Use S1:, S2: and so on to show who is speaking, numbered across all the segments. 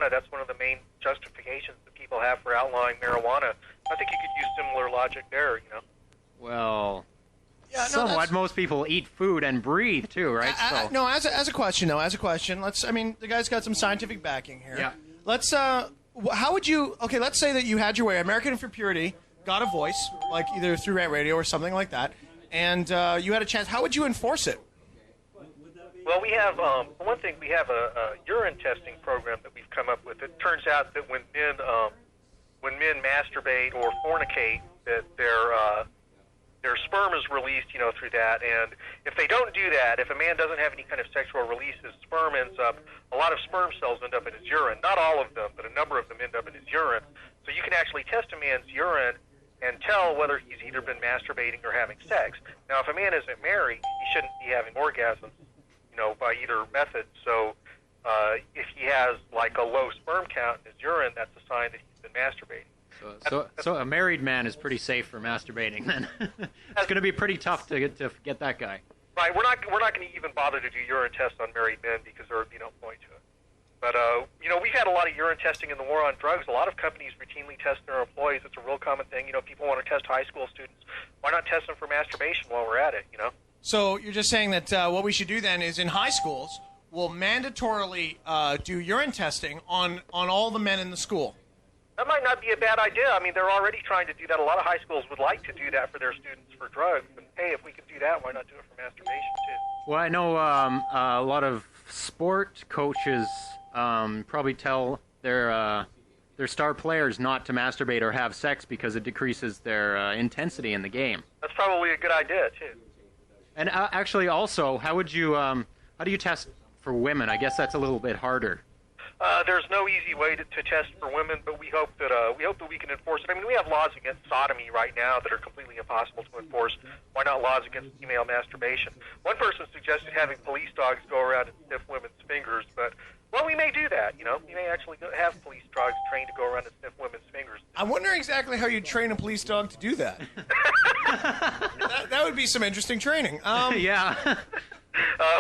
S1: marijuana, that's one of the main justifications that people have for outlawing marijuana. I think you could use similar logic there, you know.
S2: Well,
S3: Yeah,
S2: somewhat. Most people eat food and breathe too, right?
S3: No, as a question, though, the guy's got some scientific backing here.
S2: Yeah.
S3: Let's, how would you, okay, let's say that you had your way, American for Purity, got a voice, like either through rant radio or something like that, and you had a chance. How would you enforce it?
S1: Well, we have, for one thing, we have a urine testing program that we've come up with. It turns out that when men masturbate or fornicate, that their sperm is released, you know, through that. And if they don't do that, if a man doesn't have any kind of sexual release, his sperm ends up, a lot of sperm cells end up in his urine. Not all of them, but a number of them end up in his urine. So you can actually test a man's urine and tell whether he's either been masturbating or having sex. Now, if a man isn't married, he shouldn't be having orgasms, you know, by either method. So if he has, like, a low sperm count in his urine, that's a sign that he's been masturbating.
S2: So a married man is pretty safe for masturbating, then. It's going to be pretty tough to get that guy.
S1: Right. We're not going to even bother to do urine tests on married men because there would be no point to it. But, you know, we've had a lot of urine testing in the war on drugs. A lot of companies routinely test their employees. It's a real common thing. You know, people want to test high school students. Why not test them for masturbation while we're at it, you know?
S3: So you're just saying that what we should do then is in high schools, we'll mandatorily do urine testing on all the men in the school.
S1: That might not be a bad idea. I mean, they're already trying to do that. A lot of high schools would like to do that for their students for drugs. And, hey, if we could do that, why not do it for masturbation, too?
S2: Well, I know a lot of sport coaches probably tell their star players not to masturbate or have sex because it decreases their intensity in the game.
S1: That's probably a good idea, too.
S2: And actually, also, how do you test for women? I guess that's a little bit harder.
S1: There's no easy way to test for women, but we hope that we can enforce it. I mean, we have laws against sodomy right now that are completely impossible to enforce. Why not laws against female masturbation? One person suggested having police dogs go around and sniff women's fingers, but well, we may do that. You know, we may actually have police dogs trained to go around and sniff women's fingers.
S3: I wonder exactly how you train a police dog to do that. that would be some interesting training.
S2: Yeah.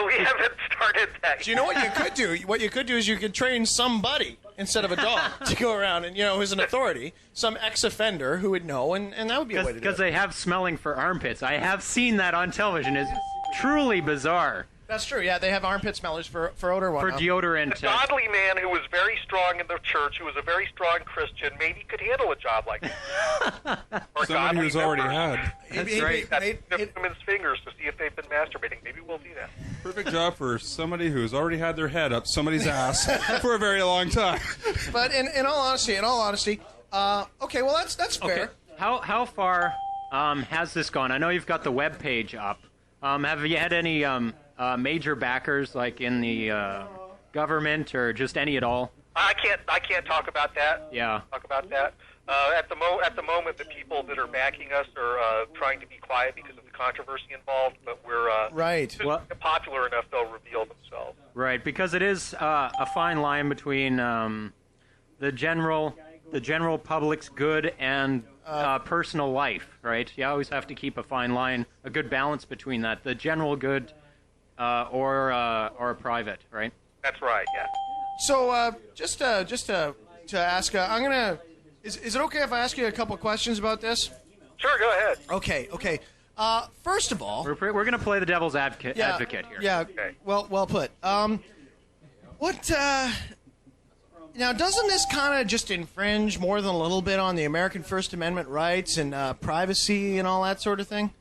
S1: We haven't started that yet.
S3: Do you know what you could do? What you could do is you could train somebody instead of a dog to go around and, you know, who's an authority, some ex-offender who would know, and that would be a way to do it.
S2: Because they have smelling for armpits. I have seen that on television. It's truly bizarre.
S3: That's true, yeah. They have armpit smellers for odor.
S2: For deodorant.
S1: A godly man who was very strong in the church, who was a very strong Christian, maybe could handle a job like that. Or
S4: somebody who's already had.
S2: That's right.
S1: Sniff women's fingers to see if they've been masturbating. Maybe we'll do that.
S4: Perfect job for somebody who's already had their head up somebody's ass for a very long time.
S3: But in all honesty, okay, well that's fair.
S2: Okay. How far has this gone? I know you've got the web page up. Have you had any major backers, like in the government or just any at all?
S1: I can't talk about that.
S2: Yeah.
S1: Talk about that. At the moment, the people that are backing us are trying to be quiet because of the controversy involved. But we're
S3: right.
S1: Well, popular enough, they'll reveal themselves.
S2: Right, because it is a fine line between the general public's good and personal life. Right. You always have to keep a fine line, a good balance between that. The general good. Or private, right?
S1: That's right, yeah.
S3: So, just to ask, I'm gonna. Is it okay if I ask you a couple of questions about this?
S1: Sure, go ahead.
S3: Okay. First of all,
S2: we're gonna play the devil's advocate here.
S3: Yeah.
S1: Okay.
S3: Well put. What? Now, doesn't this kind of just infringe more than a little bit on the American First Amendment rights and privacy and all that sort of thing?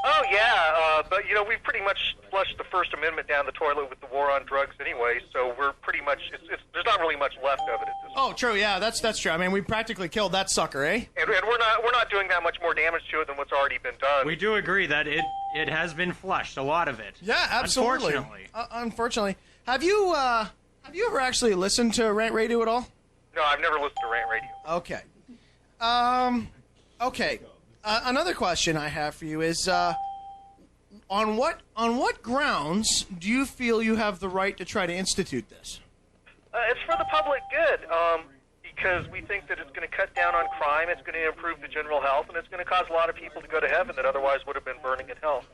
S1: Oh, yeah, but, you know, we've pretty much flushed the First Amendment down the toilet with the war on drugs anyway, so we're pretty much, there's not really much left of it at this point.
S3: Oh, true, yeah, that's true. I mean, we practically killed that sucker, eh?
S1: And we're not doing that much more damage to it than what's already been done.
S2: We do agree that it has been flushed, a lot of it.
S3: Yeah, absolutely. Unfortunately. Have you ever actually listened to Rant Radio at all?
S1: No, I've never listened to Rant Radio.
S3: Okay. Okay. Another question I have for you is, on what grounds do you feel you have the right to try to institute this?
S1: It's for the public good, because we think that it's going to cut down on crime, it's going to improve the general health, and it's going to cause a lot of people to go to heaven that otherwise would have been burning in hell.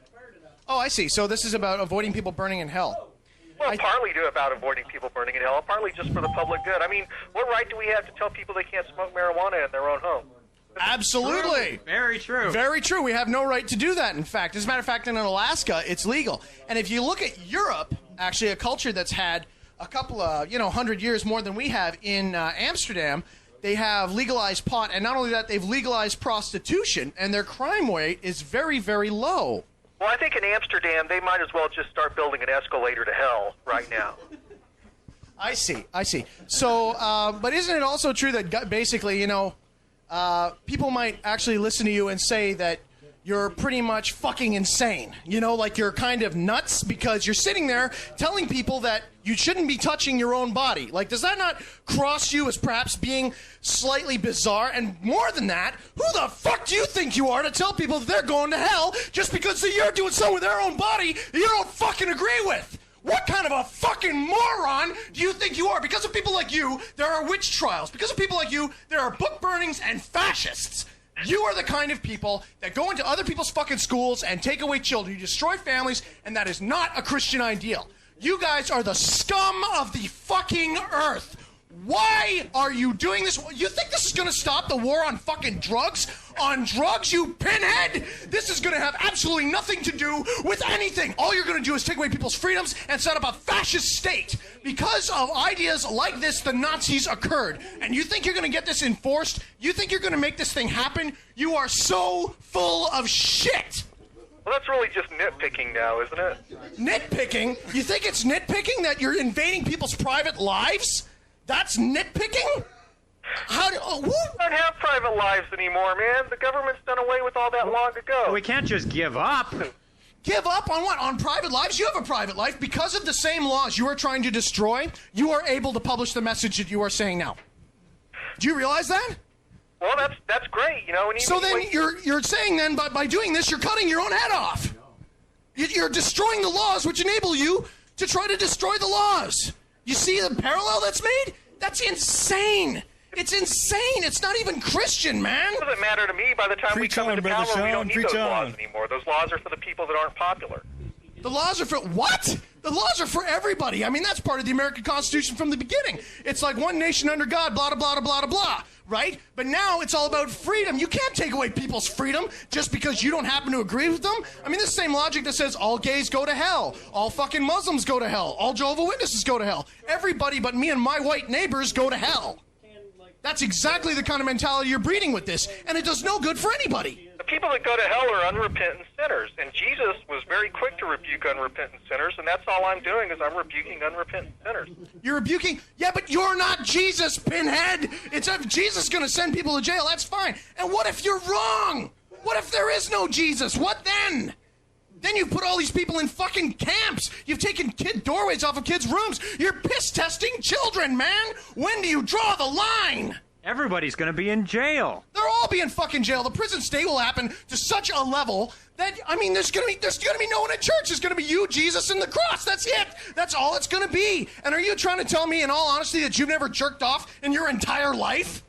S3: Oh, I see. So this is about avoiding people burning in hell.
S1: Well, partly about avoiding people burning in hell, partly just for the public good. I mean, what right do we have to tell people they can't smoke marijuana in their own home?
S3: Absolutely.
S2: True. Very true.
S3: Very true. We have no right to do that, in fact. As a matter of fact, in Alaska, it's legal. And if you look at Europe, actually a culture that's had a couple of, 100 years more than we have in Amsterdam, they have legalized pot. And not only that, they've legalized prostitution, and their crime rate is very, very low.
S1: Well, I think in Amsterdam, they might as well just start building an escalator to hell right now.
S3: I see. So, but isn't it also true that basically, people might actually listen to you and say that you're pretty much fucking insane. Like you're kind of nuts because you're sitting there telling people that you shouldn't be touching your own body. Like, does that not cross you as perhaps being slightly bizarre? And more than that, who the fuck do you think you are to tell people that they're going to hell just because you're doing something with their own body that you don't fucking agree with? What kind of a fucking moron do you think you are? Because of people like you, there are witch trials. Because of people like you, there are book burnings and fascists. You are the kind of people that go into other people's fucking schools and take away children. You destroy families, and that is not a Christian ideal. You guys are the scum of the fucking earth. Why are you doing this? You think this is going to stop the war on fucking drugs? On drugs, you pinhead? This is going to have absolutely nothing to do with anything. All you're going to do is take away people's freedoms and set up a fascist state. Because of ideas like this, the Nazis occurred. And you think you're going to get this enforced? You think you're going to make this thing happen? You are so full of shit.
S1: Well, that's really just nitpicking now, isn't it?
S3: Nitpicking? You think it's nitpicking that you're invading people's private lives? That's nitpicking?
S1: We don't have private lives anymore, man. The government's done away with all that long ago.
S2: We can't just give up.
S3: Give up on what? On private lives? You have a private life. Because of the same laws you are trying to destroy, you are able to publish the message that you are saying now. Do you realize that?
S1: Well, that's great, And
S3: so then you're saying then by doing this, you're cutting your own head off. You're destroying the laws which enable you to try to destroy the laws. You see the parallel that's made? That's insane. It's insane. It's not even Christian, man.
S1: It doesn't matter to me. By the time we come into power, we don't need those laws anymore. Those laws are for the people that aren't popular.
S3: The laws are for what? The laws are for everybody. I mean, that's part of the American Constitution from the beginning. It's like one nation under God, blah, blah, blah, blah, blah, blah, right? But now it's all about freedom. You can't take away people's freedom just because you don't happen to agree with them. I mean, this same logic that says all gays go to hell, all fucking Muslims go to hell, all Jehovah's Witnesses go to hell. Everybody but me and my white neighbors go to hell. That's exactly the kind of mentality you're breeding with this, and it does no good for anybody.
S1: The people that go to hell are unrepentant sinners, and Jesus was very quick to rebuke unrepentant sinners, and that's all I'm doing is I'm rebuking unrepentant sinners.
S3: You're rebuking? Yeah, but you're not Jesus, pinhead. It's if Jesus is going to send people to jail, that's fine. And what if you're wrong? What if there is no Jesus? What then? Then you put all these people in fucking camps. You've taken kid doorways off of kids' rooms. You're piss-testing children, man. When do you draw the line?
S2: Everybody's going to be in jail.
S3: They'll all be in fucking jail. The prison state will happen to such a level that, I mean, there's gonna be no one at church. There's gonna be you, Jesus, and the cross. That's it. That's all it's gonna be. And are you trying to tell me, in all honesty, that you've never jerked off in your entire life?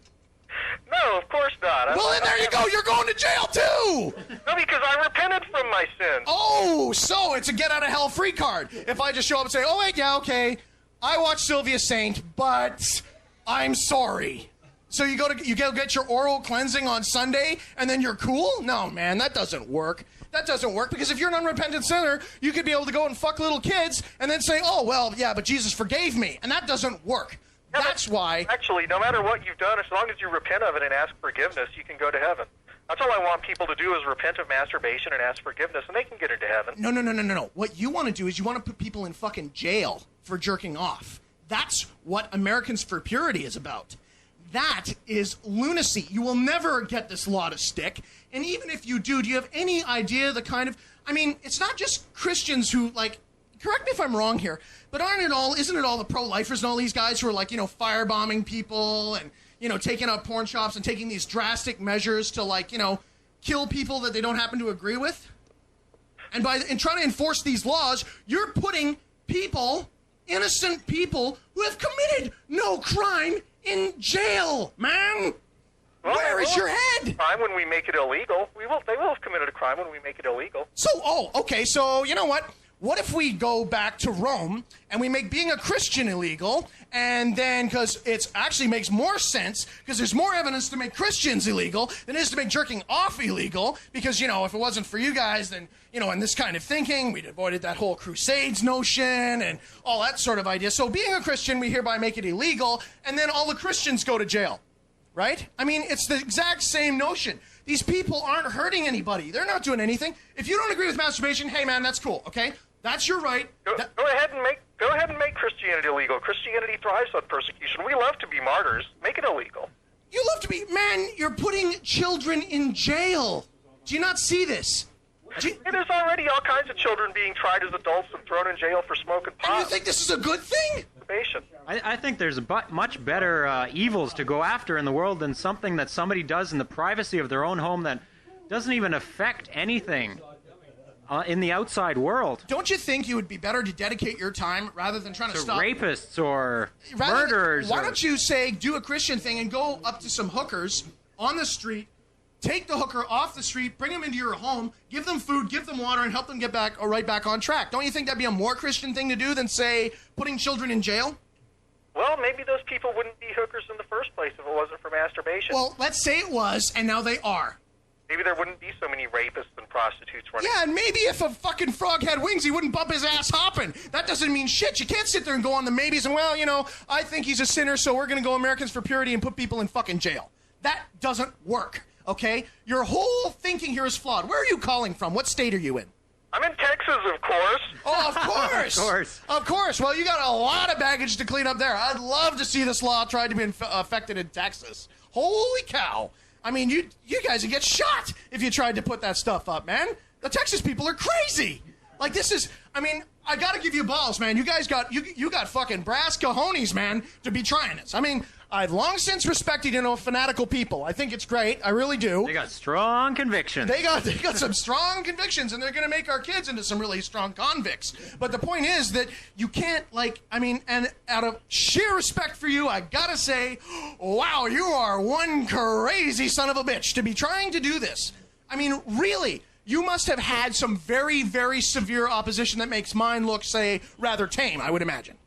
S1: No, of course not.
S3: Well, then there you go. You're going to jail, too.
S1: No, because I repented from my sins.
S3: Oh, so it's a get-out-of-hell free card. If I just show up and say, oh, wait, yeah, okay, I watched Sylvia Saint, but I'm sorry. So you go get your oral cleansing on Sunday, and then you're cool? No, man, that doesn't work. That doesn't work, because if you're an unrepentant sinner, you could be able to go and fuck little kids and then say, oh, well, yeah, but Jesus forgave me. And that doesn't work.
S1: Yeah,
S3: that's why.
S1: Actually, no matter what you've done, as long as you repent of it and ask forgiveness, you can go to heaven. That's all I want people to do is repent of masturbation and ask forgiveness, and they can get into heaven.
S3: No. What you want to do is you want to put people in fucking jail for jerking off. That's what Americans for Purity is about. That is lunacy. You will never get this law to stick. And even if you do you have any idea the kind of... I mean, it's not just Christians who, like... Correct me if I'm wrong here, but isn't it all the pro-lifers and all these guys who are, like, firebombing people and, taking out porn shops and taking these drastic measures to, like, kill people that they don't happen to agree with? And trying to enforce these laws, you're putting people, innocent people, who have committed no crime in jail, man.
S1: Well,
S3: where is your head?
S1: Crime when we make it illegal. They will have committed a crime when we make it illegal.
S3: So, okay, so you know what? what if we go back to Rome and we make being a Christian illegal, and then, because it actually makes more sense, because there's more evidence to make Christians illegal than it is to make jerking off illegal, because, you know, if it wasn't for you guys, then, you know, and this kind of thinking, we'd avoided that whole Crusades notion and all that sort of idea. So being a Christian, we hereby make it illegal, and then all the Christians go to jail, right? I mean, it's the exact same notion. These people aren't hurting anybody. They're not doing anything. If you don't agree with masturbation, hey, man, that's cool, okay? That's your right.
S1: Go ahead and make Christianity illegal. Christianity thrives on persecution. We love to be martyrs. Make it illegal.
S3: You love to be... Man, you're putting children in jail. Do you not see this?
S1: There's already all kinds of children being tried as adults and thrown in jail for smoking pot.
S3: And you think this is a good thing?
S2: I think there's much better evils to go after in the world than something that somebody does in the privacy of their own home that doesn't even affect anything in the outside world.
S3: Don't you think you would be better to dedicate your time rather than trying to stop
S2: rapists or murderers?
S3: Why don't you say do a Christian thing and go up to some hookers on the street, take the hooker off the street, bring them into your home, give them food, give them water, and help them get back right back on track? Don't you think that'd be a more Christian thing to do than, say, putting children in jail?
S1: Well, maybe those people wouldn't be hookers in the first place if it wasn't for masturbation.
S3: Well, let's say it was, and now they are.
S1: Maybe there wouldn't be so many rapists and prostitutes running.
S3: Yeah, and maybe if a fucking frog had wings, he wouldn't bump his ass hopping. That doesn't mean shit. You can't sit there and go on the maybes and, well, you know, I think he's a sinner, so we're going to go Americans for Purity and put people in fucking jail. That doesn't work, okay? Your whole thinking here is flawed. Where are you calling from? What state are you in?
S1: I'm in Texas, of course.
S3: Oh, of course.
S2: Of course.
S3: Of course. Well, you got a lot of baggage to clean up there. I'd love to see this law tried to be affected in Texas. Holy cow. I mean, you guys would get shot if you tried to put that stuff up, man. The Texas people are crazy. Like, this is, I mean, I gotta give you balls, man. You guys got, you got fucking brass cojones, man, to be trying this. I mean, I've long since respected, you know, fanatical people. I think it's great. I really do.
S2: They got strong convictions.
S3: They got some strong convictions, and they're going to make our kids into some really strong convicts. But the point is that you can't, like, I mean, and out of sheer respect for you, I gotta say, wow, you are one crazy son of a bitch to be trying to do this. I mean, really, you must have had some very, very severe opposition that makes mine look, say, rather tame, I would imagine.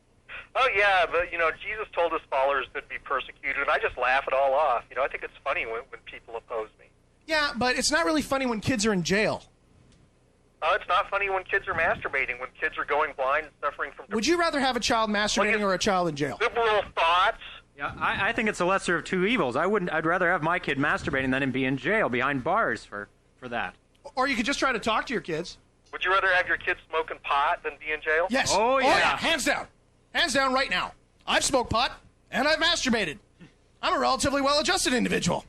S1: Oh, yeah, but, you know, Jesus told his followers to be persecuted, and I just laugh it all off. You know, I think it's funny when people oppose me.
S3: Yeah, but it's not really funny when kids are in jail.
S1: Oh, it's not funny when kids are masturbating, when kids are going blind and suffering from...
S3: Would you rather have a child masturbating or a child in jail?
S1: Liberal thoughts.
S2: Yeah, I think it's a lesser of two evils. I'd rather have my kid masturbating than him be in jail behind bars for that.
S3: Or you could just try to talk to your kids.
S1: Would you rather have your kids smoking pot than be in jail?
S3: Yes.
S2: Oh, yeah.
S3: Hands down. Hands down right now. I've smoked pot, and I've masturbated. I'm a relatively well-adjusted individual.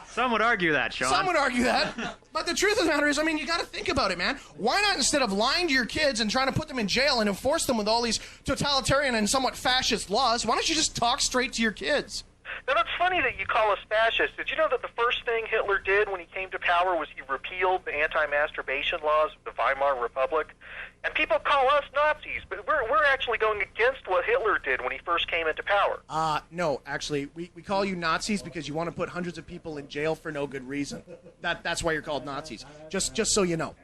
S2: Some would argue that, Sean.
S3: Some would argue that. But the truth of the matter is, I mean, you got to think about it, man. Why not, instead of lying to your kids and trying to put them in jail and enforce them with all these totalitarian and somewhat fascist laws, why don't you just talk straight to your kids?
S1: Now, that's funny that you call us fascists. Did you know that the first thing Hitler did when he came to power was he repealed the anti-masturbation laws of the Weimar Republic? And people call us Nazis, but we're actually going against what Hitler did when he first came into power.
S3: No, actually, we call you Nazis because you want to put hundreds of people in jail for no good reason. That's why you're called Nazis. Just so you know.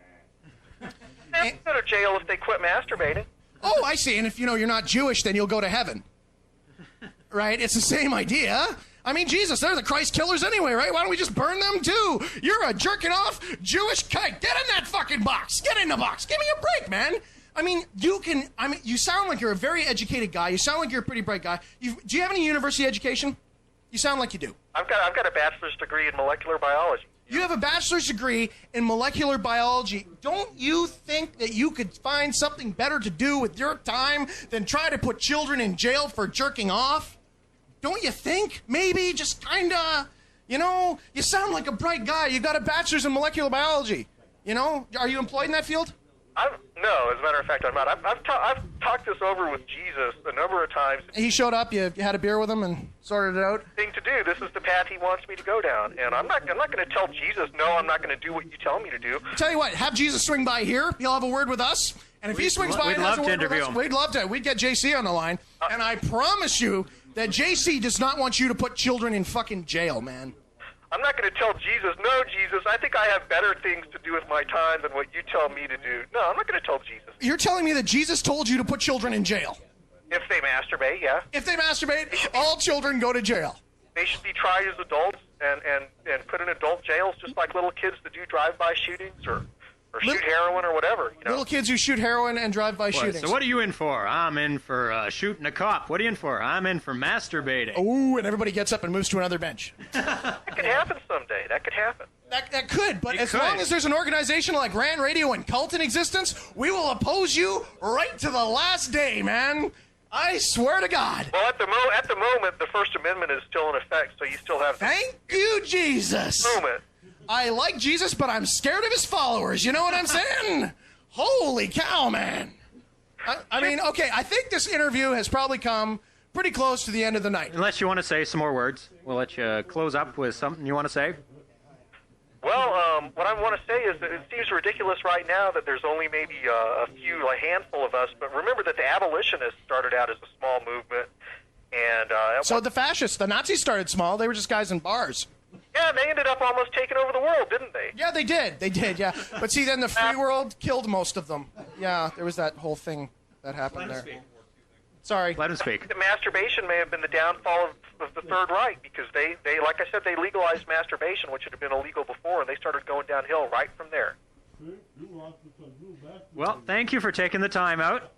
S1: They'll go to jail if they quit masturbating.
S3: Oh, I see. And if, you know, you're not Jewish, then you'll go to heaven. Right? It's the same idea. I mean, Jesus, they're the Christ killers anyway, right? Why don't we just burn them too? You're a jerking off Jewish kike. Get in that fucking box. Get in the box. Give me a break, man. I mean, you sound like you're a very educated guy. You sound like you're a pretty bright guy. Do you have any university education? You sound like you do.
S1: I've got a bachelor's degree in molecular biology.
S3: You have a bachelor's degree in molecular biology. Don't you think that you could find something better to do with your time than try to put children in jail for jerking off? Don't you think? Maybe just kind of, you know, you sound like a bright guy. You got a bachelor's in molecular biology. You know, are you employed in that field?
S1: No, as a matter of fact, I'm not. I've talked this over with Jesus a number of times.
S3: He showed up, you had a beer with him and sorted it out?
S1: Thing to do. This is the path he wants me to go down. And I'm not going to tell Jesus, no, I'm not going to do what you tell me to do.
S3: I'll tell you what, have Jesus swing by here. He'll have a word with us. And if he swings by and has a word with us, we'd love to. We'd get JC on the line. And I promise you that JC does not want you to put children in fucking jail, man.
S1: I'm not going to tell Jesus, no, Jesus, I think I have better things to do with my time than what you tell me to do. No, I'm not going to tell Jesus.
S3: You're telling me that Jesus told you to put children in jail?
S1: If they masturbate, yeah.
S3: If they masturbate, all children go to jail.
S1: They should be tried as adults and put in adult jails just like little kids that do drive-by shootings or shoot heroin or whatever. You know?
S3: Little kids who shoot heroin and drive-by shootings.
S2: So what are you in for? I'm in for shooting a cop. What are you in for? I'm in for masturbating.
S3: Ooh, and everybody gets up and moves to another bench.
S1: That could happen someday. That could happen.
S3: That could, but as long as there's an organization like Rant Radio and Cult in existence, we will oppose you right to the last day, man. I swear to God.
S1: Well, at the moment, the First Amendment is still in effect, so you still have...
S3: Thank you, Jesus.
S1: Moment.
S3: I like Jesus, but I'm scared of his followers. You know what I'm saying? Holy cow, man. I mean, okay, I think this interview has probably come pretty close to the end of the night.
S2: Unless you want to say some more words. We'll let you close up with something you want to say.
S1: Well, what I want to say is that it seems ridiculous right now that there's only maybe a handful of us, but remember that the abolitionists started out as a small movement. And
S3: so the fascists, the Nazis started small. They were just guys in bars.
S1: Yeah, they ended up almost taking over the world, didn't they?
S3: Yeah, they did, yeah. But see, then the free world killed most of them. Yeah, there was that whole thing that happened there. Sorry.
S2: Let him speak.
S1: The masturbation may have been the downfall of the Third Reich because they, like I said, they legalized masturbation, which had been illegal before, and they started going downhill right from there.
S2: Well, thank you for taking the time out.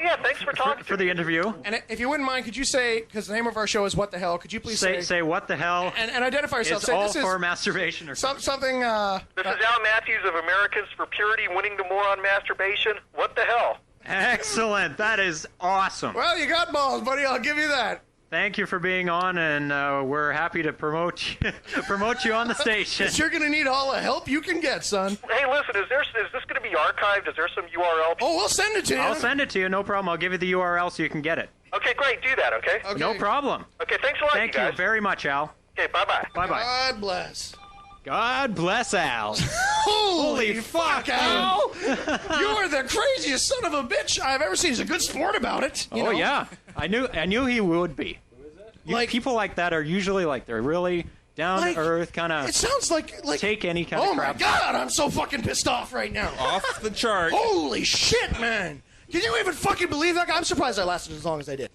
S1: Yeah, thanks for talking
S2: for the interview.
S3: And if you wouldn't mind, could you say, because the name of our show is What the Hell, could you please
S2: say what the hell?
S3: And identify yourself.
S2: It's
S3: say,
S2: all
S3: this
S2: for
S3: is
S2: masturbation or
S3: something.
S1: This is Al Matthews of Americans for Purity winning the war on masturbation. What the hell?
S2: Excellent. That is awesome.
S3: Well, you got balls, buddy. I'll give you that.
S2: Thank you for being on, and we're happy to promote you on the station.
S3: You're going to need all the help you can get, son.
S1: Hey, listen, is this going to be archived? Is there some URL?
S3: Oh, we'll send it to you.
S2: I'll send it to you, no problem. I'll give you the URL so you can get it.
S1: Okay, great. Do that, okay?
S2: No problem.
S1: Okay, thanks a lot,
S2: Thank
S1: you guys.
S2: you very much, Al.
S1: Okay, bye-bye.
S2: Bye-bye.
S3: God bless.
S2: God bless Al.
S3: Holy fuck, Al! You are the craziest son of a bitch I've ever seen. He's a good sport about it. You know?
S2: Yeah. I knew he would be. People like that are usually they're really down to earth, kind of.
S3: It sounds like
S2: take any kind of crap.
S3: Oh my God, I'm so fucking pissed off right now.
S4: Off the chart.
S3: Holy shit, man! Can you even fucking believe that? I'm surprised I lasted as long as I did.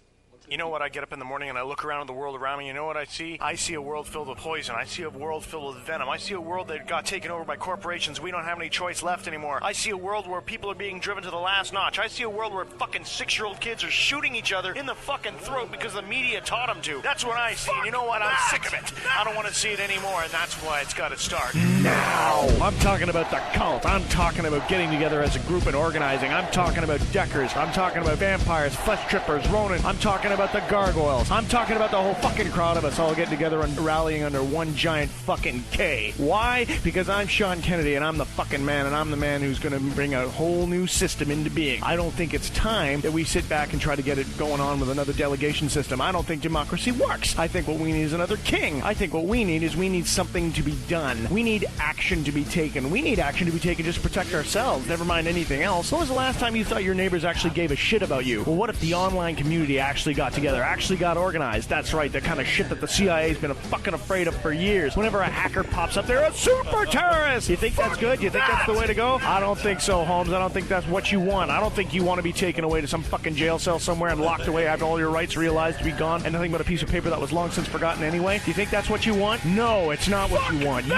S5: You know what? I get up in the morning and I look around at the world around me. You know what I see? I see a world filled with poison. I see a world filled with venom. I see a world that got taken over by corporations. We don't have any choice left anymore. I see a world where people are being driven to the last notch. I see a world where fucking 6-year-old kids are shooting each other in the fucking throat because the media taught them to. That's what I see. And you know what? I'm sick of it. I don't want to see it anymore, and that's why it's got to start now.
S6: I'm talking about the cult. I'm talking about getting together as a group and organizing. I'm talking about Deckers. I'm talking about vampires, flesh trippers, Ronin. I'm talking about the gargoyles. I'm talking about the whole fucking crowd of us all getting together and rallying under one giant fucking K. Why? Because I'm Sean Kennedy and I'm the fucking man, and I'm the man who's going to bring a whole new system into being. I don't think it's time that we sit back and try to get it going on with another delegation system. I don't think democracy works. I think what we need is another king. I think what we need something to be done. We need action to be taken. We need action to be taken just to protect ourselves, never mind anything else. When was the last time you thought your neighbors actually gave a shit about you? Well, what if the online community actually got together, actually got organized? That's right, the kind of shit that the CIA's been fucking afraid of for years. Whenever a hacker pops up, they're a super terrorist. You think that's good? You think that's the way to go? I don't think so, Holmes. I don't think that's what you want. I don't think you want to be taken away to some fucking jail cell somewhere and locked away, have all your rights realized to be gone, and nothing but a piece of paper that was long since forgotten anyway. Do you think that's what you want? No, it's not what you want. You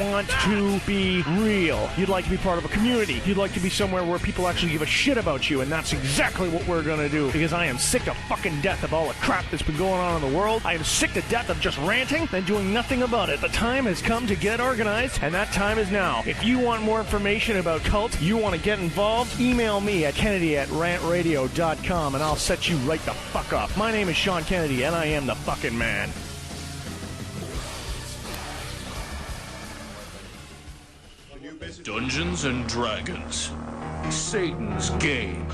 S6: want to be real. You'd like to be part of a community. You'd like to be somewhere where people actually give a shit about you, and that's exactly what we're gonna do, because I am sick to fucking death of all the crap that's been going on in the world. I am sick to death of just ranting and doing nothing about it. The time has come to get organized, and that time is now. If you want more information about cult, you want to get involved, email me at kennedy@rantradio.com, and I'll set you right the fuck up. My name is Sean Kennedy, and I am the fucking man.
S7: Dungeons and Dragons. Satan's game.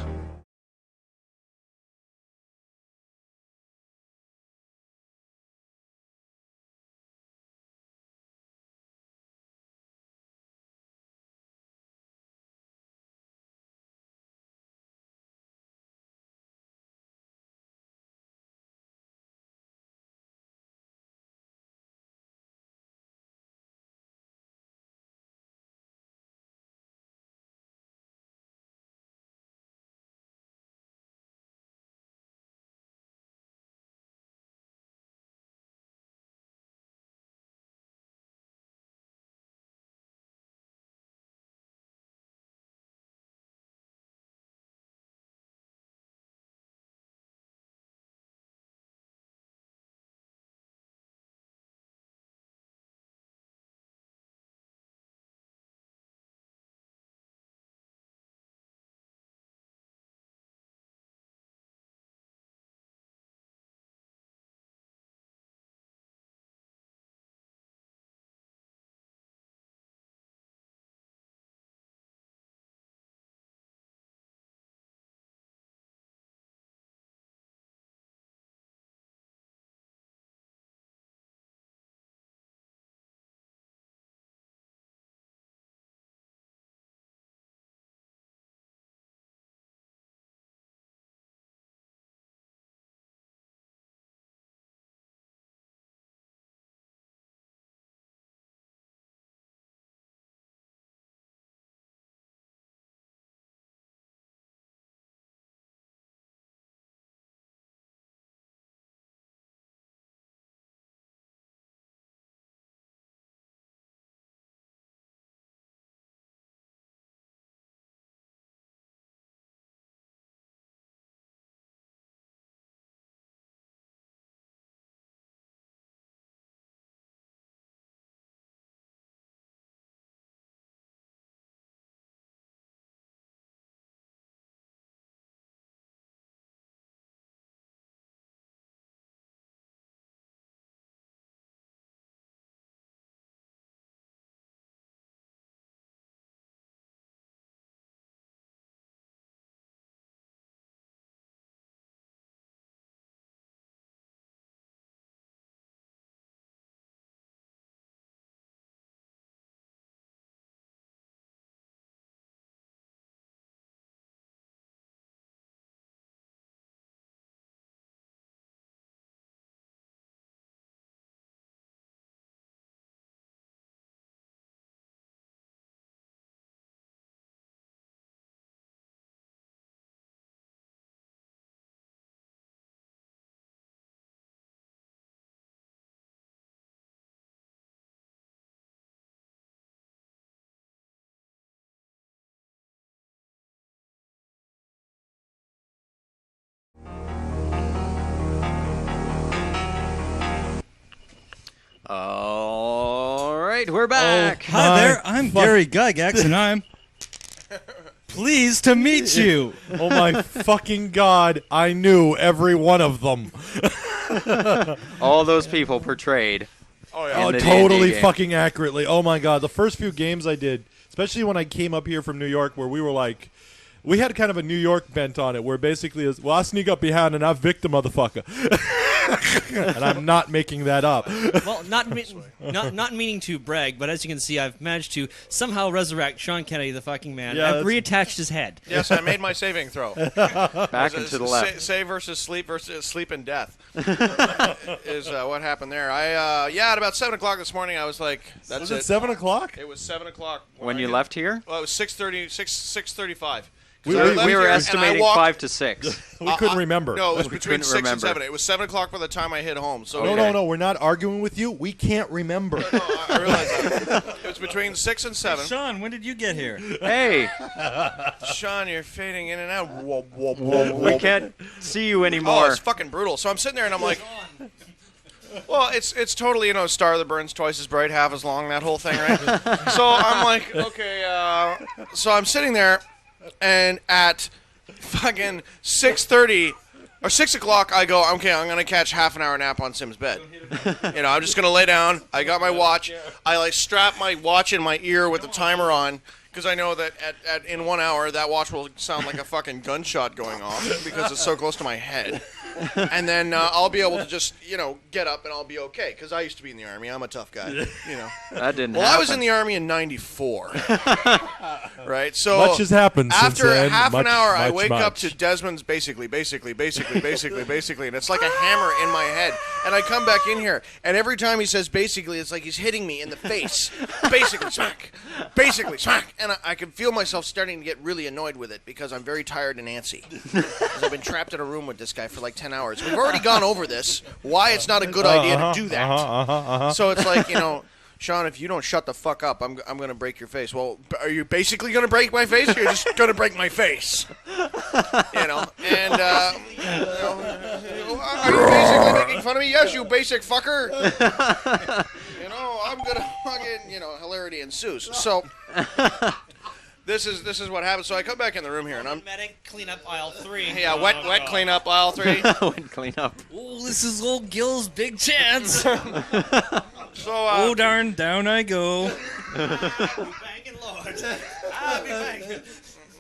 S2: All right, we're back.
S8: Hi there, I'm Gary Gygax, and I'm pleased to meet you.
S9: Oh my fucking God, I knew every one of them.
S2: All those people portrayed.
S5: Oh, yeah.
S9: Oh,
S2: the
S9: totally
S2: D&D game.
S9: fucking accurately. Oh my God, the first few games I did, especially when I came up here from New York, where we were like, we had kind of a New York bent on it, where basically is, well, I sneak up behind and I vic the motherfucker. And I'm not making that up.
S10: Well, not meaning to brag, but as you can see, I've managed to somehow resurrect Sean Kennedy, the fucking man.
S9: Yeah,
S10: I've reattached his head.
S5: Yes, I made my saving throw.
S2: Back and to the left.
S5: Save versus sleep and death is what happened there. At about 7 o'clock this morning, I was like, "That's
S9: Was it 7 o'clock?
S5: It was 7 o'clock
S2: When you left here?
S5: Well, it was 6:35.
S2: We were estimating 5 to 6.
S9: We couldn't remember.
S5: No, it was between 6 and
S2: remember.
S5: 7. It was 7 o'clock by the time I hit home. So
S9: No, we're not arguing with you. We can't remember.
S5: No, I realize that. It was between 6 and 7.
S8: Sean, when did you get here?
S2: Hey,
S5: Sean, you're fading in and out.
S2: we can't see you
S5: Oh,
S2: anymore.
S5: it's fucking brutal. So I'm sitting there and I'm like, well, it's totally, star that burns twice as bright, half as long, that whole thing, right? So I'm like, okay, so I'm sitting there, and at fucking 6:30 or 6 o'clock, I go, okay, I'm gonna catch half an hour nap on Sim's bed. I'm just gonna lay down. I got my watch. I like strap my watch in my ear with the timer on. Because I know that in 1 hour, that watch will sound like a fucking gunshot going off because it's so close to my head. And then I'll be able to just, get up and I'll be okay. Because I used to be in the Army. I'm a tough guy,
S2: That didn't
S5: Well,
S2: happen.
S5: I was in the Army in 94. Right? So
S9: Much has happened since
S5: after
S9: then.
S5: half an hour, I
S9: Much.
S5: wake up to Desmond's basically, and it's like a hammer in my head. And I come back in here, and every time he says basically, it's like he's hitting me in the face. Basically, smack. Basically, smack. And I can feel myself starting to get really annoyed with it because I'm very tired and antsy. Because I've been trapped in a room with this guy for like 10 hours. We've already gone over this, why it's not a good idea to do that. So it's like, Sean, if you don't shut the fuck up, I'm going to break your face. Well, are you basically going to break my face? Or you're just going to break my face. And, are you basically making fun of me? Yes, you basic fucker. I'm going to fucking, hilarity ensues. So, this is what happens. So I come back in the room here, and I'm...
S10: Medic, clean up aisle 3.
S5: Yeah, wet clean up aisle 3.
S2: Went clean up.
S10: Oh, this is old Gil's big chance.
S5: So,
S8: Oh, darn, down I go.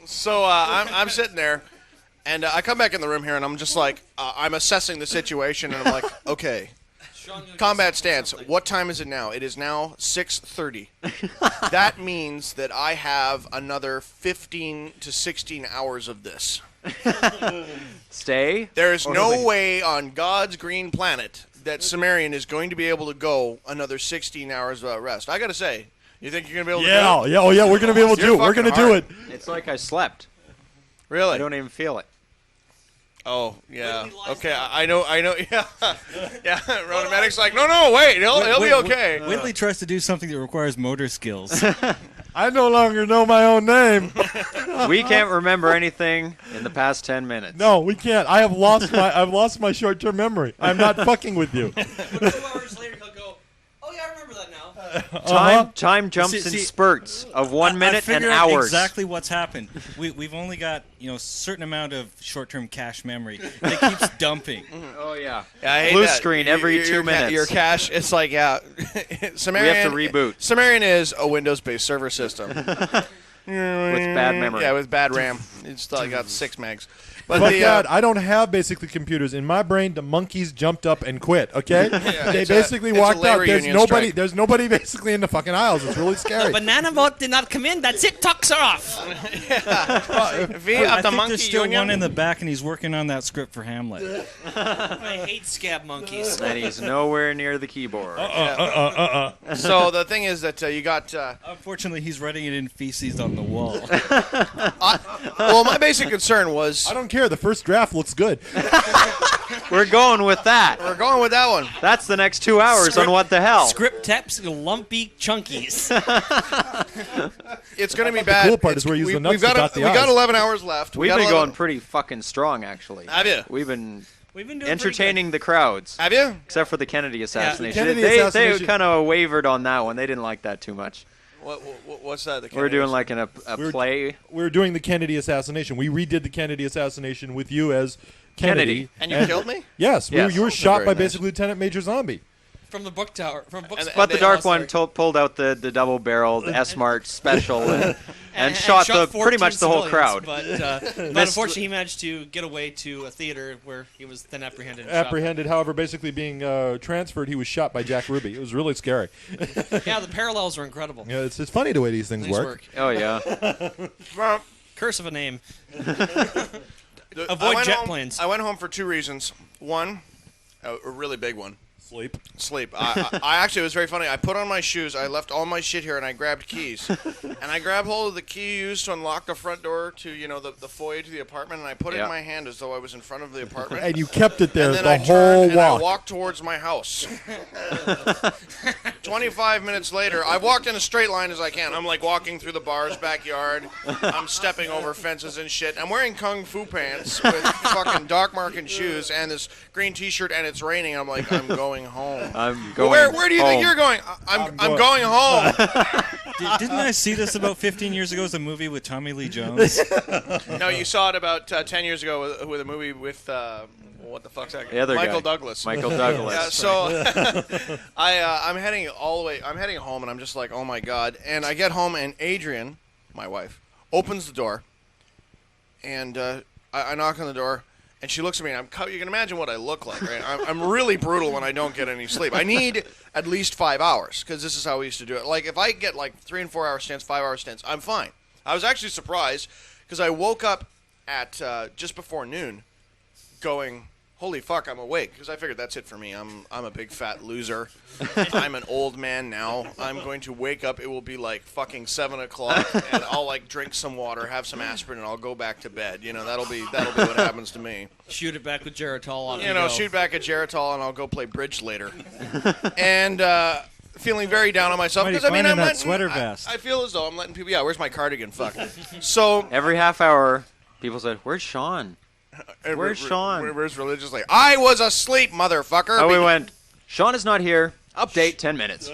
S5: So I'm sitting there, and I come back in the room here, and I'm just like, I'm assessing the situation, and I'm like, okay, combat stance. What time is it now? It is now 6:30. That means that I have another 15 to 16 hours of this.
S2: Stay?
S5: There is no way on God's green planet that Cimmerian is going to be able to go another 16 hours without rest. I got to say, you think you're going to be able to do it?
S9: Yeah, we're going to be able to do it. We're going to do it.
S2: It's like I slept.
S5: Really?
S2: I don't even feel it.
S5: Oh, yeah. Okay, I know, yeah. Yeah, Ronan Medic's like, no, wait, he'll be okay.
S8: Whitley tries to do something that requires motor skills.
S9: I no longer know my own name.
S2: We can't remember anything in the past 10 minutes.
S9: No, we can't. I've lost my short-term memory. I'm not fucking with you.
S10: 2 hours later, he'll go, oh, yeah, I remember that now.
S2: Time jumps in spurts of 1 minute and
S8: I
S2: hours.
S8: Exactly what's happened. We've only got a certain amount of short-term cache memory, and it keeps dumping.
S2: Oh yeah,
S5: I hate
S2: blue
S5: that.
S2: screen every 2 minutes.
S5: Your cache, it's like, yeah. Cimmerian,
S2: we have to reboot.
S5: Cimmerian is a Windows-based server system.
S2: With bad memory.
S5: Yeah, with bad RAM. It's like got 6 megs.
S9: But God, I don't have basically computers. In my brain, the monkeys jumped up and quit, okay? They basically walked out. There's nobody basically in the fucking aisles. It's really scary.
S10: Banana boat did not come in. That's it. Talks are off.
S8: I think there's still one in the back, and he's working on that script for Hamlet.
S10: I hate scab monkeys.
S2: And he's nowhere near the keyboard.
S5: So the thing is that you got...
S8: Unfortunately, he's writing it in feces on the wall.
S5: well, my basic concern was...
S9: I don't care. The first draft looks good.
S2: We're going with that.
S5: We're going with that one.
S2: That's the next 2 hours on What the Hell.
S10: Script taps, lumpy chunkies.
S5: It's going to be bad.
S9: The cool part is we're using the nuts
S5: we got 11 hours left.
S2: We've been going pretty fucking strong, actually.
S5: Have you?
S2: We've been
S10: We've been doing
S2: entertaining the crowds.
S11: Have you?
S2: Except for the Kennedy assassination.
S9: Kennedy
S2: they
S9: assassination.
S2: kind of wavered on that one. They didn't like that too much.
S11: What's that?
S2: We're doing like a play.
S9: We were doing the Kennedy assassination. We redid the Kennedy assassination with you as Kennedy.
S11: And you killed me?
S9: Yes.
S2: Yes.
S9: You were shot
S11: Very
S9: by
S11: nice.
S9: basically Lieutenant Major Zombie.
S10: From the book tower. From books.
S2: But the Dark One pulled out the double-barreled S-Mart special and shot pretty much the whole crowd.
S10: But unfortunately, he managed to get away to a theater where he was then apprehended.
S9: However, basically being transferred, he was shot by Jack Ruby. It was really scary.
S10: Yeah, the parallels are incredible.
S9: Yeah, it's funny the way these things work.
S2: Oh, yeah.
S10: Curse of a name.
S11: I
S10: Avoid
S11: went
S10: jet
S11: home-
S10: planes.
S11: I went home for 2 reasons. One, a really big one.
S9: Sleep.
S11: I actually, it was very funny. I put on my shoes. I left all my shit here, and I grabbed keys. And I grabbed hold of the key used to unlock the front door to, the foyer to the apartment, and I put it in my hand as though I was in front of the apartment.
S9: And you kept it there
S11: and then
S9: the
S11: I
S9: whole
S11: turned and I
S9: walk.
S11: walked towards my house. 25 minutes later, I walked in a straight line as I can. I'm like walking through the bar's backyard. I'm stepping over fences and shit. I'm wearing kung fu pants with fucking Doc Martin shoes and this green T-shirt, and it's raining. I'm like, I'm going home. Where do you think you're going? I'm going home.
S8: Didn't I see this about 15 years ago as a movie with Tommy Lee Jones?
S11: No, you saw it about 10 years ago with a movie with what the fuck's that guy?
S2: The other
S11: Michael
S2: guy.
S11: Douglas.
S2: Michael Douglas.
S11: Yeah, so I'm heading all the way. I'm heading home, and I'm just like, oh my god. And I get home, and Adrian, my wife, opens the door, and I knock on the door. And she looks at me, and you can imagine what I look like, right? I'm really brutal when I don't get any sleep. I need at least 5 hours, because this is how we used to do it. Like, if I get, 3 and 4 hour stints, 5 hour stints, I'm fine. I was actually surprised, because I woke up at just before noon going, holy fuck, I'm awake, because I figured that's it for me. I'm a big fat loser. I'm an old man now. I'm going to wake up. It will be like fucking 7 o'clock, and I'll drink some water, have some aspirin, and I'll go back to bed. That'll be what happens to me.
S10: Shoot it back with Geritol on
S11: Shoot back at Geritol, and I'll go play bridge later. And feeling very down on myself because I'm
S8: that sweater vest.
S11: I feel as though I'm letting people. Yeah, where's my cardigan? Fuck. So
S2: every half hour, people said, "Where's Sean? Where's Sean?"
S11: Where's religious? I was asleep, motherfucker.
S2: Oh, we went. Sean is not here. Update 10 minutes.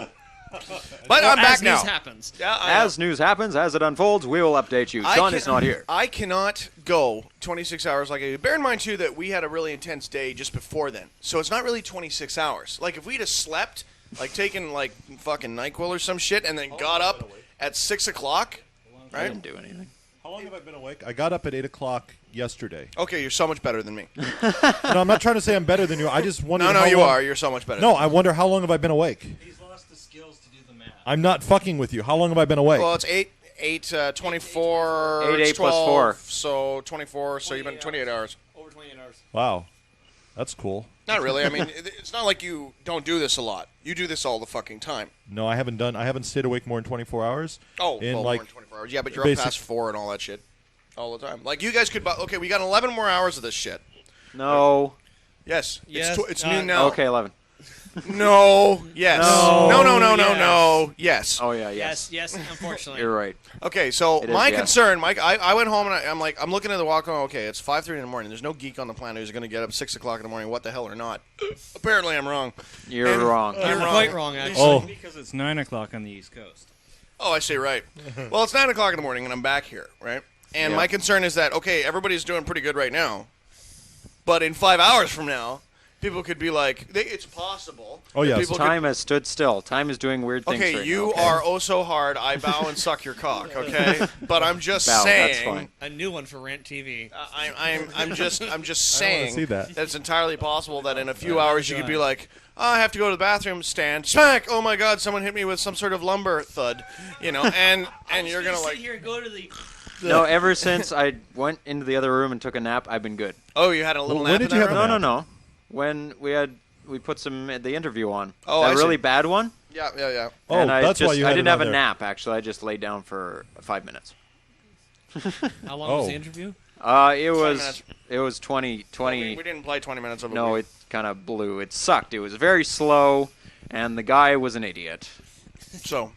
S11: But I'm back
S10: as
S11: now.
S10: News happens.
S11: Yeah,
S2: as news happens, as it unfolds, we will update you. Sean is not here.
S11: I cannot go 26 hours like I do. Bear in mind, too, that we had a really intense day just before then. So it's not really 26 hours. Like, if we'd have slept, taken, fucking NyQuil or some shit, and then got up at 6 o'clock, right?
S2: I didn't do anything.
S9: How long have I been awake? I got up at 8 o'clock yesterday.
S11: Okay, you're so much better than me.
S9: No, I'm not trying to say I'm better than you. I just wonder.
S11: No, you are. You're so much better.
S9: No, I wonder how long have I been awake?
S8: He's lost the skills to do the math.
S9: I'm not fucking with you. How long have I been awake?
S11: Well, it's 24.
S2: 8
S11: it's
S2: plus
S11: 12,
S2: 4.
S11: So 24. So you've been 28 hours.
S10: Over 28 hours.
S9: Wow, that's cool.
S11: Not really. I mean, it's not like you don't do this a lot. You do this all the fucking time.
S9: No, I haven't stayed awake more than 24 hours.
S11: Oh, more than 24 hours. Yeah, but you're up past 4 and all that shit all the time. Like, you guys could... Okay, we got 11 more hours of this shit.
S2: No.
S11: Yes.
S10: Yes.
S11: It's noon now.
S2: Okay, 11.
S11: No. Yes.
S2: No.
S11: No. Yes.
S2: Oh, yeah, yes.
S10: Yes, unfortunately.
S2: You're right.
S11: Okay, so
S2: It is,
S11: my
S2: yeah.
S11: concern, Mike, I went home and I'm looking at the walk going, okay, it's 5:30 in the morning. There's no geek on the planet who's going to get up 6 o'clock in the morning. What the hell or not? Apparently, I'm wrong.
S2: You're wrong.
S10: You're quite wrong, actually.
S9: Oh.
S8: Because it's 9 o'clock on the East Coast.
S11: Oh, I say right. Well, it's 9 o'clock in the morning and I'm back here, right? And
S2: Yeah.
S11: my concern is that, okay, everybody's doing pretty good right now, but in 5 hours from now, people could be like, it's possible.
S9: Oh, yes.
S11: People
S2: Time has stood still. Time is doing weird things
S11: Okay,
S2: right
S11: you
S2: now, okay?
S11: are oh so hard. I bow and suck your cock. Okay, but I'm just
S2: Bow,
S11: saying.
S2: that's fine.
S10: A new one for Rant TV.
S11: I'm just saying
S9: see that.
S11: it's entirely possible that in a few hours you could be like, oh, I have to go to the bathroom stand. Smack! Oh my God! Someone hit me with some sort of lumber thud. And you're gonna
S10: sit here and go to the.
S2: No, ever since I went into the other room and took a nap, I've been good.
S11: Oh, you had a little
S9: When
S11: nap.
S9: did
S11: in
S9: you
S11: that
S9: have a
S11: room?
S2: No. When we put the interview on.
S11: Oh,
S2: that
S11: I see.
S2: really bad one.
S11: Yeah.
S9: Oh,
S2: And I
S9: that's why you had
S2: I didn't
S9: it
S2: have
S9: on
S2: a
S9: there.
S2: nap, actually. I just laid down for 5 minutes.
S10: How long was the interview?
S2: It was 20.
S11: We didn't play 20 minutes of it.
S2: No, it kind of blew. It sucked. It was very slow, and the guy was an idiot.
S11: So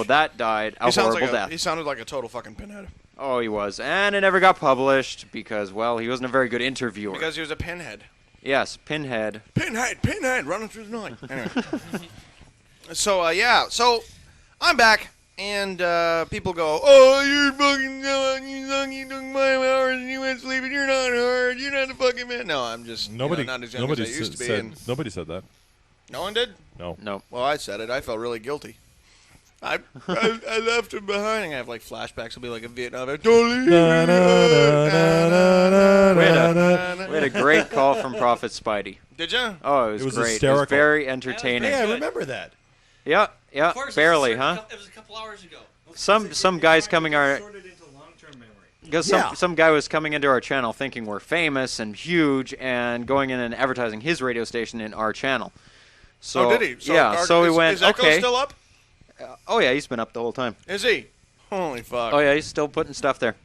S2: that died a horrible death.
S11: He sounded like a total fucking pinhead.
S2: Oh, he was. And it never got published because, well, he wasn't a very good interviewer.
S11: Because he was a pinhead.
S2: Yes, Pinhead.
S11: Pinhead, running through the night. Anyway. So, so I'm back, and people go, oh, you're fucking you took 5 hours and you went sleeping, you're not hard, you're not a fucking man. No, I'm just not as young as I used to be.
S9: Nobody said that.
S11: No one did?
S9: No.
S11: Well, I said it. I felt really guilty. I left him behind. I have like flashbacks. It'll be like a Vietnam.
S2: We had a great call from Prophet Spidey.
S11: Did you?
S2: Oh, it was great.
S9: Hysterical.
S2: It was very entertaining.
S9: Hey, I remember that.
S2: Yeah, barely, huh?
S10: It was a couple hours ago.
S2: Some guys coming our because some guy was coming into our channel thinking we're famous and huge and going in and advertising his radio station in our channel. So,
S11: oh, did he? So
S2: so we went.
S11: Is Echo still up?
S2: Oh yeah, he's been up the whole time.
S11: Is he? Holy fuck!
S2: Oh yeah, he's still putting stuff there.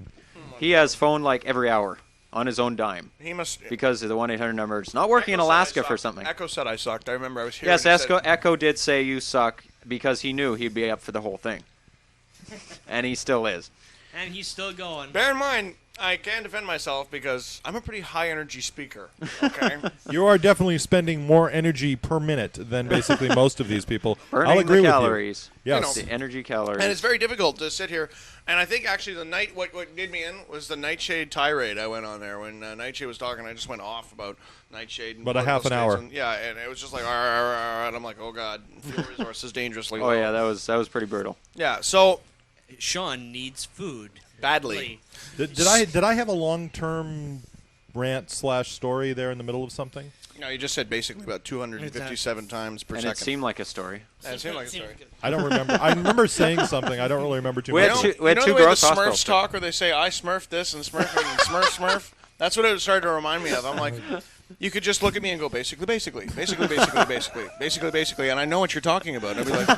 S2: He has phone like every hour on his own dime.
S11: He must
S2: because of the 1-800 number. It's not working in Alaska for something.
S11: Echo said I sucked. I remember I was here.
S2: Yes, Echo did say you suck because he knew he'd be up for the whole thing, and he still is.
S10: And he's still going.
S11: Bear in mind, I can defend myself because I'm a pretty high-energy speaker, okay?
S9: You are definitely spending more energy per minute than basically most of these people.
S2: Burning
S9: I'll agree
S2: the
S9: with
S2: calories.
S9: you. Yes.
S2: The energy calories.
S11: And it's very difficult to sit here. And I think actually what did me in was the Nightshade tirade I went on there. When Nightshade was talking, I just went off about Nightshade. And
S9: about a half an hour.
S11: And it was just like, and I'm like, oh, God, fuel resources dangerously low.
S2: Oh, yeah, that was pretty brutal.
S11: Yeah, so
S10: Sean needs food.
S11: Badly.
S9: Did I have a long-term rant / story there in the middle of something?
S11: No, you just said basically about 257 times per second.
S2: And it seemed like a story.
S11: It seemed like a story.
S9: I don't remember. I remember saying something. I don't really remember too much.
S2: We had two
S11: the way the
S2: gross
S11: Smurfs
S2: hospitals.
S11: talk where they say, I smurfed this and smurfing and smurf. That's what it started to remind me of. I'm like, you could just look at me and go, basically. And I know what you're talking about. And I'd be like,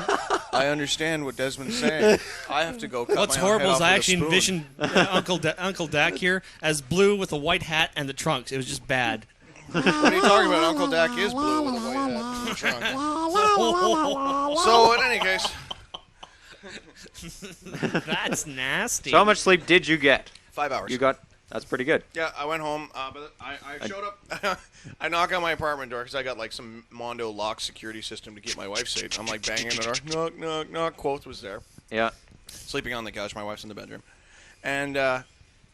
S11: I understand what Desmond's saying. I have to go cut
S10: What's
S11: my own
S10: horrible
S11: head
S10: is
S11: off
S10: I
S11: with a
S10: actually
S11: spoon.
S10: envisioned Uncle Dak here as blue with a white hat and the trunks. It was just bad.
S11: What are you talking about? Uncle Dak is blue with a white hat and a trunk. So, in any case.
S10: That's nasty.
S2: So how much sleep did you get?
S11: 5 hours.
S2: You got. That's pretty good.
S11: Yeah, I went home, but I showed up. I knock on my apartment door because I got like some Mondo lock security system to keep my wife safe. I'm like banging the door. Knock, knock, knock. Quoth was there.
S2: Yeah.
S11: Sleeping on the couch. My wife's in the bedroom, and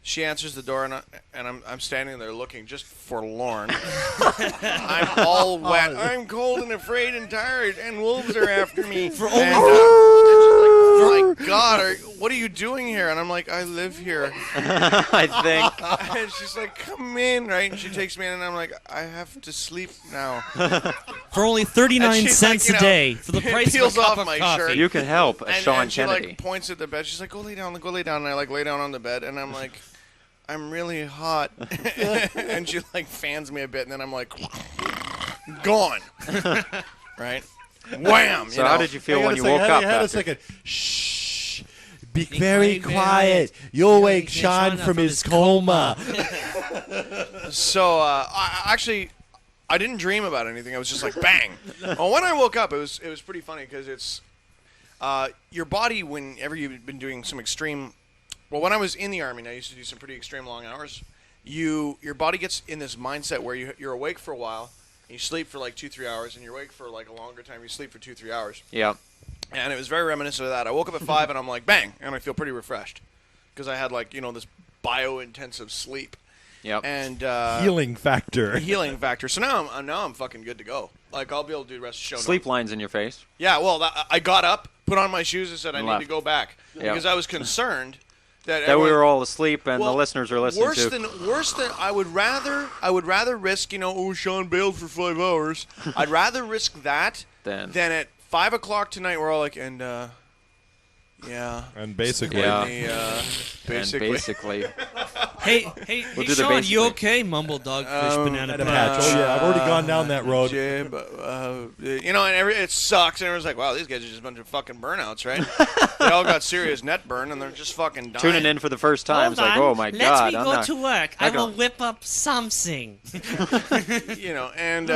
S11: she answers the door, and I'm standing there looking just forlorn. I'm all wet. I'm cold and afraid and tired, and wolves are after me. And she's like, oh my God, what are you doing here? And I'm like, I live here.
S2: I think.
S11: And she's like, come in, right? And she takes me in, and I'm like, I have to sleep now.
S10: For only 39 cents a day, for the price of a cup of
S11: my
S10: coffee.
S11: shirt.
S2: You can help, Sean
S11: and she
S2: Kennedy.
S11: like points at the bed. She's like, go lay down. And I like lay down on the bed, and I'm like, I'm really hot. And she like fans me a bit, and then I'm like, gone. Right? Wham!
S2: So how did you feel when you woke up?
S9: Hang on a second. Shh. Be very quiet. You'll wake Sean from his coma.
S11: So I didn't dream about anything. I was just like, bang. Well, when I woke up, it was pretty funny because it's your body, whenever you've been doing some extreme. Well, when I was in the Army, and I used to do some pretty extreme long hours. Your body gets in this mindset where you're awake for a while, and you sleep for like 2-3 hours, and you're awake for like a longer time. You sleep for 2-3 hours.
S2: Yeah.
S11: And it was very reminiscent of that. I woke up at 5, and I'm like, bang, and I feel pretty refreshed because I had like this bio-intensive sleep.
S2: Yep.
S11: And
S9: healing factor.
S11: Healing factor. So now I'm fucking good to go. Like I'll be able to do the rest of the show.
S2: Sleep lines in your face.
S11: Yeah. Well, I got up, put on my shoes, and said I need to go back because I was concerned that
S2: we were all asleep and the listeners were listening
S11: worse than I would rather risk Sean bailed for 5 hours. I'd rather risk that than at 5 o'clock tonight we're all like yeah.
S9: And basically.
S2: Yeah.
S11: Basically.
S10: Hey,
S2: We'll do the
S10: Sean,
S2: basically.
S10: you okay? Mumble dogfish banana patch.
S9: Oh yeah, I've already gone down that road.
S11: And it sucks. And everyone's like, wow, these guys are just a bunch of fucking burnouts, right? They all got serious net burn, and they're just fucking dying.
S2: Tuning in for the first time. It's like, oh my
S10: Let
S2: God.
S10: me go to work. I will whip up something.
S11: And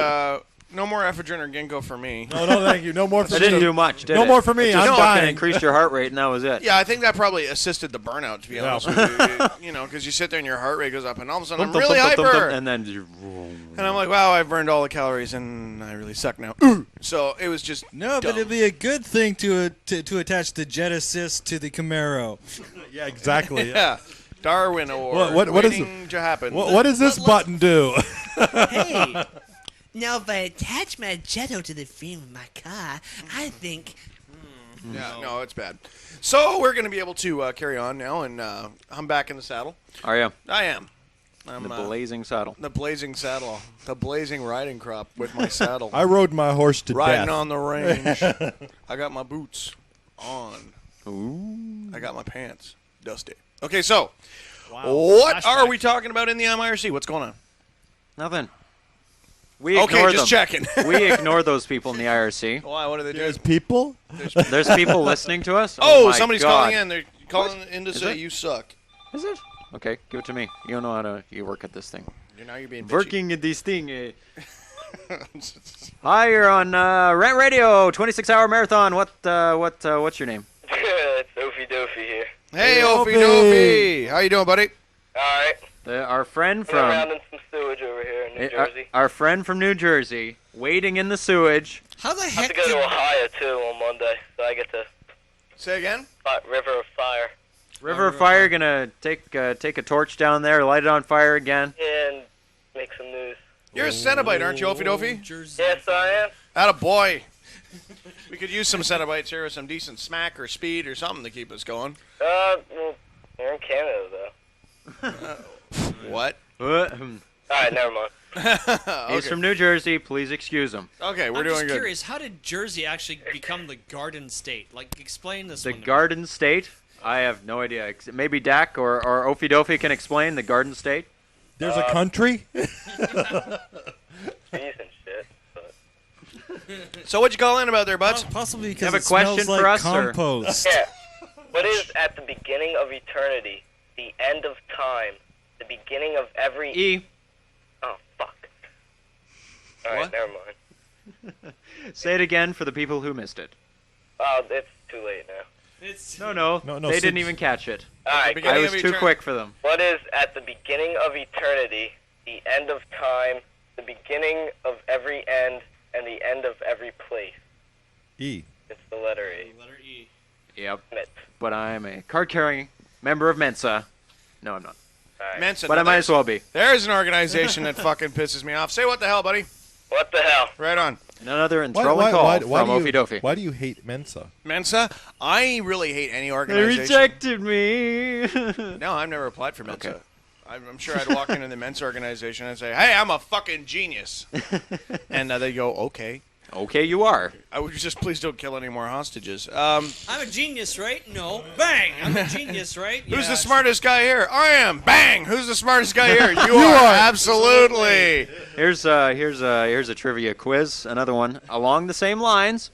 S11: No more ephedrine or ginkgo for me.
S9: No, thank you. No more for
S2: That
S9: me.
S2: didn't do much, did it?
S9: No more for me.
S2: It just
S9: I'm
S2: fucking
S9: dying.
S2: increased your heart rate, and that was it.
S11: Yeah, I think that probably assisted the burnout, to be honest with you. You know, because you sit there and your heart rate goes up, and all of a sudden I'm really hyper.
S2: And then...
S11: And I'm like, wow, I've burned all the calories, and I really suck now. So it was just
S8: No,
S11: dumb.
S8: but it'd be a good thing to attach the jet assist to the Camaro.
S9: Yeah, exactly.
S11: Yeah. Darwin Award.
S9: What is
S11: waiting to happen.
S9: What does this button do?
S12: Hey, now if I attach my Jetto to the frame of my car, I think...
S11: Yeah, no, it's bad. So we're going to be able to carry on now, and I'm back in the saddle.
S2: Are you?
S11: I am. I'm
S2: the blazing saddle.
S11: The blazing saddle. The blazing riding crop with my saddle.
S9: I rode my horse to
S11: Riding
S9: death.
S11: on the range. I got my boots on.
S2: Ooh.
S11: I got my pants dusty. Okay, so
S6: Wow.
S11: what
S6: Flashback.
S11: are we talking about in the IRC? What's going on?
S2: Nothing. We
S11: Okay,
S2: ignore
S11: just
S2: them.
S11: checking.
S2: We ignore those people in the IRC.
S11: Why? What are they doing?
S9: There's people?
S2: There's people listening to us.
S11: Oh,
S2: my
S11: somebody's
S2: God.
S11: calling in. They're calling in to
S2: Is
S11: say
S2: it?
S11: you suck.
S2: Is it? Okay, give it to me. You don't know how to. You work at this thing.
S11: Now you're being bitchy.
S2: Working at this thing. Hi, you're on Rent Radio, 26-hour marathon. What's your name?
S13: It's Ophie Dophie here.
S11: Hey, Opie Dophie. How you doing, buddy?
S13: All right.
S2: Our friend
S13: Been around
S2: from
S13: in some sewage over here in New Jersey.
S2: our friend from New Jersey, waiting in the sewage.
S10: How the
S13: I have
S10: heck
S13: to go to Ohio, too, on Monday, so I get to...
S11: Say again?
S13: River of Fire.
S2: River of Fire gonna take a torch down there, light it on fire again.
S13: And make some news.
S11: You're a Cenobite, aren't you, Opie Dophie?
S13: Yes, I am.
S11: Atta boy. We could use some Cenobites here with some decent smack or speed or something to keep us going.
S13: Well, we're in Canada, though.
S11: What?
S13: All right, never mind.
S2: He's from New Jersey. Please excuse him.
S11: Okay, we're
S10: I'm
S11: doing
S10: just
S11: good.
S10: curious, how did Jersey actually become the Garden State? Like, explain this
S2: The
S10: one to me.
S2: Garden State? I have no idea. Maybe Dak or Ophie Dophie can explain the Garden State.
S9: There's a country?
S13: Decent shit.
S11: So what'd you call in about there, buds?
S8: Possibly
S2: You
S8: because
S2: have a
S8: it smells
S2: question
S8: like
S2: for us, or-
S8: compost.
S13: Yeah. What is at the beginning of eternity, the end of time, the beginning of every...
S2: E.
S13: Oh, fuck. All right,
S11: What?
S13: never mind.
S2: Say it again for the people who missed it.
S13: Oh, it's too late now.
S2: No,
S9: No,
S2: they didn't
S9: since-
S2: even catch it.
S13: All right,
S11: beginning
S2: I
S11: of
S2: was too
S11: etern-
S2: quick for them.
S13: what is at the beginning of eternity, the end of time, the beginning of every end, and the end of every place?
S9: E.
S13: It's the letter E.
S10: Letter E.
S2: Yep.
S13: Mit.
S2: But I'm a card-carrying member of Mensa. No, I'm not.
S13: All right.
S11: Mensa.
S2: But I might as well be.
S11: There's an organization that fucking pisses me off. Say what the hell, buddy.
S13: What the hell?
S11: Right on.
S2: None other enthralling call from Ophie Dophie.
S9: Why do you hate Mensa?
S11: Mensa? I really hate any
S2: They
S11: organization.
S2: rejected me.
S11: No, I've never applied for Mensa.
S2: Okay.
S11: I'm sure I'd walk into the Mensa organization and say, hey, I'm a fucking genius. And they'd go, okay.
S2: Okay, you are.
S11: I would just please don't kill any more hostages.
S10: I'm a genius, right? No. Bang! I'm a genius, right?
S11: Who's the
S10: Yes.
S11: smartest guy here? I am. Bang! Who's the smartest guy here? You are. Absolutely.
S2: Here's a trivia quiz. Another one along the same lines.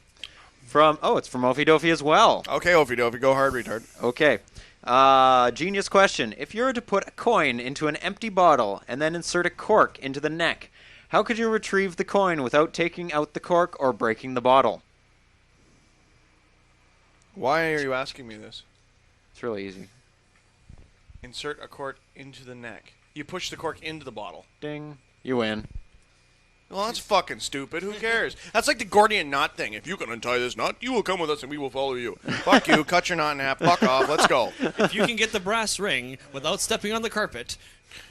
S2: It's from Ophie Dophie as well.
S11: Okay, Opie Dophie, go hard, retard.
S2: Okay. Genius question. If you were to put a coin into an empty bottle and then insert a cork into the neck, how could you retrieve the coin without taking out the cork or breaking the bottle?
S11: Why are you asking me this?
S2: It's really easy.
S11: Insert a cork into the neck. You push the cork into the bottle.
S2: Ding. You win.
S11: Well, that's fucking stupid. Who cares? That's like the Gordian knot thing. If you can untie this knot, you will come with us and we will follow you. Fuck you. Cut your knot in half. Fuck off. Let's go.
S10: If you can get the brass ring without stepping on the carpet.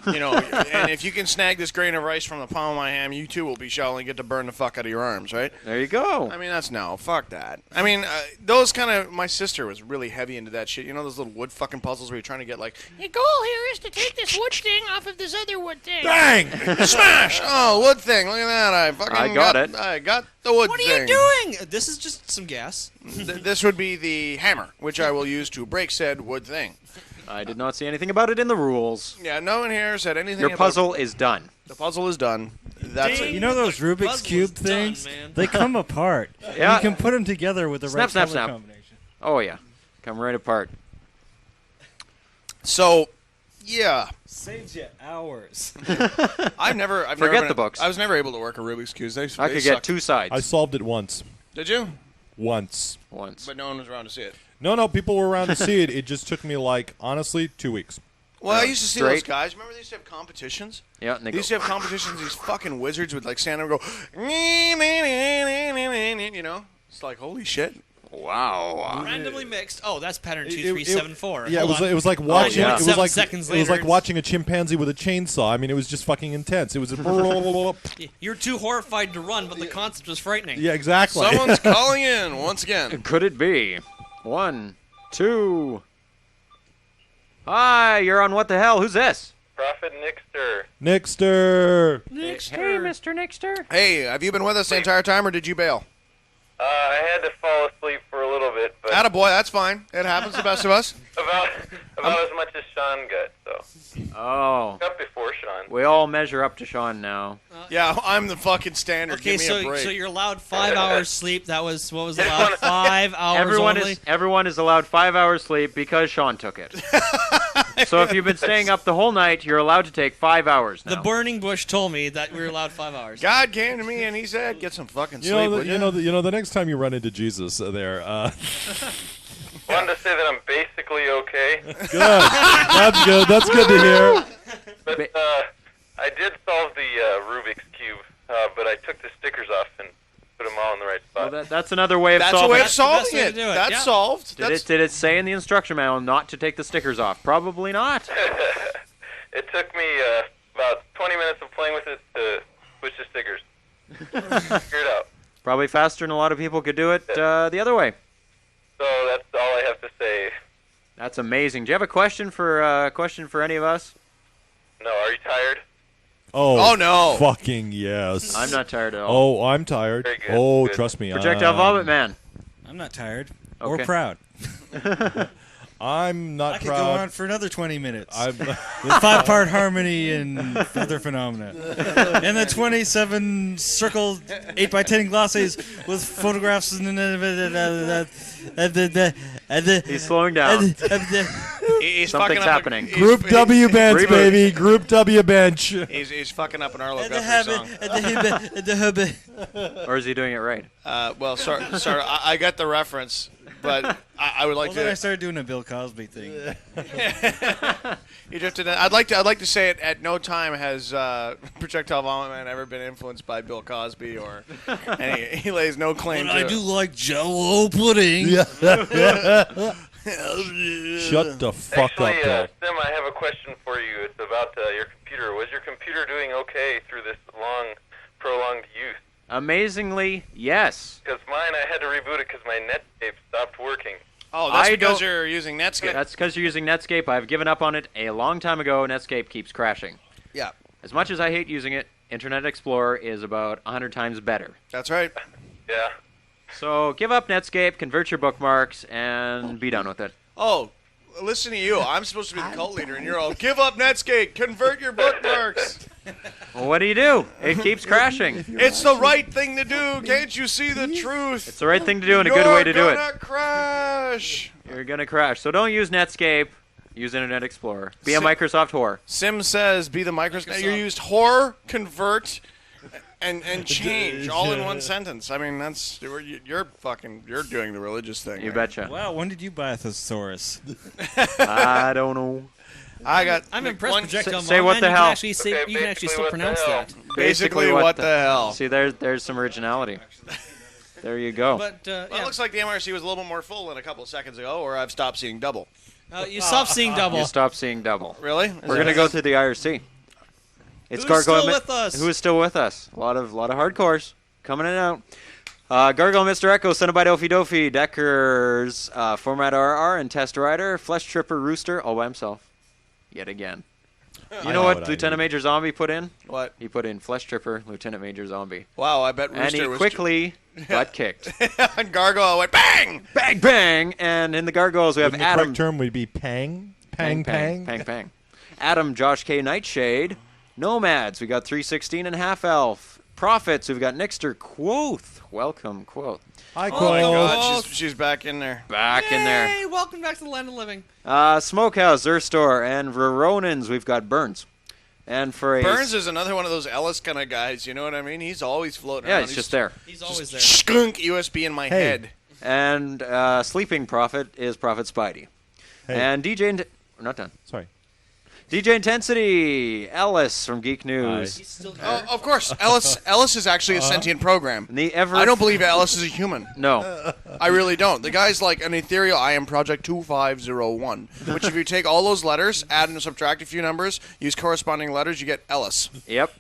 S11: You know, and if you can snag this grain of rice from the palm of my hand, you too will be shall and get to burn the fuck out of your arms, right?
S2: There you go.
S11: I mean, that's no. Fuck that. I mean, those kind of... My sister was really heavy into that shit. You know those little wood fucking puzzles where you're trying to get like...
S12: Your goal here is to take this wood thing off of this other wood thing.
S11: Bang! Smash! Oh, wood thing. Look at that. I fucking
S2: got it.
S11: I got the wood
S10: What are
S11: thing.
S10: you doing? This is just some gas.
S11: This would be the hammer, which I will use to break said wood thing.
S2: I did not see anything about it in the rules.
S11: Yeah, no one here said anything
S2: Your
S11: about...
S2: puzzle is done.
S11: The puzzle is done. That's it.
S8: You know those Rubik's
S10: puzzle
S8: Cube
S10: is done,
S8: things?
S10: man.
S8: They come apart.
S2: Yeah.
S8: You can put them together with the
S2: Snap,
S8: right
S2: snap,
S8: color
S2: snap.
S8: combination.
S2: Oh, yeah. Come right apart.
S11: So, Yeah.
S8: Saves you hours.
S11: I've never
S2: Forget
S11: been,
S2: the books.
S11: I was never able to work a Rubik's Cube. They
S2: I could get 2 sides.
S9: I solved it once.
S11: Did you?
S9: Once.
S11: But no one was around to see it.
S9: No, people were around to see it. It just took me, like, honestly, 2 weeks.
S11: Well, I used to see
S2: Straight.
S11: those guys. Remember they used to have competitions?
S2: Yeah, and
S11: They used to have competitions. These fucking wizards would like stand there and go, you know? It's like, holy shit.
S2: Wow.
S10: Randomly mixed. Oh, that's pattern 2374.
S9: Yeah,
S10: Hold on.
S9: it was like watching.
S10: Oh, yeah.
S9: It was like
S10: 7 seconds
S9: it was
S10: later,
S9: like watching a chimpanzee with a chainsaw. I mean, it was just fucking intense. It was.
S10: You're too horrified to run, but the concept was frightening.
S9: Yeah, exactly.
S11: Someone's calling in once again.
S2: Could it be? 1, 2. Hi, you're on What the Hell? Who's this?
S1: Prophet Nixter.
S9: Nixter.
S2: Hey, Mr. Nixter.
S11: Hey, have you been with us the entire time, or did you bail?
S1: I had to fall asleep for a little bit, but
S11: Attaboy, that's fine. It happens to the best of us.
S1: about as much as Sean got, so.
S2: Oh.
S1: Up before Sean.
S2: We all measure up to Sean now.
S11: Yeah, I'm the fucking standard.
S10: Okay,
S11: Give me a break.
S10: so you're allowed 5 hours sleep. That was what was allowed? 5 hours only.
S2: Everyone is allowed 5 hours sleep because Sean took it. So if you've been staying up the whole night, you're allowed to take 5 hours now.
S10: The burning bush told me that we were allowed 5 hours.
S11: God came to me and he said, "Get some fucking
S9: You
S11: sleep."
S9: know,
S11: would
S9: the next time you run into Jesus there.
S1: Wanted to say that I'm basically okay.
S9: Good. That's good. That's good to hear.
S1: But I did solve the Rubik's Cube, but I took the stickers off and put them all in the right spot.
S2: Well, that's another way of
S11: That's
S2: solving
S11: a way
S2: it.
S11: of solving
S10: That's the best
S11: it.
S10: way to do it.
S11: That's
S10: Yeah.
S11: solved.
S2: Did it say in the instruction manual not to take the stickers off? Probably not.
S1: It took me about 20 minutes of playing with it to switch the stickers. Figure it out.
S2: Probably faster than a lot of people could do it the other way.
S1: So that's all I have to say.
S2: That's amazing. Do you have a question for any of us?
S1: No, are you tired?
S9: Oh
S11: no!
S9: Fucking yes.
S2: I'm not tired at all.
S9: Oh, I'm tired.
S1: Very good.
S9: Oh,
S1: Good.
S9: trust me.
S2: Projectile Vomit Man.
S8: I'm not tired or
S2: Okay.
S8: proud.
S9: I'm not
S8: I could
S9: proud.
S8: go on for another 20 minutes.
S9: I'm
S8: With 5-part harmony and other phenomena. And the 27 circled 8x10 glosses with photographs and
S2: He's slowing down.
S11: He's
S2: Something's
S11: fucking up
S2: happening.
S9: Group W bench,
S2: Reboot.
S9: baby. Group W bench.
S11: He's fucking up an Arlo Guthrie song.
S2: Or is he doing it right?
S11: Well, sorry, I got the reference, but I would like
S8: Then I
S11: to.
S8: started doing a Bill Cosby thing.
S11: You drifted in. I'd like to say it. At no time has Projectile Vomit Man ever been influenced by Bill Cosby, or and he lays no claim
S8: But
S11: to.
S8: I do like Jell-O pudding.
S9: Shut the fuck
S1: Actually,
S9: up, Bill.
S1: Sim, I have a question for you. It's about your computer. Was your computer doing okay through this long, prolonged use?
S2: Amazingly, yes.
S1: Because mine, I had to reboot it because my Netscape stopped working.
S11: Oh, that's
S2: I
S11: because
S2: don't-
S11: you're using Netscape.
S2: That's because you're using Netscape. I've given up on it a long time ago. Netscape keeps crashing.
S11: Yeah,
S2: As much as I hate using it, Internet Explorer is about 100 times better.
S11: that's right.
S1: Yeah.
S2: So give up Netscape, convert your bookmarks, and be done with it.
S11: Oh, listen to you. I'm supposed to be the cult leader, and you're all, give up Netscape, convert your bookmarks.
S2: Well, what do? It keeps crashing.
S11: It's the right thing to do. Can't you see the truth?
S2: It's the right thing to do and a good way to do
S11: You're
S2: it.
S11: gonna crash.
S2: You're going to crash. So don't use Netscape. Use Internet Explorer. Be a Microsoft whore.
S11: Sim says, be the Microsoft. You used whore, convert, and change all in one sentence. I mean, that's you're doing the religious thing.
S2: You
S11: there.
S2: betcha.
S8: Wow, when did you buy a thesaurus?
S2: I don't know.
S10: I'm impressed. Projectile
S2: say
S10: Vomit
S2: what
S10: Man,
S2: the
S10: you
S2: hell.
S10: Can actually say,
S1: Okay,
S10: you can actually still
S1: basically, what
S10: pronounce
S1: the hell?
S10: that.
S11: Basically, what the hell?
S2: See, there's some originality. There you go.
S10: But
S11: Well,
S10: yeah.
S11: it looks like the MRC was a little bit more full than a couple of seconds ago, or I've stopped seeing double.
S10: You stopped seeing double.
S2: You stop seeing double.
S11: Really?
S2: We're going to go through the IRC. It's
S10: Who's
S2: Gargoyle
S10: still with us?
S2: Who is still with us? A lot of hardcores coming in and out. Gargoyle, Mr. Echo, Cenobite, Ophie Dophie, Deckers, Format RR, and Test Rider, Flesh Tripper, Rooster, all by himself. Yet again. You know what Lieutenant Major Zombie put in?
S11: What?
S2: He put in Flesh Tripper, Lieutenant Major Zombie.
S11: Wow, I bet Rooster
S2: And he
S11: was
S2: quickly got kicked.
S11: and Gargoyle went bang!
S2: Bang, bang! And in the Gargoyles, we have
S9: Wouldn't the
S2: Adam.
S9: correct term would be pang? Pang, pang.
S2: Pang, pang. Adam, Josh K. Nightshade. Nomads. We got 316 and Half Elf. Profits, we've got Nixter Quoth. Welcome, Quoth.
S9: Hi,
S11: Oh my God, she's back in there.
S2: Back in there.
S10: Hey, welcome back to the land of living.
S2: Smokehouse, Zerstore, and Veronins, we've got Burns. And for
S11: Burns is another one of those Ellis kind of guys, you know what I mean? He's always floating around.
S2: he's just there.
S10: He's always there.
S11: Skunk USB in my head.
S2: And Sleeping Prophet is Prophet Spidey. And DJ... We're not done.
S9: Sorry.
S2: DJ Intensity, Ellis from Geek News.
S11: Oh, of course. Ellis is actually a sentient program. I don't believe Ellis is a human.
S2: No.
S11: I really don't. The guy's like an ethereal I am Project 2501, which if you take all those letters, add and subtract a few numbers, use corresponding letters, you get Ellis.
S2: Yep.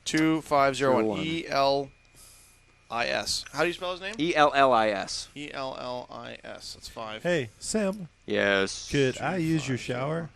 S11: 2501. E-L-I-S. How do you spell his name?
S2: E-L-L-I-S.
S11: E-L-L-I-S. That's 5.
S9: Hey, Sam.
S2: Yes.
S9: Could I use your shower?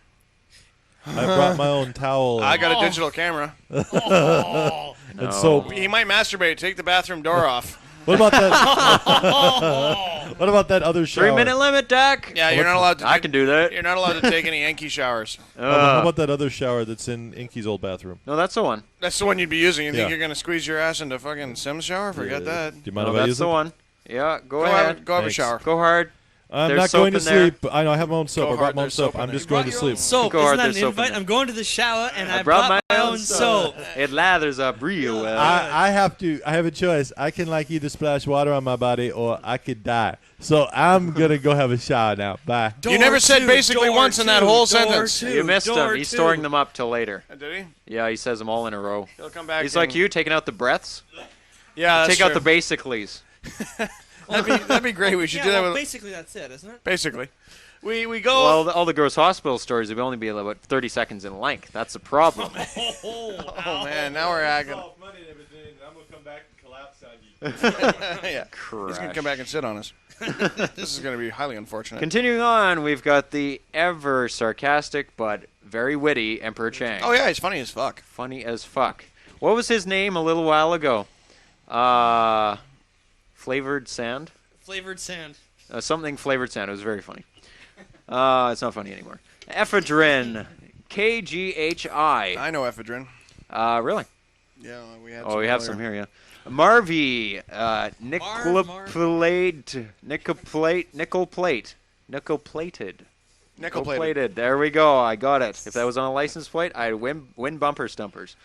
S9: I brought my own towel.
S11: I got a digital camera.
S9: And soap.
S11: He might masturbate. Take the bathroom door off.
S9: What about that? What about that other shower?
S2: 3-minute limit, Dak.
S11: Yeah, you're not allowed to.
S2: I can do that.
S11: You're not allowed to take any Yankee showers.
S9: How about that other shower that's in Inky's old bathroom?
S2: No, that's the one.
S11: That's the one you'd be using. You think
S9: Yeah.
S11: you're gonna squeeze your ass into fucking Sim's shower? Forget that.
S9: Do you mind if I
S2: that's
S9: use
S2: the
S9: it?
S2: one. Yeah, go
S11: Go
S2: ahead.
S11: have- go have a
S9: Thanks.
S11: shower.
S2: Go hard.
S9: I'm
S2: There's
S9: not
S2: soap
S9: going to
S2: in there.
S9: sleep. I know I have my own soap.
S11: Go
S9: I brought
S11: hard,
S9: my own
S11: there's soap
S9: soap.
S11: in
S9: I'm
S11: there.
S9: just going to sleep.
S10: Soap.
S2: Go hard,
S10: Isn't that
S2: there's
S10: an
S2: soap in
S10: invite?
S2: there.
S10: I'm going to the shower, and I
S2: brought my
S10: own soap.
S2: It lathers up real well.
S9: I have a choice. I can like either splash water on my body or I could die. So I'm gonna go have a shower now. Bye.
S11: You never said basically once in that whole sentence.
S2: You missed him. He's storing them up till later.
S11: Did he?
S2: Yeah, he says them all in a row.
S11: He'll come back.
S2: He's like you, taking out the breaths.
S11: Yeah, that's
S2: Take out
S11: true.
S2: the basicallys.
S11: That'd be great. We should do that with.
S10: Basically, that's it, isn't it?
S11: Basically, we go.
S2: Well, all the gross hospital stories would only be about 30 seconds in length. That's the problem.
S11: Oh man, now we're acting.
S9: I'm gonna come back and collapse on you.
S11: Yeah, he's gonna come back and sit on us. This is gonna be highly unfortunate.
S2: Continuing on, we've got the ever sarcastic but very witty Emperor Chang.
S11: Oh yeah, he's funny as fuck.
S2: Funny as fuck. What was his name a little while ago? Flavored Sand?
S10: Flavored sand.
S2: Something Flavored Sand. It was very funny. It's not funny anymore. Ephedrine. KGHI.
S11: I know ephedrine.
S2: Really?
S11: Yeah, we have.
S2: Oh, we have some here, yeah. Marvy. Nickel-plated. Nickel-plated. There we go. I got it. If that was on a license plate, I'd win bumper stumpers.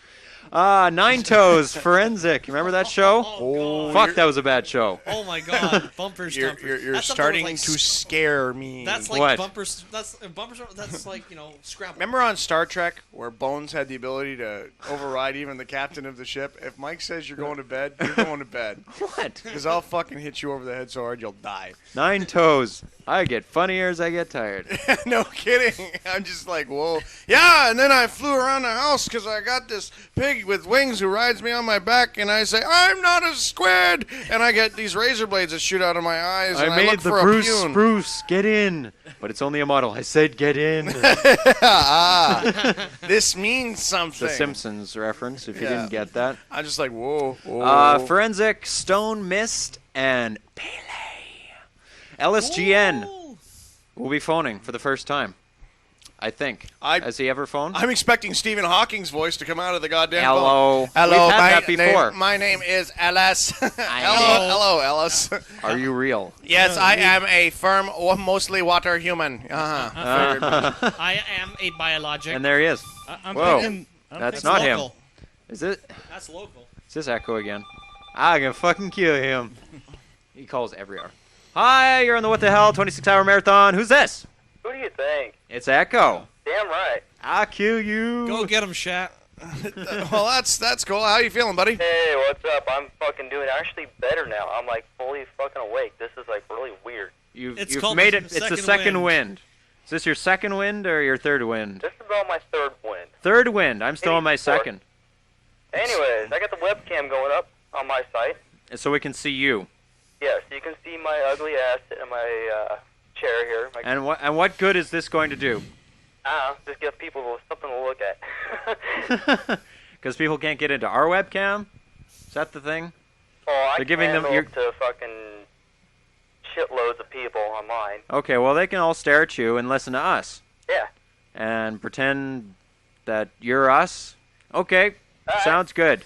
S2: Nine Toes Forensic. You remember that show?
S11: Oh,
S2: fuck, that was a bad show.
S10: Oh my god, bumpers.
S11: You're
S10: That's something
S11: starting
S10: like
S11: to scare me.
S10: That's like
S2: What?
S10: bumpers. That's bumpers. That's like Scrabble.
S11: Remember on Star Trek where Bones had the ability to override even the captain of the ship? If Mike says you're going to bed, you're going to bed.
S2: What?
S11: Because I'll fucking hit you over the head so hard you'll die.
S2: Nine Toes. I get funnier as I get tired.
S11: No kidding. I'm just like, whoa. Yeah, and then I flew around the house because I got this pig with wings who rides me on my back, and I say, I'm not a squid! And I get these razor blades that shoot out of my eyes, and I
S2: made
S11: look
S2: the
S11: for
S2: Bruce
S11: a pune.
S2: Spruce. Get in. But it's only a model. I said get in.
S11: This means something.
S2: The Simpsons reference, if you
S11: Yeah.
S2: didn't get that.
S11: I'm just like, whoa.
S2: Forensic, Stone Mist, and Pele. LSGN will be phoning for the first time, I think. Has he ever phoned?
S11: I'm expecting Stephen Hawking's voice to come out of the goddamn
S2: Hello.
S11: phone. Hello.
S2: We've had that before.
S11: My name is Ellis. Hello, Ellis.
S2: Are you real?
S11: Yes, I am a firm, mostly water human.
S10: I am a biologic.
S2: And there he is.
S10: I'm
S2: Whoa.
S10: thinking-
S2: That's
S10: That's
S2: not
S10: local.
S2: him. Is it?
S10: That's local.
S2: Is this Echo again? I'm gonna fucking kill him. He calls every hour. Hi, you're on the What the Hell 26-hour marathon. Who's this?
S13: Who do you think?
S2: It's Echo.
S13: Damn right.
S2: I'll kill you.
S10: Go get him, Shat.
S11: Well, that's cool. How you feeling, buddy?
S13: Hey, what's up? I'm fucking doing actually better now. I'm like fully fucking awake. This is like really weird.
S2: You've
S10: called
S2: made
S10: the
S2: it. It's the
S10: second
S2: second
S10: wind.
S2: wind. Is this your second wind or your third wind?
S13: This is about my third win.
S2: Third wind. I'm still on my
S13: Maybe fourth.
S2: second.
S13: Anyways, I got the webcam going up on my site.
S2: And so we can see you.
S13: Yes, you can see my ugly ass in my chair here. My,
S2: And what good is this going to do?
S13: I don't know, just give people something to look at.
S2: Because people can't get into our webcam? Is that the thing?
S13: Oh, I
S2: They're giving them
S13: handle to fucking shitloads of people on mine.
S2: Okay, well, they can all stare at you and listen to us.
S13: Yeah.
S2: And pretend that you're us. Okay, sounds good.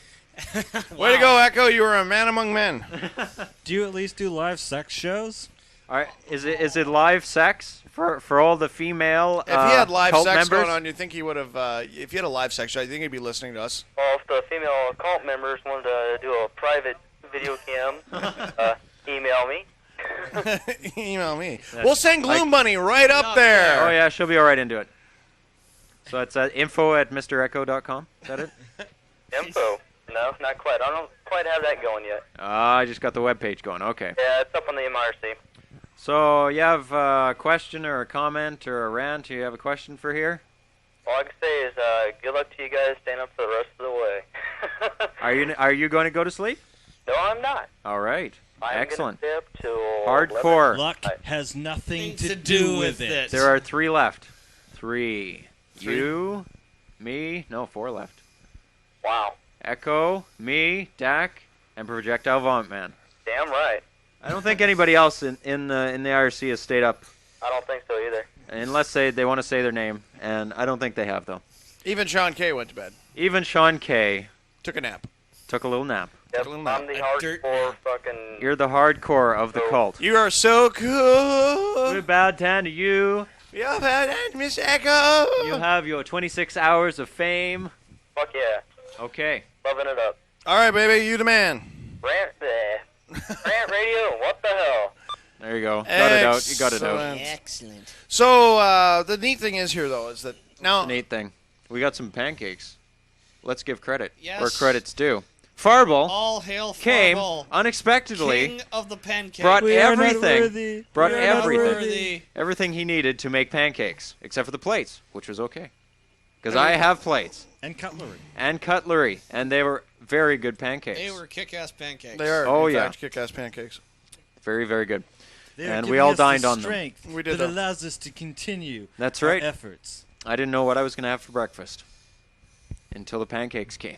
S11: Way to go, Echo. You were a man among men.
S8: Do you at least do live sex shows?
S2: All right, is it live sex for all the female
S11: If he had live
S2: cult
S11: sex
S2: members?
S11: going on, you think he would have? If he had a live sex show, I think he'd be listening to us.
S13: Well, if the female cult members wanted to do a private video cam, email me.
S11: Email me. We'll send Gloom Bunny right up there.
S2: Oh yeah, she'll be all right into it. So it's info@mrecho.com. Is that it?
S13: Info? No, not quite. I don't quite have that going yet.
S2: I just got the webpage going. Okay.
S13: Yeah, it's up on the MRC.
S2: So you have a question or a comment or a rant? You have a question for here?
S13: All I can say is good luck to you guys staying up for the rest of the way.
S2: Are you going to go to sleep?
S13: No, I'm not.
S2: All right.
S13: I'm
S2: Excellent.
S13: Gonna stay up till
S2: Hardcore.
S13: 11.
S8: Luck has nothing to do with it.
S2: There are 3 left. 3. You, me, no, 4 left.
S13: Wow.
S2: Echo, me, Dak, and Projectile Vomit Man.
S13: Damn right.
S2: I don't think anybody else in the IRC has stayed up,
S13: I don't think so either.
S2: unless they want to say their name, and I don't think they have though.
S11: Even Sean K went to bed.
S2: Even Sean K.
S11: Took a nap.
S2: Took a little nap.
S13: Yep, I'm the hardcore fucking...
S2: You're the hardcore of the cult.
S11: You are so cool.
S2: We're bad down to you.
S11: You're bad, Miss Echo.
S2: You have your 26 hours of fame.
S13: Fuck yeah.
S2: Okay.
S13: Loving it up.
S11: All right, baby, you the man.
S13: Rant radio, what the hell?
S2: There you go. Got it out. You got it out.
S12: Excellent.
S11: So the neat thing is here, though, is that now...
S2: Neat thing. We got some pancakes. Let's give credit
S10: Yes.
S2: where credit's due. Farble
S10: All hail
S2: came
S10: Farble,
S2: unexpectedly,
S10: king of the pancake.
S2: brought
S8: We are not
S2: everything,
S8: worthy.
S2: brought
S8: We are not
S2: everything,
S8: worthy.
S2: everything he needed to make pancakes, except for the plates, which was okay, because I have plates
S8: And cutlery.
S2: and cutlery, and they were very good pancakes.
S10: They were kick-ass pancakes.
S11: They are,
S2: Oh,
S11: in
S2: yeah.
S11: fact, kick-ass pancakes.
S2: Very, very good.
S8: They are
S2: And we
S8: giving
S2: all
S8: us the
S2: dined on them.
S8: strength
S11: We did
S8: that
S11: though.
S8: allows us to continue
S2: That's
S8: our
S2: right.
S8: efforts.
S2: I didn't know what I was going to have for breakfast until the pancakes came.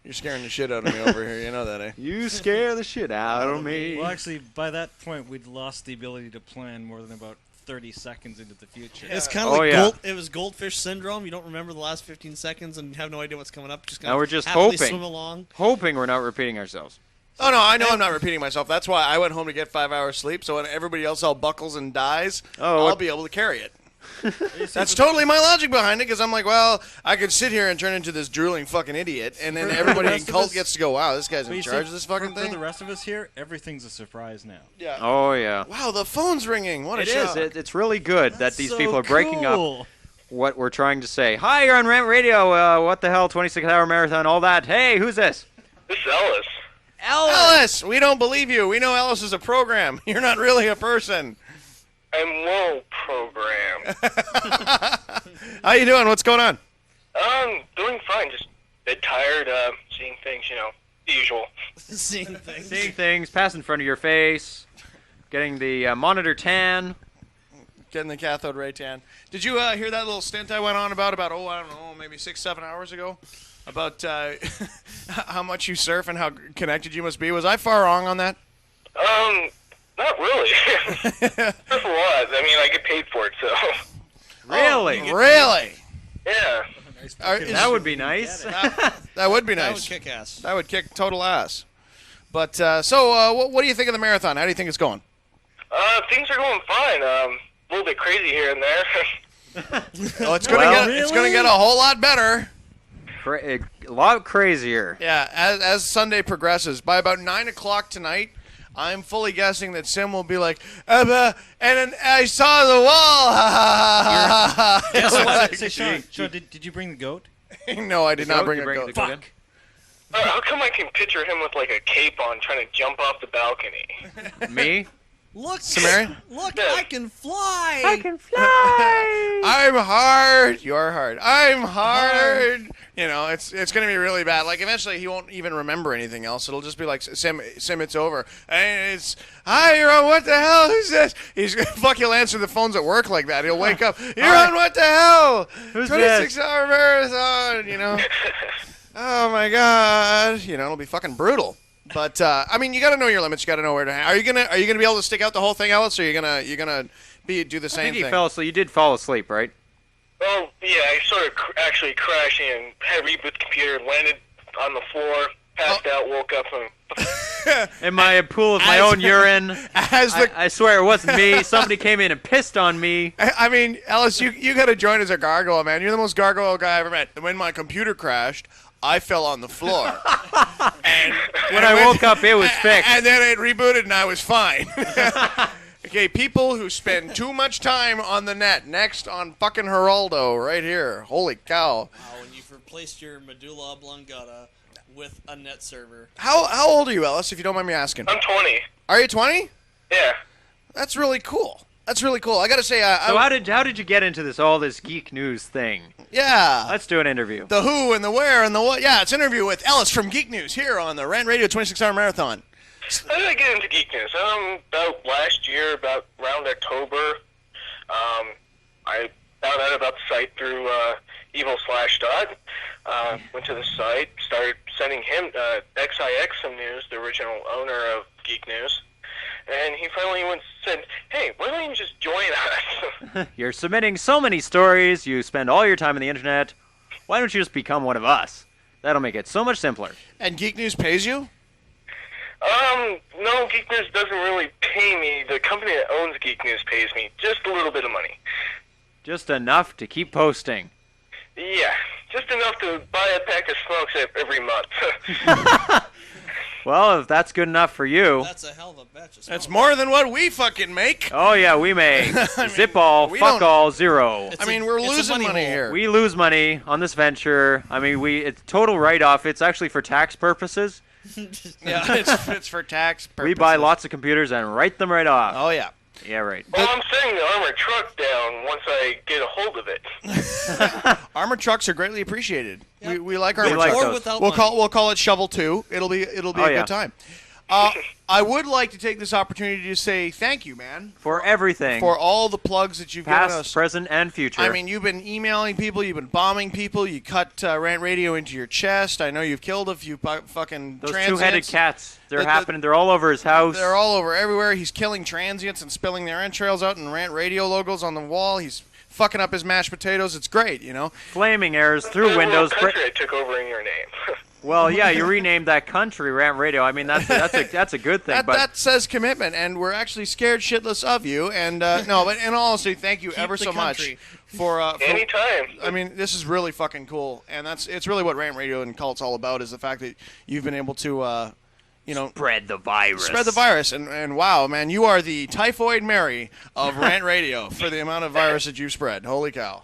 S11: You're scaring the shit out of me over here. You know that, eh?
S2: You scare the shit out of me.
S8: Well, actually, by that point, we'd lost the ability to plan more than about 30 seconds into the future.
S10: It's kind of like it was goldfish syndrome. You don't remember the last 15 seconds and have no idea what's coming up. Just
S2: Now we're just
S10: happily
S2: hoping,
S10: swim along.
S2: hoping we're not repeating ourselves.
S11: Oh, no, I know I'm not repeating myself. That's why I went home to get 5 hours sleep, so when everybody else all buckles and dies, I'll be able to carry it. That's totally my logic behind it, because I'm like, well, I could sit here and turn into this drooling fucking idiot, and then everybody in cult gets to go, wow, this guy's
S8: But
S11: in
S8: you
S11: charge
S8: see,
S11: of this fucking
S8: for
S11: thing?
S8: the rest of us here, everything's a surprise now.
S11: Yeah.
S2: Oh, yeah.
S11: Wow, the phone's ringing. What a
S2: It
S11: shock.
S2: is. It's really good that these
S8: so
S2: people are breaking
S8: cool.
S2: up what we're trying to say. Hi, you're on Rant Radio. What the hell? 26-hour marathon, all that. Hey, who's this?
S13: This is Ellis.
S11: Ellis, we don't believe you. We know Ellis is a program. You're not really a person.
S13: I'm low program.
S11: How you doing? What's going on?
S13: Doing fine. Just a bit tired, seeing things, the usual.
S10: Seeing things.
S2: Seeing things pass in front of your face, getting the monitor tan.
S11: Getting the cathode ray tan. Did you hear that little stint I went on about, I don't know, maybe 6-7 hours ago? About how much you surf and how connected you must be? Was I far wrong on that?
S13: Not really. That's a lot. I mean, I get paid for it, so.
S2: Really?
S11: Really?
S13: Yeah.
S2: That would be nice.
S11: That would be nice.
S10: That would kick ass.
S11: That would kick total ass. But, what do you think of the marathon? How do you think it's going?
S13: Things are going fine. A little bit crazy here and there.
S11: Oh, it's gonna get a whole lot better.
S2: A lot crazier.
S11: Yeah, as Sunday progresses, by about 9 o'clock tonight, I'm fully guessing that Sim will be like, and then I saw the wall.
S8: Guess what? Say, Sean, did you bring the goat?
S11: No, I did not bring a goat.
S8: Fuck.
S13: How come I can picture him with like a cape on trying to jump off the balcony?
S2: Me?
S10: Look,
S11: Cimmerian?
S10: Look, I can fly.
S2: I can fly.
S11: I'm hard. You're hard. I'm hard. You know, it's going to be really bad. Like, eventually he won't even remember anything else. It'll just be like, Sim, it's over. And it's, hi, you're on What the Hell? Who's this? He'll answer the phones at work like that. He'll wake up. You're on What the Hell?
S2: Who's
S11: 26-hour marathon, you know. Oh, my God. You know, it'll be fucking brutal. But I mean, you got to know your limits. You got to know where to hang. Are you gonna be able to stick out the whole thing, Ellis? Or are you gonna do the same
S2: I think
S11: thing?
S2: he fell asleep. You did fall asleep, right?
S13: Well, yeah, I sort of actually crashed and had a reboot the computer, landed on the floor, passed out, woke up, and
S2: in my pool of my own urine. I swear it wasn't me. Somebody came in and pissed on me.
S11: I mean, Ellis, you got to join as a gargoyle, man. You're the most gargoyle guy I ever met. When my computer crashed, I fell on the floor. and
S2: when I woke up, it was fixed.
S11: And then it rebooted, and I was fine. Okay, people who spend too much time on the net. Next on fucking Geraldo, right here. Holy cow.
S10: Wow, when you've replaced your medulla oblongata with a net server.
S11: How old are you, Ellis, if you don't mind me asking?
S13: I'm 20.
S11: Are you 20?
S13: Yeah.
S11: That's really cool. That's really cool. I got to say,
S2: so how did you get into all this geek news thing?
S11: Yeah.
S2: Let's do an interview.
S11: The who and the where and the what. Yeah, it's an interview with Ellis from Geek News here on the Rant Radio 26-hour marathon.
S13: How did I get into geek news? About last year, about around October, I found out about the site through Evil/Dot. Went to the site, started sending him XIX some news, the original owner of Geek News, and he finally said, "Hey, why don't you just join us?"
S2: You're submitting so many stories. You spend all your time on the internet. Why don't you just become one of us? That'll make it so much simpler.
S11: And Geek News pays you?
S13: No, Geek News doesn't really pay me. The company that owns Geek News pays me just a little bit of money.
S2: Just enough to keep posting.
S13: Yeah, just enough to buy a pack of smokes every month.
S2: Well, if that's good enough for you.
S10: That's a hell of a batch of smoke.
S11: That's more than what we fucking make.
S2: Oh, yeah, we make. Zip all, fuck all, zero.
S11: We're losing money here.
S2: We lose money on this venture. I mean, it's total write-off. It's actually for tax purposes.
S11: Yeah, it's for tax purposes.
S2: We buy lots of computers and write them right off.
S11: Oh, yeah.
S2: Yeah, right.
S13: Well, I'm sending the armored truck down once I get a hold of it.
S11: Armored trucks are greatly appreciated.
S10: Yep.
S11: We like armored
S2: like
S11: trucks.
S10: Or without
S11: We'll
S10: money.
S11: call it Shovel 2. It'll be a good time. I would like to take this opportunity to say thank you, man.
S2: For everything.
S11: For all the plugs that you've given us.
S2: Past, present, and future.
S11: I mean, you've been emailing people, you've been bombing people, you cut Rant Radio into your chest. I know you've killed a few fucking
S2: Those
S11: transients.
S2: two-headed cats, they're happening. They're all over his house.
S11: They're all over everywhere. He's killing transients and spilling their entrails out and Rant Radio logos on the wall. He's fucking up his mashed potatoes. It's great, you know.
S2: Flaming errors through windows.
S13: Country I took over in your name.
S2: Well, yeah, you renamed that country Rant Radio. I mean, that's a good thing.
S11: That says commitment, and we're actually scared shitless of you. And no, but in all honesty, thank you ever so much for
S13: anytime.
S11: I mean, this is really fucking cool, and it's really what Rant Radio and Cult's all about, is the fact that you've been able to
S2: spread the virus.
S11: Spread the virus, and wow, man, you are the Typhoid Mary of Rant Radio for the amount of virus that you've spread. Holy cow.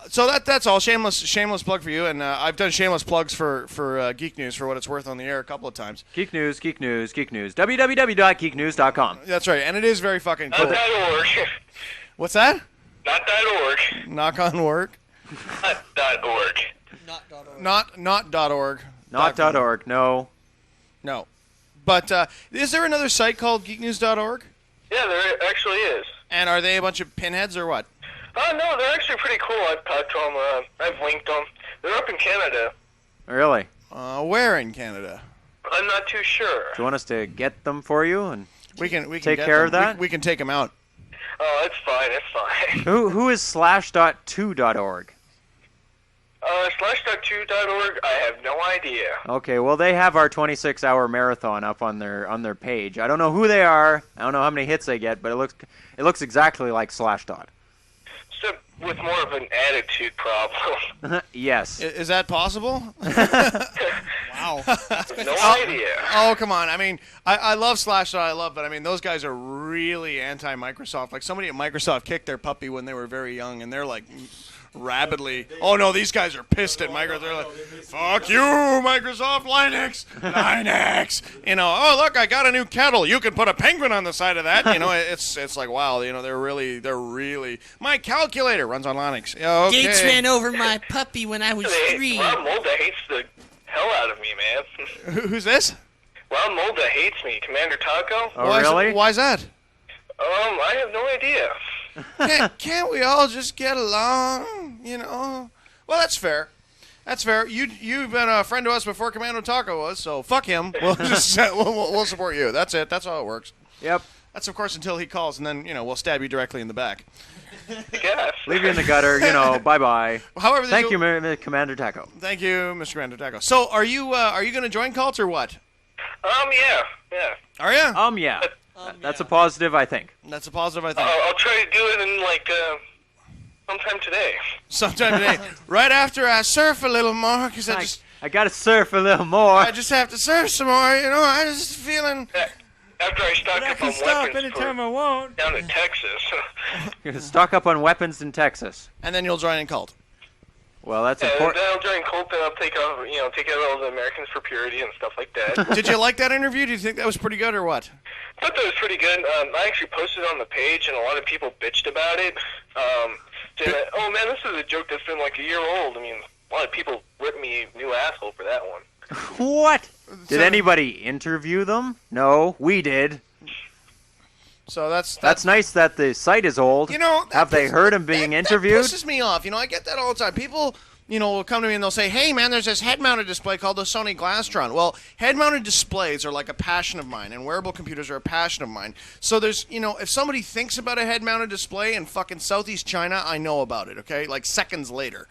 S11: So that's all. Shameless plug for you, and I've done shameless plugs for Geek News for what it's worth on the air a couple of times.
S2: Geek News. www.geeknews.com.
S11: That's right, and it is very fucking cool.
S13: Not.org.
S11: What's that?
S13: Not.org.
S11: Knock on work.
S13: Not.org.
S11: Not.org.
S2: Not.org. No.
S11: No. But is there another site called geeknews.org?
S13: Yeah, there actually is.
S11: And are they a bunch of pinheads or what?
S13: No, they're actually pretty cool. I've talked to them. I've linked them. They're up in Canada.
S2: Really?
S11: Where in Canada?
S13: I'm not too sure.
S2: Do you want us to get them for you and
S11: we can
S2: take
S11: get
S2: care
S11: them.
S2: of that?
S11: We can take them out.
S13: Oh, it's fine. It's fine.
S2: Who is /.2.org?
S13: /.2.org, I have no idea.
S2: Okay, well they have our 26-hour marathon up on their page. I don't know who they are. I don't know how many hits they get, but it looks exactly like /.
S13: Except with more of an attitude problem.
S2: Yes.
S11: Is that possible?
S10: Wow.
S13: No idea.
S11: Oh, come on. I mean, I love /. But I mean, those guys are really anti-Microsoft. Like, somebody at Microsoft kicked their puppy when they were very young, and they're like rabidly. Oh no, these guys are pissed at Microsoft. They're like, "Fuck you, Microsoft, Linux." You know, oh look, I got a new kettle. You can put a penguin on the side of that. You know, it's like, wow. You know, they're really. My calculator runs on Linux. Yeah, okay.
S12: Gates ran over my puppy when I was 3.
S13: Rob Mulda hates the hell out of me, man.
S11: Who's this?
S13: Rob Mulda hates me, Commander Taco.
S2: Oh, really?
S11: Why's that?
S13: I have no idea.
S11: Can't we all just get along? You know. Well, that's fair. That's fair. You've been a friend to us before Commando Taco was, so fuck him. We'll just we'll support you. That's it. That's how it works.
S2: Yep.
S11: That's, of course, until he calls, and then, we'll stab you directly in the back.
S13: Yes.
S2: Leave you in the gutter, bye-bye.
S11: However,
S2: Thank you, Commander Taco.
S11: Thank you, Mr. Commander Taco. So, are you going to join Cult or what?
S13: Yeah.
S11: Are you?
S2: Yeah. That's a positive, I think.
S11: That's a positive, I think.
S13: I'll try to do it in, sometime today.
S11: Sometime today. Right after I surf a little more, because
S2: I got to surf a little more.
S11: I just have to surf some more, I just feeling...
S13: After I stock up on weapons
S8: anytime I want.
S13: down in Texas.
S2: You're gonna stock up on weapons in Texas.
S11: And then you'll join in Cult.
S2: Well, that's
S13: And
S2: important.
S13: then I'll join Cult, and I'll take out all the Americans for Purity and stuff like that.
S11: Did you like that interview? Do you think that was pretty good or what?
S13: I thought that was pretty good. I actually posted it on the page, and a lot of people bitched about it. Saying that, oh man, this is a joke that's been like a year old. I mean, a lot of people ripped me a new asshole for that one.
S2: What? Did anybody interview them? No, we did.
S11: So that's
S2: nice that the site is old. Have they heard him being interviewed?
S11: That pisses me off. I get that all the time. People, will come to me and they'll say, hey, man, there's this head-mounted display called the Sony Glasstron. Well, head-mounted displays are like a passion of mine, and wearable computers are a passion of mine. So there's, if somebody thinks about a head-mounted display in fucking Southeast China, I know about it, okay? Like seconds later.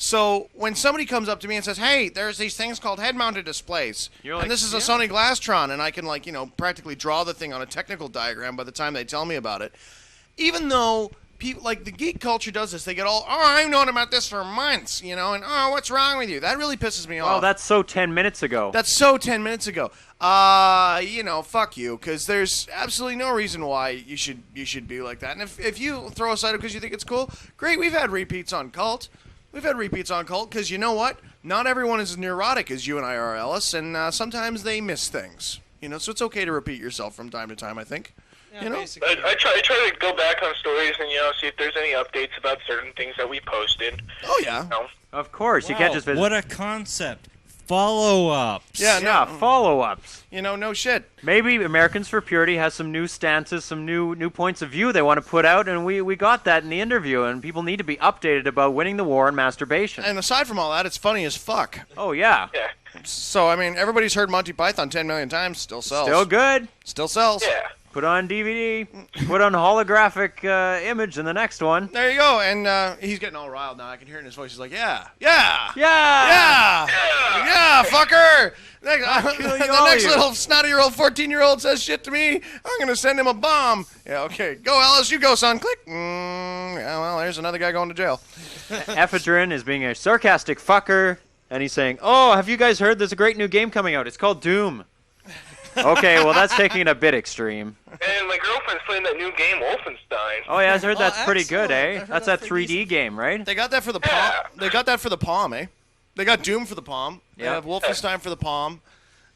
S11: So when somebody comes up to me and says, hey, there's these things called head-mounted displays, and this is a Sony Glasstron, and I can, practically draw the thing on a technical diagram by the time they tell me about it, even though people, the geek culture does this, they get all, I've known about this for months, and, what's wrong with you? That really pisses me off.
S2: Well, that's so 10 minutes ago.
S11: That's so 10 minutes ago. Fuck you, because there's absolutely no reason why you should be like that. And if you throw a site up because you think it's cool, great, we've had repeats on Cult. We've had repeats on Cult because you know what? Not everyone is as neurotic as you and I are, Ellis, and sometimes they miss things. So it's okay to repeat yourself from time to time, I think.
S13: I try to go back on stories and see if there's any updates about certain things that we posted.
S11: Oh yeah,
S2: of course. You can't just visit.
S8: What a concept! Follow-ups.
S2: Yeah, follow-ups.
S11: No shit.
S2: Maybe Americans for Purity has some new stances, some new points of view they want to put out, and we got that in the interview, and people need to be updated about winning the war on masturbation.
S11: And aside from all that, it's funny as fuck.
S2: Oh, yeah.
S11: So, everybody's heard Monty Python 10 million times, still sells.
S2: Still good.
S11: Still sells.
S13: Yeah.
S2: Put on DVD, put on holographic image in the next one.
S11: There you go, and he's getting all riled now. I can hear it in his voice. He's like, yeah, fucker. The next little snotty-year-old, 14-year-old says shit to me, I'm going to send him a bomb. Yeah, okay. Go, Alice, you go, son. Click. Yeah, well, there's another guy going to jail.
S2: Ephedrine is being a sarcastic fucker, and he's saying, oh, have you guys heard there's a great new game coming out? It's called Doom. Okay, well, that's taking it a bit extreme.
S13: And my girlfriend's playing that new game, Wolfenstein.
S2: Oh, yeah, I heard that's pretty good, eh? That's that 3D game, right?
S11: They got that for the Palm. They got that for the Palm, eh? They got Doom for the Palm. They have Wolfenstein for the Palm.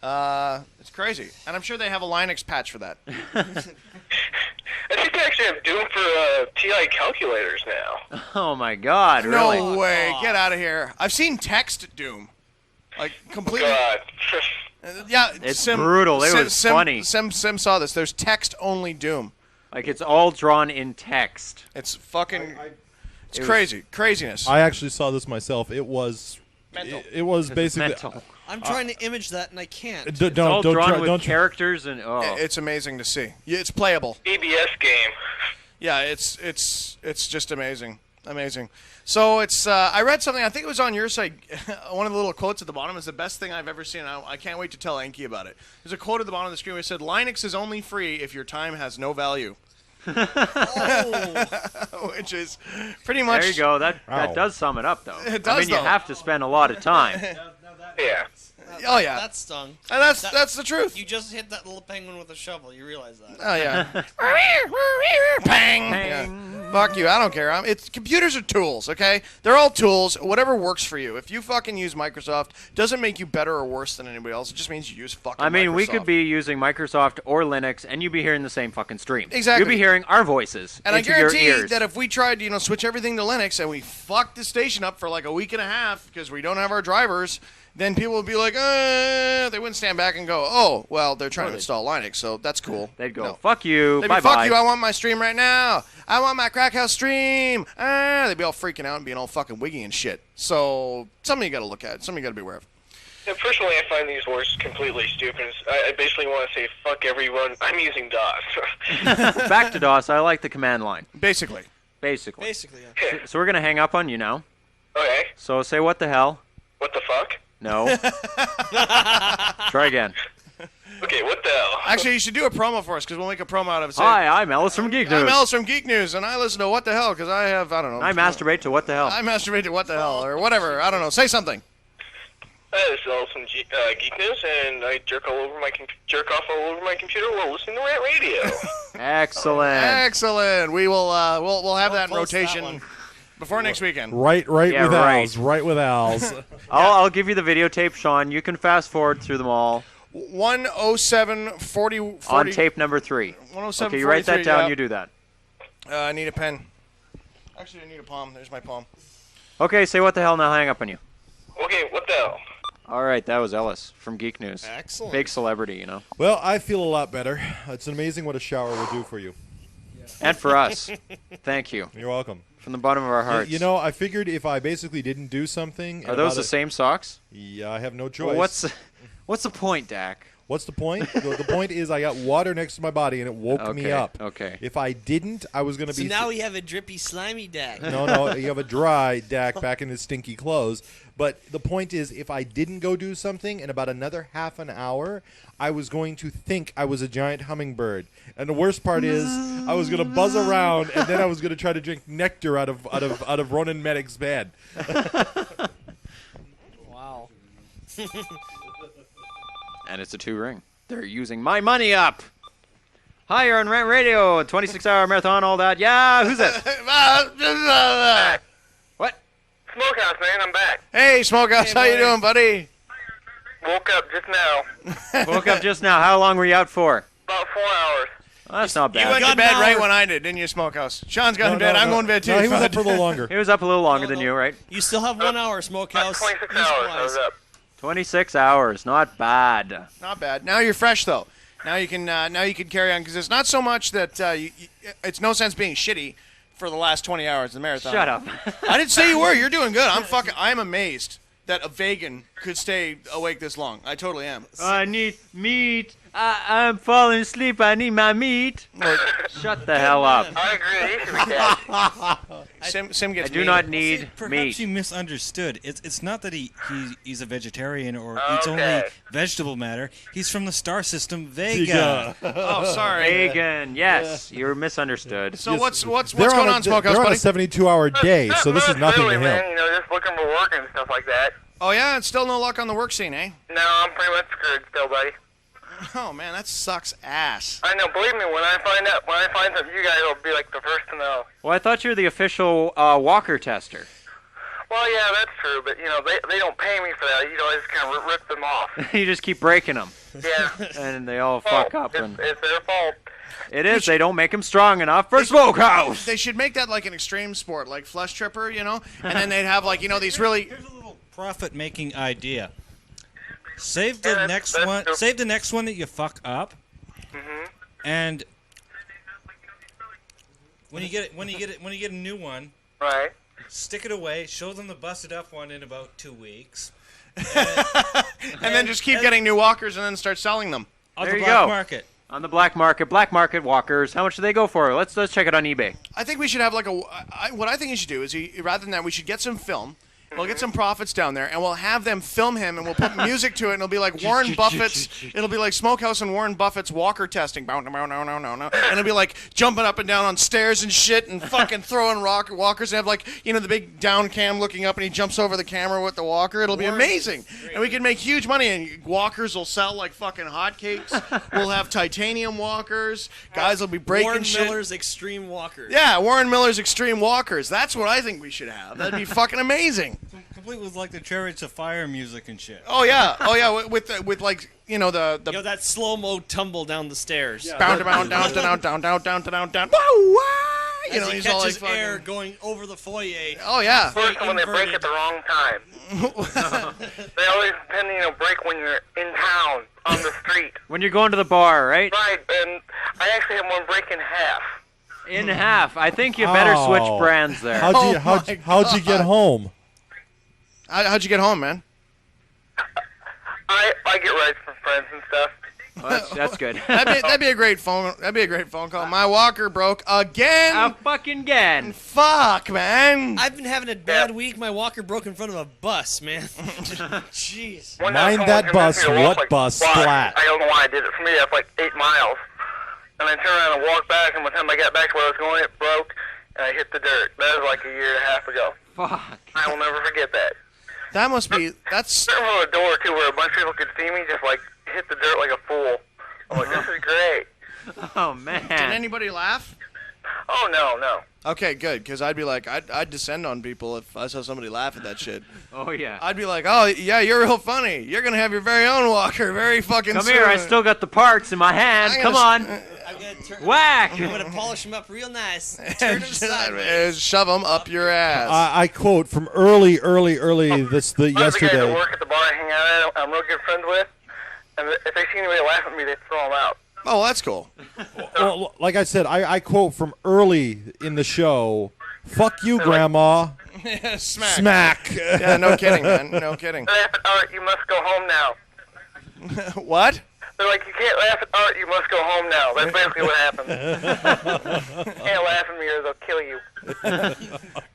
S11: It's crazy. And I'm sure they have a Linux patch for that.
S13: I think they actually have Doom for TI calculators now.
S2: Oh, my God, really?
S11: No way. Get out of here. I've seen text Doom. Completely.
S13: God.
S11: Yeah,
S2: it's brutal. It was funny.
S11: Sim saw this. There's text-only Doom.
S2: It's all drawn in text.
S11: It's fucking... It's crazy. Craziness.
S9: I actually saw this myself. It was...
S11: Mental.
S9: It was basically...
S2: Mental.
S10: I'm trying to image that, and I can't.
S2: It's all drawn with characters, and... Oh.
S11: It's amazing to see. It's playable.
S13: BBS game.
S11: Yeah, it's just amazing. Amazing. So it's I read something, I think it was on your site, one of the little quotes at the bottom is the best thing I've ever seen. I can't wait to tell Enki about it. There's a quote at the bottom of the screen where it said, Linux is only free if your time has no value. Which is pretty much...
S2: There you go. That does sum it up, though.
S11: It does,
S2: you have to spend a lot of time.
S13: Yeah.
S11: Oh, yeah.
S10: That stung.
S11: And that's the truth.
S10: You just hit that little penguin with a shovel. You realize that.
S11: Oh, yeah. Pang. Yeah. Fuck you. I don't care. Computers are tools, okay? They're all tools. Whatever works for you. If you fucking use Microsoft, doesn't make you better or worse than anybody else. It just means you use fucking Microsoft.
S2: We could be using Microsoft or Linux, and you'd be hearing the same fucking stream.
S11: Exactly.
S2: You'd be hearing our voices
S11: and
S2: into
S11: I guarantee
S2: your ears.
S11: that if we tried to, switch everything to Linux and we fucked the station up for like a week and a half because we don't have our drivers, then people would be like, they wouldn't stand back and go, oh, well, they're trying to install Linux, so that's cool.
S2: They'd go, fuck you,
S11: They'd
S2: bye-bye.
S11: be, fuck you, I want my stream right now. I want my crack house stream. They'd be all freaking out and being all fucking wiggy and shit. So, something you got to look at. Something you got to be aware of.
S13: Yeah, personally, I find these wars completely stupid. I basically want to say, fuck everyone. I'm using DOS.
S2: Back to DOS. I like the command line.
S3: Basically.
S2: Basically.
S10: Basically, yeah.
S2: So we're going to hang up on you now.
S13: Okay.
S2: So say what the hell.
S13: What the fuck?
S2: No. Try again.
S13: Okay, what the hell?
S11: Actually, you should do a promo for us because we'll make a promo out of it.
S2: Hi, I'm Ellis from Geek News.
S11: I'm Ellis from Geek News, and I listen to What the Hell because I have, I don't know.
S2: I masturbate to What the Hell.
S11: I masturbate to What the Hell or whatever. I don't know. Say something.
S13: This is Ellis from Geek News, and I jerk off all over my computer while listening to Rant Radio.
S2: Excellent.
S11: Excellent. We will we'll have that in
S10: post that
S11: rotation
S10: one.
S11: before next weekend.
S9: Right
S2: Yeah,
S9: with
S2: right.
S9: Al's. Right with Al's.
S2: I'll give you the videotape, Sean. You can fast forward through them all
S11: 10740
S2: on tape number 3.
S11: 107
S2: Okay, you write that down.
S11: yeah.
S2: You do that.
S11: I need a pen. Actually, I need a palm. There's my palm.
S2: Okay, say what the hell. Now hang up on you.
S13: Okay, what the hell?
S2: All right, that was Ellis from Geek News.
S10: Excellent.
S2: Big celebrity, you know.
S9: Well, I feel a lot better. It's amazing what a shower will do for you.
S2: And for us. Thank you.
S9: You're welcome.
S2: From the bottom of our hearts.
S9: You know, I figured if I basically didn't do something...
S2: Are those the same socks?
S9: Yeah, I have no choice.
S2: Well, what's the point, Dak?
S9: What's the point? the point is I got water next to my body and it woke me up.
S2: Okay.
S9: If I didn't, I was going to
S12: So
S9: be...
S12: now we have a drippy, slimy Dak.
S9: No, you have a dry Dak back in his stinky clothes. But the point is, if I didn't go do something, in about another half an hour, I was going to think I was a giant hummingbird. And the worst part is, I was going to buzz around, and then I was going to try to drink nectar out of Ronan Medic's bed.
S10: Wow.
S2: And it's a 2-ring. They're using my money up. Hi, you're on Rant Radio, 26-hour marathon, all that. Yeah, who's this? What?
S13: Smokehouse, man, I'm back.
S11: Hey, Smokehouse, how you doing, buddy?
S13: Woke up just now.
S2: Woke up just now. How long were you out for?
S13: About 4 hours.
S2: Oh, that's not
S11: You
S2: bad.
S11: went to bed right when I did, didn't you, Smokehouse? Sean's got in bed. I'm going to bed, too.
S9: No, he was up for a little longer.
S2: He was up a little longer than you, right?
S10: You still have 1 hour, Smokehouse.
S13: 26 hours I was up.
S2: 26 hours. Not bad.
S11: Not bad. Now you're fresh, though. Now you can carry on because it's not so much that it's no sense being shitty for the last 20 hours of the marathon.
S2: Shut up.
S11: I didn't say you were. You're doing good. I'm amazed that a vegan could stay awake this long. I totally am.
S2: I need meat. I'm falling asleep. I need my meat. Shut the hell up.
S13: I agree. He should be dead.
S11: Sim gets
S2: I do
S11: meat.
S2: not need
S8: Perhaps
S2: meat.
S8: you misunderstood. It's not that he's a vegetarian or eats
S13: Okay.
S8: only vegetable matter. He's from the star system Vega.
S11: Oh, sorry.
S2: Vegan. Yes, you're misunderstood.
S11: So what's
S9: They're
S11: going on, Smokehouse,
S9: They're on a
S11: buddy?
S9: 72-hour day, so this is nothing
S13: really,
S9: to him.
S13: man, you know, just looking for work and stuff like that.
S11: Oh yeah, it's still no luck on the work scene, eh?
S13: No, I'm pretty much screwed still, buddy.
S11: Oh man, that sucks ass.
S13: I know. Believe me, when I find something, you guys will be like the first to know.
S2: Well, I thought you were the official walker tester.
S13: Well, yeah, that's true, but you know, they don't pay me for that. You know, I just kind of rip them off.
S2: You just keep breaking them.
S13: Yeah.
S2: And they all fuck up. And
S13: It's their fault.
S2: it is. They don't make them strong enough for Smokehouse.
S11: They should make that like an extreme sport, like Flesh Tripper, you know? And then they'd have like, you know, these really...
S8: Here's a little profit-making idea. Save the next one. Save the next one that you fuck up, and when you get a new one,
S13: right?
S8: Stick it away. Show them the busted up one in about 2 weeks,
S11: and then just keep getting new walkers and then start selling them
S8: on
S2: There
S8: the
S2: you
S8: black
S2: go.
S8: market.
S2: On the black market walkers. How much do they go for? Let's check it on eBay.
S11: I think we should have like what I think you should do is rather than that, we should get some film. We'll get some prophets down there, and we'll have them film him, and we'll put music to it, and it'll be like Warren Buffett's. It'll be like Smokehouse and Warren Buffett's walker testing. No, and it'll be like jumping up and down on stairs and shit, and fucking throwing walkers. And have like the big down cam looking up, and he jumps over the camera with the walker. It'll be amazing, and we can make huge money. And walkers will sell like fucking hotcakes. We'll have titanium walkers. Guys will be breaking
S10: Warren
S11: shit.
S10: Miller's Extreme Walkers.
S11: Yeah, Warren Miller's Extreme Walkers. That's what I think we should have. That'd be fucking amazing.
S8: Complete with like the Chariots of Fire music and shit.
S11: Oh yeah, with like the
S10: that slow mo tumble down the stairs.
S11: down. Wow,
S10: As he
S11: he's all like
S10: catches air going over the foyer.
S11: Oh yeah.
S13: First, when they break at the wrong time. They always tend to break when you're in town on the street.
S2: When you're going to the bar, right?
S13: Right, and I actually had one break in half.
S2: In half. I think you better switch brands there.
S9: How'd you get home?
S11: How'd you get home, man?
S13: I get rides from friends and stuff.
S2: Well, that's good.
S11: That'd be a great phone. That'd be a great phone call. My walker broke again.
S2: Fucking again.
S11: Fuck, man.
S10: I've been having a bad week. My walker broke in front of a bus, man. Jeez.
S9: Mind that bus. What bus? Splat.
S13: I don't know why I did it. For me, that's like 8 miles. And I turned around and walked back, and by the time I got back to where I was going, it broke, and I hit the dirt. That was like a year and a half ago.
S2: Fuck.
S13: I will never forget that.
S11: That must be. That's.
S13: There was a door, too, where a bunch of people could see me just, like, hit the dirt like a fool. I'm like, this is great.
S2: Oh, man.
S11: Did anybody laugh?
S13: Oh, no.
S11: Okay, good, because I'd be like, I'd descend on people if I saw somebody laugh at that shit.
S2: Oh, yeah.
S11: I'd be like, oh, yeah, you're real funny. You're going to have your very own walker very fucking
S2: Come
S11: soon.
S2: here, I still got the parts in my hand. Come on. Whack.
S10: I'm going to polish them up real nice. Turn them sideways.
S11: Shove them up your ass.
S9: I quote from early yesterday.
S13: The guys that work at the bar I hang out at, I'm real good friends with, and if they see anybody laugh at me, they throw them out.
S11: Oh, that's cool.
S9: Well, like I said, I quote from early in the show. Fuck you, Grandma.
S11: Smack. Yeah, no kidding, man. No kidding.
S13: Laugh at art, you must go home now.
S11: What?
S13: They're like, you can't laugh at art, you must go home now. That's basically what happens. You can't laugh at me or they'll kill you.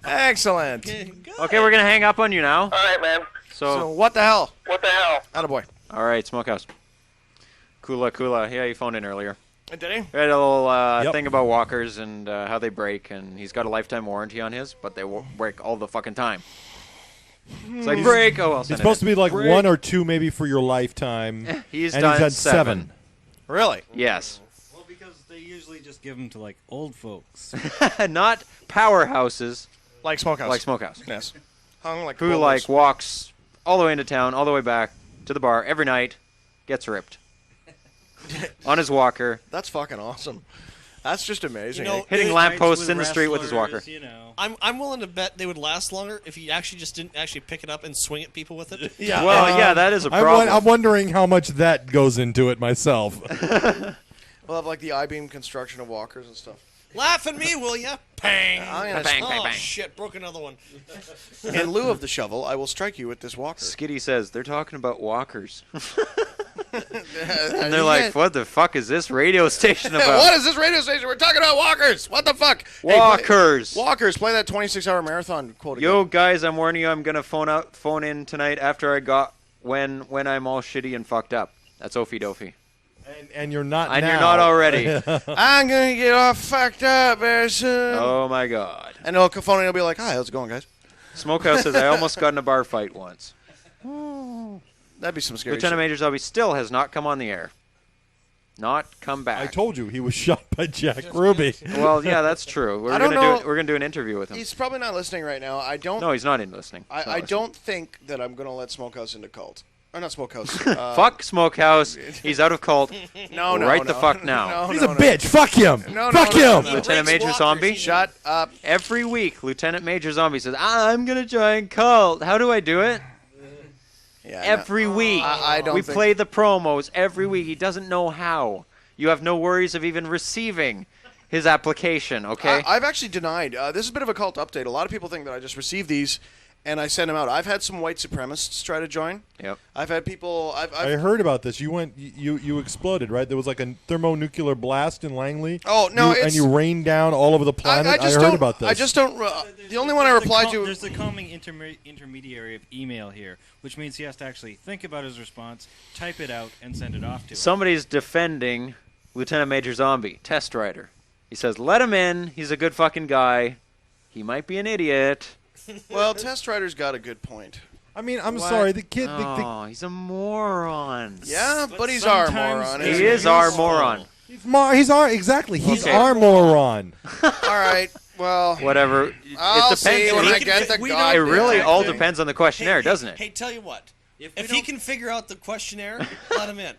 S11: Excellent.
S2: Okay, we're going to hang up on you now.
S13: All right, man.
S2: So
S11: what the hell?
S13: What the hell?
S11: Attaboy.
S2: All right, Smokehouse. Kula. Yeah, you phoned in earlier.
S11: Did he?
S2: We had a little thing about walkers and how they break, and he's got a lifetime warranty on his, but they break all the fucking time. It's like, break. Oh, well,
S9: it's supposed to be like break. 1 or 2 maybe for your lifetime.
S2: He's
S9: done
S2: 7.
S11: Really?
S2: Yes.
S8: Well, because they usually just give them to, like, old folks.
S2: Not powerhouses.
S11: Like Smokehouse.
S2: Like Smokehouse.
S11: Yes. Hung like
S2: who, like, walks all the way into town, all the way back to the bar every night, gets ripped. On his walker.
S11: That's fucking awesome. That's just amazing.
S10: You know,
S2: hitting lampposts in the street with his walker.
S8: You know.
S10: I'm willing to bet they would last longer if he actually just didn't actually pick it up and swing at people with it.
S9: Yeah.
S2: Well, yeah, that is a problem.
S9: I'm wondering how much that goes into it myself.
S11: We'll have like the I-beam construction of walkers and stuff.
S10: Laugh at me, will ya? Pang.
S2: Bang.
S10: Shit, broke another one.
S11: In lieu of the shovel, I will strike you with this walker.
S2: Skitty says, they're talking about walkers. And they're like, what the fuck is this radio station about?
S11: What is this radio station? We're talking about walkers. What the fuck?
S2: Walkers.
S11: Hey, walkers. Play that 26-hour marathon quote again.
S2: Yo, guys, I'm warning you, I'm going to phone in tonight after I got when I'm all shitty and fucked up. That's Ophie Dophie.
S9: And you're not
S2: And
S9: now.
S2: you're not already.
S11: I'm going to get all fucked up very soon.
S2: Oh, my God.
S11: And he'll phone in and he'll be like, hi, how's it going, guys?
S2: Smokehouse says, I almost got in a bar fight once.
S11: That'd be some scary
S2: Lieutenant
S11: shit.
S2: Major Zombie still has not come on the air. Not come back.
S9: I told you he was shot by Jack Ruby.
S2: Well, yeah, that's true. We're gonna do an interview with him.
S11: He's probably not listening right now. I don't.
S2: No, he's not in listening.
S11: I don't think that I'm going to let Smokehouse into cult. Or not Smokehouse.
S2: Fuck Smokehouse. He's out of cult.
S11: No.
S2: Right the fuck now.
S9: He's a bitch. Fuck him.
S11: Fuck
S9: him.
S2: Lieutenant Major Zombie.
S11: Shut up.
S2: Every week, Lieutenant Major Zombie says, I'm gonna join cult. How do I do it?
S11: Yeah,
S2: every week.
S11: I don't
S2: we
S11: think...
S2: play the promos every week. He doesn't know how. You have no worries of even receiving his application, okay?
S11: I've actually denied. This is a bit of a cult update. A lot of people think that I just receive these and I send them out. I've had some white supremacists try to join.
S2: Yep.
S11: I've had people...
S9: I heard about this. You exploded, right? There was like a thermonuclear blast in Langley.
S11: Oh, no,
S9: and you rained down all over the planet. I heard about this.
S11: I just don't... the only one I replied to...
S8: There's the calming intermediary of email here, which means he has to actually think about his response, type it out, and send it off to him.
S2: Somebody's defending Lieutenant Major Zombie, Test Rider. He says, let him in. He's a good fucking guy. He might be an idiot.
S11: Well, Test Rider's got a good point.
S9: I mean, I'm sorry. The kid...
S2: Oh, he's a moron.
S11: Yeah, but he's our moron.
S2: He is our moron.
S9: He's our... Exactly. He's
S2: Okay.
S9: our moron.
S11: All right. Well...
S2: Whatever.
S11: I'll
S2: it depends.
S11: see when I get the guy.
S2: It really all depends on the questionnaire, doesn't it?
S10: Hey, tell you what. If he can figure out the questionnaire, let him in.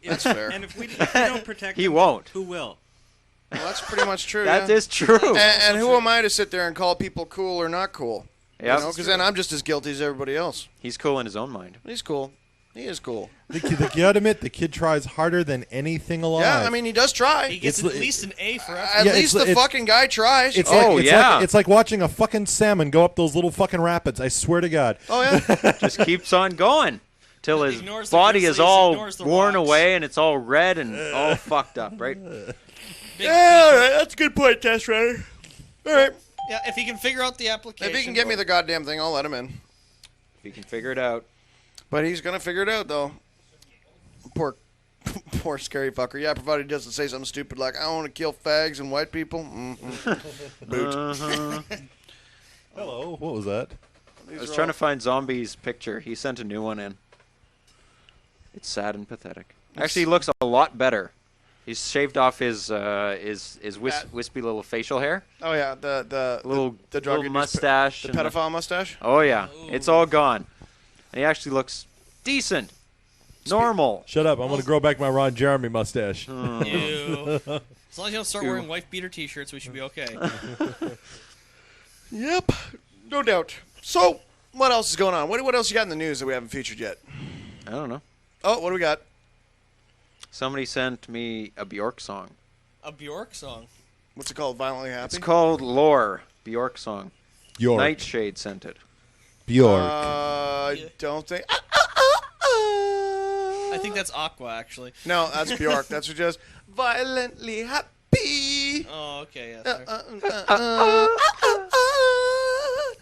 S11: That's fair.
S8: And if we don't protect
S2: He
S8: him,
S2: won't.
S8: who will?
S11: Well, that's pretty much true.
S2: That
S11: yeah.
S2: is true.
S11: And who am I to sit there and call people cool or not cool?
S2: Yep.
S11: You know, because then I'm just as guilty as everybody else.
S2: He's cool in his own mind.
S11: He's cool. He is cool.
S9: You got to admit, the kid tries harder than anything alive.
S11: Yeah, I mean, he does try.
S10: He gets at least an A for effort.
S11: At least the fucking guy tries.
S9: It's like watching a fucking salmon go up those little fucking rapids. I swear to God.
S11: Oh, yeah?
S2: Just keeps on going. till his
S10: Ignores the
S2: body is
S10: grizzlies,
S2: all
S10: ignores the
S2: worn
S10: rocks.
S2: away and it's all red and all fucked up, right?
S11: Yeah, all right, that's a good point, Test Rider. All right.
S10: Yeah, if he can figure out the application.
S11: If he can get me the goddamn thing, I'll let him in.
S2: If he can figure it out.
S11: But he's gonna figure it out, though. Poor scary fucker. Yeah, provided he doesn't say something stupid like, "I want to kill fags and white people." Boot.
S9: Hello. What was that?
S2: I was trying to find Zombie's picture. He sent a new one in. It's sad and pathetic. Actually, he looks a lot better. He's shaved off his wispy little facial hair.
S11: Oh yeah, the drug
S2: little mustache,
S11: the
S2: and
S11: pedophile mustache.
S2: Oh yeah, it's all gone, and he actually looks decent, normal.
S9: Shut up! I'm gonna grow back my Ron Jeremy mustache.
S10: Ew. As long as you don't start wearing wife beater T-shirts, we should be okay.
S11: Yep, no doubt. So, what else is going on? What else you got in the news that we haven't featured yet?
S2: I don't know.
S11: Oh, what do we got?
S2: Somebody sent me a Bjork song.
S10: A Bjork song.
S11: What's it called? Violently Happy?
S2: It's called Lore, Bjork song.
S9: Bjork.
S2: Nightshade sent it.
S9: Bjork.
S11: I don't think.
S10: I think that's Aqua, actually.
S11: No, that's Bjork. That's just violently happy.
S10: Oh, okay.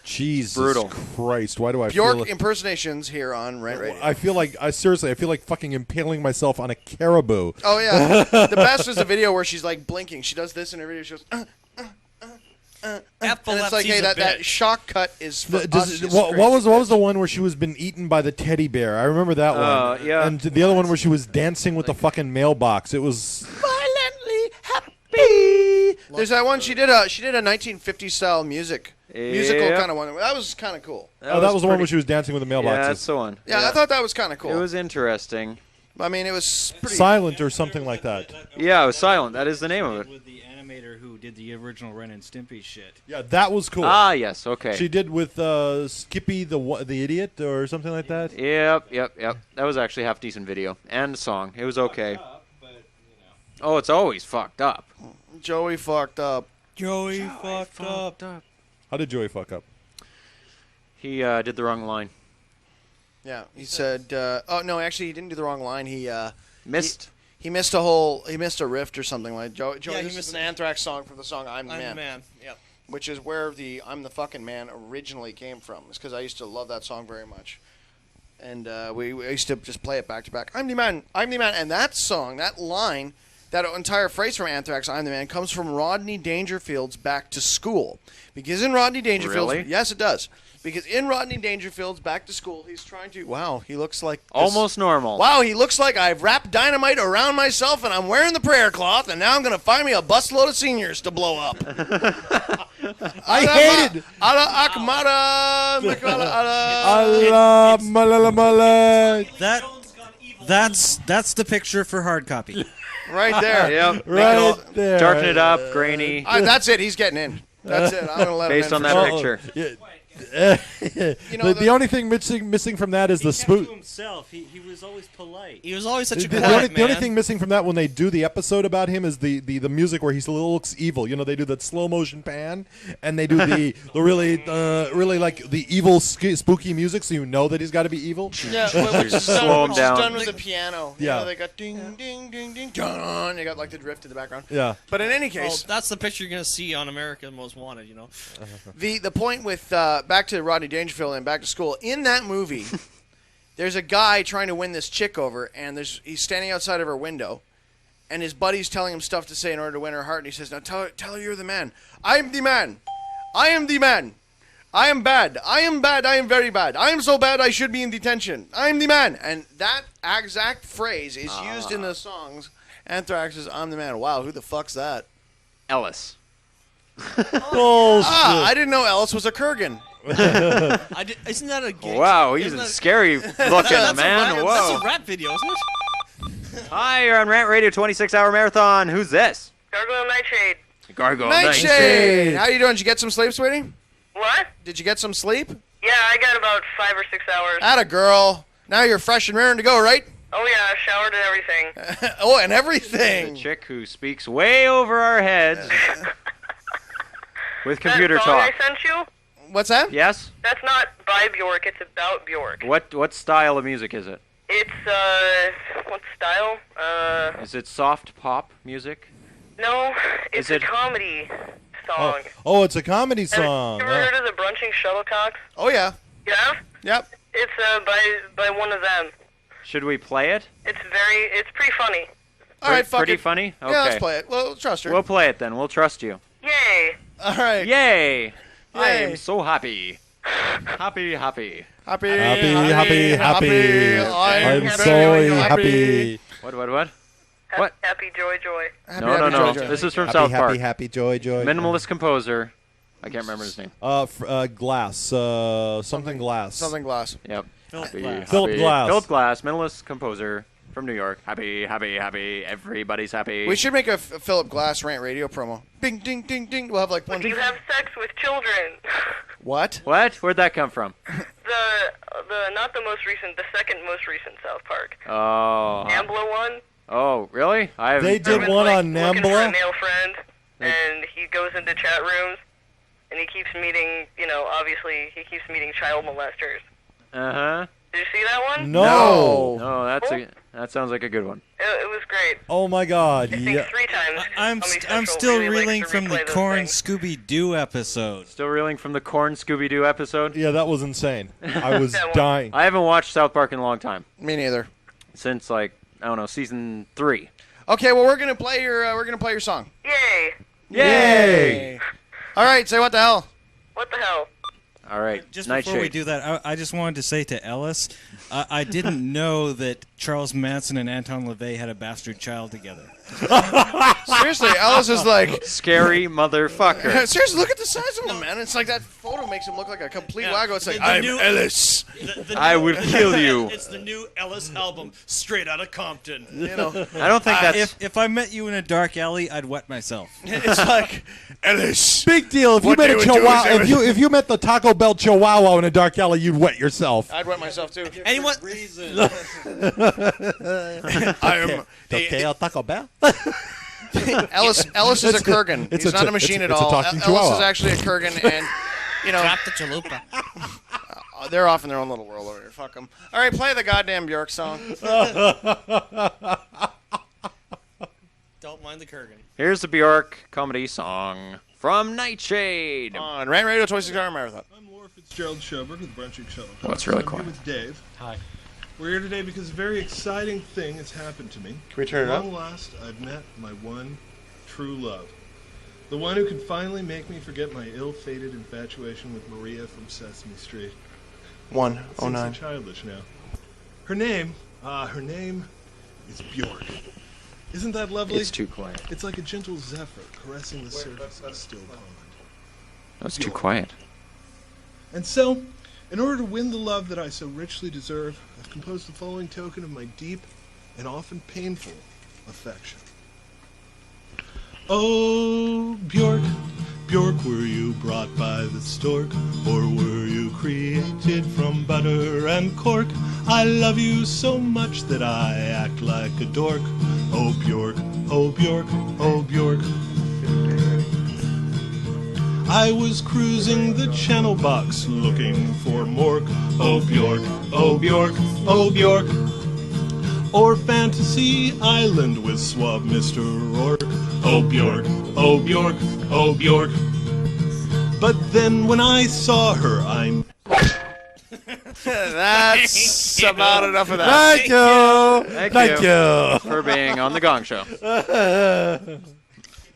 S9: Jesus
S2: Brutal.
S9: Christ! Why do I
S11: Bjork
S9: feel?
S11: impersonations here on Rent Radio.
S9: I feel like I feel like fucking impaling myself on a caribou.
S11: Oh yeah, the best is the video where she's like blinking. She does this in her video. She goes. And it's like, hey, that shock cut is for us.
S9: What was the one where she was been eaten by the teddy bear? I remember that one.
S2: Yeah.
S9: And the other one where she was dancing with the fucking mailbox. It was
S11: Violently happy. There's that one she did a 1950s style musical kind of one. That was kind of cool.
S9: that was the one where she was dancing with the mailboxes.
S2: Yeah, that's the one.
S11: Yeah, I thought that was kind of cool.
S2: It was interesting.
S11: I mean, it was pretty
S9: Silent or something like that.
S2: Yeah, it was Silent. That is the name of it.
S8: With the animator who did the original Ren and Stimpy shit.
S9: Yeah, that was cool.
S2: Ah, yes, okay.
S9: She did with Skippy the idiot or something like that.
S2: Yep. That was actually a half decent video and song. It was okay. Oh, it's always fucked up.
S11: Joey fucked up.
S10: Joey fucked up.
S9: How did Joey fuck up?
S2: He did the wrong line.
S11: Yeah, he said. Oh no, actually, he didn't do the wrong line. He
S2: missed.
S11: He missed a riff or something like. Joey,
S10: Yeah,
S11: this is an Anthrax song from the song "I'm the Man."
S10: I'm the Man. Yep.
S11: Which is where the "I'm the fucking man" originally came from. It's because I used to love that song very much, and we used to just play it back to back. I'm the man, and that song, that line, that entire phrase from Anthrax, "I'm the Man," comes from Rodney Dangerfield's "Back to School," because in Rodney Dangerfield's,
S2: Really?
S11: yes, it does. Because in Rodney Dangerfield's "Back to School," he's trying to. Wow, he looks like
S2: Almost normal.
S11: Wow, he looks like I've wrapped dynamite around myself and I'm wearing the prayer cloth, and now I'm going to find me a busload of seniors to blow up.
S9: I hated.
S11: Ala akmara,
S8: That's the picture for hard copy.
S11: right there.
S2: Yep.
S9: Right there.
S2: Darken it up, grainy.
S11: That's it. He's getting in. That's it. I'm going to let
S2: Based
S11: him
S2: on
S11: in.
S2: that picture.
S9: The only thing missing from that is the spook.
S8: himself. He was always polite.
S10: He was always such a
S9: The
S10: quiet
S9: only
S10: man.
S9: thing missing from that when they do the episode about him is the music where he looks evil. You know, they do that slow motion pan, and they do the really like the evil spooky music, so you know that he's got to be evil.
S11: Yeah, which is
S2: Slow him down.
S11: done with the piano. You
S9: Yeah.
S11: know, they got ding, ding, ding, ding, dun. They got like the drift in the background.
S9: Yeah.
S11: But in any
S10: Well,
S11: case,
S10: that's the picture you're going to see on America's Most Wanted, you know.
S11: the point with back to Rodney Dangerfield and Back to School, in that movie, there's a guy trying to win this chick over, and he's standing outside of her window, and his buddy's telling him stuff to say in order to win her heart, and he says, "Now tell her you're the man. I am the man. I am the man. I am bad. I am bad. I am very bad. I am so bad I should be in detention. I am the man." And that exact phrase is used in the songs. Anthrax's "I'm the Man." Wow, who the fuck's that?
S2: Ellis.
S9: Bullshit.
S11: I didn't know Ellis was a Kurgan.
S10: Isn't that a gay?
S2: Wow, he's a scary looking man. Whoa.
S10: That's a rap video, isn't it?
S2: Hi, you're on Rant Radio 26-hour marathon. Who's this?
S13: Gargoyle Nightshade.
S2: Gargoyle
S11: Nightshade. How you doing? Did you get some sleep, sweetie?
S13: What?
S11: Did you get some sleep?
S13: Yeah, I got about 5 or 6 hours.
S11: Atta girl. Now you're fresh and raring to go, right?
S13: Oh yeah, showered and everything.
S11: Oh, and everything.
S2: The chick who speaks way over our heads with computer
S13: that song
S2: talk.
S13: I sent you?
S11: What's that?
S2: Yes?
S13: That's not by Bjork, it's about Bjork.
S2: What style of music is it?
S14: It's, what style?
S2: Is it soft pop music?
S14: No, it's
S2: Is it-
S14: a comedy song.
S9: Oh, it's a comedy song.
S14: Have you ever heard of the Brunching Shuttlecocks?
S11: Oh, yeah.
S14: Yeah?
S11: Yep.
S14: It's, by one of them.
S2: Should we play it?
S14: It's pretty funny.
S11: All right, fuck
S2: Pretty
S11: it.
S2: funny? Okay.
S11: Yeah, let's play it. Well, trust her.
S2: We'll play it then. We'll trust you.
S14: Yay!
S11: All right.
S2: Yay! I
S11: Yay.
S2: am so happy. Happy.
S11: Happy.
S9: Happy. I'm so happy.
S2: What?
S14: Happy joy.
S2: No. This is from South Park.
S9: Happy, joy.
S2: Minimalist composer. I can't remember his name.
S9: Glass. Something Glass.
S11: Something Glass.
S2: Yep.
S10: Philip
S2: Happy.
S9: Glass.
S2: Philip Glass, minimalist composer from New York. Happy. Everybody's happy.
S11: We should make a Philip Glass rant radio promo. Bing, ding, ding, ding. We'll have like one.
S14: You have sex with children.
S11: What?
S2: What? Where'd that come from?
S14: The not the most recent, the second most recent South Park.
S2: Oh.
S14: NAMBLA one.
S2: Oh, really?
S9: They did one on
S14: Looking for a
S9: NAMBLA?
S14: male friend, and he goes into chat rooms, and he keeps meeting, obviously he keeps meeting child molesters.
S2: Uh-huh.
S14: Did you see that one?
S9: No.
S2: No, that sounds like a good one.
S14: It was great.
S9: Oh my God.
S14: I think
S9: Yeah.
S14: 3 times.
S10: I'm
S14: Comedy
S10: still
S14: Central really
S10: reeling
S14: likes to
S10: from the
S14: replay those
S10: Corn
S14: things.
S10: Scooby-Doo episode.
S2: Still reeling from the Corn Scooby-Doo episode?
S9: Yeah, that was insane. I was
S14: That one.
S9: dying.
S2: I haven't watched South Park in a long time.
S11: Me neither.
S2: Since, I don't know, season 3.
S11: Okay, well we're gonna play your song.
S14: Yay!
S2: Yay!
S11: All right, say what the hell.
S14: What the hell?
S2: All right,
S10: Just
S2: Nightshade.
S10: before we do that, I just wanted to say to Ellis, I didn't know that Charles Manson and Anton LaVey had a bastard child together.
S11: Seriously, Ellis is like
S2: Scary motherfucker.
S11: Seriously, look at the size of him, man. It's like that photo makes him look like a complete wacko. It's like
S10: The
S11: I'm
S10: new-
S11: Ellis.
S2: I will kill you.
S10: It's the new Ellis album, straight out of Compton.
S11: You know,
S2: I don't think that's...
S10: If I met you in a dark alley, I'd wet myself.
S11: it's like Ellis.
S9: Big deal. If you
S11: What
S9: met
S11: they
S9: a
S11: would do is
S9: chihuahua,
S11: they would-
S9: if you met the Taco Bell Chihuahua in a dark alley, you'd wet yourself.
S11: I'd wet myself too.
S10: Anyone?
S11: I am
S9: Taco Bell.
S11: Ellis is a Kurgan.
S9: it's
S11: He's
S9: a
S11: not a
S9: t-
S11: machine
S9: it's
S11: at
S9: a
S11: all.
S9: talking
S11: Ellis
S9: chihuahua.
S11: is actually a Kurgan, and
S12: Drop the chalupa.
S11: they're off in their own little world over here. Fuck them. All right, play the goddamn Bjork song.
S10: Don't mind the Kurgan.
S2: Here's the Bjork comedy song from Nightshade.
S11: On Rant Radio 26-hour marathon.
S15: I'm Laura Fitzgerald Schoberg with Brunching Shuttlecock.
S2: What's really
S15: I'm
S2: quiet?
S15: here with Dave.
S9: Hi.
S15: We're here today because a very exciting thing has happened to me.
S11: Can we turn it
S15: At
S11: up?
S15: long last, I've met my one true love. The one who can finally make me forget my ill-fated infatuation with Maria from Sesame Street.
S11: 109.
S15: Seems so childish now. Her name is Bjork. Isn't that lovely?
S2: It's too quiet.
S15: It's like a gentle zephyr caressing the surface of a still pond.
S2: That's too quiet.
S15: And so, in order to win the love that I so richly deserve, I've composed the following token of my deep and often painful affection. Oh, Bjork, Bjork, were you brought by the stork, or were you created from butter and cork? I love you so much that I act like a dork. Oh, Bjork, oh, Bjork, oh, Bjork. I was cruising the channel box looking for Mork. Oh, Bjork, oh, Bjork, oh, Bjork. Or Fantasy Island with suave Mr. Rourke. Oh, Bjork, oh, Bjork, oh, Bjork. But then when I saw her, I'm...
S11: That's about enough of that.
S9: Thank you.
S2: Thank you for being on the Gong Show.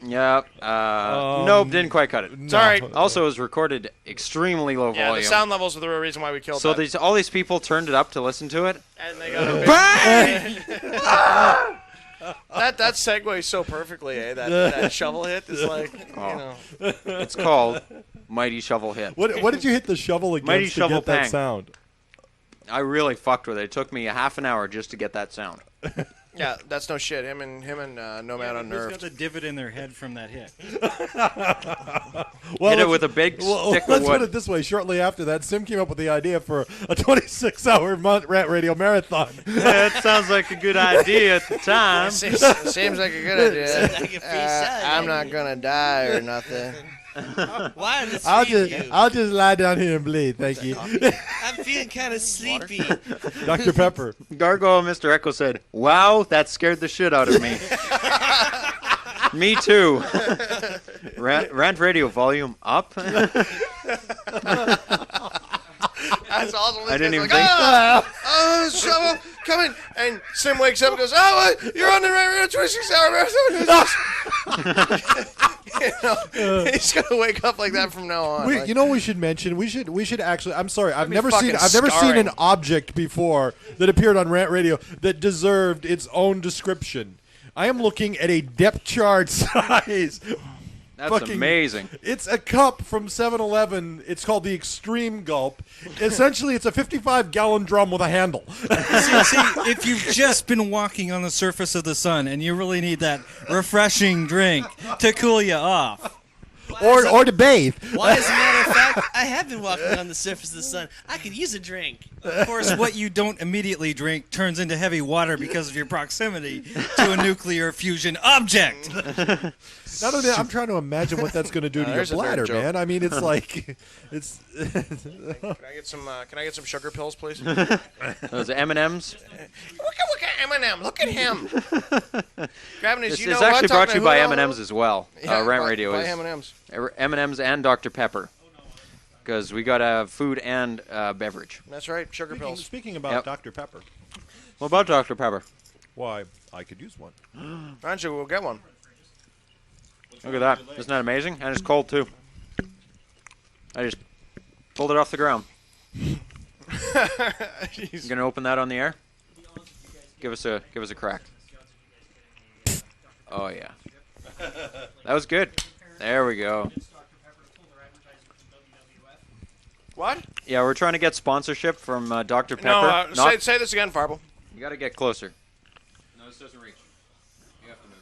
S2: Yep. Nope, didn't quite cut it.
S11: It's all right.
S2: Also, it was recorded extremely low
S11: Yeah,
S2: volume.
S11: the sound levels are the real reason why we killed
S2: So
S11: that.
S2: all these people turned it up to listen to it.
S11: And they got a that segues so perfectly, eh? That shovel hit is like, you know.
S2: It's called Mighty Shovel Hit.
S9: What did you hit the shovel against
S2: Mighty
S9: to
S2: Shovel
S9: get that
S2: Pang.
S9: sound?
S2: I really fucked with it. It took me a half an hour just to get that sound.
S11: Yeah, that's no shit. Him and Nomad
S10: Who's
S11: Unnerved.
S10: got the divot in their head from that hit?
S2: Hit it with a big stick of
S9: Let's
S2: wood.
S9: put it this way. Shortly after that, Sim came up with the idea for a 26-hour rant radio marathon.
S2: That sounds like a good idea at the time.
S11: Seems like a good idea. I'm not gonna die or nothing.
S12: Why on this
S9: I'll
S12: review?
S9: I'll just lie down here and bleed. Thank you.
S12: I'm feeling kind of sleepy.
S9: Dr. Pepper.
S2: Gargoyle Mr. Echo said, "Wow, that scared the shit out of me." Me too. Rant Radio volume up.
S11: That's awesome.
S2: I didn't even
S11: like,
S2: think.
S11: Oh, shovel, come in. And Sim wakes up and goes, "Oh, you're on the right 26 hour." He's gonna wake up like that from now on.
S9: You know what we should mention? We should actually. I'm sorry, I've never
S11: fucking
S9: seen an
S11: scarring.
S9: object before that appeared on Rant Radio that deserved its own description. I am looking at a depth chart size.
S2: That's amazing.
S9: It's a cup from 7-Eleven. It's called the Extreme Gulp. Essentially, it's a 55-gallon drum with a handle.
S10: see, if you've just been walking on the surface of the sun and you really need that refreshing drink to cool you off.
S9: Or to bathe.
S12: Why, as a matter of fact, I have been walking on the surface of the sun. I could use a drink.
S10: Of course, what you don't immediately drink turns into heavy water because of your proximity to a nuclear fusion object.
S9: Not only that, I'm trying to imagine what that's going to do to your
S11: There's a third
S9: bladder,
S11: joke.
S9: man. I mean, it's like, it's.
S11: Can I get some sugar pills, please?
S2: Those M&Ms.
S11: Look at Eminem. Look at him. Grabbing his.
S2: This
S11: You know
S2: is
S11: what?
S2: actually brought to you by
S11: Talking to
S2: M&Ms as well.
S11: Yeah,
S2: Rant
S11: by
S2: Radio is
S11: M&Ms.
S2: M&Ms and Dr. Pepper, because we got a food and beverage.
S11: That's right, sugar pills.
S9: Speaking about
S2: Yep.
S9: Dr. Pepper.
S2: What about Dr. Pepper?
S9: Why, I could use one.
S11: Why don't you go get one?
S2: Look at that. Isn't that amazing? And it's cold, too. I just pulled it off the ground. You going to open that on the air? Give us a crack. Oh, yeah. That was good. There we go.
S11: What?
S2: Yeah, we're trying to get sponsorship from Dr. Pepper.
S11: No, say this again, Farble.
S2: You got to get closer. No, this doesn't reach. You have to move.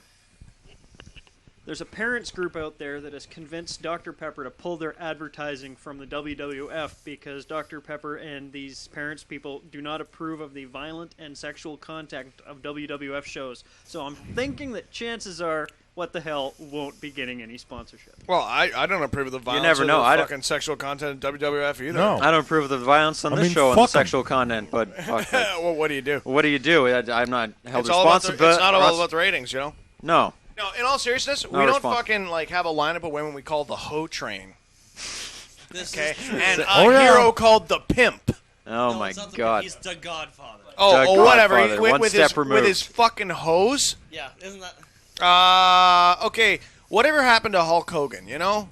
S16: There's a parents group out there that has convinced Dr. Pepper to pull their advertising from the WWF because Dr. Pepper and these parents people do not approve of the violent and sexual content of WWF shows. So I'm thinking that chances are What the Hell won't be getting any sponsorship.
S11: Well, I don't approve of the violence
S2: never
S11: or
S2: know.
S11: the
S2: I don't-
S11: fucking sexual content in WWF either.
S9: No.
S2: I don't approve of the violence on
S9: I
S2: this
S9: mean,
S2: show and the
S9: fuck 'em.
S2: sexual content, but fuck it.
S11: Well, what do you do?
S2: What do you do? I'm not held
S11: It's all about
S2: responsible.
S11: it's not all about the ratings, you know?
S2: No.
S11: No, in all seriousness,
S2: No
S11: we don't
S2: response.
S11: fucking like have a lineup of women we call the hoe train.
S12: This
S11: Okay?
S12: is true.
S11: And a
S9: Oh, yeah.
S11: hero called the pimp.
S2: Oh
S12: No,
S2: my
S12: it's not the-
S2: God.
S12: He's the Godfather.
S11: Oh, whatever.
S2: Godfather, one
S11: With
S2: step
S11: his
S2: removed.
S11: fucking hose.
S12: Yeah, isn't that?
S11: Okay. Whatever happened to Hulk Hogan, you know?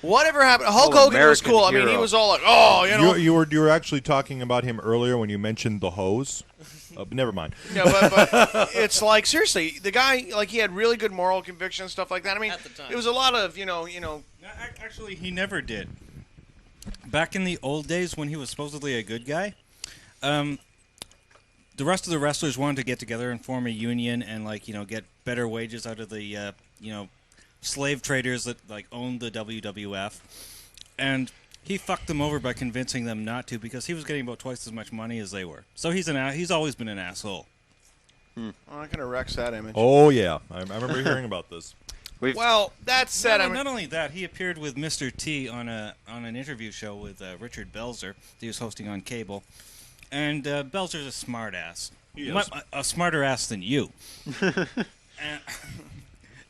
S11: Whatever happened? Hulk
S2: Oh,
S11: Hogan was
S2: American
S11: cool. I mean, he
S2: hero.
S11: was all like, oh, you know.
S9: You were actually talking about him earlier when you mentioned the hose. Never mind.
S11: Yeah, but it's like, seriously, the guy, like, he had really good moral conviction and stuff like that. I mean,
S12: At the time.
S11: it was a lot of, you know.
S10: Actually, he never did. Back in the old days when he was supposedly a good guy, the rest of the wrestlers wanted to get together and form a union and, like, you know, get better wages out of the, you know, slave traders that, like, owned the WWF. And he fucked them over by convincing them not to because he was getting about twice as much money as they were. So he's always been an asshole.
S11: Oh, that kind of wrecks that image.
S9: Oh, yeah. I remember hearing about this.
S11: Well, that said,
S10: Not only that, he appeared with Mr. T on an interview show with Richard Belzer that he was hosting on cable. And Belzer's a smart ass.
S9: He is.
S10: A smarter ass than you.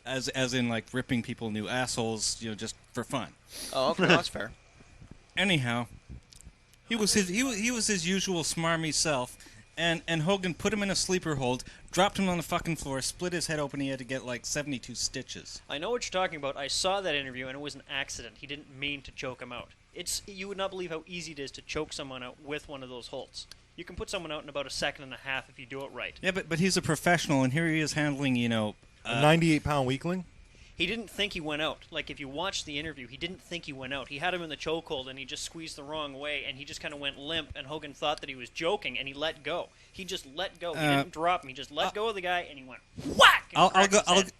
S10: As in, like, ripping people new assholes, you know, just for fun.
S11: Oh, okay, that's fair.
S10: Anyhow, he was his usual smarmy self, and Hogan put him in a sleeper hold, dropped him on the fucking floor, split his head open. He had to get like 72 stitches.
S16: I know what you're talking about. I saw that interview, and it was an accident. He didn't mean to choke him out. You would not believe how easy it is to choke someone out with one of those holds. You can put someone out in about a second and a half if you do it right.
S10: Yeah, but he's a professional, and here he is handling, you know,
S9: A 98-pound weakling?
S16: He didn't think he went out. Like, if you watch the interview, he didn't think he went out. He had him in the chokehold, and he just squeezed the wrong way, and he just kind of went limp, and Hogan thought that he was joking, and he let go. He just let go. He didn't drop him. He just let go of the guy, and he went whack! And cracked his head.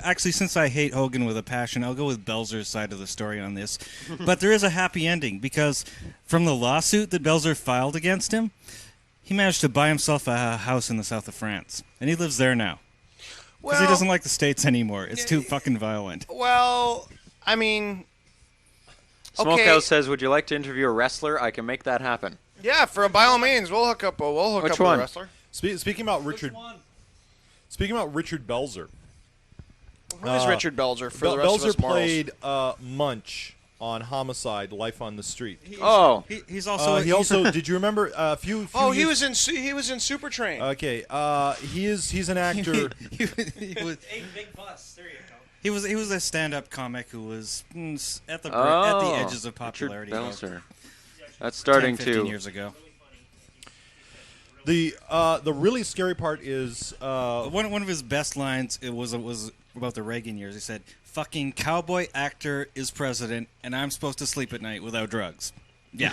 S10: Actually, since I hate Hogan with a passion, I'll go with Belzer's side of the story on this. But there is a happy ending, because from the lawsuit that Belzer filed against him, he managed to buy himself a house in the south of France, and he lives there now. Because he doesn't like the States anymore. It's too fucking violent.
S11: Well, I mean,
S2: Smokehouse says, "Would you like to interview a wrestler? I can make that happen."
S11: Yeah, by all means, we'll hook up.
S2: Which
S11: up
S2: one?
S11: a wrestler.
S9: Speaking about Richard Belzer.
S11: Who is Richard Belzer for the rest of us
S9: Belzer
S11: mortals?
S9: played Munch on Homicide: Life on the Street.
S10: He's also.
S9: He also. Did you remember a few?
S11: Oh, he
S9: years-
S11: was in Super Train.
S9: Okay. He's an actor.
S10: he was.
S16: Hey, big bus. There you go.
S10: He was a stand-up comic who was at the edges of popularity.
S2: Richard Belzer. That's starting
S10: 15 years ago.
S9: The really scary part is
S10: one of his best lines. It was about the Reagan years. He said, "Fucking cowboy actor is president, and I'm supposed to sleep at night without drugs." Yeah.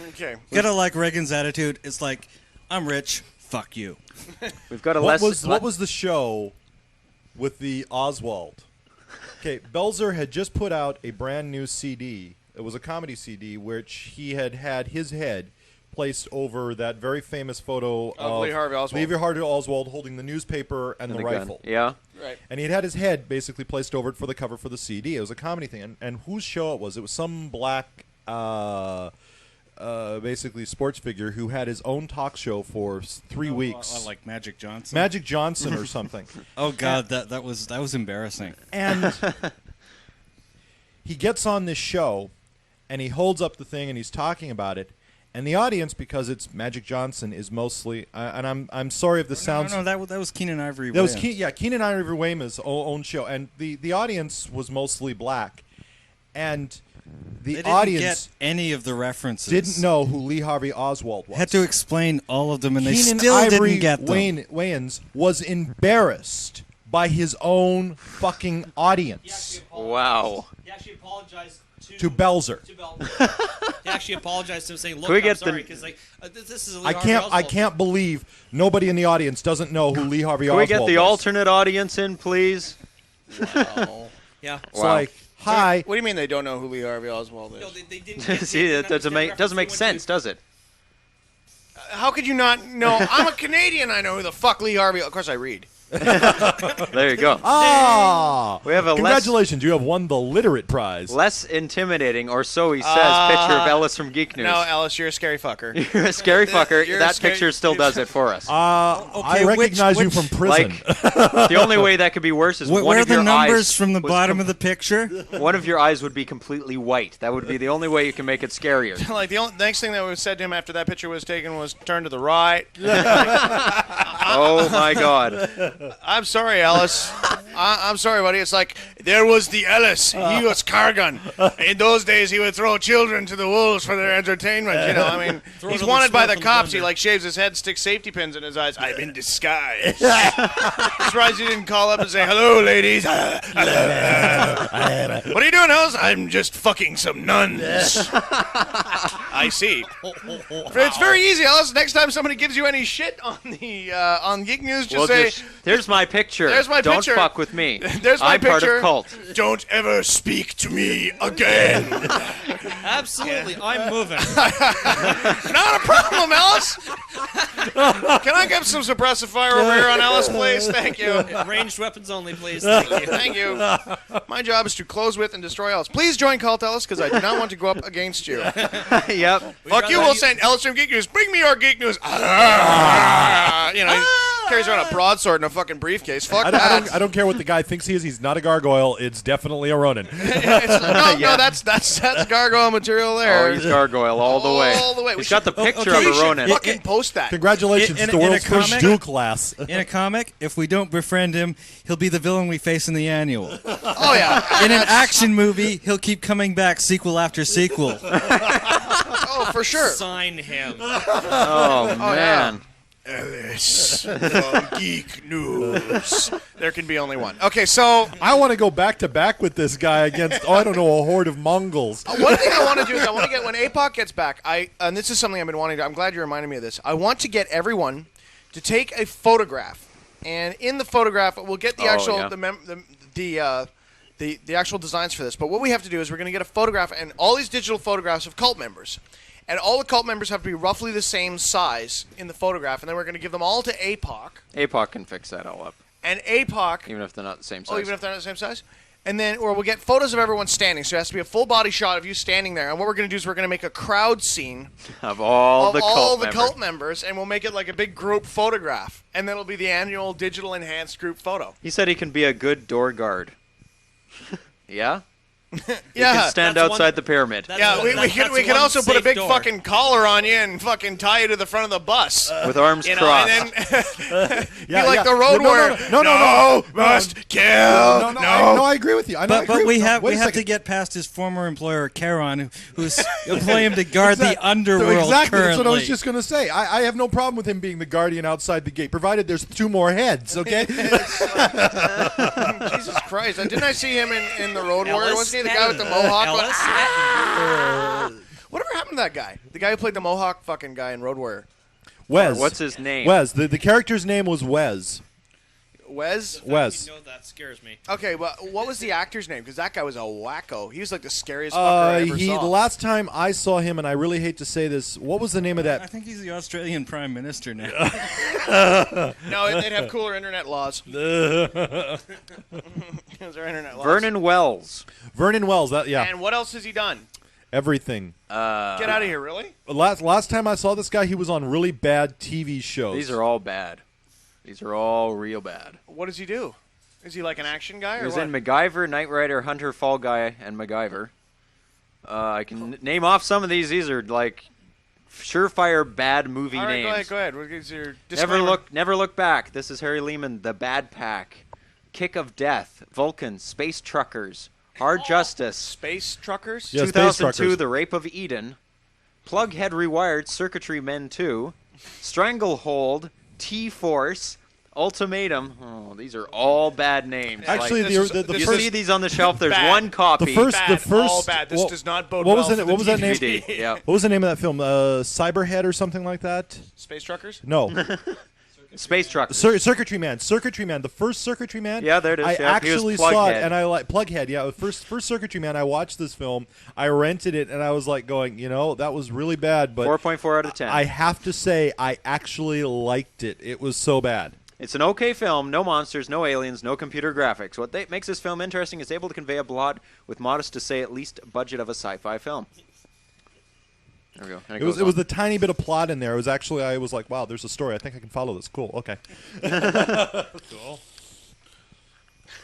S11: Okay.
S10: Gotta like Reagan's attitude. It's like, I'm rich. Fuck you.
S2: We've got a
S9: what was the show with the Oswald? Okay, Belzer had just put out a brand new CD. It was a comedy CD, which he had his head placed over that very famous photo
S11: of Lee Harvey Oswald.
S9: Lee Harvey Oswald holding the newspaper and the rifle.
S2: Gun. Yeah.
S11: Right.
S9: And he had his head basically placed over it for the cover for the CD. It was a comedy thing. And whose show it was? It was some black, basically sports figure who had his own talk show for 3 weeks.
S10: Like Magic Johnson?
S9: Magic Johnson or something.
S10: Oh, God, that was embarrassing.
S9: And he gets on this show, and he holds up the thing, and he's talking about it. And the audience, because it's Magic Johnson, is mostly. And I'm sorry if this sounds.
S10: No, that was Keenan Ivory.
S9: That was Keenan Ivory Wayman's own show, and the audience was mostly black, and the
S10: They didn't
S9: audience
S10: get any of the references.
S9: didn't know who Lee Harvey Oswald was.
S10: Had to explain all of them, and they
S9: Keenan
S10: still
S9: Ivory
S10: didn't get them.
S9: Wayans was embarrassed by his own fucking audience.
S2: Wow.
S16: He actually apologized
S9: To Belzer.
S16: He actually apologized to him, saying, "Look,
S2: Can we
S16: I'm
S2: get
S16: sorry,
S2: the-
S16: because this is a Lee
S9: I
S16: Harvey
S9: can't
S16: Oswald."
S9: believe nobody in the audience doesn't know who Lee Harvey
S2: Can we
S9: Oswald
S2: get the
S9: was.
S2: alternate audience in, please?
S16: Yeah.
S9: It's like, hi.
S11: What do you mean they don't know who Lee Harvey Oswald is?
S16: No, they didn't.
S2: See, it doesn't make sense, does it?
S11: How could you not know? I'm a Canadian. I know who the fuck Lee Harvey. Of course, I read.
S2: There you go.
S9: Ah!
S2: We have a
S9: Congratulations, you have won the Literate Prize.
S2: less intimidating, or so he says, picture of Ellis from Geek News.
S11: No, Ellis, you're a scary fucker.
S2: You're a scary fucker.
S11: You're a
S2: That
S11: scary-
S2: picture still does it for us.
S9: I recognize you from prison.
S2: Like, the only way that could be worse is one
S10: Where are
S2: of your
S10: the numbers
S2: eyes
S10: from the
S2: was
S10: bottom of the picture?
S2: One of your eyes would be completely white. That would be the only way you can make it scarier.
S11: Like the next thing that was said to him after that picture was taken was turn to the right.
S2: Oh my God.
S11: I'm sorry, Ellis. I'm sorry, buddy. It's like there was the Ellis. He was Kargan. In those days, he would throw children to the wolves for their entertainment. You know, I mean, he's wanted by the cops. He like shaves his head, sticks safety pins in his eyes. I'm in disguise. Surprised he didn't call up and say, "Hello, ladies." What are you doing, Ellis? I'm just fucking some nuns. I see. It's very easy, Ellis. Next time somebody gives you any shit on the on Geek News, just say,
S2: "There's my picture.
S11: There's my
S2: Don't
S11: picture.
S2: fuck with me.
S11: There's my
S2: I'm
S11: picture.
S2: part of Cult."
S11: Don't ever speak to me again.
S16: Absolutely, I'm moving.
S11: Not a problem, Ellis. Can I get some suppressive fire over here on Ellis, please? Thank you.
S16: Ranged weapons only, please. Thank you.
S11: Thank you. My job is to close with and destroy Ellis. Please join Cult, Ellis, because I do not want to go up against you.
S2: Yep.
S11: Fuck you, we'll send Ellis from Geek News. Bring me your Geek News. You know, he carries around a broadsword in a fucking briefcase. Fuck that.
S9: I don't care what the guy thinks he is. He's not a gargoyle. It's definitely a Ronin.
S11: No, that's gargoyle material there.
S2: Oh, he's gargoyle all the way.
S11: All the way.
S2: He's got the picture of a Ronin.
S11: Fucking post that.
S9: Congratulations, the world's first dual class.
S10: In a comic, if we don't befriend him, he'll be the villain we face in the annual.
S11: Oh, yeah.
S10: In an action movie, he'll keep coming back sequel after sequel.
S11: Oh, for sure.
S16: Sign him.
S2: Oh, man.
S11: Ellis from Geek News. There can be only one. Okay, so
S9: I want to go back to back with this guy against a horde of Mongols.
S11: one thing I want to do is I want to get when APOC gets back. And this is something I've been wanting to. I'm glad you reminded me of this. I want to get everyone to take a photograph, and in the photograph we'll get the actual the actual designs for this. But what we have to do is we're going to get a photograph and all these digital photographs of cult members. And all the cult members have to be roughly the same size in the photograph, and then we're going to give them all to APOC.
S2: APOC can fix that all up.
S11: And APOC...
S2: Even if they're not the same size.
S11: Oh, even if they're not the same size? And then, or we'll get photos of everyone standing. So it has to be a full body shot of you standing there. And what we're going to do is we're going to make a crowd scene
S2: of all the
S11: cult members, and we'll make it like a big group photograph. And then it'll be the annual digital enhanced group photo.
S2: He said he can be a good door guard. Yeah? He
S11: Yeah.
S2: can stand outside the pyramid.
S11: Yeah, we can also put a big fucking collar on you and fucking tie you to the front of the bus.
S2: With arms
S11: crossed. And then be like the road warrior.
S8: No,
S11: must kill.
S9: No, I agree with you.
S10: But we have to get past his former employer, Charon, who's employing him to guard the underworld
S9: Exactly,
S10: currently.
S9: that's what I was just going to say. I have no problem with him being the guardian outside the gate, provided there's 2 more heads, okay?
S11: Jesus Christ. Didn't I see him in the road warrior? Wasn't he the guy with the mohawk? Whatever happened to that guy? The guy who played the mohawk fucking guy in Road Warrior.
S9: Wes.
S2: What's his name?
S9: Wes. The character's name was Wes.
S11: Wes?
S9: Wes.
S17: You know, that scares me.
S11: Okay, well, what was the actor's name? Because that guy was a wacko. He was like the scariest fucker I ever saw.
S9: The last time I saw him, and I really hate to say this, what was the name of that?
S10: I think he's the Australian Prime Minister now.
S11: No, they'd have cooler internet laws. Because their internet laws.
S2: Vernon Wells.
S9: Vernon Wells, yeah.
S11: And what else has he done?
S9: Everything.
S11: Get out of here, really?
S9: Last time I saw this guy, he was on really bad TV shows.
S2: These are all bad. These are all real bad.
S11: What does he do? Is he like an action guy?
S2: He
S11: or
S2: was
S11: what?
S2: in MacGyver, Knight Rider, Hunter, Fall Guy, and MacGyver. I can name off some of these. These are like surefire bad movie
S11: All right,
S2: names.
S11: Go ahead. What is your disclaimer?
S2: Never Look Back. This is Harry Lehman, The Bad Pack. Kick of Death, Vulcan, Space Truckers, Hard Justice.
S11: Space Truckers?
S9: Yeah,
S2: 2002,
S9: Space Truckers.
S2: The Rape of Eden. Plughead Rewired, Circuitry Men 2. Stranglehold, T-Force, Ultimatum. Oh, these are all bad names.
S9: Actually,
S2: like,
S9: the
S2: you
S9: first,
S2: see these on the shelf. There's
S11: bad.
S2: one copy.
S9: The first,
S11: all bad. This does not bode
S9: what
S11: well
S9: was
S11: for
S9: What was that name?
S2: DVD, yeah.
S9: What was the name of that film? Cyberhead or something like that?
S11: Space Truckers?
S9: No.
S2: Space Truckers.
S9: Circuitry Man. Circuitry Man. The first Circuitry Man.
S2: Yeah, there it is.
S9: I
S2: Yeah. He
S9: actually
S2: was
S9: saw it,
S2: Plughead.
S9: and I like Plughead. Yeah, first Circuitry Man. I watched this film. I rented it, and I was like, going, that was really bad. But
S2: 4.4 out of 10.
S9: I have to say, I actually liked it. It was so bad.
S2: It's an okay film. No monsters, no aliens, no computer graphics. What makes this film interesting is able to convey a plot with modest, to say at least, budget of a sci-fi film. There we go. And
S9: It was the tiny bit of plot in there. It was actually, I was like, wow, there's a story. I think I can follow this. Cool. Okay.
S11: Cool.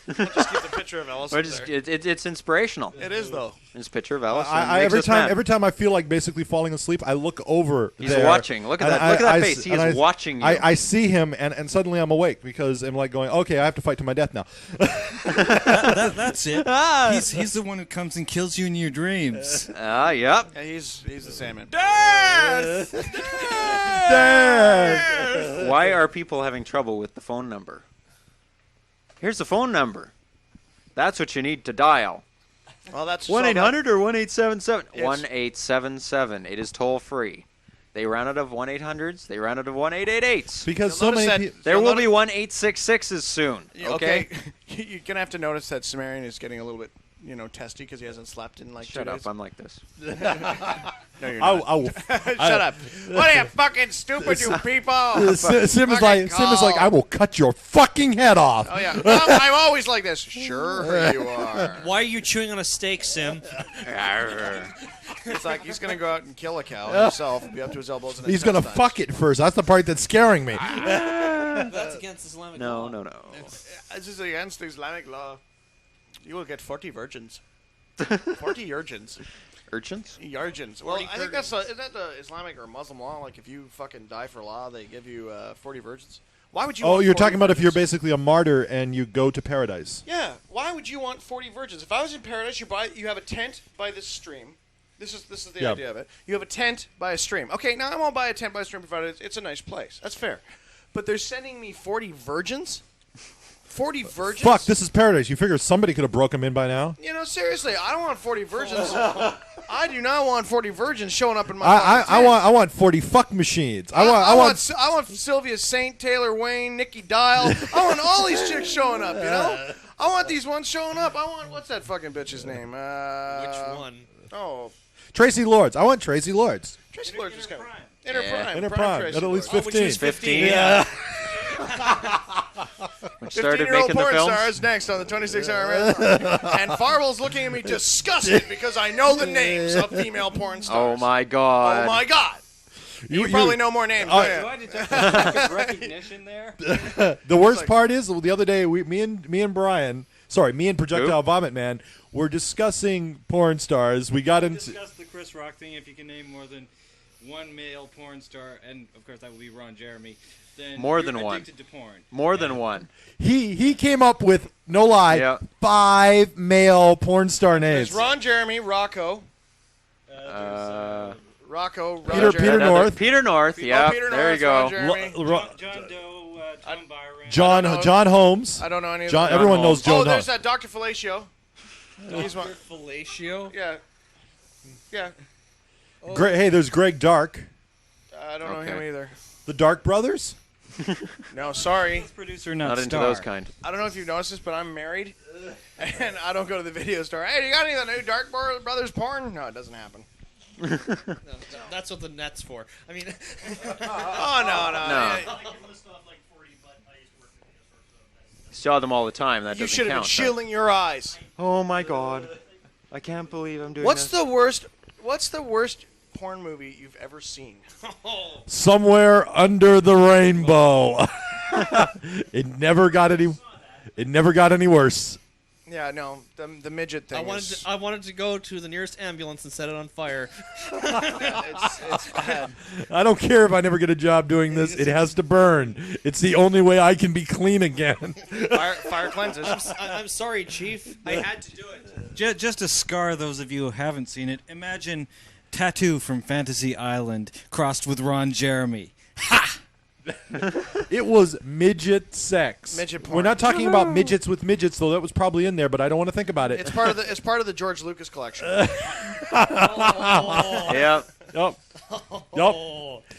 S11: Just keep the picture of Ellis up there.
S2: It's inspirational.
S11: It is, though.
S2: It's a picture of Ellis.
S9: Every time I feel like basically falling asleep, I look over.
S2: He's
S9: there,
S2: watching. Look at
S9: and
S2: that. Look at that face. He is watching you.
S9: I see him, and suddenly I'm awake because I'm like going, okay, I have to fight to my death now.
S10: That's it. He's the one who comes and kills you in your dreams.
S2: Yep.
S11: Yeah, he's the Sandman.
S2: Death! Why are people having trouble with the phone number? Here's the phone number. That's what you need to dial.
S11: Well, that's
S2: 1-800 or 1-877? 1-877. It is toll free. They ran out of 1-800s. They ran out of 1-888s.
S9: Because so many people.
S2: There will be 1-866s soon. Okay.
S11: You're gonna have to notice that Cimmerian is getting a little bit, testy because he hasn't slept in like 2 days.
S2: Shut up. I'm like this.
S11: No, you're not. Shut up. What are you fucking stupid, you people?
S9: Sim is like, I will cut your fucking head off.
S11: Oh, yeah. I'm always like this. Sure you are.
S17: Why are you chewing on a steak, Sim?
S11: It's like he's going to go out and kill a cow himself and be up to his elbows in
S9: He's going to fuck it first. That's the part that's scaring me.
S17: That's against Islamic law.
S2: No.
S11: This is against Islamic law. You will get 40 virgins. 40 urgins.
S2: Urchins?
S11: Yargins. Well, I think isn't that the Islamic or Muslim law? Like, if you fucking die for Allah, they give you 40 virgins. Why would you?
S9: Oh,
S11: want
S9: you're
S11: 40
S9: talking about if
S11: virgins?
S9: you're basically a martyr and you go to paradise.
S11: Yeah. Why would you want 40 virgins? If I was in paradise, you have a tent by this stream. This is the idea of it. You have a tent by a stream. Okay, now I won't buy a tent by a stream provided it's a nice place. That's fair. But they're sending me 40 virgins. 40 virgins?
S9: Fuck, this is paradise. You figure somebody could have broke him in by now?
S11: Seriously, I don't want 40 virgins. I do not want 40 virgins showing up in my
S9: I want 40 fuck machines. I want
S11: Sylvia Saint, Taylor Wayne, Nikki Dial. I want all these chicks showing up, I want these ones showing up. I want, what's that fucking bitch's name?
S17: Which one?
S11: Oh.
S9: Tracy Lords. I want Tracy Lords.
S11: Tracy Lords is coming.
S9: Inner Prime. At least 15.
S11: Tracy
S2: 15.
S11: Yeah.
S2: Which started
S11: 15-year-old
S2: making the
S11: porn
S2: films.
S11: stars next on the 26-hour marathon. And Farwell's looking at me disgusted because I know the names of female porn stars.
S2: Oh my god.
S11: Oh my god. You probably know more names.
S8: Do
S11: I
S6: detect a lack of recognition there?
S9: The worst part is the other day me and Projectile Vomit Man were discussing porn stars. We got into
S10: discussed the Chris Rock thing. If you can name more than one male porn star, and of course that would be Ron Jeremy, then
S2: More
S10: you're
S2: than one.
S10: addicted to porn.
S2: More than one.
S9: He came up with, no lie, 5 male porn star names.
S11: There's Ron Jeremy, Rocco. Rocco, Ron
S9: Peter North.
S2: Peter North, yeah.
S11: Peter
S2: There
S11: North,
S2: you go.
S11: Ron Jeremy.
S10: John Doe, John Byron.
S9: John Holmes.
S11: I don't know any of
S9: John.
S11: them.
S9: Everyone knows John.
S11: Oh, there's that Dr. Fellatio. He's one.
S17: Fellatio?
S11: Yeah. Yeah.
S9: Hey, there's Greg Dark.
S11: I don't know him either.
S9: The Dark Brothers?
S11: No, sorry.
S10: Producer,
S2: Not into those kind.
S11: I don't know if you've noticed this, but I'm married, and I don't go to the video store. Hey, you got any of the new Dark Brothers porn? No, it doesn't happen.
S17: No, that's what the net's for. I mean,
S11: oh no.
S2: Saw them all the time. That
S11: You
S2: doesn't
S11: should have been
S2: count.
S11: shielding your eyes.
S2: Oh my god. I can't believe I'm doing
S11: What's
S2: this.
S11: the worst porn movie you've ever seen?
S9: Somewhere Under the Rainbow. It never got any worse.
S11: Yeah, no, the midget thing.
S17: I wanted to go to the nearest ambulance and set it on fire.
S11: It's bad.
S9: I don't care if I never get a job doing this. It has to burn. It's the only way I can be clean again.
S11: Fire cleanses.
S17: I'm sorry, Chief. I had to do it.
S10: Just to scar those of you who haven't seen it, imagine Tattoo from Fantasy Island crossed with Ron Jeremy. Ha!
S9: It was midget sex.
S11: Midget porn.
S9: We're not talking about midgets with midgets, though. That was probably in there, but I don't want to think about it.
S11: It's part of the George Lucas collection.
S2: Yep.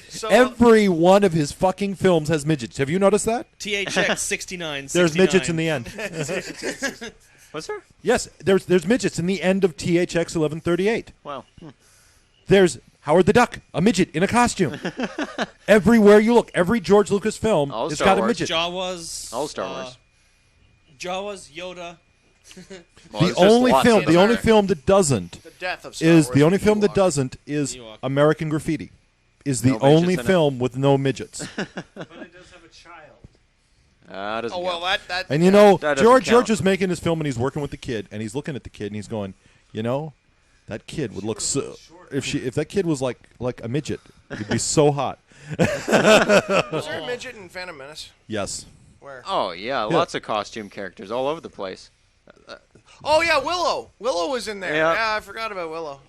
S11: So,
S9: Every one of his fucking films has midgets. Have you noticed that?
S17: THX 69.
S9: There's midgets in the end.
S2: Was there?
S9: Yes, there's midgets in the end of THX 1138.
S2: Wow.
S9: There's Howard the Duck, a midget in a costume. Everywhere you look, every George Lucas film
S2: All
S9: has
S2: Star
S9: got a
S2: Wars.
S9: midget.
S17: Jawas.
S2: All Star Wars.
S17: Jawas, Yoda.
S2: Well,
S9: The only film that doesn't
S11: The death of Star
S9: is
S11: Wars
S9: the only
S11: with
S9: film that
S11: Ewok.
S9: doesn't is
S17: Ewok.
S9: American Graffiti. Is the
S2: No midgets
S9: only
S2: in it.
S9: film with no midgets.
S6: But it does have a child.
S2: Doesn't
S11: Oh well,
S2: count.
S11: that
S9: And you know,
S2: That doesn't
S9: George
S2: count.
S9: is making his film and he's working with the kid and he's looking at the kid and he's going, you know, that kid would look so. If that kid was like a midget, he'd be so hot.
S11: was there a midget in Phantom Menace?
S9: Yes.
S11: Where?
S2: Oh yeah, lots of costume characters all over the place.
S11: Oh yeah, Willow. Willow was in there.
S2: Yeah.
S11: Yeah, I forgot about Willow.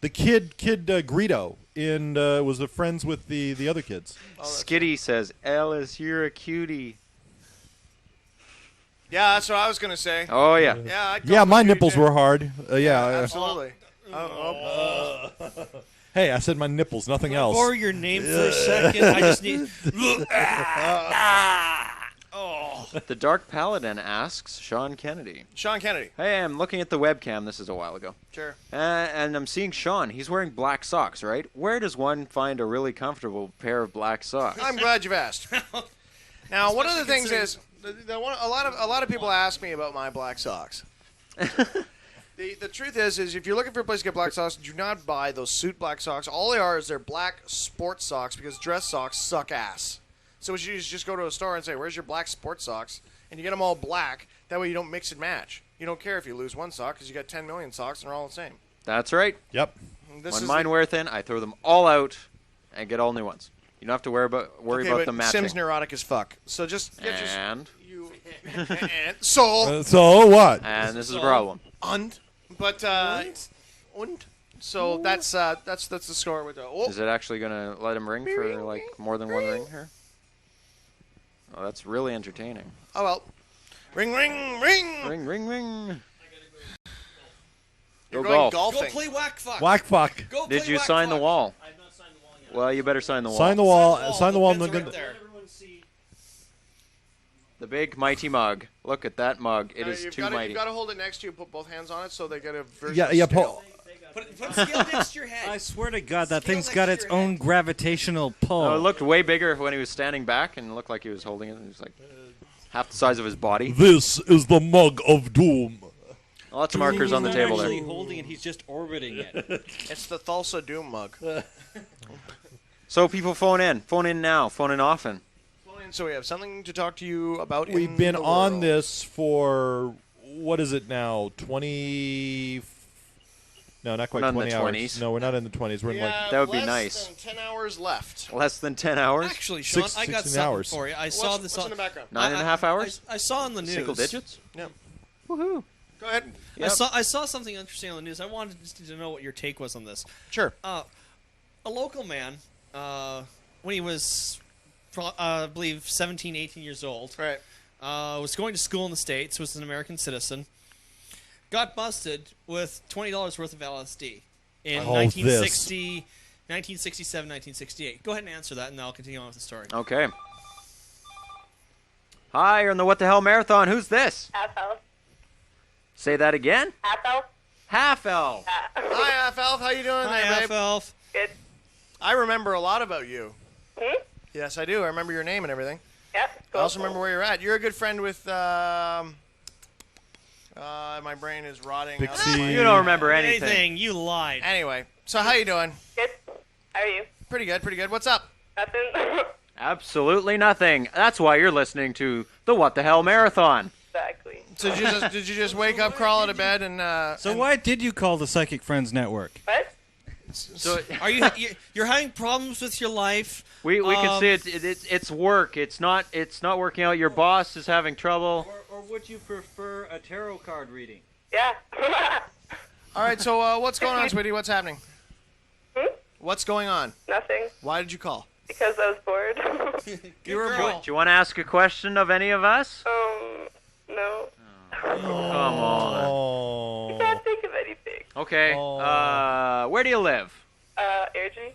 S9: The kid Greedo was friends with the other kids.
S2: Skitty says, "Alice, you're a cutie."
S11: Yeah, that's what I was gonna say.
S2: Oh yeah.
S11: Yeah, I'd
S9: Yeah,
S11: call
S9: my
S11: him a
S9: nipples
S11: cutie,
S9: were
S11: too.
S9: hard. Yeah.
S11: Absolutely.
S9: Hey, I said my nipples, nothing else.
S17: Borrow your name for a second. I just need. Oh.
S2: The Dark Paladin asks Sean Kennedy.
S11: Sean Kennedy.
S2: Hey, I'm looking at the webcam. This is a while ago.
S11: Sure.
S2: And I'm seeing Sean. He's wearing black socks, right? Where does one find a really comfortable pair of black socks?
S11: I'm glad you've asked. Now, one of the things
S17: considering-
S11: is, a lot of people ask me about my black socks. The truth is if you're looking for a place to get black socks, do not buy those suit black socks. All they are is they're black sports socks because dress socks suck ass. So what you do is just go to a store and say, "Where's your black sports socks?" And you get them all black. That way you don't mix and match. You don't care if you lose one sock because you got 10 million socks and they're all the same.
S2: That's right.
S9: Yep.
S11: This
S2: When
S11: is
S2: mine wear thin, I throw them all out and get all new ones. You don't have to worry about
S11: okay,
S2: about
S11: but
S2: them matching.
S11: Sim's neurotic as fuck. So just get
S2: And
S11: and so
S9: So what?
S2: and this is a problem.
S11: So that's the score with the. Oh,
S2: Is it actually gonna let him ring for like more than one ring here? Oh, that's really entertaining.
S11: oh well. Ring, ring, ring.
S2: Ring, ring, ring.
S11: You're
S2: Go
S11: going
S2: golf.
S11: golfing.
S17: Go play whack fuck.
S9: Whack fuck.
S17: Go
S2: Did
S17: play
S2: you
S17: whack
S2: sign the
S17: fuck.
S2: wall?
S17: I have not signed the wall yet.
S2: Well, you better sign the wall.
S9: Sign the wall. Sign the wall.
S17: The
S9: and
S17: pins
S9: then-
S17: are right there.
S2: The big mighty mug. Look at that mug. It is too mighty.
S11: You've got to hold it next to you. Put both hands on it so they get a version.
S9: Yeah,
S11: of
S9: yeah.
S11: scale.
S17: Put a scale next to your head.
S10: I swear to God, that
S17: Scale
S10: thing's
S17: next
S10: got
S17: to
S10: its
S17: your
S10: own gravitational pull.
S2: Oh, it looked way bigger when he was standing back, and it looked like he was holding it. It was like half the size of his body.
S9: This is the mug of doom.
S2: Lots of markers on the table there.
S10: He's not actually holding it, he's just orbiting it.
S11: It's the Thulsa Doom mug.
S2: So people phone in. Phone in now. Phone in often.
S11: So we have something to talk to you about.
S9: We've
S11: in
S9: been
S11: the
S9: on
S11: world.
S9: this for, what is it now, 20... No, not quite
S2: We're not in
S9: 20
S2: the
S9: hours.
S2: 20s.
S9: No, we're not in the 20s. We're in like...
S2: That would be
S11: less
S2: nice.
S11: than 10 hours left.
S2: Less than 10 hours?
S17: Actually, Sean, I got
S9: 16
S17: something
S9: hours.
S17: for you. I saw this
S11: What's in the background?
S2: 9.5 hours?
S17: I saw on the news.
S2: Single digits?
S11: Yeah.
S2: Woohoo.
S11: Go ahead.
S17: I saw something interesting on the news. I wanted just to know what your take was on this.
S11: Sure.
S17: A local man, when he was, I believe, 17, 18 years old,
S11: right,
S17: was going to school in the States, was an American citizen, got busted with $20 worth of LSD in 1967, 1968. Go ahead and answer that, and I'll continue on with the story.
S2: Okay. Hi, you're in the What the Hell Marathon. Who's this?
S14: Half-elf.
S2: Say that again?
S14: Half-elf.
S2: Half-elf.
S11: Hi, Half-elf. How you doing
S17: Hi,
S11: there, babe?
S17: Half-elf.
S14: Good.
S11: I remember a lot about you.
S14: Hmm?
S11: Yes, I do. I remember your name and everything.
S14: Yep.
S11: I also remember where you're at. You're a good friend with, my brain is rotting.
S9: Pixie.
S2: You don't remember anything.
S17: You lied.
S11: Anyway, so how you doing?
S14: Good. How are you?
S11: Pretty good, pretty good. What's up?
S14: Nothing.
S2: Absolutely nothing. That's why you're listening to the What the Hell Marathon.
S14: Exactly.
S11: So did you just wake up, crawl out of bed, and
S10: So why did you call the Psychic Friends Network?
S14: What?
S17: So are you're having problems with your life?
S2: We can see it's work. It's not working out. Your boss is having trouble.
S10: Or would you prefer a tarot card reading?
S14: Yeah.
S11: All right, so what's going on, sweetie? What's happening?
S14: Hmm?
S11: What's going on?
S14: Nothing.
S11: Why did you call?
S14: Because I was bored.
S11: You were
S2: Do you want to ask a question of any of us?
S14: No.
S2: Come on.
S14: I can't think of anything.
S2: Okay. Where do you live?
S14: Airdrie.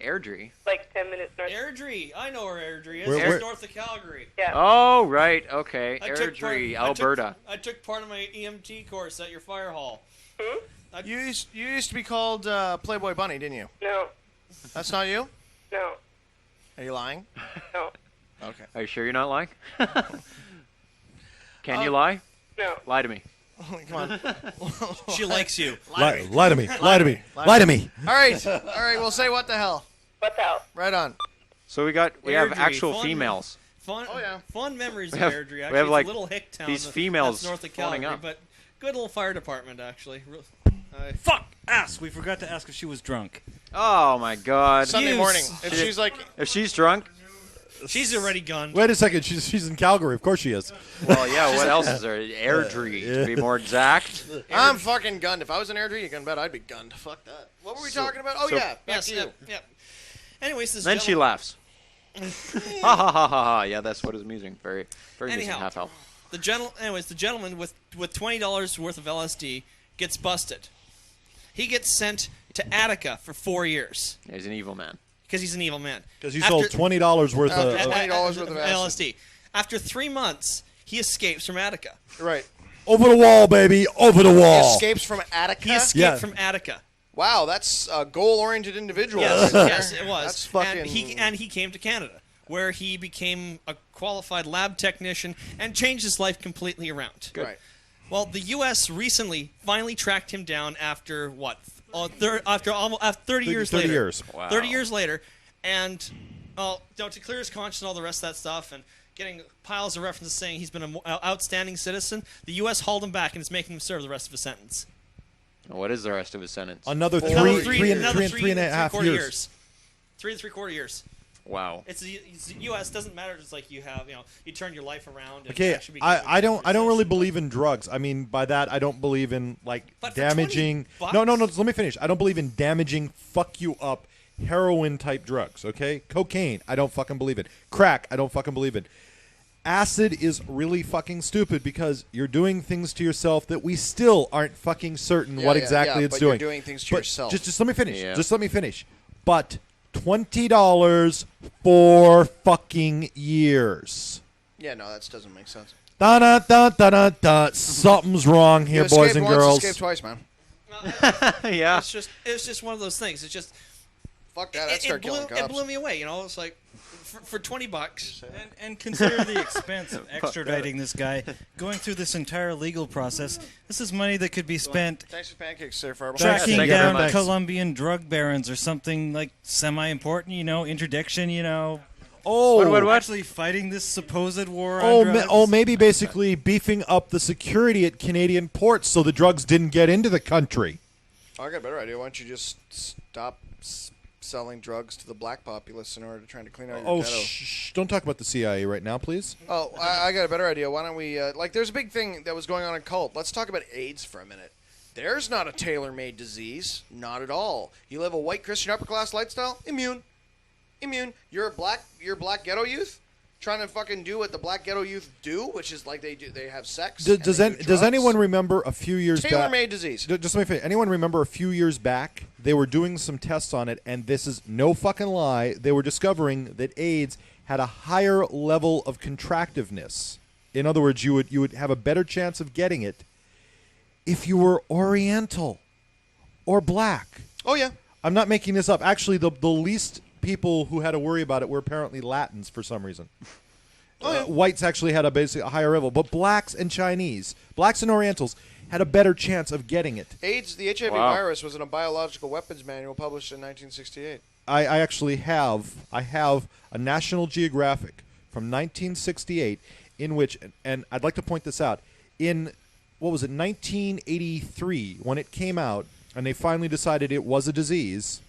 S2: Airdrie.
S14: Like 10 minutes north.
S17: Airdrie. I know where Airdrie is.
S2: Where-
S17: It's north of Calgary.
S14: Yeah.
S2: Oh, right. Okay.
S17: I took part-
S2: Airdrie,
S17: I took-
S2: Alberta.
S17: I took part of my EMT course at your fire hall.
S14: Hmm?
S11: You used to be called Playboy Bunny, didn't you?
S14: No.
S11: That's not you?
S14: No.
S11: Are you lying?
S14: No.
S11: Okay.
S2: Are you sure you're not lying? Can you lie?
S14: No.
S2: Lie to me.
S11: Come on.
S17: She likes you.
S9: Lie to me. Lie to me. Lie to me.
S11: All right. We'll say what the hell.
S14: What the hell?
S11: Right on.
S2: So we have
S17: Airdrie,
S2: actual
S17: fun-
S2: females.
S17: Fond memories
S2: We
S17: of
S2: have-
S17: Airdrie.
S2: we
S17: Actually,
S2: have,
S17: it's
S2: like,
S17: a little hick town.
S2: these females
S17: that's north of
S2: phoning
S17: Calgary,
S2: up.
S17: but good little fire department actually.
S10: Fuck ass. We forgot to ask if she was drunk.
S2: Oh my God.
S11: Sunday morning. If she's
S2: drunk.
S17: She's already gone.
S9: Wait a second. She's in Calgary. Of course she is.
S2: Well, yeah. What else is there? Airdrie, to be more exact.
S11: I'm fucking gunned. If I was an Airdrie, you can bet I'd be gunned. Fuck that. What were we talking about? Oh,
S2: so-
S11: yeah. Back
S17: Yes.
S11: to you.
S17: Yep. Anyways, this
S2: Then she
S17: gentleman-
S2: laughs. Ha ha ha ha ha. Yeah, that's what is amusing. Very amusing.
S17: Anyhow,
S2: Half elf.
S17: the gentleman with $20 worth of LSD gets busted. He gets sent to Attica for 4 years.
S2: Yeah, he's an evil man.
S17: Because he's an evil man.
S9: Because he sold $20 worth of
S11: $20 worth of
S17: LSD. After 3 months, he escapes from Attica.
S11: Right.
S9: over the wall, baby, over the
S11: He
S9: wall.
S11: escapes from Attica?
S17: He escaped from Attica.
S11: Wow, that's a goal-oriented individual.
S17: Yes,
S11: right there.
S17: yes, it was.
S11: That's fucking...
S17: And he came to Canada, where he became a qualified lab technician and changed his life completely around.
S11: Good. Right.
S17: Well, the U.S. recently finally tracked him down after what? After 30 years
S9: 30
S17: later.
S9: years. Wow.
S17: 30 years later, and to clear his conscience and all the rest of that stuff, and getting piles of references saying he's been an outstanding citizen, the U.S. hauled him back and is making him serve the rest of his sentence.
S2: What is the rest of his sentence?
S9: Another three and a half years.
S17: 3 and 3/4 years.
S2: Wow.
S17: It's the U.S. doesn't matter. It's like you have, you turn your life around. And
S9: Okay,
S17: actually
S9: I don't really believe in drugs. I mean, by that I don't believe in damaging. No. Let me finish. I don't believe in damaging, fuck you up, heroin type drugs. Okay, cocaine. I don't fucking believe in. Crack. I don't fucking believe in. Acid is really fucking stupid because you're doing things to yourself that we still aren't fucking certain what exactly it's
S11: but
S9: doing.
S11: You're doing things to
S9: But
S11: yourself.
S9: Just let me finish.
S11: Yeah.
S9: Just let me finish. But $20 for fucking years.
S11: Yeah, no, that doesn't make sense.
S9: Da da da da da da. Something's wrong here,
S11: You
S9: boys
S11: escaped
S9: and
S11: once,
S9: girls.
S11: escaped twice, man.
S2: Yeah.
S17: It's just one of those things. It's just
S11: fuck that. That started killing cops.
S17: It blew me away. It's like for $20.
S10: And consider the expense of extraditing this guy, going through this entire legal process. This is money that could be spent
S11: Thanks for pancakes, sir. Farber.
S10: tracking
S2: Thank you very
S10: down
S2: much.
S10: Colombian drug barons or something like semi-important, interdiction,
S9: Oh,
S2: What?
S10: Actually fighting this supposed war on drugs.
S9: Maybe basically beefing up the security at Canadian ports so the drugs didn't get into the country.
S11: I got a better idea. Why don't you just stop selling drugs to the black populace in order to try to clean out your ghetto?
S9: Don't talk about the CIA right now, please.
S11: Oh, I got a better idea. Why don't we, there's a big thing that was going on in Cult. Let's talk about AIDS for a minute. There's not a tailor-made disease. Not at all. You live a white Christian upper-class lifestyle? Immune. You're a black ghetto youth? Trying to fucking do what the black ghetto youth do, which is like they have sex.
S9: Does anyone remember a few years back?
S11: Tailor-made disease.
S9: Just let me finish. Anyone remember a few years back they were doing some tests on it, and this is no fucking lie. They were discovering that AIDS had a higher level of contractiveness. In other words, you would have a better chance of getting it if you were Oriental or black.
S11: Oh yeah.
S9: I'm not making this up. Actually, the least people who had to worry about it were apparently Latins for some reason. Whites actually had a higher level, but blacks and Orientals had a better chance of getting it.
S11: AIDS, the HIV virus, was in a biological weapons manual published in 1968.
S9: I actually have a National Geographic from 1968 in which, and I'd like to point this out, in, 1983, when it came out, and they finally decided it was a disease,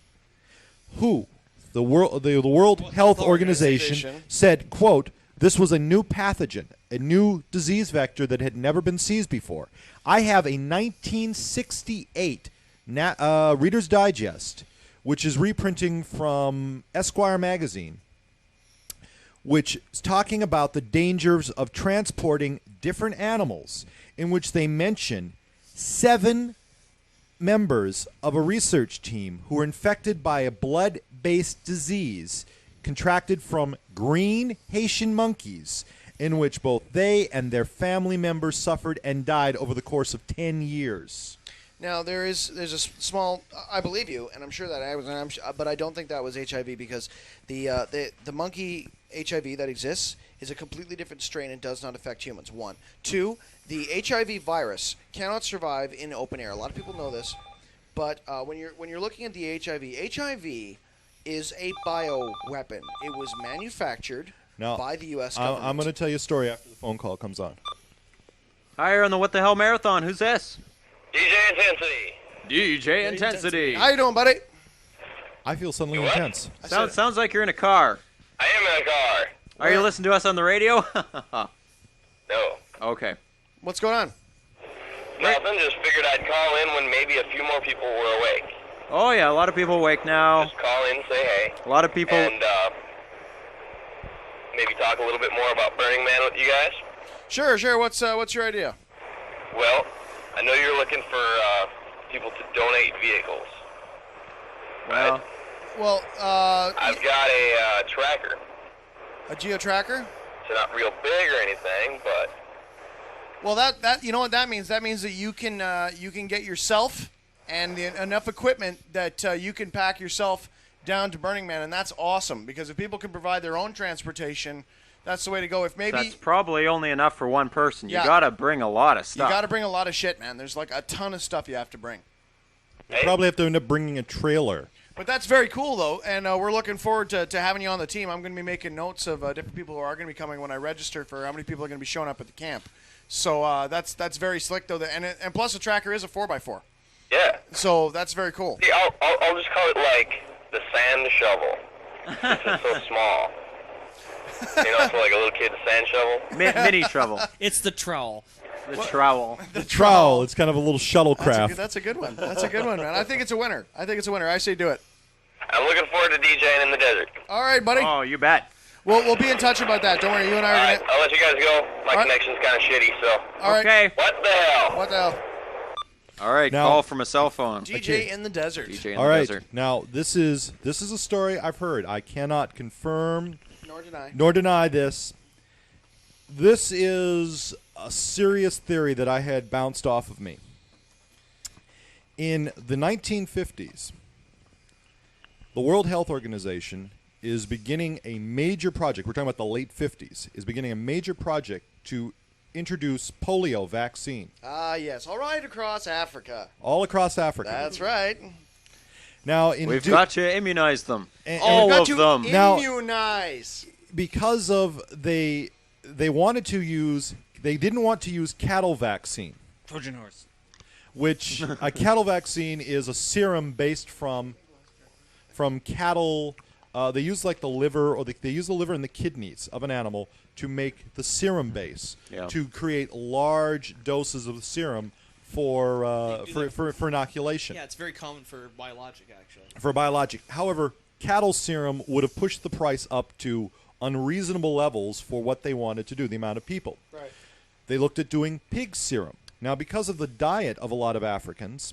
S9: the World Health Organization said, quote, this was a new pathogen, a new disease vector that had never been seized before. I have a 1968 Reader's Digest, which is reprinting from Esquire magazine, which is talking about the dangers of transporting different animals, in which they mention 7 members of a research team who were infected by a blood-based disease contracted from green Haitian monkeys, in which both they and their family members suffered and died over the course of 10 years.
S11: Now there's a small. I believe you, and I'm sure that but I don't think that was HIV because the monkey HIV that exists is a completely different strain and does not affect humans. 1, 2. The HIV virus cannot survive in open air. A lot of people know this, but when you're looking at the HIV is a bioweapon. It was manufactured by the U.S. government.
S9: I'm going to tell you a story after the phone call comes on.
S2: Hi, you're on the What the Hell Marathon. Who's this?
S13: DJ Intensity.
S2: DJ Intensity.
S11: How you doing, buddy?
S9: I feel suddenly intense.
S2: Sounds like you're in a car.
S13: I am in a car.
S2: Are you listening to us on the radio?
S13: No.
S2: Okay.
S11: What's going on?
S13: Nothing. Just figured I'd call in when maybe a few more people were awake.
S2: Oh, yeah, a lot of people awake now.
S13: Just call in, say hey.
S2: A lot of people...
S13: And maybe talk a little bit more about Burning Man with you guys.
S11: Sure. What's your idea?
S13: Well, I know you're looking for people to donate vehicles.
S2: Well...
S11: Well,
S13: I've got a tracker.
S11: A geo-tracker?
S13: It's not real big or anything, but...
S11: Well, that you know what that means? That means that you can get yourself and enough equipment that you can pack yourself down to Burning Man, and that's awesome because if people can provide their own transportation, that's the way to go. If maybe
S2: that's probably only enough for one person.
S11: Yeah.
S2: You got to bring a lot of stuff.
S11: You got to bring a lot of shit, man. There's like a ton of stuff you have to bring.
S9: You probably have to end up bringing a trailer.
S11: But that's very cool, though, and we're looking forward to having you on the team. I'm going to be making notes of different people who are going to be coming when I register for how many people are going to be showing up at the camp. So that's very slick, though, and plus the tracker is a 4x4.
S13: Yeah.
S11: So that's very cool.
S13: See, I'll just call it like the sand shovel. It's just so small. You know, it's like a little kid's sand shovel.
S2: Mini shovel.
S17: It's the trowel.
S2: The trowel.
S9: The trowel. It's kind of a little shuttlecraft.
S11: That's a good one. That's a good one, man. I think it's a winner. I say do it.
S13: I'm looking forward to DJing in the desert.
S11: All right, buddy.
S2: Oh, you bet.
S11: We'll be in touch about that. Don't worry. You and I are
S13: All right,
S11: gonna...
S13: I'll let you guys go. My connection's kind of shitty, so.
S11: All right.
S2: Okay.
S13: What the hell?
S11: What the hell?
S2: All right,
S9: Now-
S2: call from a cell phone.
S11: DJ in the desert.
S2: DJ in
S9: All
S2: the
S9: right.
S2: desert.
S9: Now this is a story I've heard. I cannot confirm
S11: Nor deny.
S9: this. This is a serious theory that I had bounced off of me. In the 1950s, the World Health Organization is beginning a major project. We're talking about the late 50s. Is beginning a major project to introduce polio vaccine.
S11: Ah, yes. All right, across Africa.
S9: All across Africa.
S11: That's right.
S9: Now,
S2: we've got to immunize them.
S9: All
S2: of them.
S11: Immunize.
S9: Because of they wanted to use, they didn't want to use cattle vaccine.
S10: Trojan horse.
S9: Which a cattle vaccine is a serum based from cattle. They use like the liver, or they use the liver and the kidneys of an animal to make the serum base to create large doses of the serum for inoculation.
S17: Yeah, it's very common for biologic, actually.
S9: For biologic. However, cattle serum would have pushed the price up to unreasonable levels for what they wanted to do, the amount of people.
S11: Right.
S9: They looked at doing pig serum. Now, because of the diet of a lot of Africans,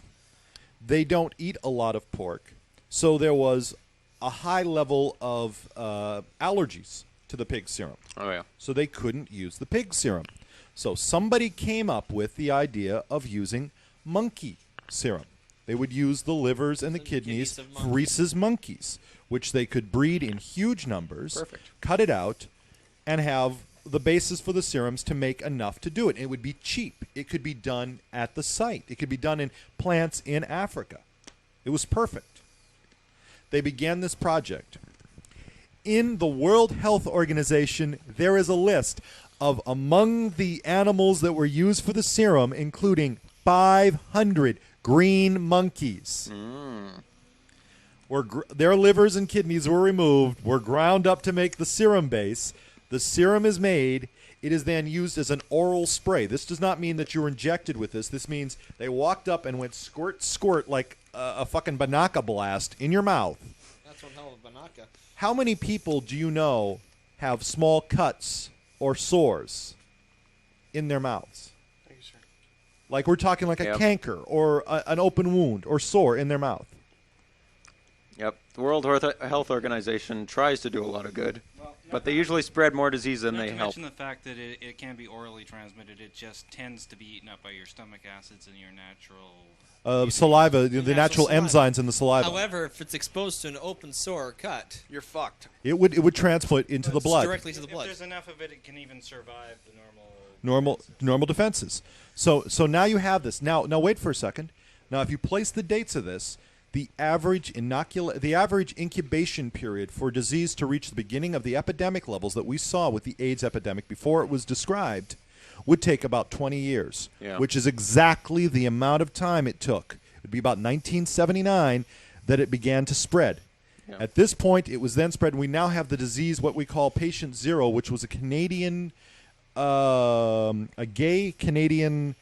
S9: they don't eat a lot of pork, so there was a high level of allergies to the pig serum.
S2: Oh, yeah.
S9: So they couldn't use the pig serum. So somebody came up with the idea of using monkey serum. They would use the livers and the kidneys of rhesus monkeys, which they could breed in huge numbers, cut it out, and have the basis for the serums to make enough to do it. It would be cheap. It could be done at the site. It could be done in plants in Africa. It was perfect. They began this project. In the World Health Organization, there is a list of among the animals that were used for the serum, including 500 green monkeys. Their livers and kidneys were removed, were ground up to make the serum base. The serum is made. It is then used as an oral spray. This does not mean that you were injected with this. This means they walked up and went squirt, squirt like a fucking banaka blast in your mouth.
S17: That's one hell of a banaka.
S9: How many people do you know have small cuts or sores in their mouths?
S11: Thank you, sir.
S9: Like we're talking like a canker or an open wound or sore in their mouth.
S2: Yep. The World Health Organization tries to do a lot of good, but they usually spread more disease than they help.
S10: Not to mention the fact that it can be orally transmitted. It just tends to be eaten up by your stomach acids and your natural...
S9: saliva, the natural enzymes in the saliva.
S17: However, if it's exposed to an open sore or cut,
S11: you're fucked.
S9: It would transport into the blood.
S17: Directly to the blood.
S10: If there's enough of it, it can even survive the
S9: normal defenses. So now you have this. Now wait for a second. Now if you place the dates of this, the average incubation period for disease to reach the beginning of the epidemic levels that we saw with the AIDS epidemic before it was described would take about 20 years, which is exactly the amount of time it took. It would be about 1979 that it began to spread. Yeah. At this point, it was then spread, and we now have the disease, what we call Patient Zero, which was a Canadian, a gay Canadian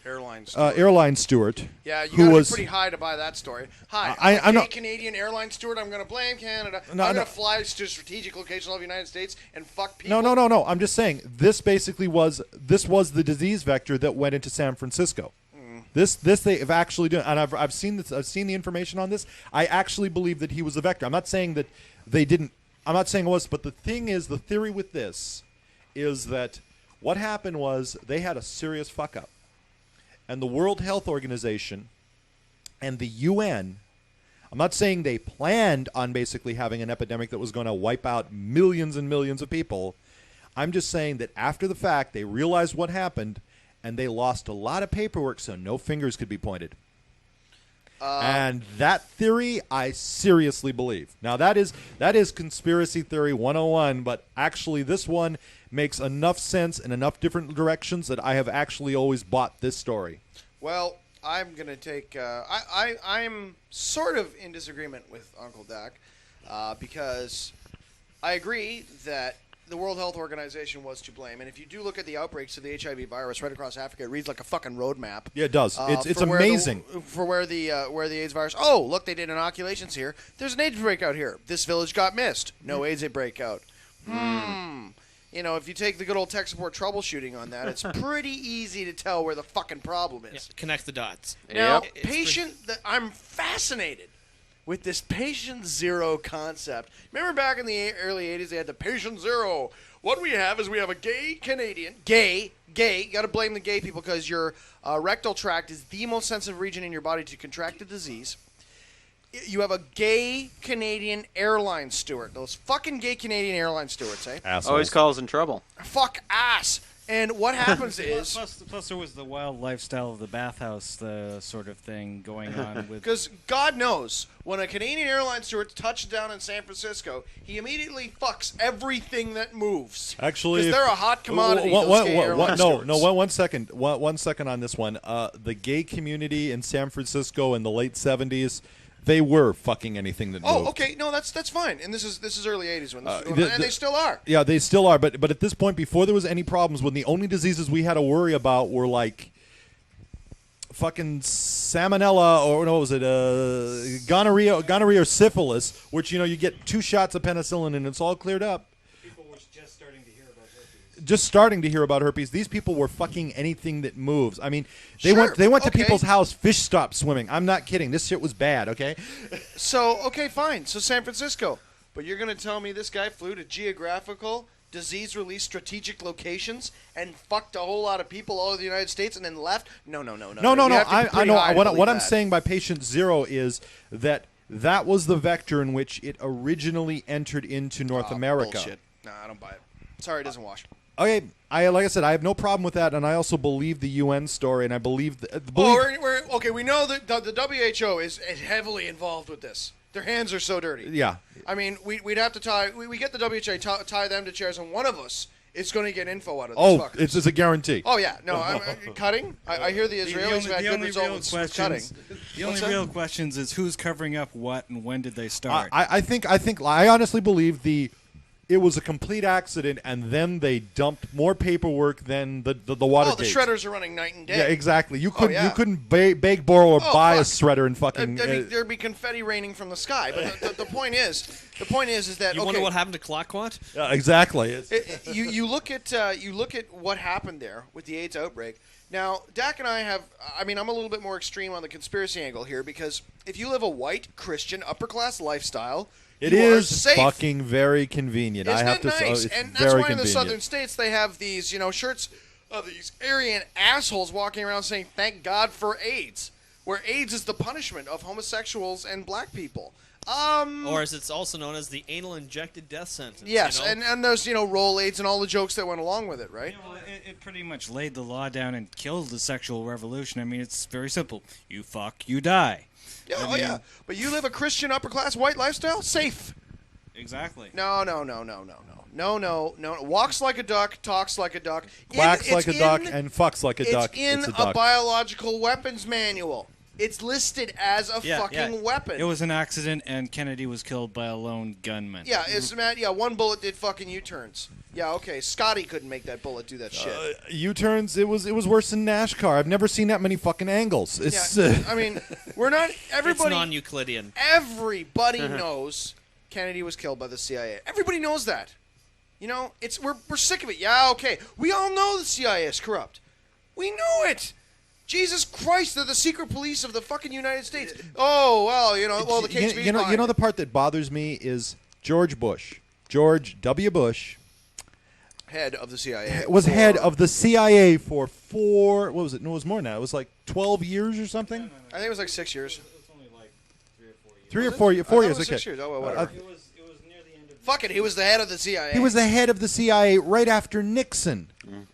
S9: airline steward.
S11: Yeah, you got to be pretty high to buy that story. Hi, I'm a gay Canadian airline steward. I'm going to blame Canada. I'm going to fly to strategic locations all over the United States and fuck people.
S9: No. I'm just saying, this basically was the disease vector that went into San Francisco. This they have actually done, and I've seen this. I've seen the information on this. I actually believe that he was a vector. I'm not saying that they didn't. I'm not saying it was, but the thing is, the theory with this is that what happened was they had a serious fuck up. And the World Health Organization and the UN, I'm not saying they planned on basically having an epidemic that was going to wipe out millions and millions of people. I'm just saying that after the fact, they realized what happened, and they lost a lot of paperwork so no fingers could be pointed. And that theory, I seriously believe. Now, that is conspiracy theory 101, but actually this one makes enough sense in enough different directions that I have actually always bought this story.
S11: Well, I'm going to take... I'm sort of in disagreement with Uncle Dak because I agree that the World Health Organization was to blame. And if you do look at the outbreaks of the HIV virus right across Africa, it reads like a fucking roadmap.
S9: Yeah, it does. It's amazing.
S11: Where the AIDS virus... Oh, look, they did inoculations here. There's an AIDS breakout here. This village got missed. No AIDS breakout. You know, if you take the good old tech support troubleshooting on that, it's pretty easy to tell where the fucking problem is.
S17: Yeah, connect the dots.
S11: Now, I'm fascinated with this Patient Zero concept. Remember back in the early 80s, they had the Patient Zero. What we have is we have a gay Canadian. Gay. Got to blame the gay people because your rectal tract is the most sensitive region in your body to contract the disease. You have a gay Canadian airline steward. Those fucking gay Canadian airline stewards, eh?
S2: Assholes. Always calls in trouble.
S11: Fuck ass. And what happens is...
S10: Plus there was the wild lifestyle of the bathhouse, the sort of thing going on with...
S11: Because God knows, when a Canadian airline steward touches down in San Francisco, he immediately fucks everything that moves.
S9: Actually,
S11: because they're a hot commodity.
S9: One second. One second on this one. The gay community in San Francisco in the late 70s, they were fucking anything that moved.
S11: Oh, okay. No, that's fine. And this is early 80s when this was going on, and they still are.
S9: Yeah, they still are. But at this point, before there was any problems, when the only diseases we had to worry about were like fucking salmonella, or what was it, gonorrhea or syphilis, which you get 2 shots of penicillin and it's all cleared up. Just starting to hear about herpes. These people were fucking anything that moves. I mean, they went to people's house. Fish stopped swimming. I'm not kidding. This shit was bad. Okay.
S11: So okay, fine. So San Francisco, but you're gonna tell me this guy flew to geographical disease release strategic locations and fucked a whole lot of people all over the United States and then left? No.
S9: No. I know. What I'm saying by patient zero is that was the vector in which it originally entered into North America.
S11: Bullshit. No, I don't buy it. Sorry, it doesn't wash.
S9: Okay, like I said, I have no problem with that, and I also believe the UN story, and I believe...
S11: We know that the WHO is heavily involved with this. Their hands are so dirty.
S9: Yeah.
S11: I mean, we'd have to tie... We get the WHO, tie them to chairs, and one of us is going to get info out of this fucker.
S9: It's a guarantee.
S11: Oh, yeah. No, cutting? I hear the Israelis have had good results with cutting.
S10: The only real questions is who's covering up what and when did they start?
S9: I honestly believe it was a complete accident, and then they dumped more paperwork than the Watergate.
S11: Oh, the shredders are running night and day.
S9: Yeah, exactly. You couldn't beg, borrow, or buy a shredder and fucking.
S11: There'd be confetti raining from the sky. But the point is that
S17: you wonder what happened to Clockwat?
S9: Exactly.
S11: You look at what happened there with the AIDS outbreak. Now, Dak and I have. I mean, I'm a little bit more extreme on the conspiracy angle here because if you live a white Christian upper class lifestyle.
S9: It is fucking very convenient.
S11: Isn't
S9: I have
S11: it
S9: to
S11: nice?
S9: say,
S11: and that's why in the southern states they have these, shirts of these Aryan assholes walking around saying "Thank God for AIDS," where AIDS is the punishment of homosexuals and black people.
S17: Or as it's also known as the anal injected death sentence.
S11: Yes, and there's roll AIDS and all the jokes that went along with it, right?
S10: It pretty much laid the law down and killed the sexual revolution. I mean, it's very simple. You fuck, you die.
S11: Yeah, yeah. But you live a Christian upper class white lifestyle, safe.
S10: Exactly.
S11: No. Walks like a duck, talks like a duck.
S9: Quacks like a duck, and fucks like a duck.
S11: It's in a biological weapons manual. It's listed as a fucking weapon.
S10: It was an accident, and Kennedy was killed by a lone gunman.
S11: Yeah, one bullet did fucking U-turns. Yeah, okay. Scotty couldn't make that bullet do that shit.
S9: U-turns. It was worse than NASCAR. I've never seen that many fucking angles.
S11: I mean, we're not. Everybody.
S17: It's non-Euclidean.
S11: Everybody knows Kennedy was killed by the CIA. Everybody knows that. We're sick of it. Yeah, okay. We all know the CIA is corrupt. We know it. Jesus Christ, they're the secret police of the fucking United States. Oh, well, the KGB.
S9: You know the part that bothers me is George W. Bush.
S11: Head of the CIA.
S9: Was head of the CIA for 4, what was it? No, it was more than that. It was like 12 years or something?
S11: I think it was like 6 years.
S10: It's only like 3 or 4 years.
S9: 3 or 4 years. 4 years,
S11: it was
S9: okay.
S11: 6 years. Oh, well, whatever. It was near the end of... Fuck it, he was the head of the CIA.
S9: He was the head of the CIA right after Nixon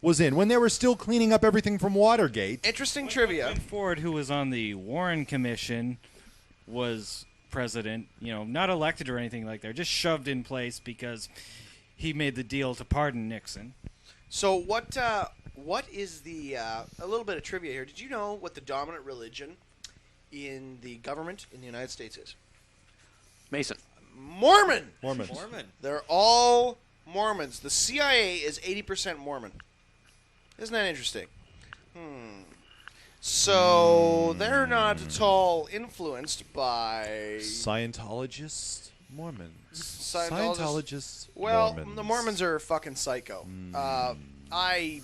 S9: was in, when they were still cleaning up everything from Watergate.
S11: Interesting trivia.
S10: When Ford, who was on the Warren Commission, was president, not elected or anything like that, just shoved in place because he made the deal to pardon Nixon.
S11: So what is the a little bit of trivia here? Did you know what the dominant religion in the government in the United States is?
S2: Mason.
S11: Mormons.
S17: Mormon.
S11: They're all Mormons. The CIA is 80% Mormon. Isn't that interesting? So they're not at all influenced by
S9: Scientologists, Mormons.
S11: Scientologists. Well, Mormons. The Mormons are fucking psycho. I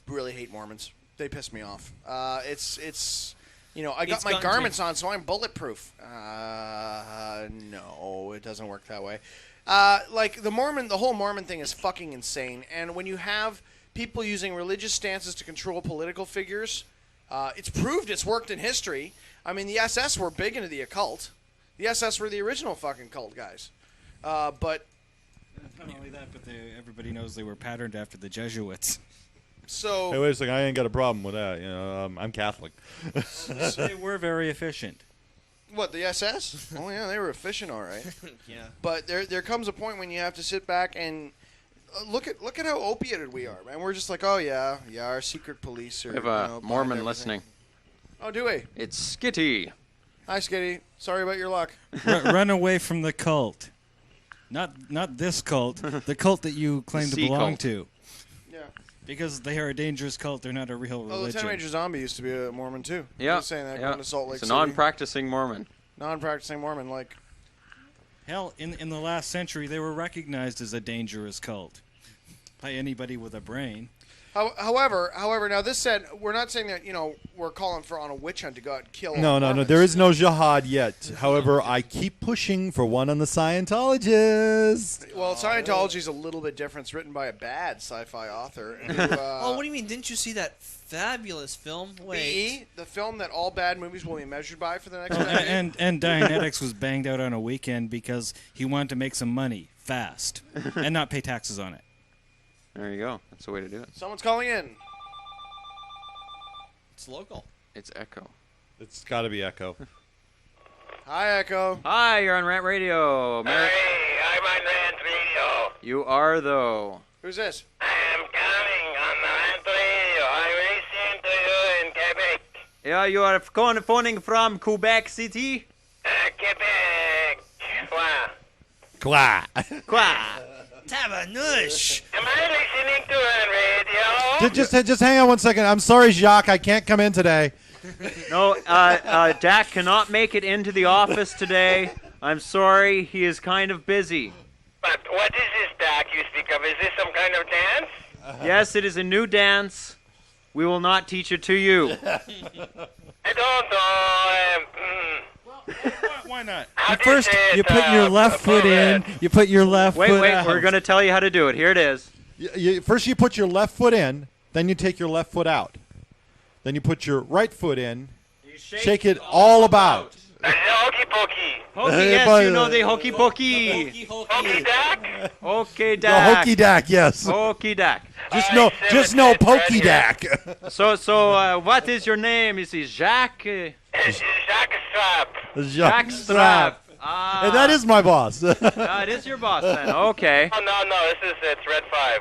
S11: really hate Mormons. They piss me off. It's I got my garments on, so I'm bulletproof. No, it doesn't work that way. Like the whole Mormon thing is fucking insane. And when you have people using religious stances to control political figures, it's proved it's worked in history. I mean, the SS were big into the occult. The SS were the original fucking cult guys. But
S10: not only that, but everybody knows they were patterned after the Jesuits.
S11: So
S9: hey, wait a second. I ain't got a problem with that. You know, I'm Catholic.
S10: They were very efficient.
S11: What, the SS? Oh yeah, they were efficient, all right.
S17: Yeah.
S11: But there comes a point when you have to sit back and look at how opiated we are, man. We're just like, oh yeah, our secret police are.
S2: We have a Mormon listening.
S11: Oh, do we?
S2: It's Skitty.
S11: Hi, Skitty. Sorry about your luck.
S10: Run away from the cult. Not this cult. The cult that you claim to belong to.
S11: Yeah.
S10: Because they are a dangerous cult. They're not a real religion.
S11: Oh, Lieutenant Major Zombie used to be a Mormon too.
S2: Yeah.
S11: He was saying that going to Salt Lake
S2: It's a
S11: City.
S2: non-practicing Mormon.
S11: Non-practicing Mormon, like.
S10: Hell, in the last century, they were recognized as a dangerous cult by anybody with a brain.
S11: However, now this said, we're not saying that we're calling for on a witch hunt to go out and kill.
S9: No. There is no jihad yet. However, I keep pushing for one on the Scientologists.
S11: Well, Scientology is a little bit different. It's written by a bad sci-fi author. Who,
S17: oh, what do you mean? Didn't you see that fabulous film? Wait,
S11: the film that all bad movies will be measured by for the next decade?
S10: And Dianetics was banged out on a weekend because he wanted to make some money fast and not pay taxes on it.
S2: There you go. That's the way to do it.
S11: Someone's calling in.
S17: It's local.
S2: It's Echo.
S9: It's got to be Echo.
S11: Hi, Echo.
S2: Hi, you're on Rant Radio.
S13: Hey, I'm on Rant Radio.
S2: You are, though.
S11: Who's this?
S13: I'm calling on the Rant Radio. I listen to you in Quebec.
S2: Yeah, you are phoning from Quebec City?
S13: Quebec.
S9: Qua.
S17: Tabarnouche.
S13: Am I listening to Rant Radio?
S9: Just hang on one second. I'm sorry, Jacques. I can't come in today.
S2: No, Dak cannot make it into the office today. I'm sorry. He is kind of busy.
S13: But what is this Dak you speak of? Is this some kind of dance?
S2: Yes, it is a new dance. We will not teach it to you.
S13: I don't know.
S10: Why not?
S8: First, you put your left foot in. You put your left foot out.
S2: Wait. We're going to tell you how to do it. Here it is.
S9: First, you put your left foot in. Then you take your left foot out. Then you put your right foot in. Shake it all about.
S13: Hokey pokey.
S2: Hokey, yes, you know the hokey pokey.
S13: Hokey Dak?
S2: Okay,
S9: The
S2: Dak.
S9: hokey Dak, yes.
S2: Hokey Dak.
S9: Just no pokey Dak.
S2: So, what is your name? Is it Jacques?
S13: Jacques Strap.
S2: Jacques Strap.
S9: Hey, that is my boss.
S2: It is your boss then. Okay.
S13: Oh, no, it's Red 5.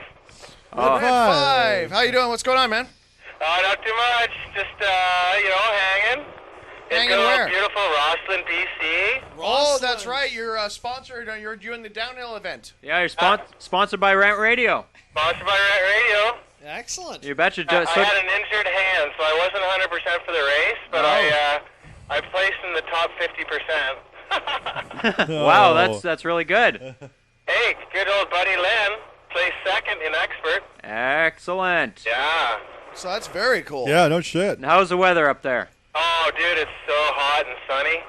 S2: Oh.
S11: Red 5. How you doing? What's going on, man?
S13: Not too much. Just, hanging.
S11: Hanging
S13: in
S11: where?
S13: Beautiful Roslyn, BC.
S11: Oh, that's right. You're sponsored. You're doing the downhill event.
S2: Yeah, you're sponsored by Rant Radio.
S13: Sponsored by Rant Radio.
S17: Excellent.
S2: You betcha.
S13: I had an injured hand, so I wasn't 100% for the race, but I placed in the top 50%.
S2: Wow, that's really good.
S13: Hey, good old buddy Len placed second in expert.
S2: Excellent.
S13: Yeah.
S11: So that's very cool.
S9: Yeah, no shit.
S2: And how's the weather up there?
S13: Oh, dude, it's so hot and sunny.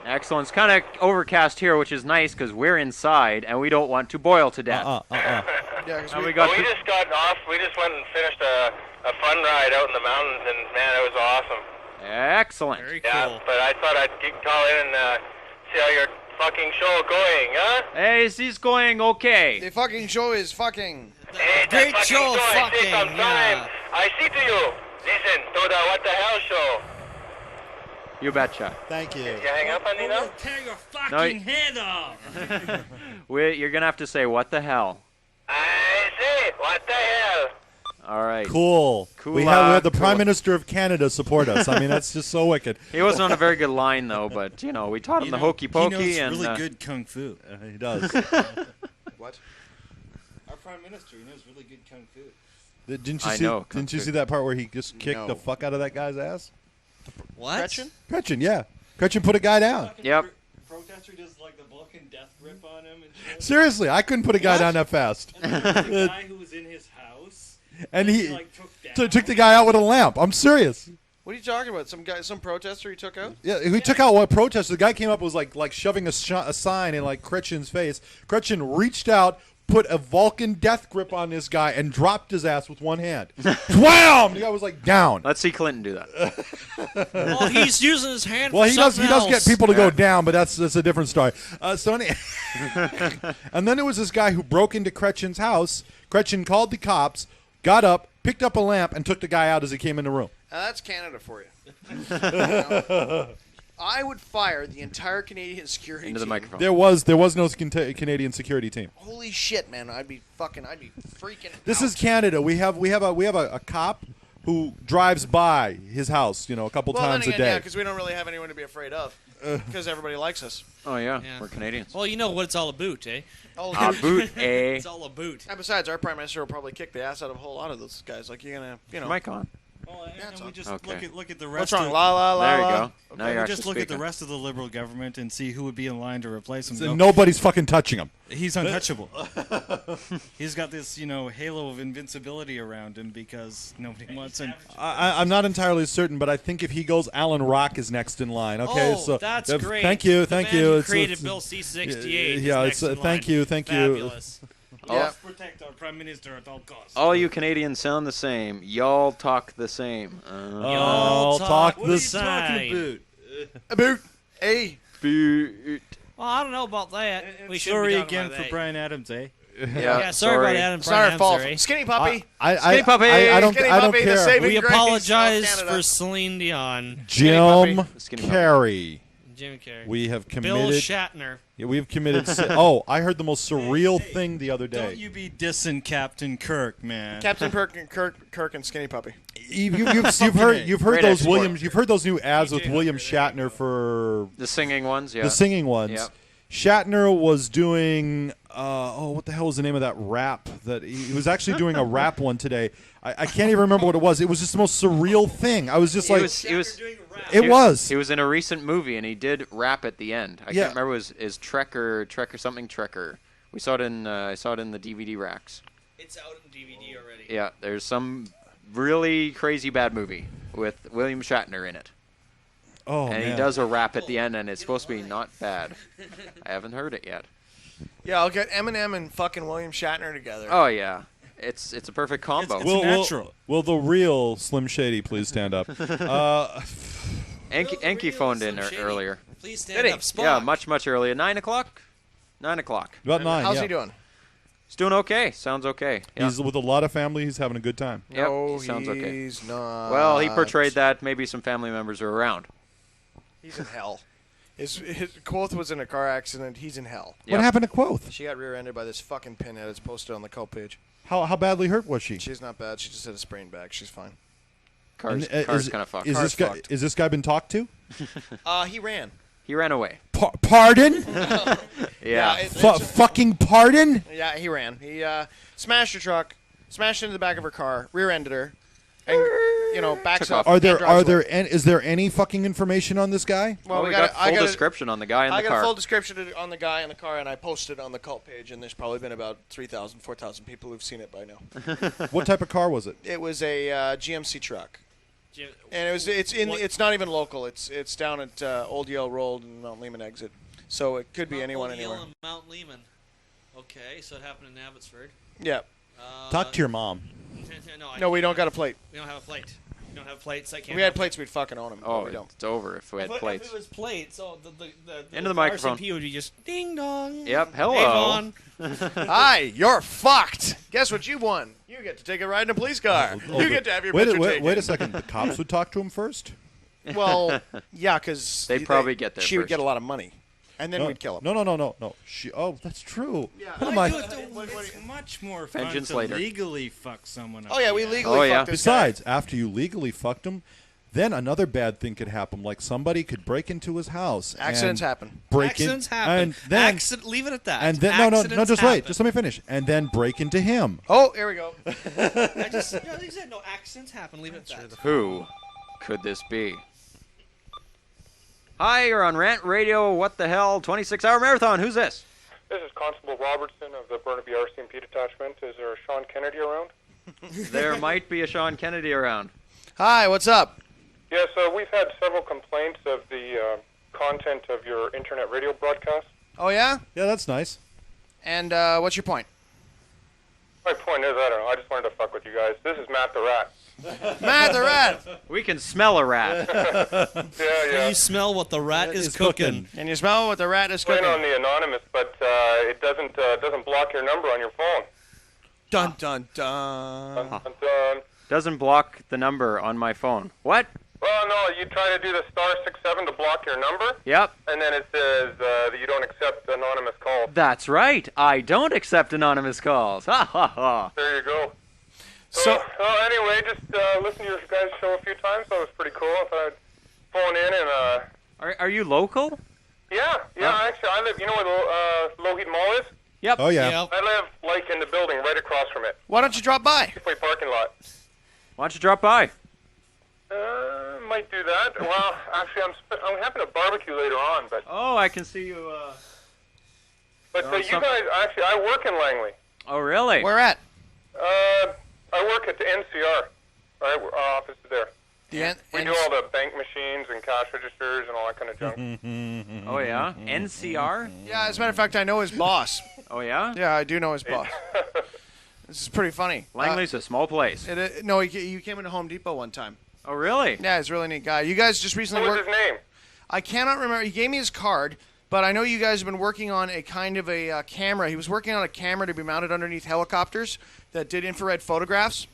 S2: Excellent. It's kind of overcast here, which is nice because we're inside and we don't want to boil to death.
S11: Yeah, because
S2: we
S13: just got off. We just went and finished a fun ride out in the mountains, and man, it was awesome.
S2: Excellent.
S17: Very
S13: Yeah,
S17: cool.
S13: but I thought I'd call in and see how your fucking show going, huh?
S2: Hey, this is going okay.
S11: The fucking show is fucking.
S13: Hey,
S17: Great
S13: that
S17: show,
S13: I say
S17: fucking,
S13: sometime.
S17: yeah.
S13: I see to you. Listen to the What the Hell show.
S2: You betcha.
S9: Thank you.
S13: Did you hang up on me now?
S17: Tear your fucking head off.
S2: You're going to have to say, what the hell?
S13: I say, what the hell?
S2: All right.
S9: Cool. We had the Prime Minister of Canada support us. I mean, that's just so wicked.
S2: He wasn't on a very good line, though, but, we taught him the hokey pokey.
S10: He knows
S2: and
S10: really good kung fu.
S9: He does.
S11: What?
S10: Our Prime Minister, he knows really good kung fu.
S9: Didn't you see that part where he just kicked the fuck out of that guy's ass?
S17: What?
S9: Gretchen, yeah. Gretchen put a guy down.
S2: Yep.
S10: Protester does like the Vulcan death grip on him and shit.
S9: Seriously, I couldn't put a guy down that fast.
S10: And the guy who was in his house.
S9: And he
S10: took
S9: took the guy out with a lamp. I'm serious.
S11: What are you talking about? Some protester he took out?
S9: Yeah, he took out one protester. The guy came up and was like shoving a sign in like Chrétien's face. Chrétien reached out, put a Vulcan death grip on this guy, and dropped his ass with one hand. Wham! The guy was like down.
S2: Let's see Clinton do that.
S17: Well, he's using his hand.
S9: Well,
S17: for
S9: he does
S17: something
S9: get
S17: else.
S9: people to go down, but that's a different story. And then there was this guy who broke into Chrétien's house. Chrétien called the cops, got up, picked up a lamp, and took the guy out as he came in the room.
S11: That's Canada for you. I would fire the entire Canadian security
S2: Into the
S11: team.
S2: microphone.
S9: There was no Canadian security team.
S11: Holy shit, man! I'd be freaking.
S9: This is Canada. We have a cop who drives by his house, a couple times a day.
S11: Yeah, because we don't really have anyone to be afraid of. Because everybody likes us.
S2: Oh yeah, we're Canadians.
S17: Well, you know what it's all about, eh?
S2: Boot, eh?
S17: It's all a boot.
S11: And besides, our prime minister will probably kick the ass out of a whole lot of those guys. Like you're gonna,
S2: Mic on.
S10: And we just
S2: Okay.
S10: look at the
S11: What's
S10: rest.
S11: wrong?
S10: Of,
S11: La la la.
S2: There you
S11: la.
S2: go. Now you're
S10: we
S2: actually
S10: just look at the
S2: speaking.
S10: rest of the Liberal government and see who would be in line to replace him.
S9: So nobody's fucking touching him.
S10: He's untouchable. He's got this, halo of invincibility around him because nobody wants him.
S9: I'm not entirely certain, but I think if he goes, Alan Rock is next in line. Okay,
S17: Oh,
S9: so
S17: that's great.
S9: Thank you,
S17: The
S9: thank
S17: man
S9: you.
S17: who
S9: It's-
S17: created
S9: it's-
S17: Bill C-68 is
S9: Yeah,
S17: next in
S9: thank
S17: line.
S9: you, thank you.
S17: Fabulous.
S2: Oh.
S10: Let's protect our prime minister at all costs.
S2: All you Canadians sound the same. Y'all talk the same.
S9: Y'all talk
S10: What
S9: the
S10: are you
S9: same.
S10: talking about?
S11: About a.
S2: Boot.
S17: Well, I don't know about that. We should
S10: Sorry
S17: be talking
S10: again
S17: about
S10: for
S17: that.
S10: Brian Adams, eh?
S17: Yeah, sorry about Adam.
S11: Sorry,
S17: I'm
S11: fault.
S17: sorry.
S11: Skinny puppy.
S2: Skinny puppy.
S9: I don't
S11: Skinny
S9: care.
S11: puppy, the saving
S17: We
S11: grace
S17: apologize
S11: of Canada.
S17: for Celine Dion.
S9: Jim
S2: Skinny
S9: Carrey.
S17: Jim Carrey.
S9: We have
S17: Bill
S9: committed.
S17: Shatner.
S9: Yeah, we have committed. I heard the most surreal thing the other day.
S10: Don't you be dissing Captain Kirk, man.
S11: Captain Kirk and Skinny Puppy.
S9: You've heard
S2: Great
S9: those
S2: export.
S9: Williams. You've heard those new ads with William Shatner for
S2: The singing ones, yeah.
S9: the singing ones.
S2: Yep.
S9: Shatner was doing. What the hell was the name of that rap? That he was actually doing a rap one today. I can't even remember what it was. It was just the most surreal thing. I was just like, it was.
S2: He was in a recent movie and he did rap at the end. I
S9: Yeah.
S2: can't remember. Is Trekker something Trekker? We saw it in. I saw it in the DVD racks.
S17: It's out in DVD already.
S2: Yeah, there's some really crazy bad movie with William Shatner in it.
S9: Oh
S2: and
S9: man.
S2: he does a rap at the end, and it's supposed to be not bad. I haven't heard it yet.
S11: Yeah, I'll get Eminem and fucking William Shatner together.
S2: Oh yeah, it's a perfect combo.
S9: Will the real Slim Shady please stand up?
S2: Enki phoned in earlier.
S17: Please stand up, Spock.
S2: Yeah, much earlier. 9 o'clock. 9 o'clock.
S9: About 9.
S11: How's
S9: yeah.
S11: he doing?
S2: He's doing okay. Sounds okay. Yeah.
S9: He's with a lot of family. He's having a good time.
S2: Yep,
S11: No,
S2: he sounds okay.
S11: he's not.
S2: Well, he portrayed that. Maybe some family members are around.
S11: He's in hell. His Quoth was in a car accident. He's in hell.
S9: What happened to Quoth?
S11: She got rear-ended by this fucking pinhead. It's posted on the cult page.
S9: How badly hurt was she?
S11: She's not bad. She just had a sprained back. She's fine.
S2: Car's
S9: And,
S2: kind of fucked.
S9: Is this guy been talked to?
S11: He ran.
S2: He ran away.
S9: Pardon?
S2: Yeah.
S9: Fucking pardon?
S11: Yeah, he ran. He smashed her truck, smashed into the back of her car, rear-ended her, and backs up.
S9: Is
S11: drives away.
S9: there any fucking information on this guy?
S11: Well,
S2: we got full description on the guy in the
S11: I got
S2: car.
S11: a full description on the guy in the car, and I posted it on the cult page, and there's probably been about 3,000, 4,000 people who've seen it by now.
S9: What type of car was it?
S11: It was a GMC truck. And it's not even local. It's down at Old Yale Road and Mount Lehman exit. So it could be anyone
S17: Old Yale
S11: anywhere.
S17: and Mount Lehman. Okay, so it happened in Abbotsford.
S11: Yeah.
S9: Talk to your mom.
S11: No, we don't got a plate.
S17: We don't have a plate. We don't have plates. I
S11: If
S17: can't.
S11: we had plates, we'd fucking own them.
S2: Oh,
S11: we don't.
S2: it's over if we had plates.
S17: If it was plates, the
S2: Into the microphone.
S17: RCP would be just ding dong.
S2: Yep. Hello.
S17: Hey, Vaughn.
S11: Hi, you're fucked. Guess what you won? You get to take a ride in a police car. You get to have your picture taken.
S9: Wait a second. The cops would talk to him first?
S11: Well, yeah, because
S2: They'd probably get there
S11: she would
S2: first.
S11: get a lot of money, and then we'd kill him.
S9: No. That's true.
S11: Yeah.
S9: What am I?
S10: It's much more fun
S2: Vengeance
S10: to
S2: later.
S10: legally fuck someone up.
S11: Oh yeah, we legally fucked this guy.
S9: Besides, after you legally fucked him, then another bad thing could happen. Like somebody could break into his house.
S11: Accidents
S9: and
S11: happen.
S17: Accidents happen.
S9: And then,
S17: Leave it at that.
S9: and then no, just wait. Just let me finish. And then break into him.
S11: Oh, here we go.
S17: I just, like I said, no accidents happen. Leave it at that.
S2: Who could this be? Hi, you're on Rant Radio. What the hell? 26-hour marathon. Who's this?
S18: This is Constable Robertson of the Burnaby RCMP detachment. Is there a Sean Kennedy around?
S2: There might be a Sean Kennedy around.
S11: Hi, what's up?
S18: Yeah, so we've had several complaints of the content of your internet radio broadcast.
S3: Oh, yeah?
S9: Yeah, that's nice.
S3: And what's your point?
S18: My point is, I don't know, I just wanted to fuck with you guys. This is Matt the Rat.
S3: Matt the Rat!
S2: We can smell a rat.
S17: Can you smell what the rat is cooking?
S3: Can you smell what the rat is
S18: Playing
S3: cooking?
S18: on the anonymous, but it doesn't block your number on your phone.
S3: Dun, dun, dun.
S18: Dun, dun, dun.
S2: Doesn't block the number on my phone. What?
S18: Well, no, you try to do the *67 to block your number.
S2: Yep.
S18: And then it says that you don't accept anonymous calls.
S2: That's right. I don't accept anonymous calls. Ha ha ha.
S18: There you go. So anyway, just listened to your guys' show a few times. That was pretty cool. I thought I'd phone in and
S2: Are you local?
S18: Yeah. Actually, I live. You know where Lougheed Mall is?
S2: Yep.
S9: Oh yeah.
S18: I live like in the building right across from it.
S3: Why don't you drop by?
S18: Play parking lot.
S2: Why don't you drop by?
S18: Might do that. Well, actually, I'm having a barbecue later on, but.
S2: Oh, I can see you.
S18: But you guys, actually, I work in Langley.
S2: Oh, really?
S3: Where at?
S18: I work at the NCR. Our office is there. We do all the bank machines and cash registers and all that kind of junk.
S2: Oh, yeah? NCR?
S3: Yeah, as a matter of fact, I know his boss.
S2: Oh, yeah?
S3: Yeah, I do know his boss. This is pretty funny.
S2: Langley's a small place.
S3: No, you came into Home Depot one time.
S2: Oh, really?
S3: Yeah, he's a really neat guy. You guys just recently
S18: What was his name?
S3: I cannot remember. He gave me his card, but I know you guys have been working on a kind of a camera. He was working on a camera to be mounted underneath helicopters that did infrared photographs.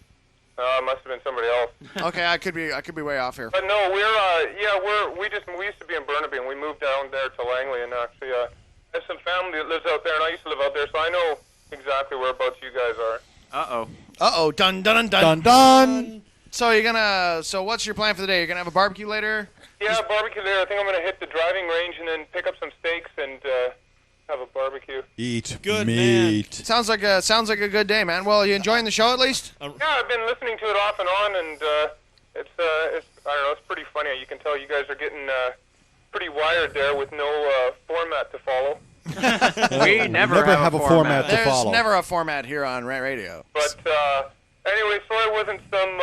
S18: Must have been somebody else.
S3: Okay, I could be way off here.
S18: But no, we used to be in Burnaby and we moved down there to Langley, and actually I have some family that lives out there, and I used to live out there, so I know exactly whereabouts you guys are.
S3: Uh-oh. Dun, dun, dun,
S9: Dun, dun.
S3: So what's your plan for the day? You're gonna have a barbecue later?
S18: Yeah, barbecue there. I think I'm gonna hit the driving range and then pick up some steaks and have a barbecue.
S9: Eat
S3: Good
S9: meat.
S3: Sounds like a good day, man. Well, you enjoying the show at least?
S18: Yeah, I've been listening to it off and on, and it's I don't know, it's pretty funny. You can tell you guys are getting pretty wired there with no format to follow.
S2: We never have a format
S3: to follow. There's never a format here on Rant Radio.
S18: But anyway, sorry I wasn't some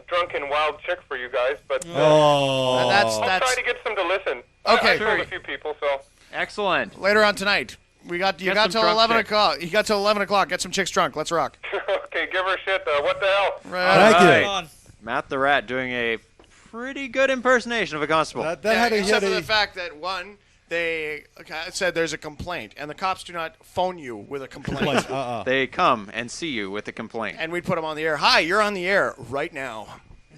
S18: drunken wild chick for you guys, but
S3: I'll
S18: try to get some to listen.
S3: Okay.
S18: I told a few people, so.
S2: Excellent.
S3: Later on tonight. You got till 11 o'clock. You got till 11 o'clock. Get some chicks drunk. Let's rock.
S18: Okay, give her a shit. What the hell?
S2: Thank you. Matt the Rat doing a pretty good impersonation of a constable.
S3: Except for the fact that they said there's a complaint, and the cops do not phone you with a complaint.
S2: They come and see you with a complaint.
S3: And we'd put them on the air. Hi, you're on the air right now.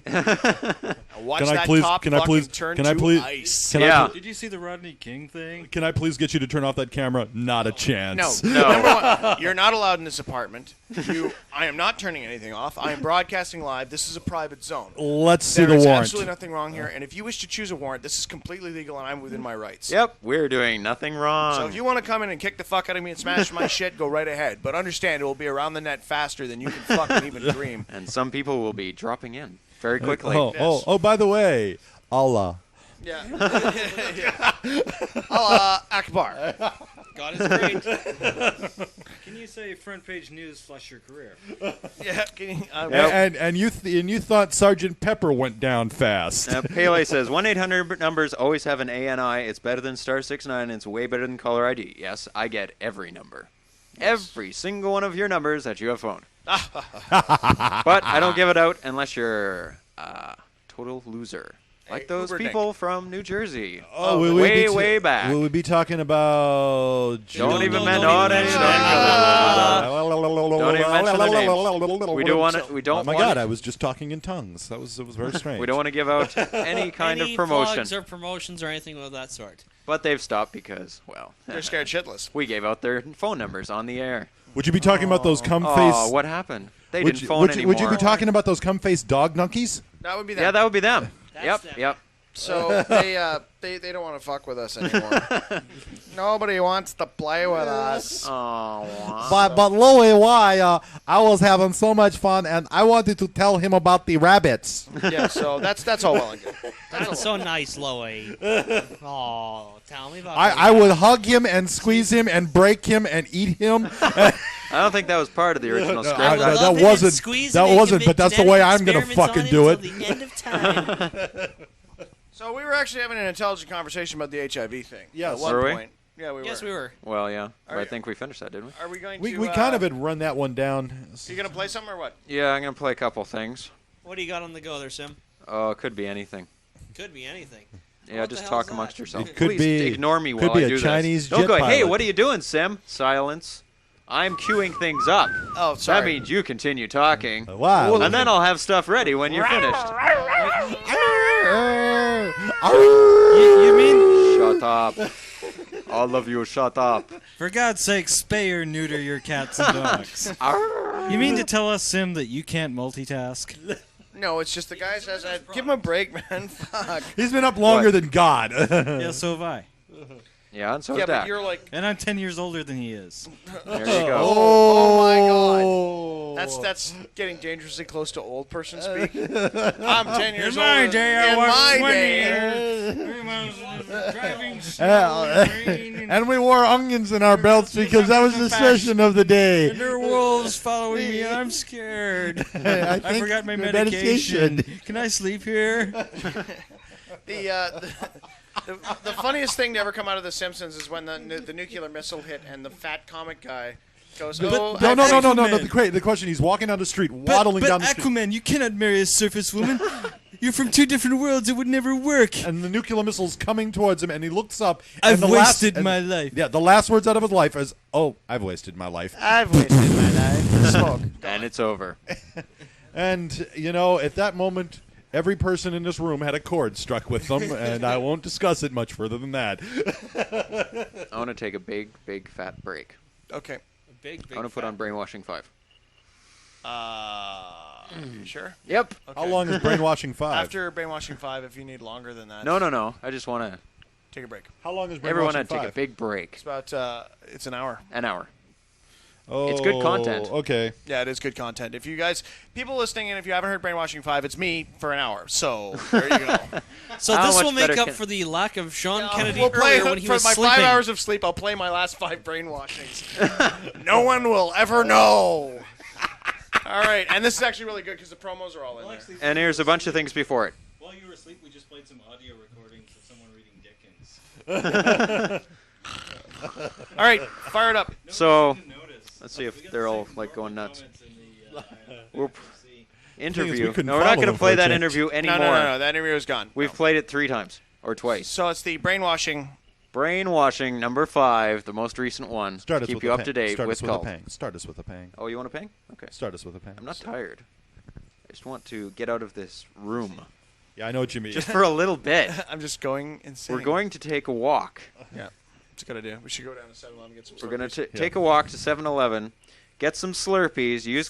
S3: Watch that top
S9: can I please
S3: turn
S9: can
S3: to
S9: I please
S3: ice.
S10: Did you see the Rodney King thing?
S9: Can I please get you to turn off that camera? Not a chance.
S3: No. Number one, you're not allowed in this apartment. I am not turning anything off. I am broadcasting live. This is a private zone.
S9: Let's see the
S3: There is
S9: warrant.
S3: absolutely nothing wrong here. And if you wish to choose a warrant, this is completely legal, and I'm within my rights.
S2: Yep, we're doing nothing wrong.
S3: So if you want to come in and kick the fuck out of me and smash my shit, go right ahead. But understand, it will be around the net faster than you can fucking even dream.
S2: And some people will be dropping in very quickly.
S9: Oh, by the way, Allah.
S3: Yeah. Allah Akbar.
S17: God is great.
S10: Can you say front page news / your career?
S3: Yeah. Can you,
S9: And you thought Sergeant Pepper went down fast.
S2: Pele says 1-800 numbers always have an ANI. It's better than *69. It's way better than caller ID. Yes, I get every number, every single one of your numbers that you have phoned. But I don't give it out unless you're a total loser. Like those people from New Jersey. Way back.
S9: Will we be talking about...
S2: Don't even mention the name. We don't want to...
S9: Oh my God, I was just talking in tongues. It was very strange.
S2: We don't want to give out any kind of promotion.
S17: Plugs or promotions or anything of that sort.
S2: But they've stopped because, well...
S3: They're scared shitless.
S2: We gave out their phone numbers on the air.
S9: Would you be talking about those cum-face...
S2: Oh, what happened? They didn't phone anymore.
S9: Would you be talking about those cum-face dog donkeys?
S3: That would be them.
S2: Yeah, that would be them. Yep.
S3: So they don't want to fuck with us anymore. Nobody wants to play with us.
S2: Oh, wow.
S9: But Louie, why? I was having so much fun, and I wanted to tell him about the rabbits.
S3: Yeah, so that's all well and good.
S17: That's so nice, Louie. Oh, tell me about
S9: I would hug him and squeeze him and break him and eat him.
S2: I don't think that was part of the original
S9: No,
S2: script.
S9: that wasn't. But that's the way I'm gonna fucking do it.
S12: The end of time.
S11: So we were actually having an intelligent conversation about the HIV thing.
S9: Yes.
S11: At one
S2: Were we?
S11: point. Yeah, we were.
S17: Yes, we were.
S2: Well, yeah.
S11: Are
S2: I
S11: you-
S2: think we finished that, didn't we?
S11: Are we going
S9: We
S11: to...
S9: kind of had run that one down.
S11: You going to play something or what?
S2: Yeah, I'm going to play a couple things.
S17: What do you got on the go there, Sim?
S2: Oh, it could be anything.
S17: Could be anything.
S2: Yeah,
S17: What
S2: just
S17: the
S2: talk
S17: hell's
S2: amongst
S17: that?
S2: yourself.
S9: It could
S2: Please
S9: be-
S2: ignore me
S9: could
S2: while
S9: be
S2: I
S9: a
S2: do
S9: Chinese
S2: this. Don't
S9: jet
S2: go, hey,
S9: pilot.
S2: what are you doing, Sim? Silence. I'm queuing things up.
S11: Oh, sorry.
S2: That means you continue talking.
S9: Wow.
S2: And then I'll have stuff ready when you're finished.
S10: You mean?
S2: Shut up. All of you, shut up.
S10: For God's sake, spay or neuter your cats and dogs. You mean to tell us, Sim, that you can't multitask?
S11: No, it's just the guy says, give him a break, man. Fuck.
S9: He's been up longer than God.
S10: Yeah, so have I.
S2: Yeah, and so
S11: Yeah,
S2: is
S11: but
S2: Dak.
S11: you're like...
S10: And I'm 10 years older than he is.
S2: There you go.
S11: Oh, my God. That's getting dangerously close to old person speak. I'm 10 years old.
S10: In my day, I was 20
S11: years.
S9: And we wore onions in our belts because that was the session of the day.
S10: And there are wolves following me. I'm scared.
S9: I
S10: I
S9: think
S10: forgot my
S9: the
S10: medication.
S9: medication.
S10: Can I sleep here?
S11: The funniest thing to ever come out of The Simpsons is when the nuclear missile hit and the fat comic guy goes,
S9: No.
S10: Aquaman.
S9: The question: he's walking down the street, waddling down the street.
S10: Aquaman, you cannot marry a surface woman. You're from two different worlds. It would never work.
S9: And the nuclear missile's coming towards him, and he looks up.
S10: I've
S9: and
S10: wasted my life.
S9: Yeah, the last words out of his life is, "Oh, I've wasted my life."
S11: I've wasted my life. Smoke.
S2: And it's over.
S9: And, at that moment, every person in this room had a chord struck with them, and I won't discuss it much further than that.
S2: I want to take a big, big, fat break.
S11: Okay.
S17: Big.
S2: I want to put on Brainwashing 5.
S11: You sure?
S2: Yep.
S11: Okay.
S9: How long is Brainwashing 5?
S11: After Brainwashing 5, if you need longer than that.
S2: No. I just want to...
S11: Take a break.
S9: How long is Brainwashing
S2: Everyone had to
S9: 5?
S2: take a big break.
S11: It's about, it's an hour.
S2: An hour.
S9: Oh,
S2: It's good content.
S9: Okay.
S11: Yeah, it is good content. If you guys, people listening, and if you haven't heard Brainwashing 5, it's me for an hour. So, there you go.
S17: So
S2: How
S17: this
S2: much
S17: will make
S2: better
S17: up
S2: can-
S17: for the lack of Sean Kennedy
S11: We'll play
S17: earlier when he
S11: for
S17: was
S11: my
S17: sleeping.
S11: 5 hours of sleep. I'll play my last 5 brainwashings. No one will ever know. All right, and this is actually really good because the promos are all in there.
S2: And here's a bunch of things before it.
S10: While you were asleep, we just played some audio recordings of someone reading Dickens.
S11: All right, fire it up.
S2: So, let's see if they're all going nuts. Interview.
S9: couldn't
S2: No, we're not
S9: follow
S2: going to
S9: them for
S2: play
S9: a
S2: that
S9: change.
S2: interview anymore.
S11: No, that interview is gone.
S2: We've played it 3 times. Or twice.
S11: So it's the brainwashing.
S2: Brainwashing number 5, the most recent one.
S9: Start us
S2: Keep
S9: with
S2: you
S9: a
S2: up
S9: pang.
S2: to date
S9: Start
S2: with
S9: us with a
S2: Cult.
S9: pang. Start us with a pang.
S2: Oh, you want a pang? Okay.
S9: Start us with a pang.
S2: I'm not tired. I just want to get out of this room.
S9: Yeah, I know what you mean.
S2: Just for a little bit.
S11: I'm just going insane.
S2: We're going to take a walk.
S11: Yeah, it's a good idea. We should go down to 7-Eleven and get some.
S2: We're going
S11: Slurpees.
S2: to take a walk to 7-Eleven, get some Slurpees. You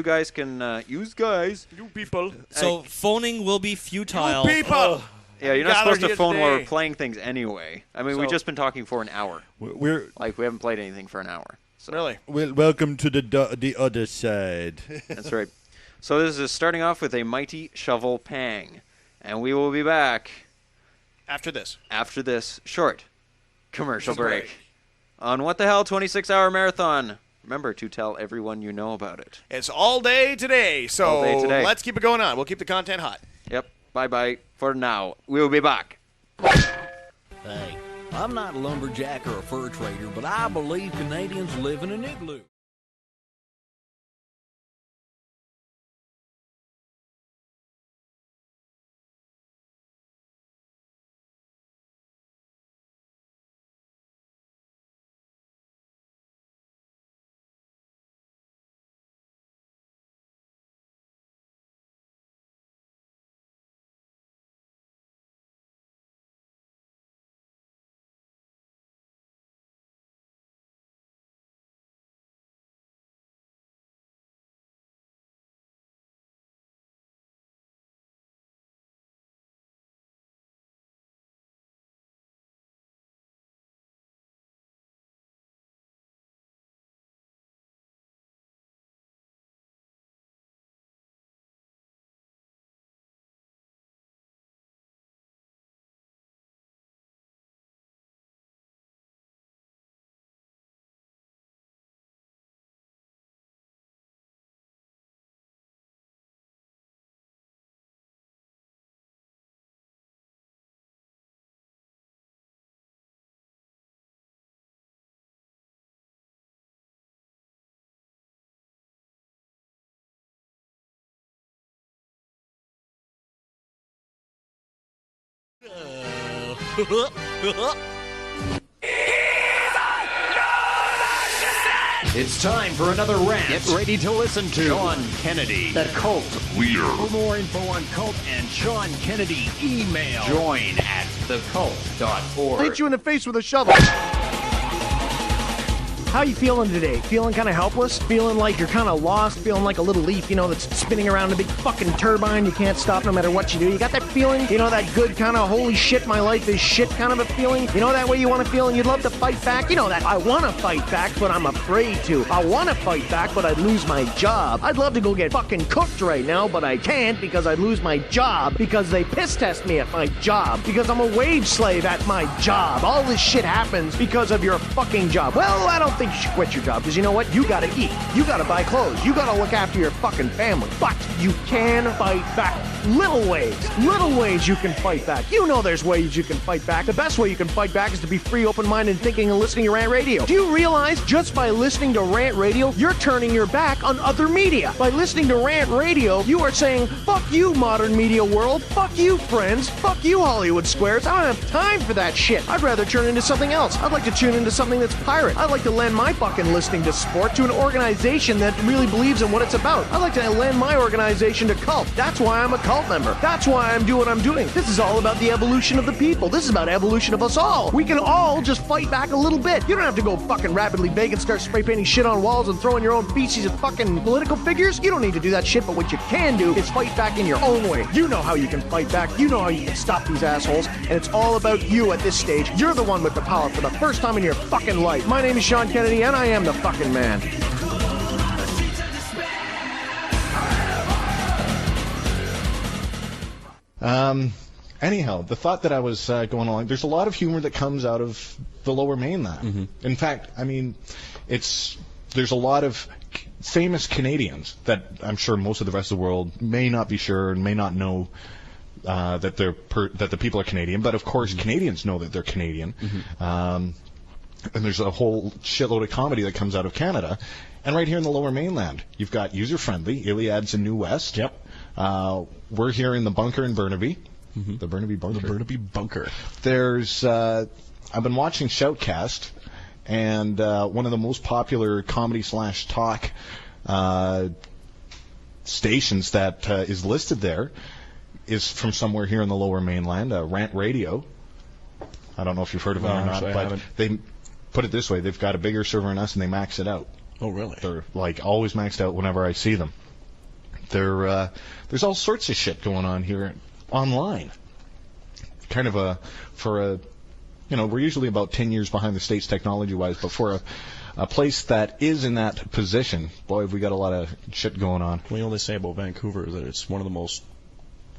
S2: guys can use guys.
S11: You people.
S17: So phoning will be futile.
S11: You people.
S2: Yeah, you're not
S11: Gathered
S2: supposed to
S11: here
S2: phone while we're
S11: today.
S2: playing things anyway. I mean, we've
S11: So-
S2: just been talking for an hour.
S9: We're
S2: Like, we haven't played anything for an hour. So
S11: Really?
S9: welcome to the other side.
S2: that's right. So this is starting off with a mighty shovel pang. And we will be back
S11: After this.
S2: after this short commercial break. On What the Hell 26-hour marathon. Remember to tell everyone you know about it.
S11: It's all day today, so
S2: All day today.
S11: let's keep it going on. We'll keep the content hot.
S2: Yep. Bye-bye for now. We'll be back.
S19: Hey, I'm not a lumberjack or a fur trader, but I believe Canadians live in an igloo.
S20: It's time for another rant. Get ready to listen to Sean Kennedy, the cult leader. For more info on cult and Sean Kennedy, email join@thecult.org.
S3: Hit you in the face with a shovel. How you feeling today? Feeling kind of helpless? Feeling like you're kind of lost? Feeling like a little leaf, that's spinning around a big fucking turbine you can't stop no matter what you do? You got that feeling? That good kind of holy shit, my life is shit kind of a feeling? That way you want to feel and you'd love to fight back? That I want to fight back, but I'm afraid to. I want to fight back, but I'd lose my job. I'd love to go get fucking cooked right now, but I can't because I'd lose my job, because they piss test me at my job, because I'm a wage slave at my job. All this shit happens because of your fucking job. Well, I don't think you should quit your job, because you know what? You gotta eat. You gotta buy clothes. You gotta look after your fucking family. But you can fight back. Little ways you can fight back. There's ways you can fight back. The best way you can fight back is to be free, open-minded, thinking, and listening to Rant Radio. Do you realize just by listening to Rant Radio, you're turning your back on other media? By listening to Rant Radio, you are saying, fuck you, modern media world. Fuck you, friends. Fuck you, Hollywood Squares. I don't have time for that shit. I'd rather turn into something else. I'd like to tune into something that's pirate. I'd like to lend my fucking listening to sport to an organization that really believes in what it's about. I'd like to lend my organization to cult. That's why I'm a cult member. That's why I'm doing what I'm doing. This is all about the evolution of the people. This is about evolution of us all. We can all just fight back a little bit. You don't have to go fucking rapidly big and start spray painting shit on walls and throwing your own feces at fucking political figures. You don't need to do that shit, but what you can do is fight back in your own way. You know how you can fight back. You know how you can stop these assholes, and it's all about you at this stage. You're the one with the power for the first time in your fucking life. My name is Sean Kennedy, and I am the fucking man.
S21: Anyhow, the thought that I was going along, there's a lot of humor that comes out of the Lower Mainland.
S22: Mm-hmm.
S21: In fact, there's a lot of famous Canadians that I'm sure most of the rest of the world may not be sure and may not know that the people are Canadian. But of course, Canadians know that they're Canadian. And there's a whole shitload of comedy that comes out of Canada. And right here in the Lower Mainland, you've got User Friendly, Iliad's in New West.
S22: Yep.
S21: We're here in the bunker in Burnaby.
S22: Mm-hmm.
S21: The Burnaby bunker.
S22: The Burnaby bunker.
S21: There's, I've been watching Shoutcast, and one of the most popular comedy/talk stations that is listed there is from somewhere here in the Lower Mainland, Rant Radio. I don't know if you've heard of it or not, but they put it this way: they've got a bigger server than us, and they max it out.
S22: Oh, really?
S21: They're always maxed out whenever I see them. There's all sorts of shit going on here online. Kind of we're usually about 10 years behind the States technology-wise, but for a place that is in that position, boy, have we got a lot of shit going on.
S22: We only say about Vancouver that it's one of the most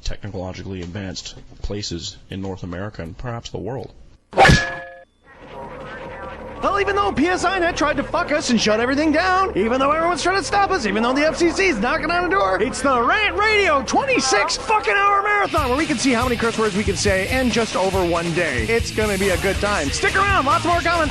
S22: technologically advanced places in North America and perhaps the world.
S3: Well, even though PSINet tried to fuck us and shut everything down, even though everyone's trying to stop us, even though the FCC's knocking on the door, it's the Rant Radio 26 fucking hour marathon where we can see how many curse words we can say in just over one day. It's gonna be a good time. Stick around, lots more coming.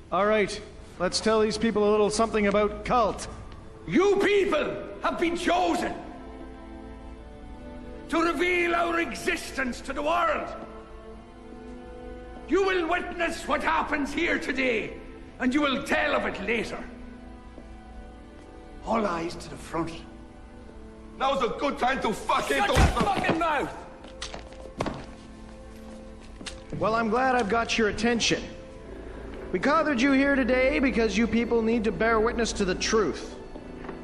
S3: All right, let's tell these people a little something about cult.
S23: You people have been chosen to reveal our existence to the world. You will witness what happens here today, and you will tell of it later. All eyes to the front.
S18: Now's a good time to fucking...
S23: Shut your fucking mouth!
S3: Well, I'm glad I've got your attention. We gathered you here today because you people need to bear witness to the truth.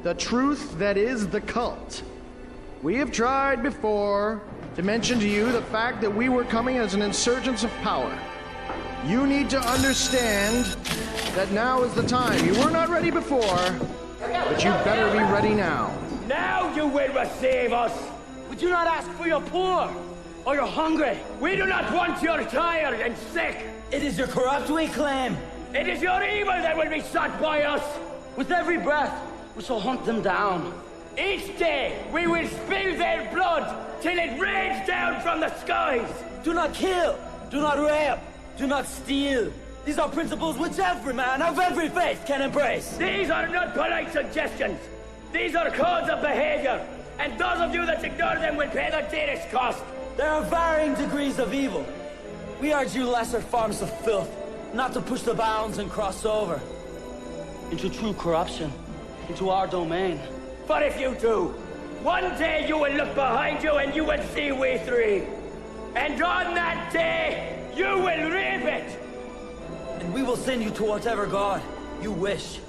S3: The truth that is the cult. We have tried before to mention to you the fact that we were coming as an insurgence of power. You need to understand that now is the time. You were not ready before, but you better be ready now.
S23: Now you will receive us. We do not ask for your poor or your hungry. We do not want your tired and sick.
S4: It is your corrupt we claim.
S23: It is your evil that will be sought by us.
S4: With every breath, we shall hunt them down.
S23: Each day, we will spill their blood till it rains down from the skies.
S4: Do not kill. Do not rape. Do not steal. These are principles which every man of every faith can embrace.
S23: These are not polite suggestions. These are codes of behavior. And those of you that ignore them will pay the dearest cost.
S4: There are varying degrees of evil. We urge you lesser forms of filth, not to push the bounds and cross over into true corruption, into our domain.
S23: But if you do, one day you will look behind you and you will see we three. And on that day, you will reap it.
S4: And we will send you to whatever God you wish.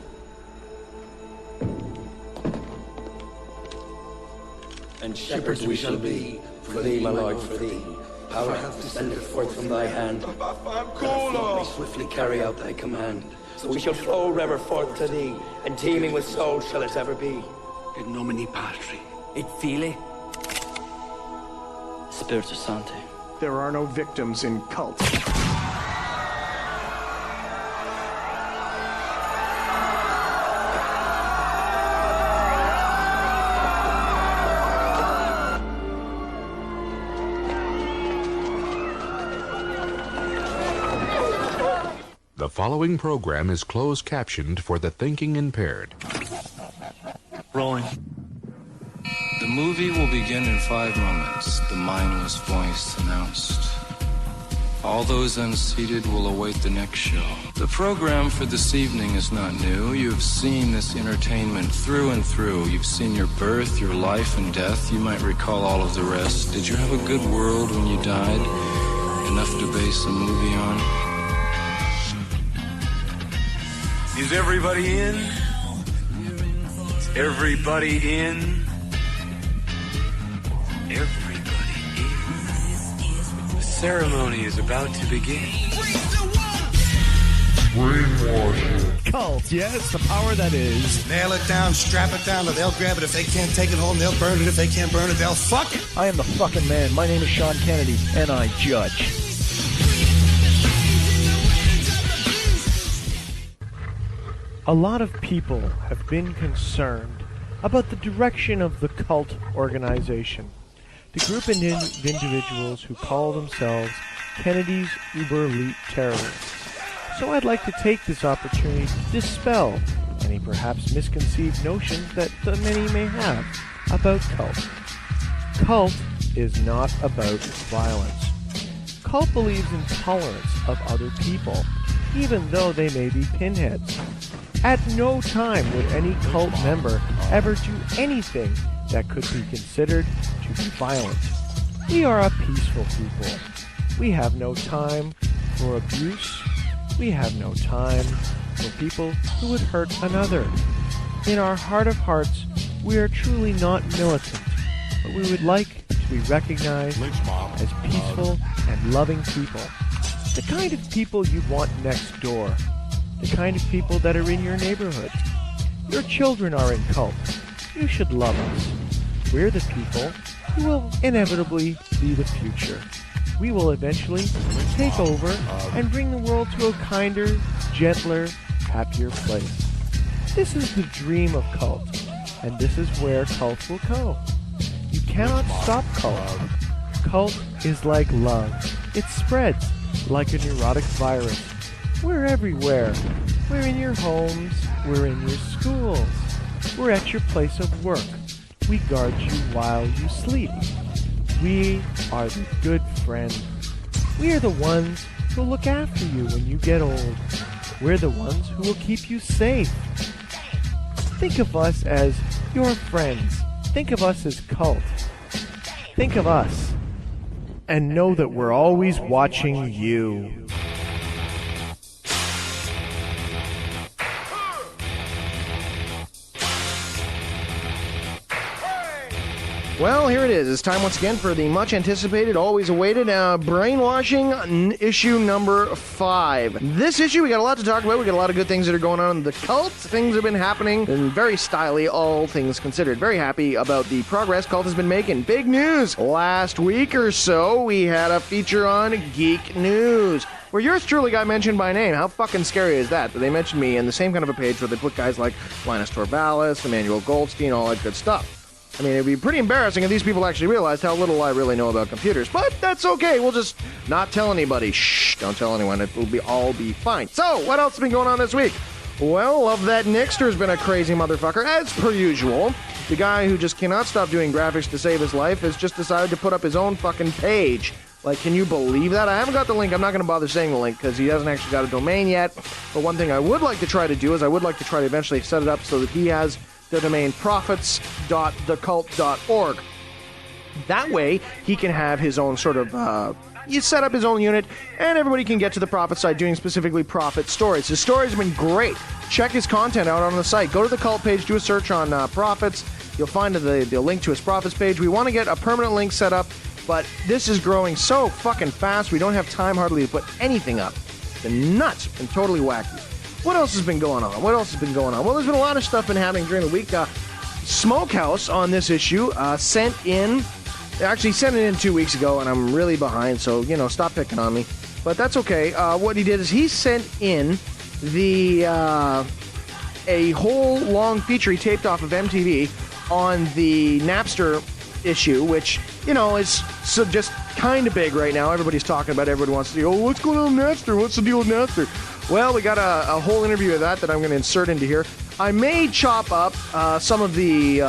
S5: And shepherds we shall be, for thee, my lord, for thee. Power hath descended forth from thy hand. Let me swiftly carry out thy command. So we shall flow river forth to thee, and teeming with souls shall it ever be.
S4: In nomine Patri,
S5: et Filii, Spiritus Sancti.
S6: There are no victims in cults.
S7: The following program is closed captioned for the thinking impaired.
S24: Rolling. The movie will begin in 5 moments, the mindless voice announced. All those unseated will await the next show. The program for this evening is not new. You've seen this entertainment through and through. You've seen your birth, your life, and death. You might recall all of the rest. Did you have a good world when you died? Enough to base a movie on?
S25: Is everybody in? Is everybody in? Everybody in. The ceremony is about to begin.
S6: Brainwashing. Cult, yeah, it's the power that is.
S26: Nail it down, strap it down, or they'll grab it. If they can't take it home, they'll burn it. If they can't burn it, they'll fuck it.
S6: I am the fucking man. My name is Sean Kennedy, and I judge. A lot of people have been concerned about the direction of the cult organization, the group of individuals who call themselves Kennedy's Uber Elite Terrorists. So I'd like to take this opportunity to dispel any perhaps misconceived notions that many may have about cult. Cult is not about violence. Cult believes in tolerance of other people, even though they may be pinheads. At no time would any cult member ever do anything that could be considered to be violent. We are a peaceful people. We have no time for abuse. We have no time for people who would hurt another. In our heart of hearts, we are truly not militant, but we would like to be recognized as peaceful and loving people. The kind of people you want next door. The kind of people that are in your neighborhood. Your children are in cults. You should love us. We're the people who will inevitably be the future. We will eventually take over and bring the world to a kinder, gentler, happier place. This is the dream of cult, and this is where cult will go. You cannot stop cult. Cult is like love. It spreads like a neurotic virus. We're everywhere. We're in your homes. We're in your schools. We're at your place of work. We guard you while you sleep. We are the good friend. We are the ones who will look after you when you get old. We're the ones who will keep you safe. Think of us as your friends. Think of us as cult. Think of us. And know that we're always watching you.
S3: Well, here it is. It's time once again for the much anticipated, always awaited, brainwashing issue number 5. This issue, we got a lot to talk about. We got a lot of good things that are going on in the cult. Things have been happening, and very stylish, all things considered. Very happy about the progress Cult has been making. Big news! Last week or so, we had a feature on Geek News, where yours truly got mentioned by name. How fucking scary is that? They mentioned me in the same kind of a page where they put guys like Linus Torvalds, Emmanuel Goldstein, all that good stuff. I mean, it'd be pretty embarrassing if these people actually realized how little I really know about computers. But that's okay. We'll just not tell anybody. Shh, don't tell anyone. It will all be fine. So, what else has been going on this week? Well, Love That Nixter's been a crazy motherfucker, as per usual. The guy who just cannot stop doing graphics to save his life has just decided to put up his own fucking page. Like, can you believe that? I haven't got the link. I'm not going to bother saying the link because he hasn't actually got a domain yet. But one thing I would like to try to do is I would like to try to eventually set it up so that he has the domain profits.thecult.org. That way, he can have his own sort of, you set up his own unit, and everybody can get to the Profit side doing specifically Profit stories. His stories have been great. Check his content out on the site. Go to the Cult page, do a search on Profits. You'll find the link to his Profits page. We want to get a permanent link set up, but this is growing so fucking fast, we don't have time hardly to put anything up. It's been nuts and totally wacky. What else has been going on? Well, there's been a lot of stuff been happening during the week. Smokehouse on this issue sent it in 2 weeks ago, and I'm really behind, so, stop picking on me. But that's okay. What he did is he sent in a whole long feature he taped off of MTV on the Napster issue, which, is just kind of big right now. Everybody's talking about it. Everybody wants to see, what's going on with Napster? What's the deal with Napster? Well, we got a whole interview of that I'm going to insert into here. I may chop up some of the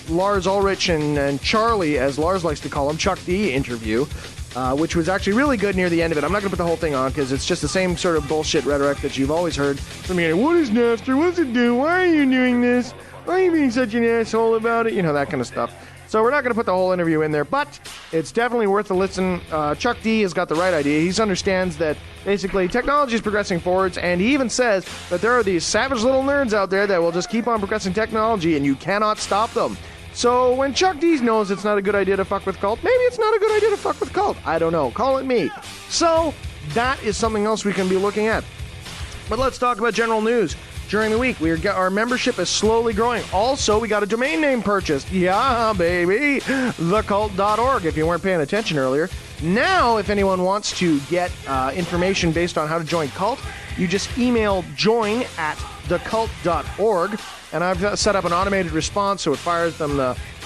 S3: Lars Ulrich and Charlie, as Lars likes to call him, Chuck D interview, which was actually really good near the end of it. I'm not going to put the whole thing on because it's just the same sort of bullshit rhetoric that you've always heard from me. What is Napster? What's it do? Why are you doing this? Why are you being such an asshole about it? That kind of stuff. So we're not going to put the whole interview in there, but it's definitely worth a listen. Chuck D has got the right idea. He understands that basically technology is progressing forwards, and he even says that there are these savage little nerds out there that will just keep on progressing technology, and you cannot stop them. So when Chuck D knows it's not a good idea to fuck with Cult, maybe it's not a good idea to fuck with Cult. I don't know. Call it me. So that is something else we can be looking at. But let's talk about general news. During the week, our membership is slowly growing. Also, we got a domain name purchased. Yeah, baby. Thecult.org, if you weren't paying attention earlier. Now, if anyone wants to get information based on how to join Cult, you just email join@thecult.org, and I've set up an automated response, so it fires them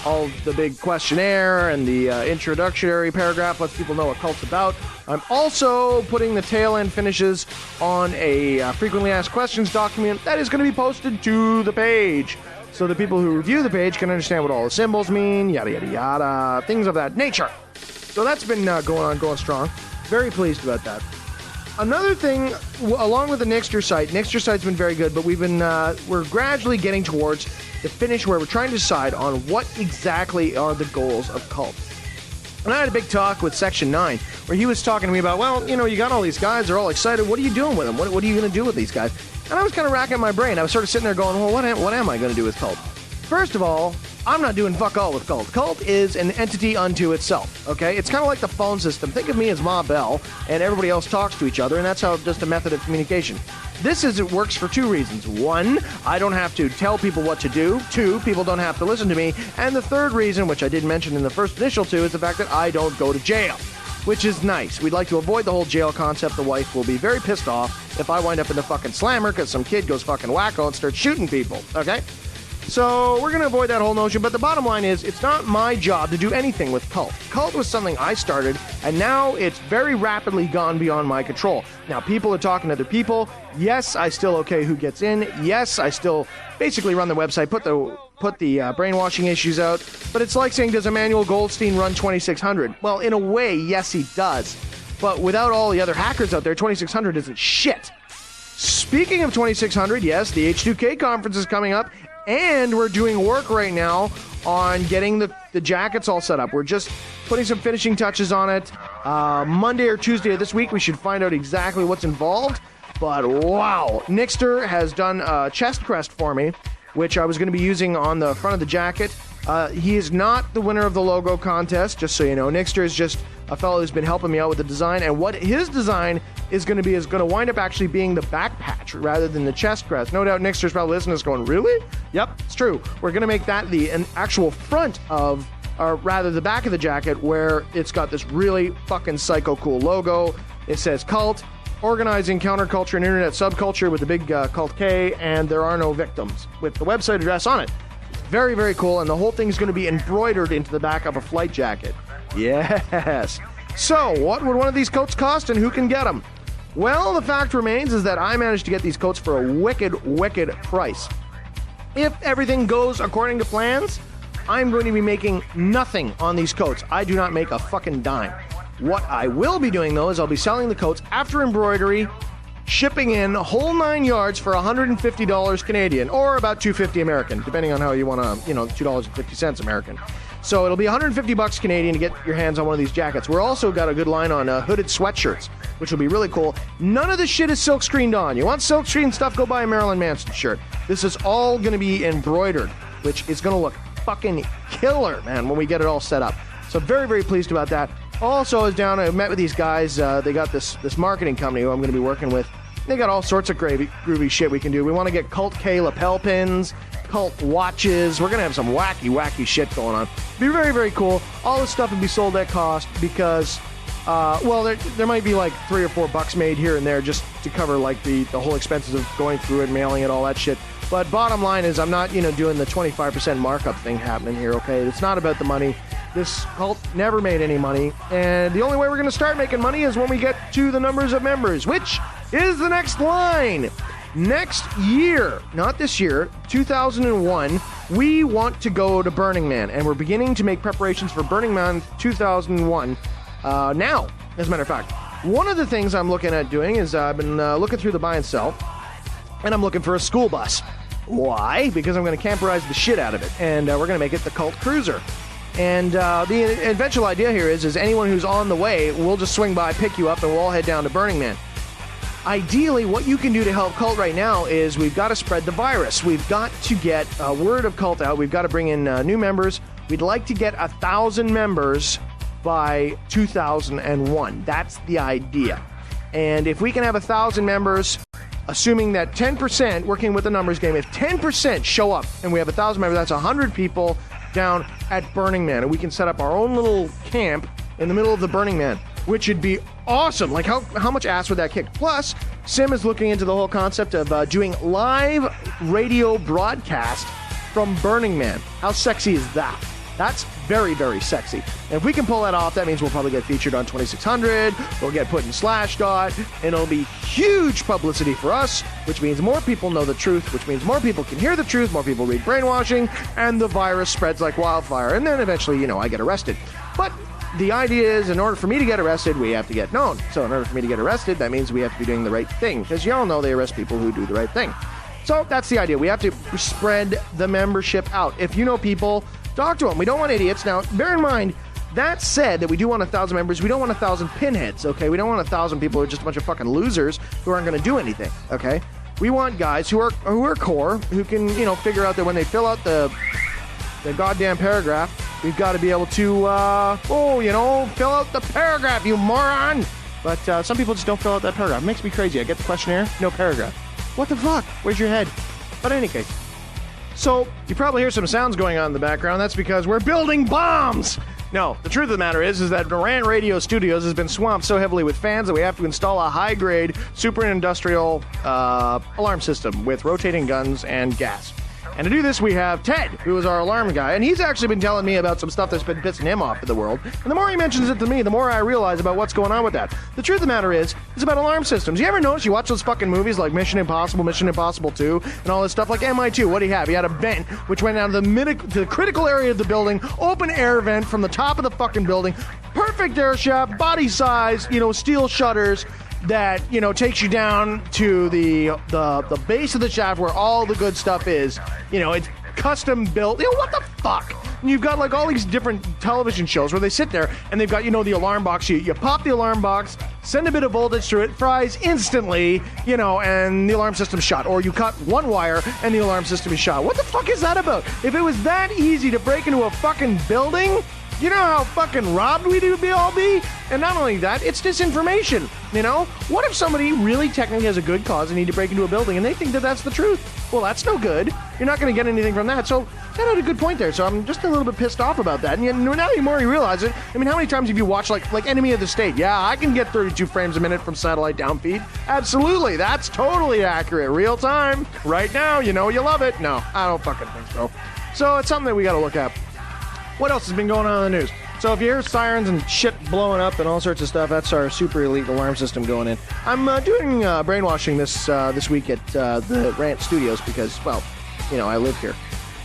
S3: all the big questionnaire and the introductory paragraph, lets people know what Cult's about. I'm also putting the tail end finishes on a frequently asked questions document that is going to be posted to the page, so the people who review the page can understand what all the symbols mean, yada yada yada, things of that nature. So that's been going strong. Very pleased about that. Another thing, along with the Nixter site's been very good, but we're gradually getting towards the finish where we're trying to decide on what exactly are the goals of Cult. And I had a big talk with Section 9, where he was talking to me about, you got all these guys, they're all excited, what are you doing with them? What are you going to do with these guys? And I was kind of racking my brain. I was sort of sitting there going, well, what am I going to do with Cult? First of all, I'm not doing fuck all with Cult. Cult is an entity unto itself, okay? It's kind of like the phone system. Think of me as Ma Bell, and everybody else talks to each other, and that's just a method of communication. It works for two reasons. One, I don't have to tell people what to do. Two, people don't have to listen to me. And the third reason, which I didn't mention in the first initial two, is the fact that I don't go to jail, which is nice. We'd like to avoid the whole jail concept. The wife will be very pissed off if I wind up in the fucking slammer because some kid goes fucking wacko and starts shooting people, okay? So we're going to avoid that whole notion, but the bottom line is it's not my job to do anything with Cult. Cult was something I started, and now it's very rapidly gone beyond my control. Now, people are talking to other people. Yes, I still okay who gets in. Yes, I still basically run the website, put the brainwashing issues out. But it's like saying, does Emmanuel Goldstein run 2600? Well, in a way, yes, he does. But without all the other hackers out there, 2600 isn't shit. Speaking of 2600, yes, the H2K conference is coming up. And we're doing work right now on getting the jackets all set up. We're just putting some finishing touches on it. Monday or Tuesday of this week, we should find out exactly what's involved. But wow, Nixter has done a chest crest for me, which I was going to be using on the front of the jacket. He is not the winner of the logo contest, just so you know. Nixter is just a fellow who's been helping me out with the design, and what his design is going to be is going to wind up actually being the back patch rather than the chest crest. No doubt Nixter's probably listening to this going, really? Yep, it's true. We're going to make that an actual front of, or rather the back of the jacket, where it's got this really fucking psycho cool logo. It says Cult, organizing counterculture and internet subculture with the big Cult K, and there are no victims, with the website address on it. Very, very cool, and the whole thing's going to be embroidered into the back of a flight jacket. Yes. So, what would one of these coats cost, and who can get them? Well, the fact remains is that I managed to get these coats for a wicked, wicked price. If everything goes according to plans, I'm going to be making nothing on these coats. I do not make a fucking dime. What I will be doing, though, is I'll be selling the coats after embroidery, shipping in whole 9 yards for $150 Canadian, or about $2.50 American, depending on how you want to, $2.50 American. So it'll be $150 Canadian to get your hands on one of these jackets. We're also got a good line on hooded sweatshirts, which will be really cool. None of this shit is silk screened on. You want silk screen stuff, go buy a Marilyn Manson shirt. This is all going to be embroidered, which is going to look fucking killer, man, when we get it all set up. So very, very pleased about that. Also, I met with these guys. They got this marketing company who I'm going to be working with. They got all sorts of groovy shit we can do. We want to get Cult K lapel pins, Cult watches. We're going to have some wacky shit going on. Be very, very cool. All this stuff would be sold at cost because, there might be like $3 or $4 made here and there just to cover like the whole expenses of going through it, mailing it, all that shit. But bottom line is I'm not, doing the 25% markup thing happening here, okay? It's not about the money. This cult never made any money, and the only way we're going to start making money is when we get to the numbers of members, which is the next line. Next year, not this year, 2001, we want to go to Burning Man, and we're beginning to make preparations for Burning Man 2001 now, as a matter of fact. One of the things I'm looking at doing is I've been looking through the buy and sell, and I'm looking for a school bus. Why? Because I'm going to camperize the shit out of it, and we're going to make it the Cult Cruiser. And the eventual idea here is anyone who's on the way, we'll just swing by, pick you up, and we'll all head down to Burning Man. Ideally, what you can do to help Cult right now is we've got to spread the virus. We've got to get word of Cult out. We've got to bring in new members. We'd like to get 1,000 members by 2001. That's the idea. And if we can have 1,000 members, assuming that 10%, working with the numbers game, if 10% show up and we have 1,000 members, that's 100 people down at Burning Man, and we can set up our own little camp in the middle of the Burning Man, which would be awesome. Like, how much ass would that kick? Plus, Sim is looking into the whole concept of doing live radio broadcast from Burning Man. How sexy is that? That's very, very sexy. And if we can pull that off, that means we'll probably get featured on 2600, we'll get put in Slashdot, and it'll be huge publicity for us, which means more people know the truth, which means more people can hear the truth, more people read brainwashing, and the virus spreads like wildfire. And then eventually, I get arrested. But the idea is, in order for me to get arrested, we have to get known. So in order for me to get arrested, that means we have to be doing the right thing, because y'all know they arrest people who do the right thing. So that's the idea. We have to spread the membership out. If you know people, talk to them. We don't want idiots. Now, bear in mind, that said, that we do want 1,000 members, we don't want 1,000 pinheads, okay? We don't want 1,000 people who are just a bunch of fucking losers who aren't going to do anything, okay? We want guys who are core, who can, figure out that when they fill out the goddamn paragraph, we've got to be able to, fill out the paragraph, you moron! But some people just don't fill out that paragraph. It makes me crazy. I get the questionnaire, no paragraph. What the fuck? Where's your head? But in any case. So, you probably hear some sounds going on in the background. That's because we're building bombs! No, the truth of the matter is that Duran Radio Studios has been swamped so heavily with fans that we have to install a high-grade, super industrial alarm system with rotating guns and gas. And to do this, we have Ted, who is our alarm guy, and he's actually been telling me about some stuff that's been pissing him off in the world. And the more he mentions it to me, the more I realize about what's going on with that. The truth of the matter is, it's about alarm systems. You ever notice you watch those fucking movies like Mission Impossible 2, and all this stuff like MI2? What do you have? He had a vent which went down to the critical area of the building, open air vent from the top of the fucking building, perfect air shaft, body size, steel shutters, that takes you down to the base of the shaft where all the good stuff is. It's custom built. What the fuck? And you've got like all these different television shows where they sit there and they've got the alarm box. You pop the alarm box, send a bit of voltage through it, fries instantly, and the alarm system's shot. Or you cut one wire and the alarm system is shot. What the fuck is that about? If it was that easy to break into a fucking building, you know how fucking robbed we'd all be? And not only that, it's disinformation, What if somebody really technically has a good cause and need to break into a building and they think that that's the truth? Well, that's no good. You're not going to get anything from that. So that had a good point there. So I'm just a little bit pissed off about that. And now the more you realize it, how many times have you watched like Enemy of the State? Yeah, I can get 32 frames a minute from satellite downfeed. Absolutely. That's totally accurate. Real time. Right now, you love it. No, I don't fucking think so. So it's something that we got to look at. What else has been going on in the news? So if you hear sirens and shit blowing up and all sorts of stuff, that's our super elite alarm system going in. I'm doing brainwashing this week at the Rant Studios because, I live here.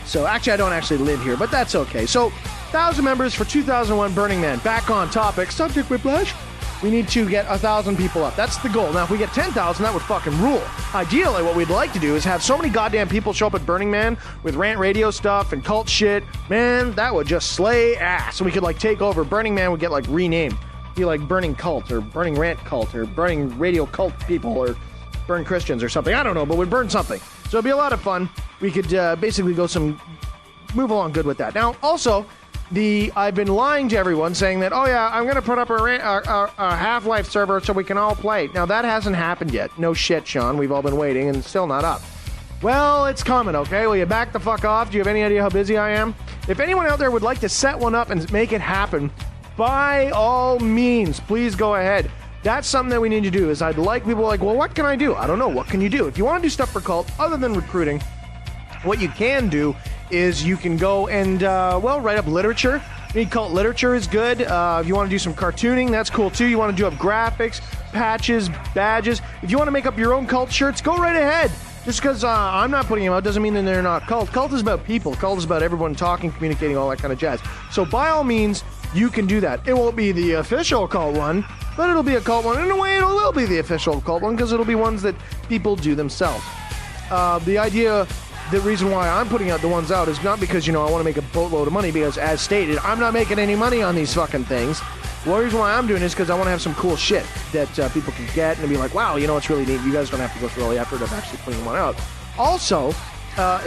S3: So actually, I don't actually live here, but that's okay. So 1,000 members for 2001 Burning Man. Back on topic. Subject whiplash. We need to get 1,000 people up. That's the goal. Now, if we get 10,000, that would fucking rule. Ideally, what we'd like to do is have so many goddamn people show up at Burning Man with rant radio stuff and cult shit. Man, that would just slay ass. So we could, take over. Burning Man would get, renamed. Be like Burning Cult or Burning Rant Cult or Burning Radio Cult People or Burn Christians or something. I don't know, but we'd burn something. So it'd be a lot of fun. We could basically move along good with that. Now, also... I've been lying to everyone saying that, I'm going to put up a Half-Life server so we can all play. Now, that hasn't happened yet. No shit, Sean. We've all been waiting and it's still not up. Well, it's coming, okay? Will you back the fuck off? Do you have any idea how busy I am? If anyone out there would like to set one up and make it happen, by all means, please go ahead. That's something that we need to do, is I'd like people well, what can I do? I don't know. What can you do? If you want to do stuff for cult, other than recruiting, what you can do is you can go and, write up literature. Cult literature is good. If you want to do some cartooning, that's cool too. You want to do up graphics, patches, badges. If you want to make up your own cult shirts, go right ahead. Just because I'm not putting them out doesn't mean that they're not cult. Cult is about people. Cult is about everyone talking, communicating, all that kind of jazz. So by all means, you can do that. It won't be the official cult one, but it'll be a cult one. In a way, it will be the official cult one because it'll be ones that people do themselves. The reason why I'm putting the ones out is not because, I want to make a boatload of money, because as stated, I'm not making any money on these fucking things. Well, the reason why I'm doing it is because I want to have some cool shit that people can get and be like, wow, it's really neat. You guys don't have to go through all the effort of actually putting one out. Also,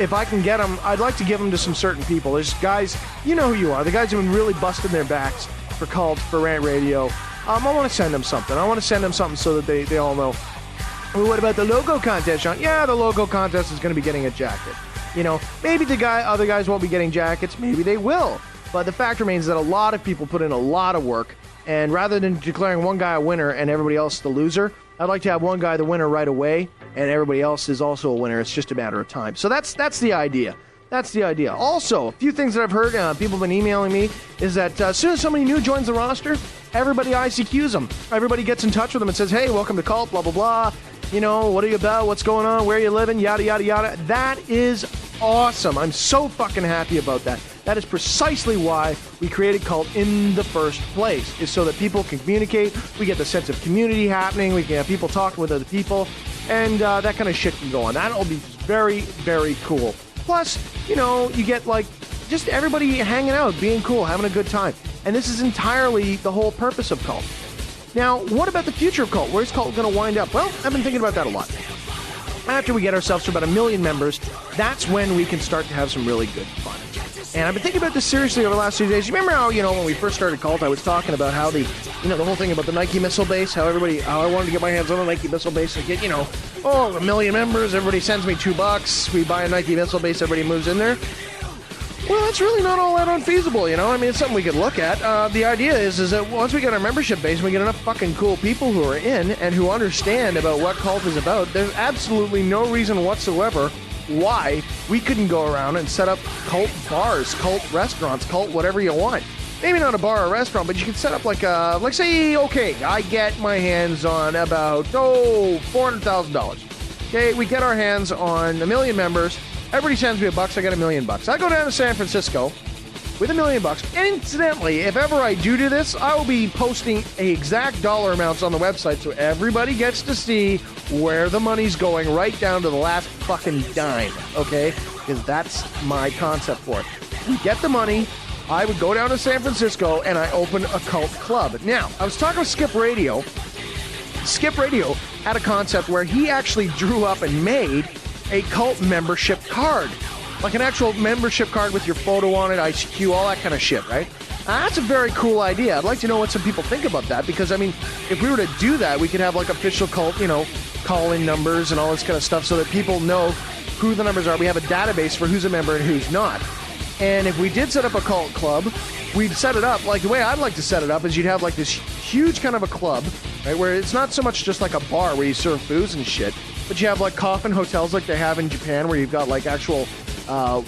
S3: if I can get them, I'd like to give them to some certain people. There's guys, you know who you are, the guys who have been really busting their backs for cult, for rant radio. I want to send them something. I want to send them something so that they all know. Well, what about the logo contest, Sean? Yeah, the logo contest is going to be getting a jacket. Maybe other guys won't be getting jackets. Maybe they will. But the fact remains that a lot of people put in a lot of work. And rather than declaring one guy a winner and everybody else the loser, I'd like to have one guy the winner right away and everybody else is also a winner. It's just a matter of time. So that's the idea. That's the idea. Also, a few things that I've heard, people have been emailing me, is that as soon as somebody new joins the roster, everybody ICQs them. Everybody gets in touch with them and says, hey, welcome to Cult, blah, blah, blah. What are you about? What's going on? Where are you living? Yada, yada, yada. That is awesome. I'm so fucking happy about that. That is precisely why we created Cult in the first place, is so that people can communicate. We get the sense of community happening. We can have people talking with other people. And that kind of shit can go on. That'll be very, very cool. Plus, you get just everybody hanging out, being cool, having a good time. And this is entirely the whole purpose of Cult. Now, what about the future of Cult? Where's Cult going to wind up? Well, I've been thinking about that a lot. After we get ourselves to about 1 million members, that's when we can start to have some really good fun. And I've been thinking about this seriously over the last few days. You remember how, when we first started Cult, I was talking about how the whole thing about the Nike missile base, how I wanted to get my hands on a Nike missile base and get, 1 million members, everybody sends me $2, we buy a Nike missile base, everybody moves in there. Well, that's really not all that unfeasible, it's something we could look at. The idea is that once we get our membership base and we get enough fucking cool people who are in and who understand about what Cult is about, there's absolutely no reason whatsoever why we couldn't go around and set up Cult bars, Cult restaurants, Cult whatever you want. Maybe not a bar or a restaurant, but you could set up I get my hands on about, $400,000. Okay, we get our hands on 1 million members. Everybody sends me $1, I get $1 million. I go down to San Francisco with $1 million. And incidentally, if ever I do this, I will be posting exact dollar amounts on the website so everybody gets to see where the money's going right down to the last fucking dime, okay? Because that's my concept for it. We get the money, I would go down to San Francisco and I open a Cult club. Now, I was talking with Skip Radio, Skip Radio had a concept where he actually drew up and made a cult membership card. Like an actual membership card with your photo on it, ICQ, all that kind of shit, right? That's a very cool idea. I'd like to know what some people think about that, because, I mean, if we were to do that, we could have, like, official cult, call-in numbers and all this kind of stuff so that people know who the numbers are. We have a database for who's a member and who's not. And if we did set up a cult club, we'd set it up, like, the way I'd like to set it up is you'd have, like, this huge kind of a club, right, where it's not so much just like a bar where you serve booze and shit, but you have, like, coffin hotels like they have in Japan where you've got, like, actual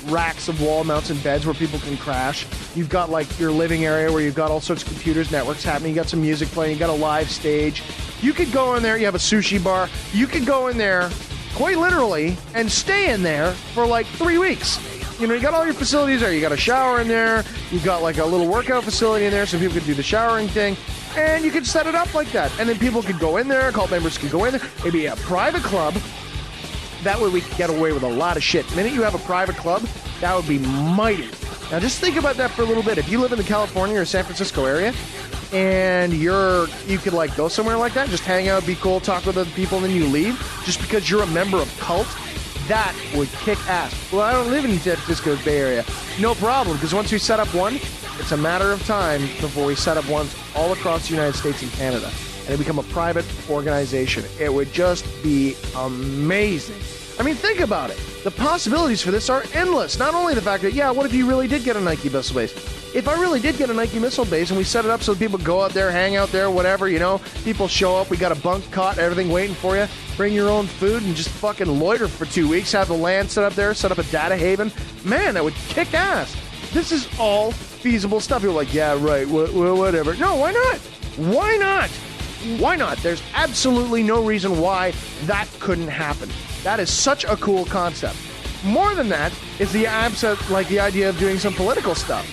S3: racks of wall mounts and beds where people can crash. You've got, like, your living area where you've got all sorts of computers, networks happening. You got some music playing. You got a live stage. You could go in there. You have a sushi bar. You could go in there, quite literally, and stay in there for, like, 3 weeks. You got all your facilities there. You got a shower in there. You've got, like, a little workout facility in there so people can do the showering thing. And you could set it up like that. And then people could go in there. Cult members could go in there. It'd be a private club. That way we can get away with a lot of shit. The minute you have a private club, that would be mighty. Now just think about that for a little bit. If you live in the California or San Francisco area, and you could, like, go somewhere like that, just hang out, be cool, talk with other people, and then you leave, just because you're a member of cult, that would kick ass. Well, I don't live in San Francisco's Bay Area. No problem, because once we set up one, it's a matter of time before we set up ones all across the United States and Canada. And it become a private organization. It would just be amazing. I mean, think about it. The possibilities for this are endless. Not only the fact that, what if you really did get a Nike missile base? If I really did get a Nike missile base and we set it up so people go out there, hang out there, whatever, people show up, we got a bunk cot, everything waiting for you, bring your own food and just fucking loiter for 2 weeks, have the land set up there, set up a data haven. Man, that would kick ass. This is all feasible stuff. People are like, yeah, right, whatever. No, why not? Why not? Why not? There's absolutely no reason why that couldn't happen. That is such a cool concept. More than that is the idea of doing some political stuff.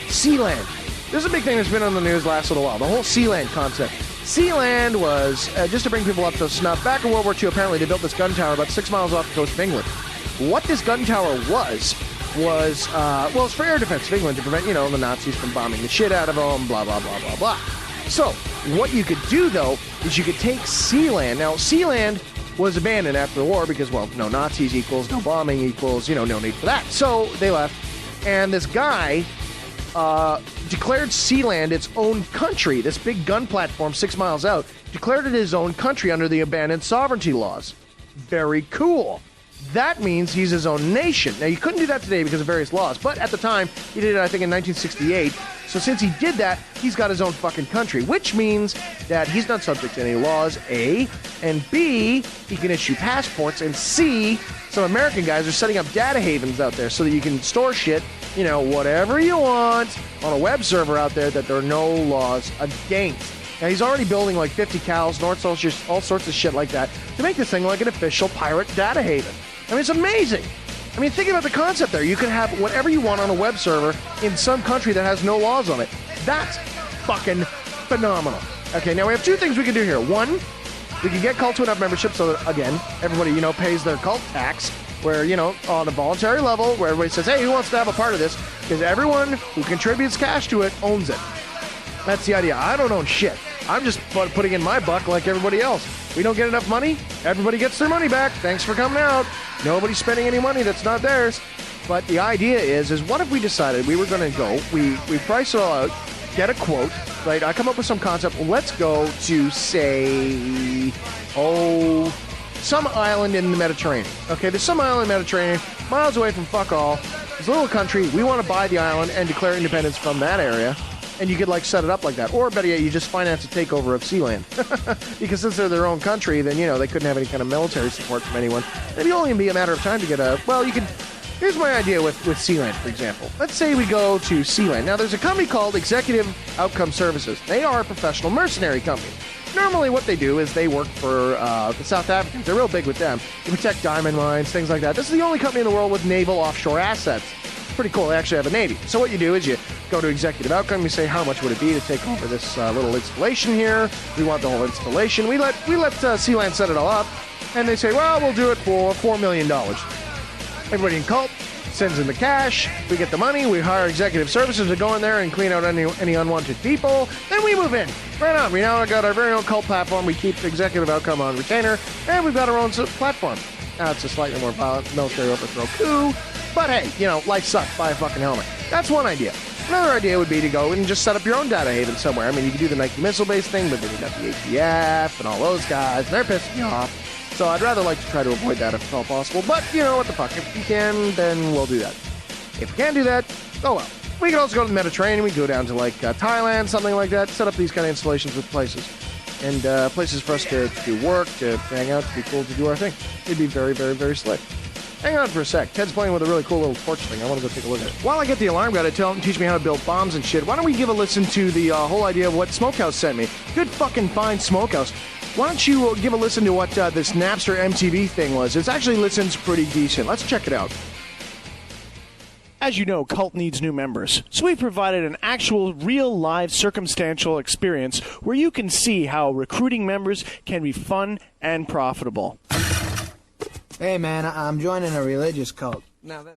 S3: Sealand. This is a big thing that's been on the news last little while. The whole Sealand concept. Sealand was, just to bring people up to snuff, back in World War II, apparently they built this gun tower about 6 miles off the coast of England. What this gun tower was it's for air defense of England to prevent, the Nazis from bombing the shit out of them, blah, blah, blah, blah, blah. So, what you could do, though, is you could take Sealand. Now, Sealand was abandoned after the war because, no Nazis equals no bombing equals, no need for that. So, they left. And this guy declared Sealand its own country. This big gun platform 6 miles out declared it his own country under the abandoned sovereignty laws. Very cool. That means he's his own nation. Now, you couldn't do that today because of various laws, but at the time, he did it, I think, in 1968. So since he did that, he's got his own fucking country, which means that he's not subject to any laws, A, and B, he can issue passports, and C, some American guys are setting up data havens out there so that you can store shit, whatever you want on a web server out there that there are no laws against. Now, he's already building like 50 cows, all sorts of shit like that to make this thing like an official pirate data haven. I mean, it's amazing. I mean, think about the concept there. You can have whatever you want on a web server in some country that has no laws on it. That's fucking phenomenal. Okay, now we have two things we can do here. One, we can get cult to enough membership so that, again, everybody, pays their cult tax, where, on a voluntary level, where everybody says, hey, who wants to have a part of this? Because everyone who contributes cash to it owns it. That's the idea. I don't own shit. I'm just putting in my buck like everybody else. We don't get enough money, everybody gets their money back. Thanks for coming out. Nobody's spending any money that's not theirs. But the idea is what if we decided we were going to go, we price it all out, get a quote, right? I come up with some concept. Let's go to, say, some island in the Mediterranean. Okay, there's some island in the Mediterranean, miles away from fuck all. It's a little country. We want to buy the island and declare independence from that area. And you could, set it up like that. Or, better yet, you just finance a takeover of Sealand. Because since they're their own country, then, they couldn't have any kind of military support from anyone. It'd only be a matter of time to get here's my idea with Sealand, for example. Let's say we go to Sealand. Now, there's a company called Executive Outcome Services. They are a professional mercenary company. Normally, what they do is they work for the South Africans. They're real big with them. They protect diamond mines, things like that. This is the only company in the world with naval offshore assets. Pretty cool. They actually have a navy. So what you do is you go to Executive Outcome. You say, how much would it be to take over this little installation here? We want the whole installation. We let Sealand set it all up. And they say, well, we'll do it for $4 million. Everybody in cult
S11: sends in the cash. We get the money. We hire executive services to go in there and clean out any unwanted people. Then we move in. Right on. We now got our very own cult platform. We keep the executive outcome on retainer, and we've got our own platform. Now it's a slightly more violent military overthrow coup. But hey, life sucks. Buy a fucking helmet. That's one idea. Another idea would be to go and just set up your own data haven somewhere. I mean, you can do the Nike missile-based thing, but then you got the ATF and all those guys, and they're pissing me off. So I'd rather like to try to avoid that if at all possible. But, what the fuck. If we can, then we'll do that. If we can't do that, oh well. We can also go to the Mediterranean. We can go down to, Thailand, something like that. Set up these kind of installations with places. And places for us to do work, to hang out, to be cool, to do our thing. It'd be very, very, very slick. Hang on for a sec. Ted's playing with a really cool little torch thing. I want to go take a look at it. While I get the alarm guy to teach me how to build bombs and shit, why don't we give a listen to the whole idea of what Smokehouse sent me? Good fucking fine Smokehouse. Why don't you give a listen to what this Napster MTV thing was? It actually listens pretty decent. Let's check it out. As you know, Cult needs new members, so we provided an actual, real, live, circumstantial experience where you can see how recruiting members can be fun and profitable.
S1: Hey, man, I'm joining a religious cult. Now that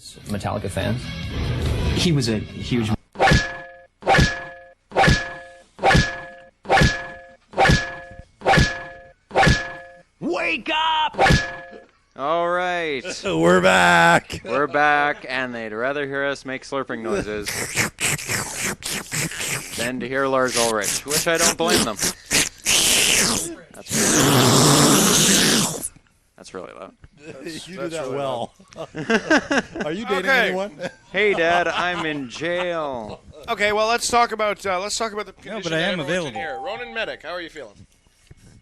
S8: Metallica fans. He was a huge...
S2: Wake up! All right.
S9: We're back.
S2: We're back, and they'd rather hear us make slurping noises than to hear Lars Ulrich, which I don't blame them. That's really loud.
S9: You do that well. Are you dating anyone?
S2: Hey, Dad, I'm in jail.
S11: Okay, well, let's talk about the condition.
S10: No, but I am available.
S11: Here. Ronan Medic, how are you feeling?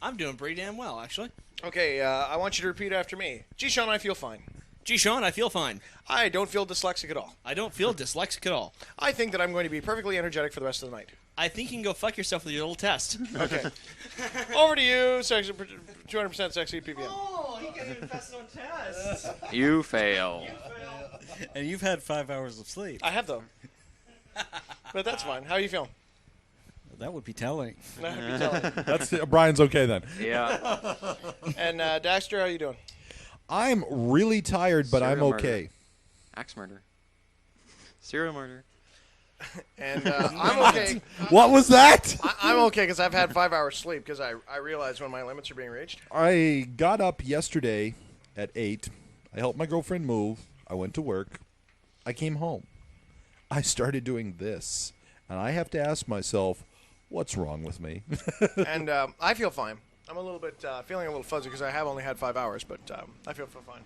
S17: I'm doing pretty damn well, actually.
S11: Okay, I want you to repeat after me. G-Sean, I feel fine.
S17: G-Sean, I feel fine.
S11: I don't feel dyslexic at all.
S17: I don't feel dyslexic at all.
S11: I think that I'm going to be perfectly energetic for the rest of the night.
S17: I think you can go fuck yourself with your little test.
S11: Okay. Over to you, 200% sexy PPM.
S17: Oh, he can't even pass his own test.
S2: You fail.
S10: And you've had 5 hours of sleep.
S11: I have, though. But that's fine. How are you feeling?
S10: That would be telling.
S11: That would be telling.
S9: That's Brian's okay then.
S2: Yeah.
S11: And Daxter, how are you doing?
S9: I'm really tired, but I'm
S2: Serial
S9: okay.
S2: murder. Axe murder. Serial murder.
S11: And I'm okay.
S9: What was that?
S11: I'm okay because I've had 5 hours sleep because I realize when my limits are being reached.
S9: I got up yesterday at 8. I helped my girlfriend move. I went to work. I came home. I started doing this. And I have to ask myself, what's wrong with me?
S11: And I feel fine. I'm a little bit feeling a little fuzzy because I have only had 5 hours, but I feel fine.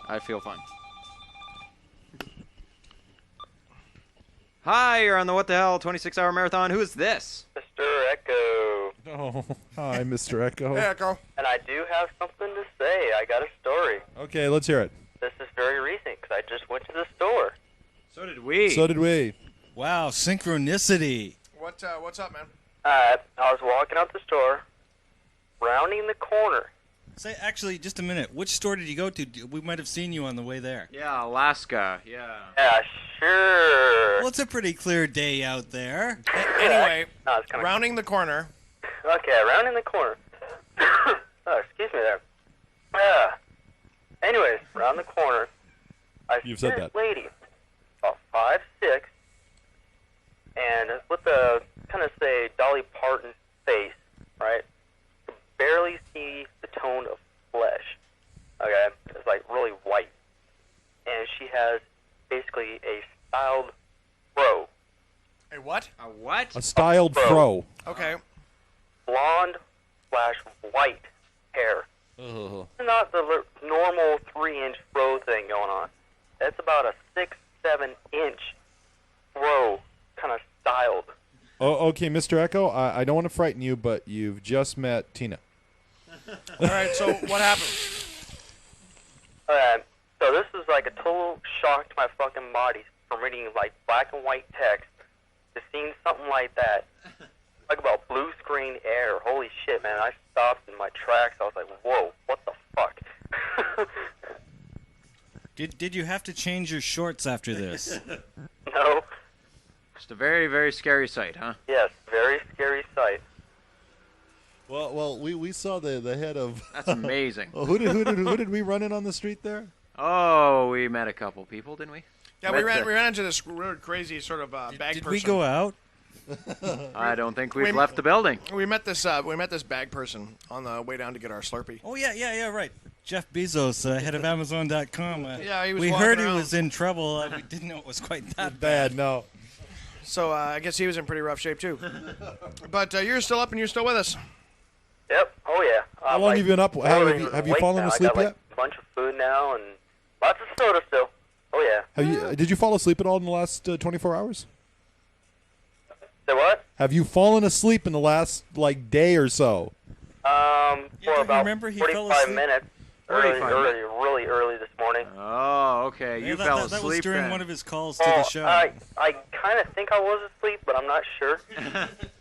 S2: I feel fine. Hi, you're on the What the Hell 26-hour marathon. Who is this?
S12: Mr. Echo.
S9: Oh, hi, Mr. Echo.
S11: Hey, Echo.
S12: And I do have something to say. I got a story.
S9: Okay, let's hear it.
S12: This is very recent because I just went to the store.
S2: So did we.
S9: So did we.
S10: Wow, synchronicity.
S11: What's up, man?
S12: I was walking out the store, rounding the corner.
S10: Say, actually, just a minute. Which store did you go to? We might have seen you on the way there.
S2: Yeah, Alaska. Yeah.
S12: Yeah, sure.
S10: Well, it's a pretty clear day out there.
S11: Anyway,
S12: No, it's kinda...
S11: rounding the corner.
S12: Okay, rounding the corner. Oh, excuse me there. Anyways, round the corner. I see
S9: You've said
S12: this
S9: that.
S12: lady, about 5'6", and with a kind of say Dolly Parton face, right? You barely see the tone of flesh. Okay, it's like really white, and she has basically a styled fro.
S11: A what?
S2: A what?
S9: A styled fro.
S11: Okay.
S12: Blonde/white hair.
S9: Ugh.
S12: Not the normal 3-inch fro thing going on. It's about a 6-7 inch fro, kind of styled.
S9: Oh, okay, Mr. Echo, I don't want to frighten you, but you've just met Tina.
S11: All right, so what happened?
S12: Alright, so this is like a total shock to my fucking body from reading like black and white text to seeing something like that. Like about blue screen air. Holy shit, man. I stopped in my tracks. I was like, whoa, what the fuck?
S10: Did you have to change your shorts after this?
S12: No.
S2: Just a very, very scary sight, huh?
S12: Yes, very scary sight.
S9: Well, we saw the head of.
S2: That's amazing.
S9: Who did we run in on the street there?
S2: Oh, we met a couple people, didn't we?
S11: Yeah, we ran into this weird, crazy sort of bag person.
S10: Did we go out?
S2: I don't think we've left the building.
S11: We met this bag person on the way down to get our Slurpee.
S10: Oh, yeah, right. Jeff Bezos, head of Amazon.com.
S11: Yeah, he was
S10: We
S11: walking
S10: heard
S11: around.
S10: he was in trouble. We didn't know it was quite that
S9: bad. No.
S11: So I guess he was in pretty rough shape too. But you're still up and you're still with us.
S12: Yep. Oh, yeah.
S9: How long have you been up? Have you fallen
S12: now.
S9: asleep
S12: I got,
S9: yet?
S12: a bunch of food now and lots of soda still. Oh, yeah.
S9: Did you fall asleep at all in the last 24 hours?
S12: Say what?
S9: Have you fallen asleep in the last day or so?
S12: For about
S10: remember he fell
S12: 45
S10: asleep?
S12: minutes. Really early this morning.
S2: Oh, okay. You fell asleep
S10: That was during
S2: then.
S10: one of his calls to the show.
S12: I kind of think I was asleep, but I'm not sure.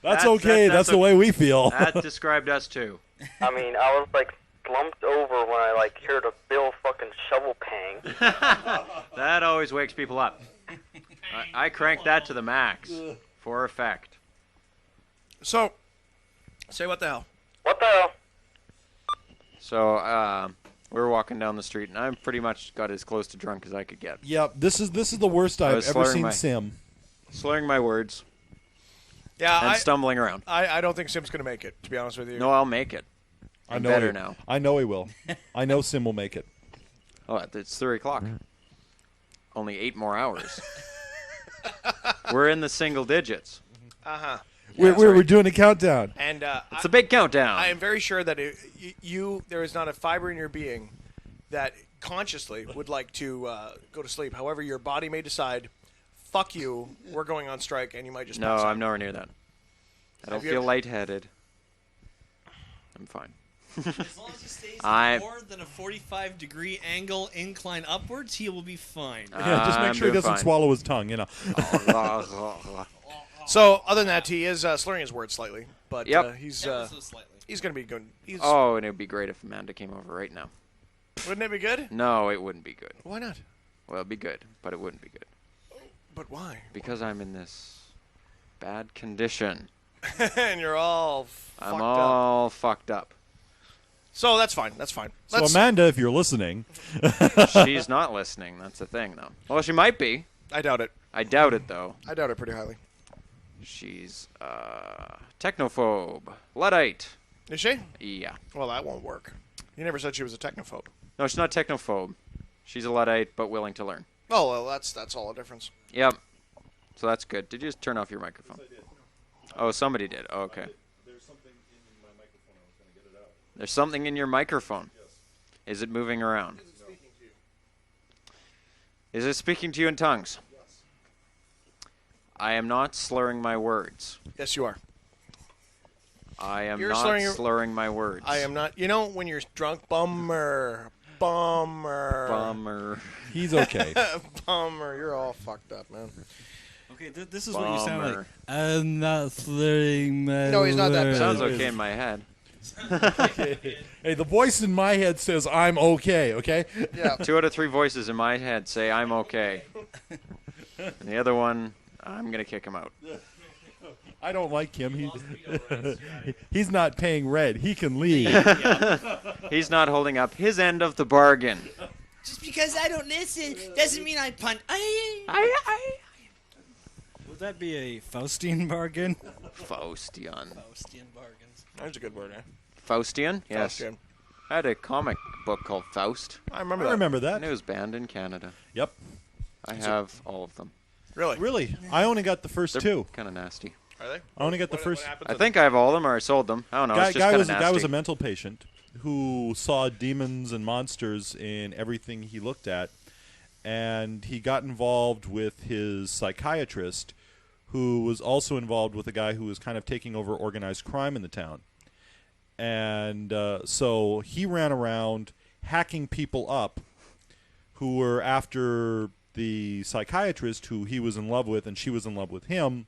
S9: That's okay. That's the way we feel.
S2: That described us too.
S12: I mean, I was slumped over when I heard a Bill fucking shovel pang.
S2: That always wakes people up. I cranked that to the max for effect.
S11: So, say what the hell?
S12: What the hell?
S2: So, We were walking down the street, and I pretty much got as close to drunk as I could get.
S9: Yep, this is the worst I've ever seen Sim.
S2: Slurring my words.
S11: Yeah,
S2: and stumbling around.
S11: I don't think Sim's going to make it, to be honest with you.
S2: No, I'll make it. I'm better now.
S9: I know he will. I know Sim will make it.
S2: Oh, it's 3 o'clock. Only 8 more hours. We're in the single digits.
S11: Uh-huh.
S9: We're doing a countdown.
S11: And
S2: it's a big countdown.
S11: I am very sure that there is not a fiber in your being that consciously would like to go to sleep. However, your body may decide, fuck you, we're going on strike, and you might just pass out.
S2: I'm nowhere near that. I don't feel lightheaded. I'm fine.
S17: As long as he stays at more than a 45-degree angle incline upwards, he will be fine.
S9: Yeah, just make sure he doesn't swallow his tongue, you know.
S11: So, other than that, he is slurring his words slightly, but he's
S17: Ever so slightly.
S11: he's going to be good. And
S2: it would be great if Amanda came over right now.
S11: Wouldn't it be good?
S2: No, it wouldn't be good.
S11: Why not?
S2: Well, it'd be good, but it wouldn't be good.
S11: But why?
S2: Because I'm in this bad condition.
S11: And you're all
S2: fucked up.
S11: So that's fine. That's fine.
S9: So Amanda, if you're listening.
S2: She's not listening. That's the thing, though. Well, she might be.
S11: I doubt it.
S2: I doubt it, though.
S11: I doubt it pretty highly.
S2: She's technophobe. Luddite.
S11: Is she?
S2: Yeah.
S11: Well, that won't work. You never said she was a technophobe.
S2: No, she's not technophobe. She's a Luddite, but willing to learn.
S11: Oh, well, that's all the difference.
S2: Yep. So that's good. Did you just turn off your microphone? Yes, I did. Oh, somebody did. Oh, okay.
S9: There's something in my microphone. I was going to get it out.
S2: There's something in your microphone.
S9: Yes.
S2: Is it moving around?
S9: Is it speaking to you?
S2: Is it speaking to you in tongues?
S9: Yes.
S2: I am not slurring my words.
S11: Yes, you are.
S2: I am
S11: You're
S2: not slurring my words.
S11: I am not. You know when you're drunk, bummer.
S9: He's okay.
S11: Bummer. You're all fucked up, man.
S10: Okay, this is what you sound like. I'm not slurring my
S11: No, he's not that bad.
S2: Sounds okay in my head.
S9: Hey, the voice in my head says I'm okay, okay?
S11: Yeah.
S2: 2 out of 3 voices in my head say I'm okay. And the other one, I'm going to kick him out.
S9: I don't like him. He's not paying rent. He can leave.
S2: He's not holding up his end of the bargain.
S17: Just because I don't listen doesn't mean I punt.
S10: Would that be a Faustian bargain?
S2: Faustian
S17: bargains.
S11: That's a good word, eh?
S2: Faustian? Yes.
S11: Faustian.
S2: I had a comic book called Faust.
S11: I remember that.
S2: And it was banned in Canada.
S9: Yep.
S2: I have all of them.
S11: Really?
S9: Really? I only got the first 2.
S2: Kind of nasty.
S11: Are they?
S9: I only got the first.
S2: I think I have all of them, or I sold them. I don't know. It's just kind of nasty.
S9: Guy was a mental patient who saw demons and monsters in everything he looked at, and he got involved with his psychiatrist, who was also involved with a guy who was kind of taking over organized crime in the town. And so he ran around hacking people up who were after the psychiatrist who he was in love with, and she was in love with him,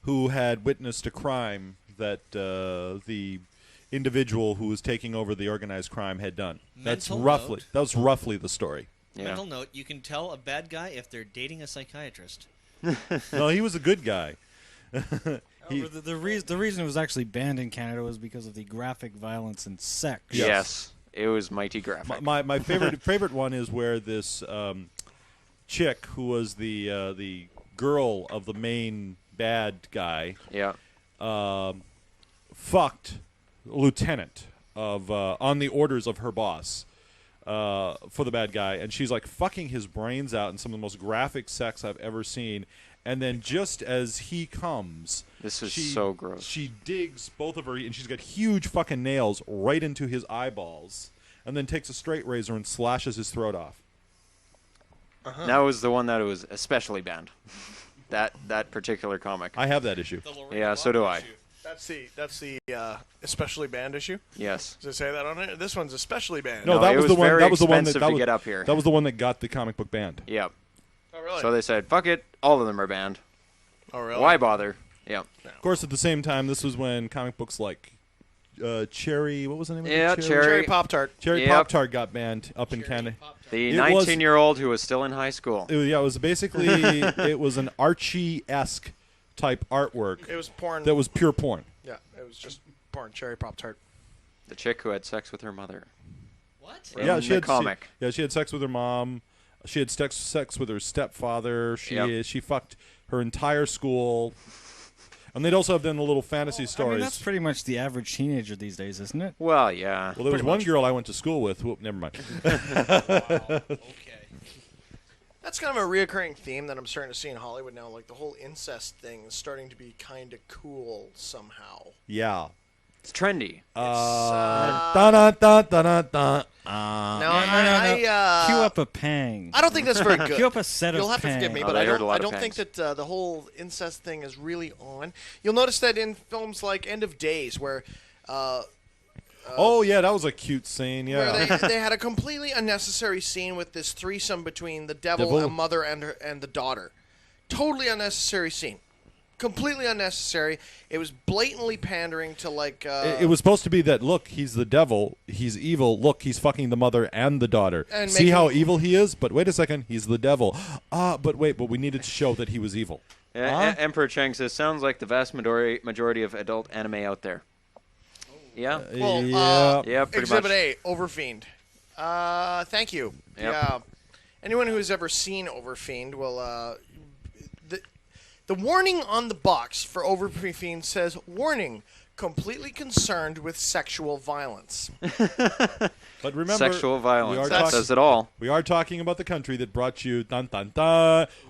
S9: who had witnessed a crime that the individual who was taking over the organized crime had done. That was roughly the story.
S2: Yeah.
S17: Mental note, you can tell a bad guy if they're dating a psychiatrist.
S9: No, he was a good guy.
S10: The reason it was actually banned in Canada was because of the graphic violence and sex.
S2: Yes, it was mighty graphic.
S9: My favorite one is where this chick who was the girl of the main bad guy, fucked lieutenant of on the orders of her boss for the bad guy, and she's like fucking his brains out in some of the most graphic sex I've ever seen. And then just as he comes,
S2: this is so gross.
S9: She digs both of her, and she's got huge fucking nails right into his eyeballs, and then takes a straight razor and slashes his throat off.
S2: That was the one that was especially banned. That particular comic.
S9: I have that issue.
S2: Yeah, so do I.
S11: That's the especially banned issue.
S2: Yes.
S11: Does it say that on it? This one's especially banned.
S9: No, that was the one. That was the one
S2: to get up here.
S9: That was the one that got the comic book banned.
S2: Yep.
S11: Oh, really?
S2: So they said, "Fuck it, all of them are banned."
S11: Oh, really?
S2: Why bother? Yeah.
S9: Of course, at the same time, this was when comic books like Cherry, what was the name of it?
S2: Cherry
S11: Pop-Tart.
S9: Cherry Pop-Tart got banned up in Canada.
S2: The 19-year-old who was still in high school.
S9: It was basically it was an Archie-esque type artwork.
S11: It was porn.
S9: That was pure porn.
S11: Yeah, it was just porn. Cherry Pop-Tart.
S2: The chick who had sex with her mother.
S17: What?
S9: Yeah,
S2: In the comic.
S9: She had sex with her mom. She had sex with her stepfather. She fucked her entire school. And they'd also have done the little fantasy stories.
S10: I mean, that's pretty much the average teenager these days, isn't it?
S2: Well, yeah.
S9: Well, there was one girl I went to school with. Whoop, never mind.
S17: Okay.
S11: That's kind of a reoccurring theme that I'm starting to see in Hollywood now. Like the whole incest thing is starting to be kind of cool somehow.
S9: Yeah.
S2: It's trendy.
S10: Cue up a pang.
S11: I don't think that's very good.
S10: Cue up a set of
S11: You'll have to forgive me, but I don't think that the whole incest thing is really on. You'll notice that in films like End of Days, where
S9: oh yeah, that was a cute scene. Yeah,
S11: where they had a completely unnecessary scene with this threesome between the devil, a mother, and the daughter. Totally unnecessary scene. Completely unnecessary. It was blatantly pandering to like.
S9: It was supposed to be that. Look, he's the devil. He's evil. Look, he's fucking the mother and the daughter.
S11: And
S9: see how evil he is. But wait a second, he's the devil. But we needed to show that he was evil.
S2: Emperor Cheng says, sounds like the vast majority of adult anime out there. Yeah.
S11: Well,
S2: yeah, pretty
S11: Exhibit
S2: much.
S11: A, Overfiend. Thank you.
S2: Yep.
S11: Yeah. Anyone who has ever seen Overfiend will. The warning on the box for Overfiend says, "Warning: completely concerned with sexual violence."
S9: But remember,
S2: sexual violence.
S9: That
S2: says it all.
S9: We are talking about the country that brought you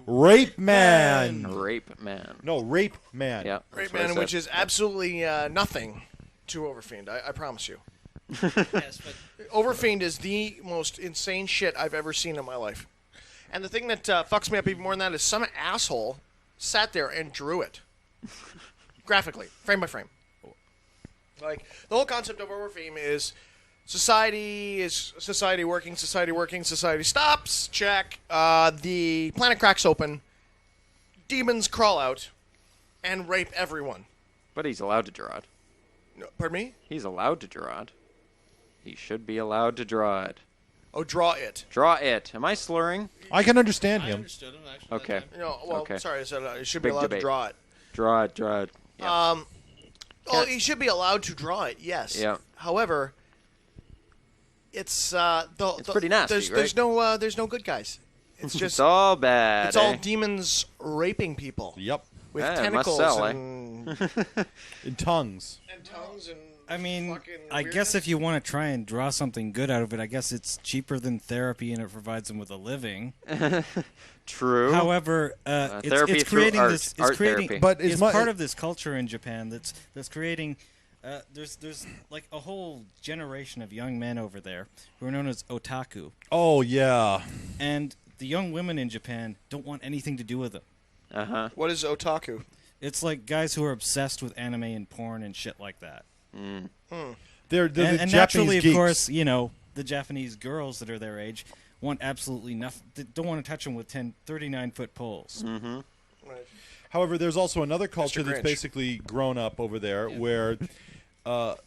S9: Rape Man.
S2: Rape Man.
S9: No, Rape Man.
S2: Yeah.
S11: Rape Man, which is absolutely nothing to Overfiend. I promise you.
S17: Yes, but
S11: Overfiend is the most insane shit I've ever seen in my life. And the thing that fucks me up even more than that is some asshole sat there and drew it. Graphically, frame by frame. Like, the whole concept of Overfiend is society working, society stops, check. The planet cracks open, demons crawl out, and rape everyone.
S2: But he's allowed to draw it.
S11: No, pardon me?
S2: He's allowed to draw it. He should be allowed to draw it.
S11: Oh, draw it.
S2: Draw it. Am I slurring?
S9: I can understand him.
S17: I understood him, actually.
S2: Okay.
S11: Sorry, I said you should be
S2: Big
S11: allowed
S2: debate.
S11: to draw it.
S2: Draw it. Yeah.
S11: He should be allowed to draw it, yes.
S2: Yeah.
S11: However, it's
S2: It's pretty nasty,
S11: there's no good guys. It's just
S2: it's all bad.
S11: It's all demons raping people.
S9: Yep.
S11: With
S2: Yeah, it
S11: tentacles
S2: must sell,
S11: and
S9: in tongues.
S11: and
S10: I mean, I guess if you want to try and draw something good out of it, I guess it's cheaper than therapy and it provides them with a living.
S2: True.
S10: However,
S2: therapy
S10: it's
S2: through
S10: creating
S2: art,
S10: this. It's
S2: art
S10: creating,
S2: therapy.
S9: But
S10: it's part of this culture in Japan that's creating. There's like a whole generation of young men over there who are known as otaku.
S9: Oh yeah.
S10: And the young women in Japan don't want anything to do with them.
S2: Uh-huh.
S11: What is otaku?
S10: It's like guys who are obsessed with anime and porn and shit like that.
S9: They're the
S10: and
S9: Japanese
S10: naturally,
S9: geeks.
S10: of course, the Japanese girls that are their age want absolutely nothing. They don't want to touch them with 39-foot poles.
S2: Mm-hmm.
S11: Right.
S9: However, there's also another culture
S11: Mr.
S9: that's
S11: Grinch.
S9: basically grown up over there where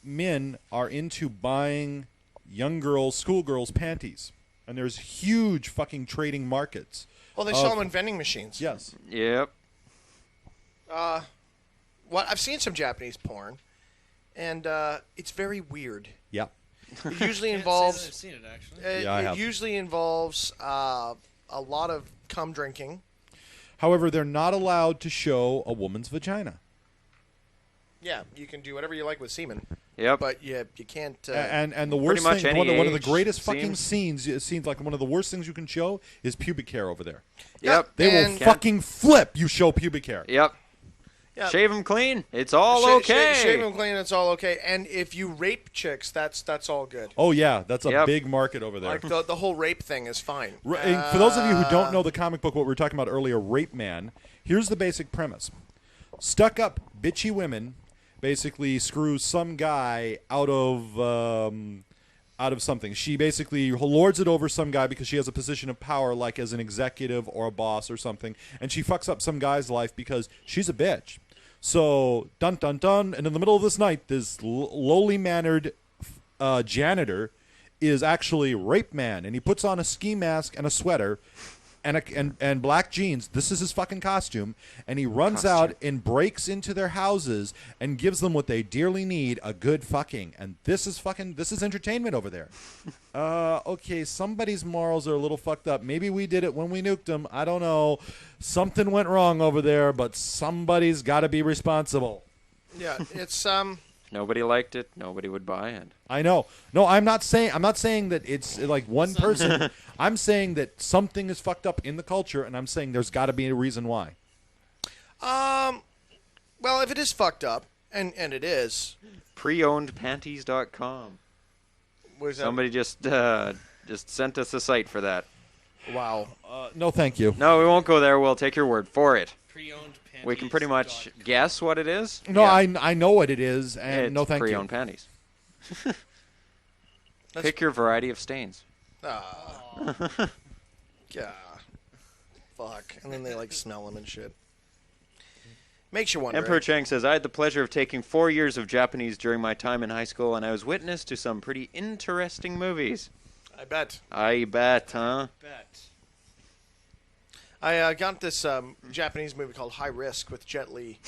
S9: men are into buying young girls, schoolgirls' panties. And there's huge fucking trading markets.
S11: Well, they sell them in vending machines.
S9: Yes.
S2: Yep.
S11: I've seen some Japanese porn, and it's very weird.
S9: Yeah.
S11: It usually
S17: I've
S11: involves.
S17: seen it, actually.
S9: Yeah, I
S11: It
S9: have.
S11: usually involves a lot of cum drinking.
S9: However, they're not allowed to show a woman's vagina.
S11: Yeah, you can do whatever you like with semen.
S2: Yep.
S11: But you can't.
S9: And the worst
S2: much
S9: thing,
S2: any
S9: one of the
S2: age
S9: greatest fucking
S2: seems-
S9: scenes like one of the worst things you can show is pubic hair over there.
S2: Yep.
S9: They will fucking flip you show pubic hair.
S2: Yep.
S11: Yeah.
S2: Shave him clean. It's all okay.
S11: Shave them clean. It's all okay. And if you rape chicks, that's all good.
S9: Oh yeah, that's a
S2: Yep.
S9: big market over there.
S11: Like the whole rape thing is fine.
S9: And for those of you who don't know the comic book, what we were talking about earlier, Rape Man, here's the basic premise. Stuck-up, bitchy women basically screws some guy out of something. She basically lords it over some guy because she has a position of power, like as an executive or a boss or something, and she fucks up some guy's life because she's a bitch. So, dun dun dun, and in the middle of this night, this lowly mannered janitor is actually Rape Man, and he puts on a ski mask and a sweater, and black jeans. This is his fucking costume, and he runs out and breaks into their houses and gives them what they dearly need, a good fucking. And this is entertainment over there. Okay, somebody's morals are a little fucked up. Maybe we did it when we nuked them. I don't know. Something went wrong over there, but somebody's got to be responsible.
S11: Yeah, it's
S2: Nobody liked it. Nobody would buy it.
S9: I know. No, I'm not saying that it's like one person. I'm saying that something is fucked up in the culture, and I'm saying there's got to be a reason why.
S11: Well, if it is fucked up, and it is,
S2: Preownedpanties.com.
S11: What is that?
S2: Somebody just sent us a site for that.
S11: Wow.
S9: No, thank you.
S2: No, we won't go there. We'll take your word for it.
S17: Pre-owned panties.
S2: We can pretty much guess what it is.
S9: No, yeah. I know what it is, and
S2: it's
S9: no thank you.
S2: Pre-owned panties. Pick your variety of stains.
S11: Yeah. Fuck. And then they like smell them and shit. Makes you wonder.
S2: Emperor Chang says, I had the pleasure of taking 4 years of Japanese during my time in high school, and I was witness to some pretty interesting movies.
S11: I bet.
S2: I bet, huh?
S11: I got this Japanese movie called High Risk with Jet Li.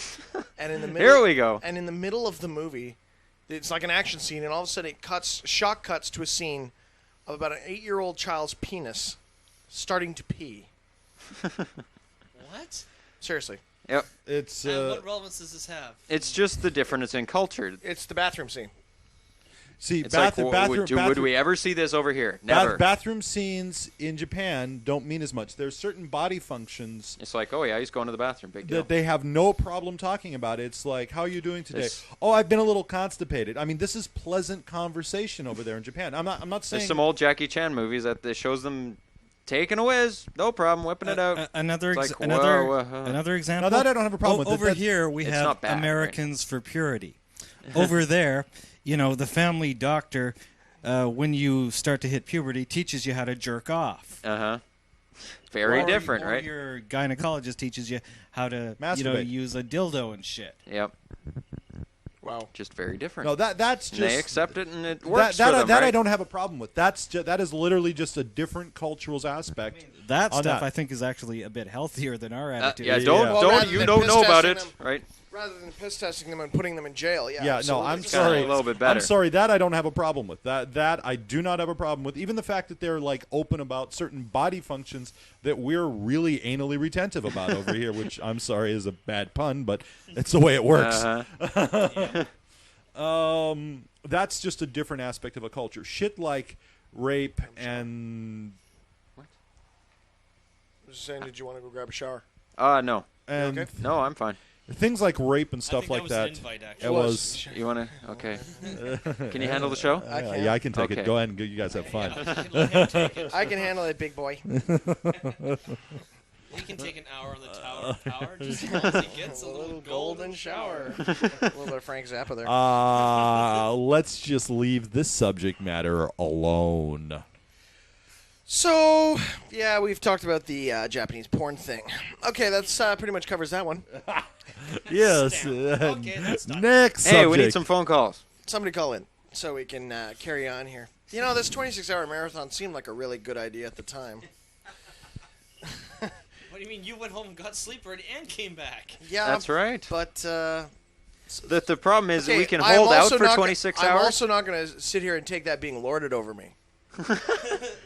S11: And in the middle,
S2: Here we go.
S11: And in the middle of the movie, it's like an action scene, and all of a sudden it shock cuts to a scene of about an 8-year-old child's penis starting to pee.
S17: What?
S11: Seriously.
S2: Yep.
S9: It's
S17: And what relevance does this have?
S2: It's just the difference in culture.
S11: It's the bathroom scene.
S9: See,
S2: It's would we ever see this over here? Never.
S9: Bathroom scenes in Japan don't mean as much. There's certain body functions.
S2: It's like, oh yeah, he's going to the bathroom. Big deal.
S9: That they have no problem talking about. It's like, how are you doing today? Oh, I've been a little constipated. I mean, this is pleasant conversation over there in Japan. I'm not saying.
S2: There's some old Jackie Chan movies that shows them taking a whiz, no problem, whipping it out.
S10: Another
S2: It's like,
S10: another example.
S9: Now that I don't have a problem with.
S10: Over here, we
S2: It's
S10: have
S2: not bad,
S10: Americans for Purity. Over there, the family doctor, when you start to hit puberty, teaches you how to jerk off.
S2: Very different,
S10: or
S2: right?
S10: Your gynecologist teaches you how to,
S9: Masturbate.
S10: use a dildo and shit.
S2: Yep.
S11: Wow.
S2: Just very different.
S9: No, that's just.
S2: And they accept it, and it works
S9: that
S2: for them,
S9: that
S2: right?
S9: I don't have a problem with. that is literally just a different cultural aspect.
S10: That
S9: on
S10: stuff
S9: that.
S10: I think is actually a bit healthier than our attitude.
S2: Yeah, you don't know about it, right?
S11: Rather than piss testing them and putting them in jail, yeah.
S9: Yeah, no,
S11: absolutely.
S9: I'm sorry.
S2: A little bit better.
S9: I'm sorry, that I don't have a problem with. That I do not have a problem with. Even the fact that they're like open about certain body functions that we're really anally retentive about over here, which I'm sorry is a bad pun, but it's the way it works. That's just a different aspect of a culture. Shit like rape and.
S11: I was just saying, did you want to go grab a shower?
S2: No.
S9: And
S11: okay?
S2: No, I'm fine.
S9: Things like rape and stuff like that.
S2: It was. You want to? Okay. Can you handle the show?
S11: I can.
S9: Yeah, I can take
S2: Okay.
S9: it. Go ahead and you guys have fun.
S11: I can handle it, big boy.
S17: He can take an hour on the Tower of Power just as long as he gets a little golden shower.
S11: A little bit of Frank Zappa there.
S9: Let's just leave this subject matter alone.
S11: So, yeah, we've talked about the Japanese porn thing. Okay, that's pretty much covers that one.
S9: Yes.
S17: Okay, that's done.
S9: Next
S2: Hey,
S9: subject.
S2: we need some phone calls.
S11: Somebody call in so we can carry on here. This 26-hour marathon seemed like a really good idea at the time.
S17: What do you mean? You went home and got sleep already and came back?
S11: Yeah,
S2: That's right.
S11: But
S2: The problem is that we can
S11: I'm
S2: hold out
S11: also
S2: for
S11: not
S2: 26
S11: I'm
S2: hours.
S11: also not going to sit here and take that being lorded over me.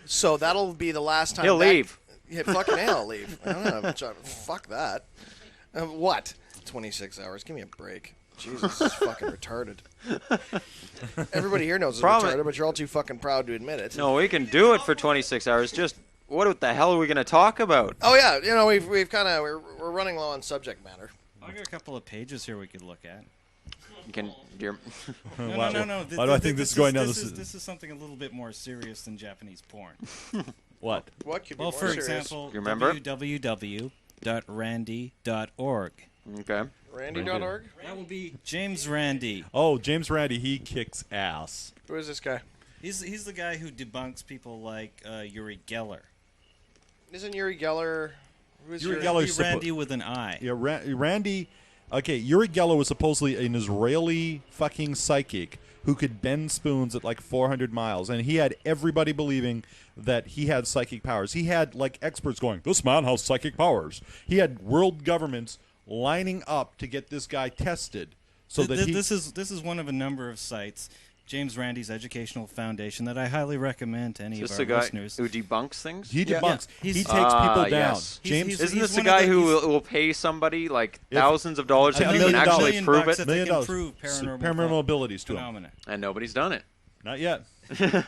S11: So that'll be the last time.
S2: He'll leave.
S11: Yeah, fucking hell, I'll leave. I don't know. Fuck that. What? 26 hours. Give me a break. Jesus, it's fucking retarded. Everybody here knows it's retarded, but you're all too fucking proud to admit it.
S2: No, we can do it for 26 hours. Just what the hell are we going to talk about?
S11: Oh yeah, we've kind of we're running low on subject matter.
S10: I got a couple of pages here we could look at.
S2: No.
S9: Why do I think this is going down
S10: this is something a little bit more serious than Japanese porn.
S9: What?
S11: What could be
S10: well,
S11: more
S10: for
S11: serious?
S10: example,
S2: You remember?
S10: www.randy.org.
S2: Okay.
S11: Randy.org?
S10: That will be James Randi.
S9: Oh, James Randi, he kicks ass.
S11: Who is this guy?
S10: He's the guy who debunks people like Uri Geller.
S11: Isn't Uri Geller? Who's
S9: Uri Geller's
S10: Randy with an I.
S9: Yeah, Randy. Okay, Uri Geller was supposedly an Israeli fucking psychic who could bend spoons at like 400 miles, and he had everybody believing that he had psychic powers. He had like experts going, "This man has psychic powers." He had world governments lining up to get this guy tested, so that
S10: this is one of a number of sites, James Randi's Educational Foundation, that I highly recommend to any of our listeners.
S2: Who debunks things?
S9: He debunks. He takes people down.
S2: Yes.
S9: James,
S2: isn't this the guy who will pay somebody like thousands of dollars if you can actually prove it?
S10: $1 million prove
S9: paranormal abilities to him,
S2: and nobody's done it.
S9: Not yet,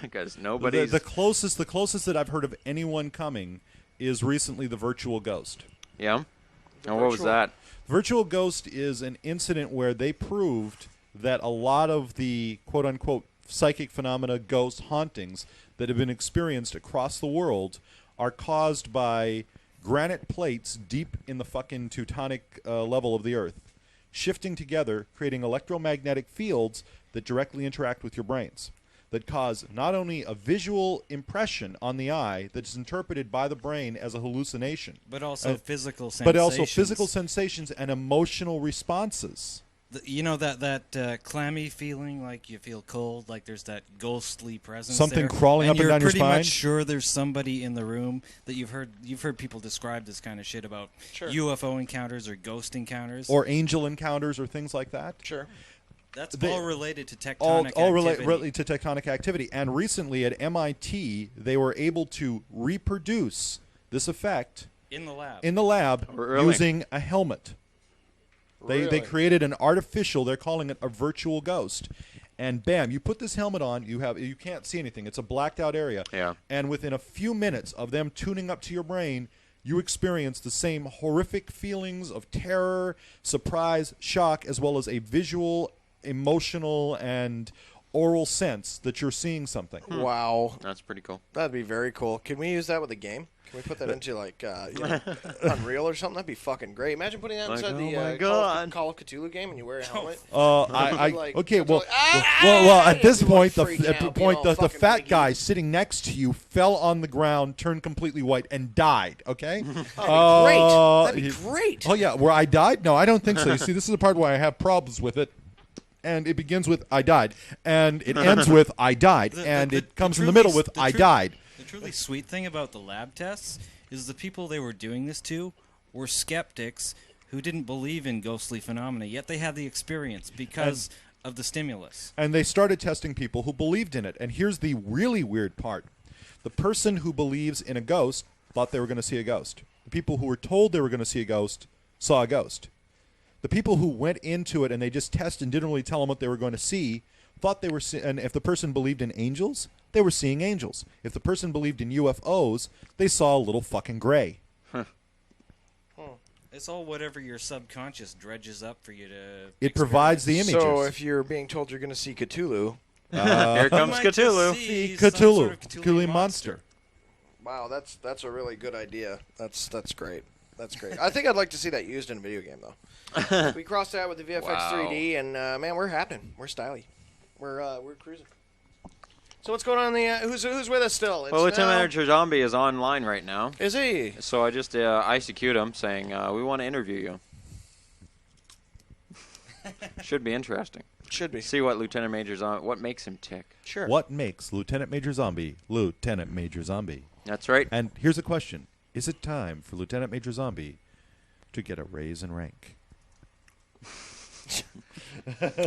S2: because nobody's.
S9: The closest that I've heard of anyone coming is recently the virtual ghost.
S2: Yeah. And what was that?
S9: Virtual ghost is an incident where they proved that a lot of the quote-unquote psychic phenomena, ghost hauntings that have been experienced across the world are caused by granite plates deep in the fucking Teutonic level of the Earth, shifting together, creating electromagnetic fields that directly interact with your brains, that cause not only a visual impression on the eye that is interpreted by the brain as a hallucination,
S10: but also physical sensations.
S9: But also physical sensations and emotional responses.
S10: You know that clammy feeling, like you feel cold, like there's that ghostly presence.
S9: Something
S10: there,
S9: crawling up and down your spine.
S10: You're pretty much sure there's somebody in the room that you've heard people describe this kind of shit about UFO encounters or ghost encounters
S9: or angel encounters or things like that.
S11: Sure.
S10: That's all related to tectonic activity.
S9: All related to tectonic activity. And recently at MIT, they were able to reproduce this effect
S10: in the lab
S9: using a helmet. They created an artificial, they're calling it a virtual ghost. And bam, you put this helmet on, you can't see anything. It's a blacked out area.
S2: Yeah.
S9: And within a few minutes of them tuning up to your brain, you experience the same horrific feelings of terror, surprise, shock, as well as a visual, emotional, and oral sense that you're seeing something.
S11: Wow.
S2: That's pretty cool.
S11: That'd be very cool. Can we use that with a game? Can we put that into like Unreal or something? That'd be fucking great. Imagine putting that inside the Call of Cthulhu game and you wear a helmet.
S9: At this point, the fat guy sitting next to you fell on the ground, turned completely white, and died. Okay.
S11: That'd be great.
S9: Oh yeah, where I died? No, I don't think so. You see, this is the part where I have problems with it. And it begins with "I died," and it ends with "I died," and it comes in the middle with "I died."
S10: The truly sweet thing about the lab tests is the people they were doing this to were skeptics who didn't believe in ghostly phenomena, yet they had the experience because of the stimulus.
S9: And they started testing people who believed in it. And here's the really weird part. The person who believes in a ghost thought they were going to see a ghost. The people who were told they were going to see a ghost saw a ghost. The people who went into it and they just tested and didn't really tell them what they were going to see thought they were and if the person believed in angels, they were seeing angels. If the person believed in UFOs, they saw a little fucking gray.
S10: It's all whatever your subconscious dredges up for you to
S9: It provides the images.
S11: So if you're being told you're going to see Cthulhu...
S2: here comes Cthulhu.
S9: Cthulhu monster.
S11: Wow, that's a really good idea. That's great. That's great. I think I'd like to see that used in a video game, though. We crossed that with the VFX 3D, and man, we're happening. We're styly. We're cruising. So what's going on in the who's with us still?
S2: Well, Lieutenant Manager Zombie is online right now.
S11: Is he?
S2: So I just ICQ'd him saying we want to interview you. Should be interesting.
S11: Should be.
S2: See what Lieutenant Major Zombie, what makes him tick.
S11: Sure.
S9: What makes Lieutenant Major Zombie Lieutenant Major Zombie?
S2: That's right.
S9: And here's a question. Is it time for Lieutenant Major Zombie to get a raise in rank?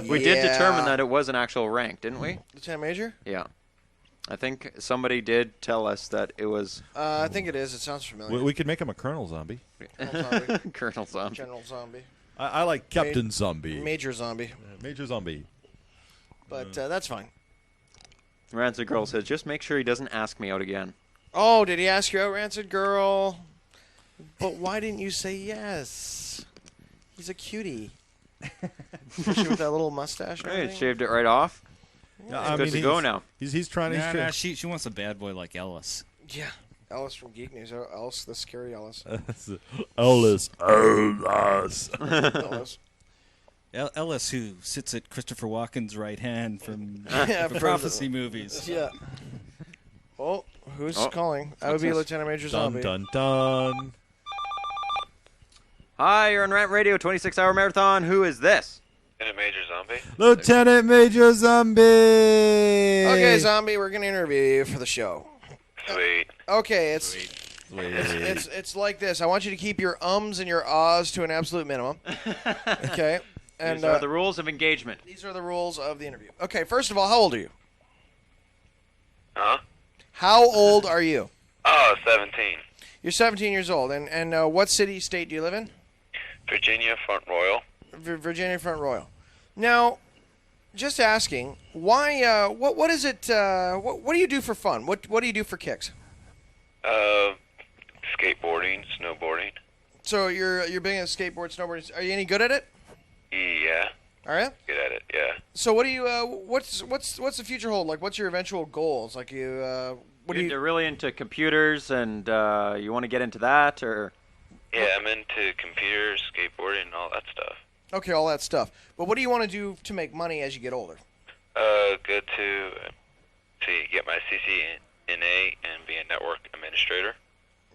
S2: We did determine that it was an actual rank, didn't we?
S11: Lieutenant Major?
S2: Yeah. I think somebody did tell us that it was...
S11: I think it is. It sounds familiar.
S9: We could make him a Colonel Zombie.
S2: Colonel Zombie.
S11: General Zombie.
S9: I like Captain Zombie.
S11: Major Zombie.
S9: Major Zombie.
S11: But that's fine.
S2: Rancid Girl says, just make sure he doesn't ask me out again.
S11: Oh, did he ask you out, Rancid Girl? But why didn't you say yes? He's a cutie. Especially with that little mustache.
S2: Right, shaved it right off.
S9: Yeah,
S2: good to go now.
S9: He's trying to.
S10: She wants a bad boy like Ellis.
S11: Yeah, Ellis from Geek News. Ellis, the scary Ellis.
S9: Ellis.
S10: Ellis, who sits at Christopher Walken's right hand from the Prophecy movies.
S11: Yeah. Oh, who's calling? That would be Lieutenant Major Zombie.
S9: Dun, dun, dun.
S2: Hi, you're on Rant Radio, 26-hour marathon. Who is this?
S13: Lieutenant Major Zombie.
S9: Lieutenant Major Zombie.
S11: Okay, Zombie, we're gonna interview you for the show.
S13: Sweet.
S11: Okay, it's like this. I want you to keep your ums and your ahs to an absolute minimum. Okay. And
S2: These are the rules of engagement.
S11: These are the rules of the interview. Okay, first of all, how old are you?
S13: Huh?
S11: How old are you?
S13: Oh, 17.
S11: You're 17 years old. And what city, state do you live in?
S13: Virginia, Front Royal.
S11: Virginia, Front Royal. Now, just asking, why? What is it? What do you do for fun? What do you do for kicks?
S13: Skateboarding, snowboarding.
S11: So you're big into skateboard, snowboarding. Are you any good at it?
S13: Yeah.
S11: Are you?
S13: Good at it, yeah.
S11: So what do you? What's the future hold? Like, what's your eventual goals? Like,
S2: You're really into computers, and you want to get into that, or?
S13: Yeah, I'm into computers, skateboarding, and all that stuff.
S11: Okay, all that stuff. But what do you want to do to make money as you get older?
S13: Go to get my CCNA and be a network administrator.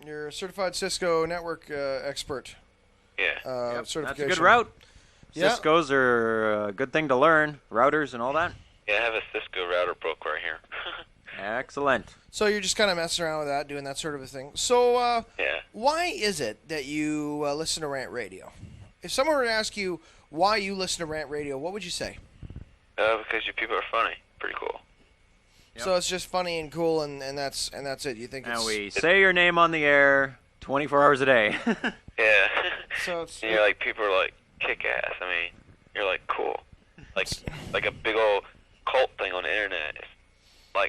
S11: You're a certified Cisco network expert.
S13: Yeah.
S11: Certification.
S2: That's a good route.
S11: Yeah.
S2: Cisco's are a good thing to learn, routers and all that.
S13: Yeah, I have a Cisco router broke right here.
S2: Excellent.
S11: So you're just kind of messing around with that, doing that sort of a thing. So
S13: yeah.
S11: Why is it that you listen to Rant Radio? If someone were to ask you why you listen to Rant Radio, what would you say?
S13: Because you people are funny. Pretty cool.
S11: So it's just funny and cool, and that's it. You think?
S2: And we say your name on the air 24 hours a day.
S13: Yeah.
S11: So it's
S13: you're like, people are like kick ass. I mean, you're like cool. Like a big old cult thing on the internet.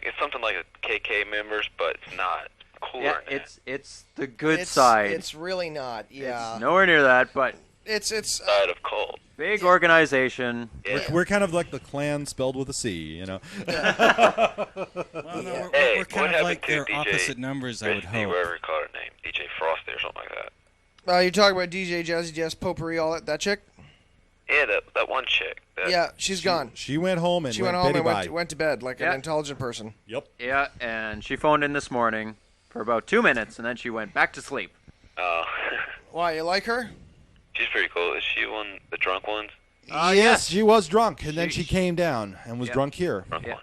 S13: It's something like a KK members, but it's not. It's cooler.
S2: Yeah, it's the good side.
S11: It's really not. Yeah.
S2: It's nowhere near that, but
S11: it's
S13: side of cult.
S2: Big organization.
S9: We're kind of like the Klan spelled with a C, you know.
S10: Well, no, we're kind of like their opposite numbers, I would hope.
S13: Whatever you call her name, DJ Frosty or something like that.
S11: You're talking about DJ Jazzy Jazz Potpourri, all that chick?
S13: Yeah, that one chick.
S11: Yeah, she's gone.
S9: She went home and
S11: went to bed like an intelligent person.
S9: Yep.
S2: Yeah, and she phoned in this morning for about 2 minutes, and then she went back to sleep.
S13: Oh.
S11: Why, you like her?
S13: She's pretty cool. Is she one of the drunk ones?
S9: Yes, she was drunk, and then she came down and was drunk here.
S2: Yeah,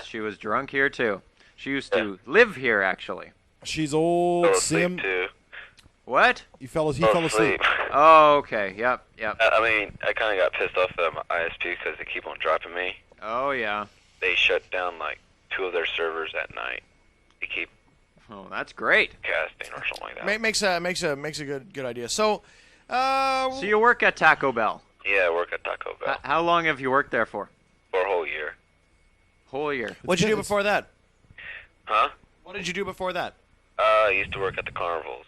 S2: she was drunk here too. She used to live here, actually.
S9: She's old. Sim.
S13: Too.
S2: What?
S9: He fell asleep.
S2: Oh, okay. Yep.
S13: I mean, I kind of got pissed off at my ISP because they keep on dropping me.
S2: Oh, yeah.
S13: They shut down like 2 of their servers at night. They keep.
S2: Oh, that's great.
S13: Casting or something like that.
S11: Makes a good idea. So,
S2: so you work at Taco Bell?
S13: Yeah, I work at Taco Bell.
S2: How long have you worked there for?
S13: For a whole year.
S2: Whole year.
S11: What'd you do before that?
S13: Huh?
S11: What did you do before that?
S13: I used to work at the carnivals.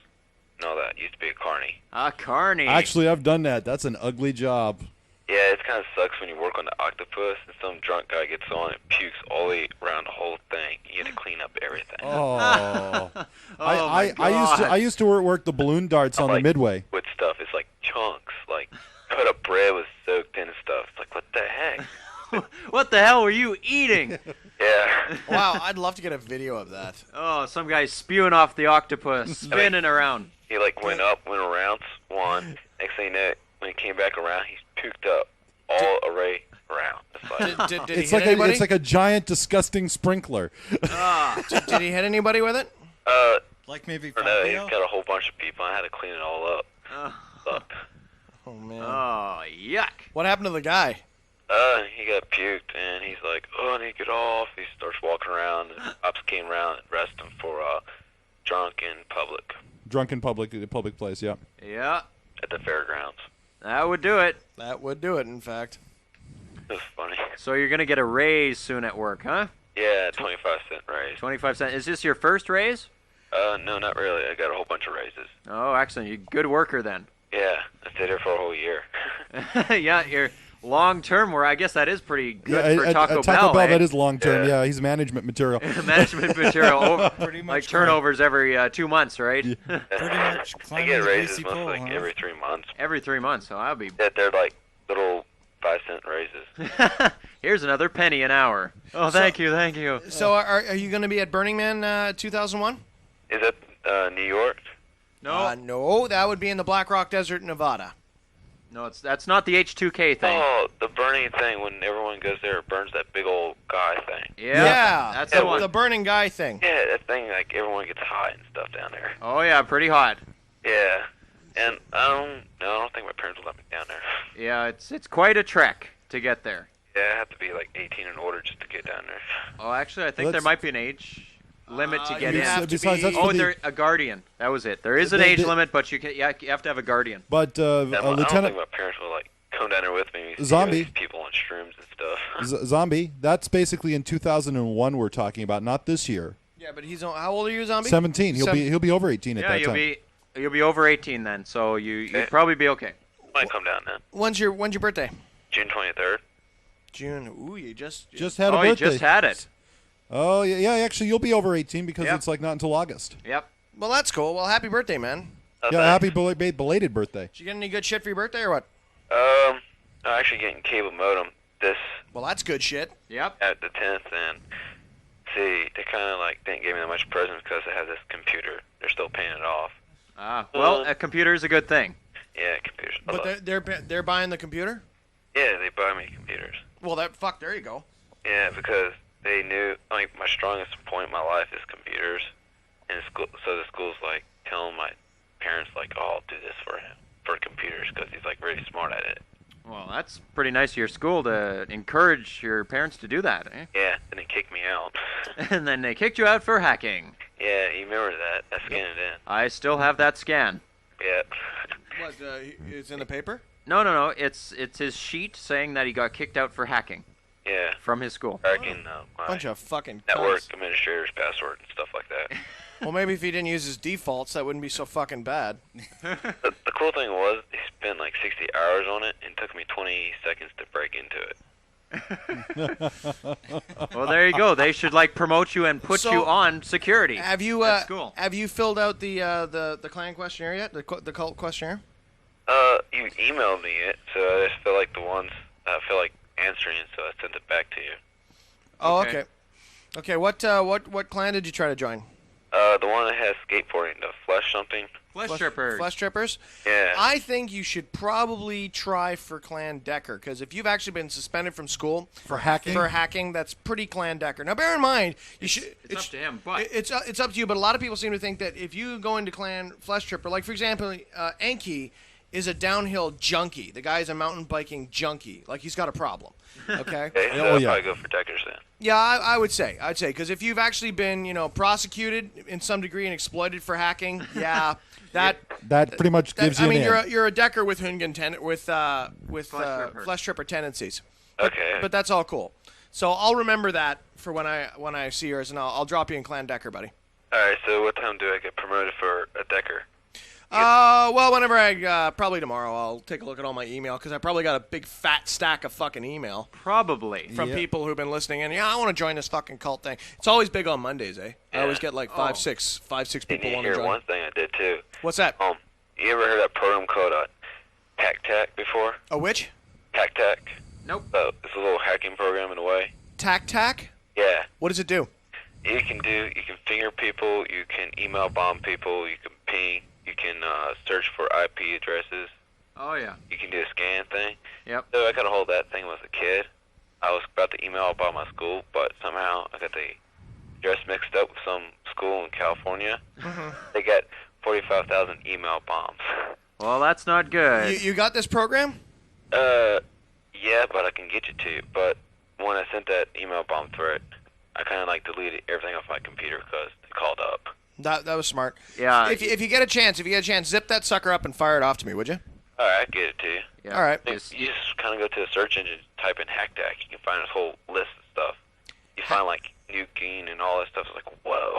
S13: No, that used to be a carny.
S2: A carny.
S9: Actually, I've done that. That's an ugly job.
S13: Yeah, it kind of sucks when you work on the octopus and some drunk guy gets on and pukes all the way around the whole thing. You have to clean up everything.
S9: Oh.
S2: my
S9: I used to work the balloon darts on the Midway.
S13: With stuff, it's like chunks, like cut up bread was soaked in and stuff. It's like, what the heck?
S2: What the hell were you eating?
S13: Yeah.
S11: Wow, I'd love to get a video of that.
S2: Oh, some guy spewing off the octopus, spinning around.
S13: He went up, went around, one. Next thing you know, when he came back around, he's puked up all array around. It's like,
S11: did he hit anybody?
S9: It's like a giant, disgusting sprinkler.
S11: Did he hit anybody with it?
S10: Like maybe
S13: no, he's got a whole bunch of people. I had to clean it all up. Sucked.
S11: Oh man.
S2: Oh, yuck.
S11: What happened to the guy?
S13: He got puked, and he's like, oh, I need to get off. He starts walking around, and cops came around and arrested him for drunk in public.
S9: Drunk in public place, yeah.
S2: Yeah.
S13: At the fairgrounds.
S2: That would do it.
S11: That would do it, in fact.
S13: It was funny.
S2: So you're going to get a raise soon at work, huh?
S13: Yeah, 25-cent raise.
S2: 25 cents. Is this your first raise?
S13: No, not really. I got a whole bunch of raises.
S2: Oh, excellent. You're a good worker then.
S13: Yeah, I stayed here for a whole year.
S2: Yeah, you're long-term, where I guess that is pretty good for
S9: at
S2: Taco Bell.
S9: Taco Bell,
S2: eh?
S9: that is long-term. Yeah, he's management material.
S2: Management material.
S10: Pretty much
S2: like turnovers every 2 months, right?
S10: Pretty much.
S13: I get raises mostly every 3 months.
S2: Every 3 months, so I'll be...
S13: Yeah, they're like little 5-cent raises.
S2: Here's another penny an hour. Oh, thank you.
S11: So are you going to be at Burning Man 2001?
S13: Is that New York?
S2: No.
S3: No, that would be in the Black Rock Desert, Nevada.
S2: No, that's not the H2K thing.
S13: Oh, the burning thing when everyone goes there, it burns that big old guy thing.
S3: Yeah,
S2: that's
S3: the,
S2: the one.
S3: the burning guy thing.
S13: Yeah, that thing, like, everyone gets hot and stuff down there.
S2: Oh yeah, pretty hot.
S13: Yeah. And, I don't think my parents will let me down there.
S2: Yeah, it's quite a trek to get there.
S13: Yeah, I have to be, like, 18 and older just to get down there.
S2: Oh, actually, I think there might be an age limit to get
S3: you
S2: in.
S3: have to
S9: Besides,
S3: be-
S9: that's
S2: Oh,
S9: for the-
S2: there a guardian. That was it. There is an age limit, but you have to have a guardian.
S9: But
S13: Yeah, I don't
S9: Lieutenant
S13: think my parents will, like, come down there with me.
S9: Zombie.
S13: People on shrooms and stuff.
S9: Zombie, that's basically in 2001 we're talking about, not this year.
S3: Yeah, but he's how old are you, Zombie?
S9: 17. He'll be over 18 at
S2: Yeah,
S9: that
S2: you'll
S9: time.
S2: you'll be over 18 then, so you'll probably be okay.
S13: Might come down then.
S3: When's your birthday?
S13: June 23rd.
S3: June. Ooh, you just
S9: had a birthday.
S2: You just had it.
S9: Oh yeah, actually you'll be over 18 because
S2: Yep.
S9: it's like not until August.
S2: Yep.
S3: Well, that's cool. Well, happy birthday, man.
S9: Yeah, happy belated birthday.
S3: Did you get any good shit for your birthday or what?
S13: I'm actually getting cable modem this.
S3: Well, that's good shit.
S2: Yep.
S13: At the 10th, and see, they kind of like didn't give me that much presents because I have this computer. They're still paying it off.
S2: Well, a computer is a good thing.
S13: Yeah, computers.
S3: But they're buying the computer.
S13: Yeah, they buy me computers.
S3: Well, there you go.
S13: Yeah, because they knew like my strongest point in my life is computers, and school, so the school's like telling my parents like, "Oh, I'll do this for him for computers because he's like really smart at it."
S2: Well, that's pretty nice of your school to encourage your parents to do that, eh?
S13: Yeah, and they kicked me out.
S2: And then they kicked you out for hacking.
S13: Yeah, you remember that? I scanned it in.
S2: I still have that scan.
S13: Yeah.
S3: What? It's in the paper.
S2: No. It's his sheet saying that he got kicked out for hacking.
S13: Yeah.
S2: From his school.
S13: Cracking my
S3: Bunch of fucking
S13: network
S3: cunts.
S13: administrator's password and stuff like that.
S3: Well, maybe if he didn't use his defaults, that wouldn't be so fucking bad.
S13: The cool thing was he spent like 60 hours on it and it took me 20 seconds to break into it.
S2: Well, there you go. They should like promote you and put
S3: So,
S2: you on security.
S3: Have you
S2: at school.
S3: Have you filled out the clan questionnaire yet? The cult questionnaire?
S13: You emailed me it, so I just feel like the ones I feel like answering it, so I sent it back to you.
S3: Oh, okay. Okay, what clan did you try to join?
S13: The one that has skateboarding, the Flesh something.
S2: Flesh Trippers.
S3: Flesh Trippers?
S13: Yeah.
S3: I think you should probably try for Clan Decker, because if you've actually been suspended from school
S9: for hacking,
S3: that's pretty Clan Decker. Now, bear in mind, it's
S2: up to him, but
S3: it's up to you. But a lot of people seem to think that if you go into Clan Flesh Tripper, like for example, Enki is a downhill junkie. The guy's a mountain biking junkie. Like he's got a problem. Okay.
S13: Okay, so I'll probably go for Deckers then.
S3: Yeah, I'd say, because if you've actually been, prosecuted in some degree and exploited for hacking, yeah, that
S9: pretty much gives you.
S3: I mean,
S9: an
S3: you're a Decker with Hungan with Flesh Tripper tendencies.
S13: Okay.
S3: But that's all cool. So I'll remember that for when I see yours, and I'll drop you in Clan Decker, buddy.
S13: All right. So what time do I get promoted for a Decker?
S3: Well, whenever probably tomorrow, I'll take a look at all my email, because I probably got a big fat stack of fucking email.
S2: Probably.
S3: From people who've been listening, and I want to join this fucking cult thing. It's always big on Mondays, eh? I always get like five, six people
S13: And
S3: want
S13: you
S3: to
S13: hear
S3: join.
S13: one thing I did too.
S3: What's that?
S13: You ever heard of that program called TAC before?
S3: A which?
S13: TAC.
S2: Nope.
S13: It's a little hacking program in a way.
S3: TAC?
S13: Yeah.
S3: What does it do?
S13: You can finger people, you can email bomb people, you can ping, you can search for IP addresses.
S2: Oh, yeah.
S13: You can do a scan thing.
S2: Yep.
S13: So I got a hold of that thing when I was a kid. I was about to email bomb my school, but somehow I got the address mixed up with some school in California. They got 45,000 email bombs.
S2: Well, that's not good.
S3: You got this program?
S13: Yeah, but I can get you to. But when I sent that email bomb threat, I kind of like deleted everything off my computer because they called up.
S3: That was smart.
S2: Yeah.
S3: If you get a chance, zip that sucker up and fire it off to me, would you?
S13: All right, I get it to you.
S2: Yeah.
S3: All right.
S13: You just kind of go to the search engine, type in HackTack. You can find this whole list of stuff. You find like nuking and all that stuff. It's like, whoa.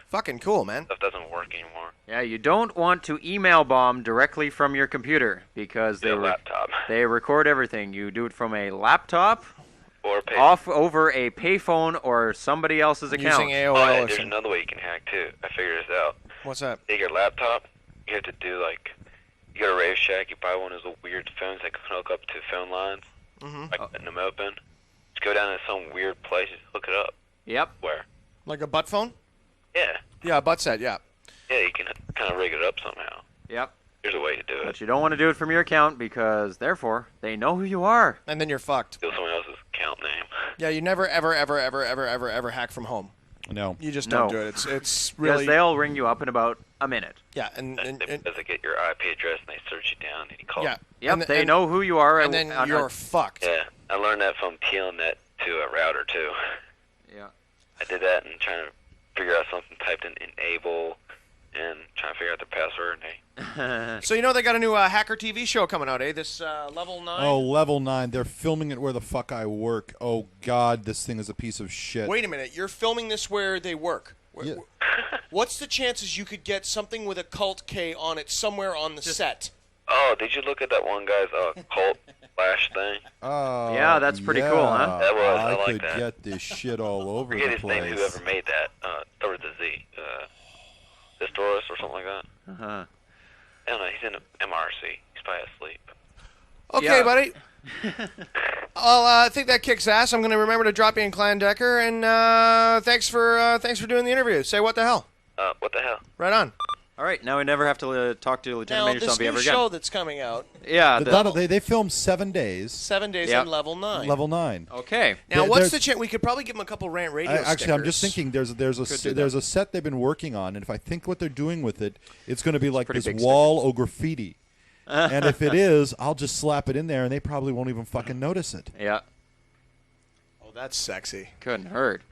S3: Fucking cool, man.
S13: Stuff doesn't work anymore.
S2: Yeah, you don't want to email bomb directly from your computer because
S13: laptop.
S2: They record everything. You do it from a laptop
S13: or
S2: off over a payphone or somebody else's account.
S3: Using AOL
S13: Oh, yeah,
S3: or
S13: there's
S3: something.
S13: another way you can hack too. I figured this out.
S3: What's that?
S13: Take your laptop. You have to do like, you go to Rave Shack. You buy one of those weird phones that can hook up to phone lines, like letting them open. Just go down to some weird place. Just hook it up.
S2: Yep.
S13: Where?
S3: Like a butt phone?
S13: Yeah.
S3: Yeah, a butt set. Yeah.
S13: Yeah, you can kind of rig it up somehow.
S2: Yep.
S13: There's a way to do it.
S2: But you don't want to do it from your account because, therefore, they know who you are.
S11: And then you're fucked.
S13: Steal someone else's account name.
S11: Yeah, you never, ever hack from home.
S9: No.
S11: You just don't do it. It's really...
S2: Because they'll ring you up in about a minute.
S11: Yeah, and
S13: they get your IP address and they search you down and you call.
S11: Yeah.
S2: Yep, they know who you are.
S11: And then you're fucked.
S13: Yeah, I learned that from Telnet to a router too.
S2: Yeah.
S13: I did that and trying to figure out something, typed in enable and trying to figure out the password.
S11: So you know they got a new hacker TV show coming out, eh? This Level 9?
S9: Oh, Level 9. They're filming it where the fuck I work. Oh, God, this thing is a piece of shit.
S11: Wait a minute. You're filming this where they work.
S9: Yeah.
S11: What's the chances you could get something with a Cult K on it somewhere on the set?
S13: Oh, did you look at that one guy's cult flash thing?
S9: Oh,
S2: yeah, that's pretty cool, huh?
S13: That was. I
S9: I
S13: like
S9: could
S13: that.
S9: get this shit all over
S13: Forget
S9: the
S13: his
S9: place.
S13: name, whoever made that. Started with a Z. Distoris or something like that.
S2: Uh-huh.
S13: I don't know. He's in MRC. He's probably asleep.
S11: Okay, buddy. Well, I think that kicks ass. I'm going to remember to drop you in Clan Decker, and thanks for doing the interview. Say what the hell.
S13: What the hell?
S11: Right on.
S2: All right, now we never have to talk to Lieutenant
S11: Now,
S2: Major
S11: this
S2: Zombie
S11: new
S2: ever again.
S11: show that's coming out.
S2: Yeah.
S9: They filmed 7 days.
S11: 7 days
S2: Yep.
S11: in Level 9.
S9: Level 9.
S2: Okay.
S11: Now,
S9: There-
S11: what's
S9: there's-
S11: the chance? We could probably give them a couple rant radio
S9: Actually, I'm just
S11: stickers.
S9: thinking
S2: Could do
S9: there's
S2: that.
S9: a set they've been working on, and if I think what they're doing with it, it's going to be like
S2: pretty
S9: this
S2: big
S9: wall or graffiti. And if it is, I'll just slap it in there, and they probably won't even fucking notice it.
S2: Yeah.
S11: Oh, that's sexy.
S2: Couldn't hurt.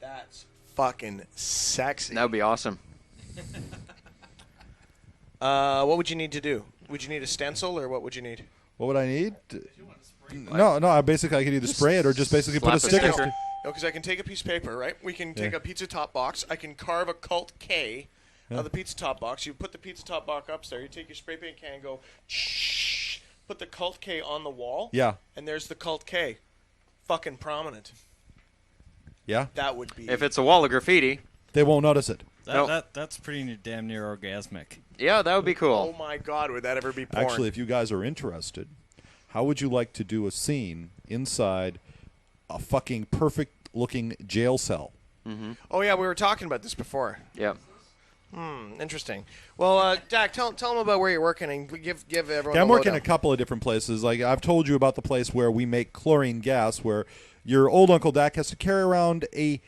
S11: That's fucking sexy.
S2: That would be awesome.
S11: What would you need to do? Would you need a stencil, or what would you need?
S9: What would I need? No. I basically I could either spray it or just basically put a sticker.
S11: No, because I can take a piece of paper, right? We can take
S9: Yeah.
S11: a pizza top box. I can carve a Cult K
S9: Yeah.
S11: out of the pizza top box. You put the pizza top box up there. You take your spray paint can, go, shh, put the Cult K on the wall.
S9: Yeah.
S11: And there's the Cult K, fucking prominent.
S9: Yeah.
S11: That would be.
S2: If it's a wall of graffiti.
S9: They won't notice it.
S10: That's pretty damn near orgasmic.
S2: Yeah, that would be cool.
S11: Oh my God, would that ever be porn?
S9: Actually, if you guys are interested, how would you like to do a scene inside a fucking perfect-looking jail cell?
S2: Mm-hmm.
S11: Oh yeah, we were talking about this before.
S2: Yeah.
S11: Interesting. Well, Dak, tell them about where you're working and give everyone.
S9: Yeah, I'm
S11: the
S9: working
S11: lowdown.
S9: a couple of different places. Like I've told you about the place where we make chlorine gas, where your old Uncle Dak has to carry around a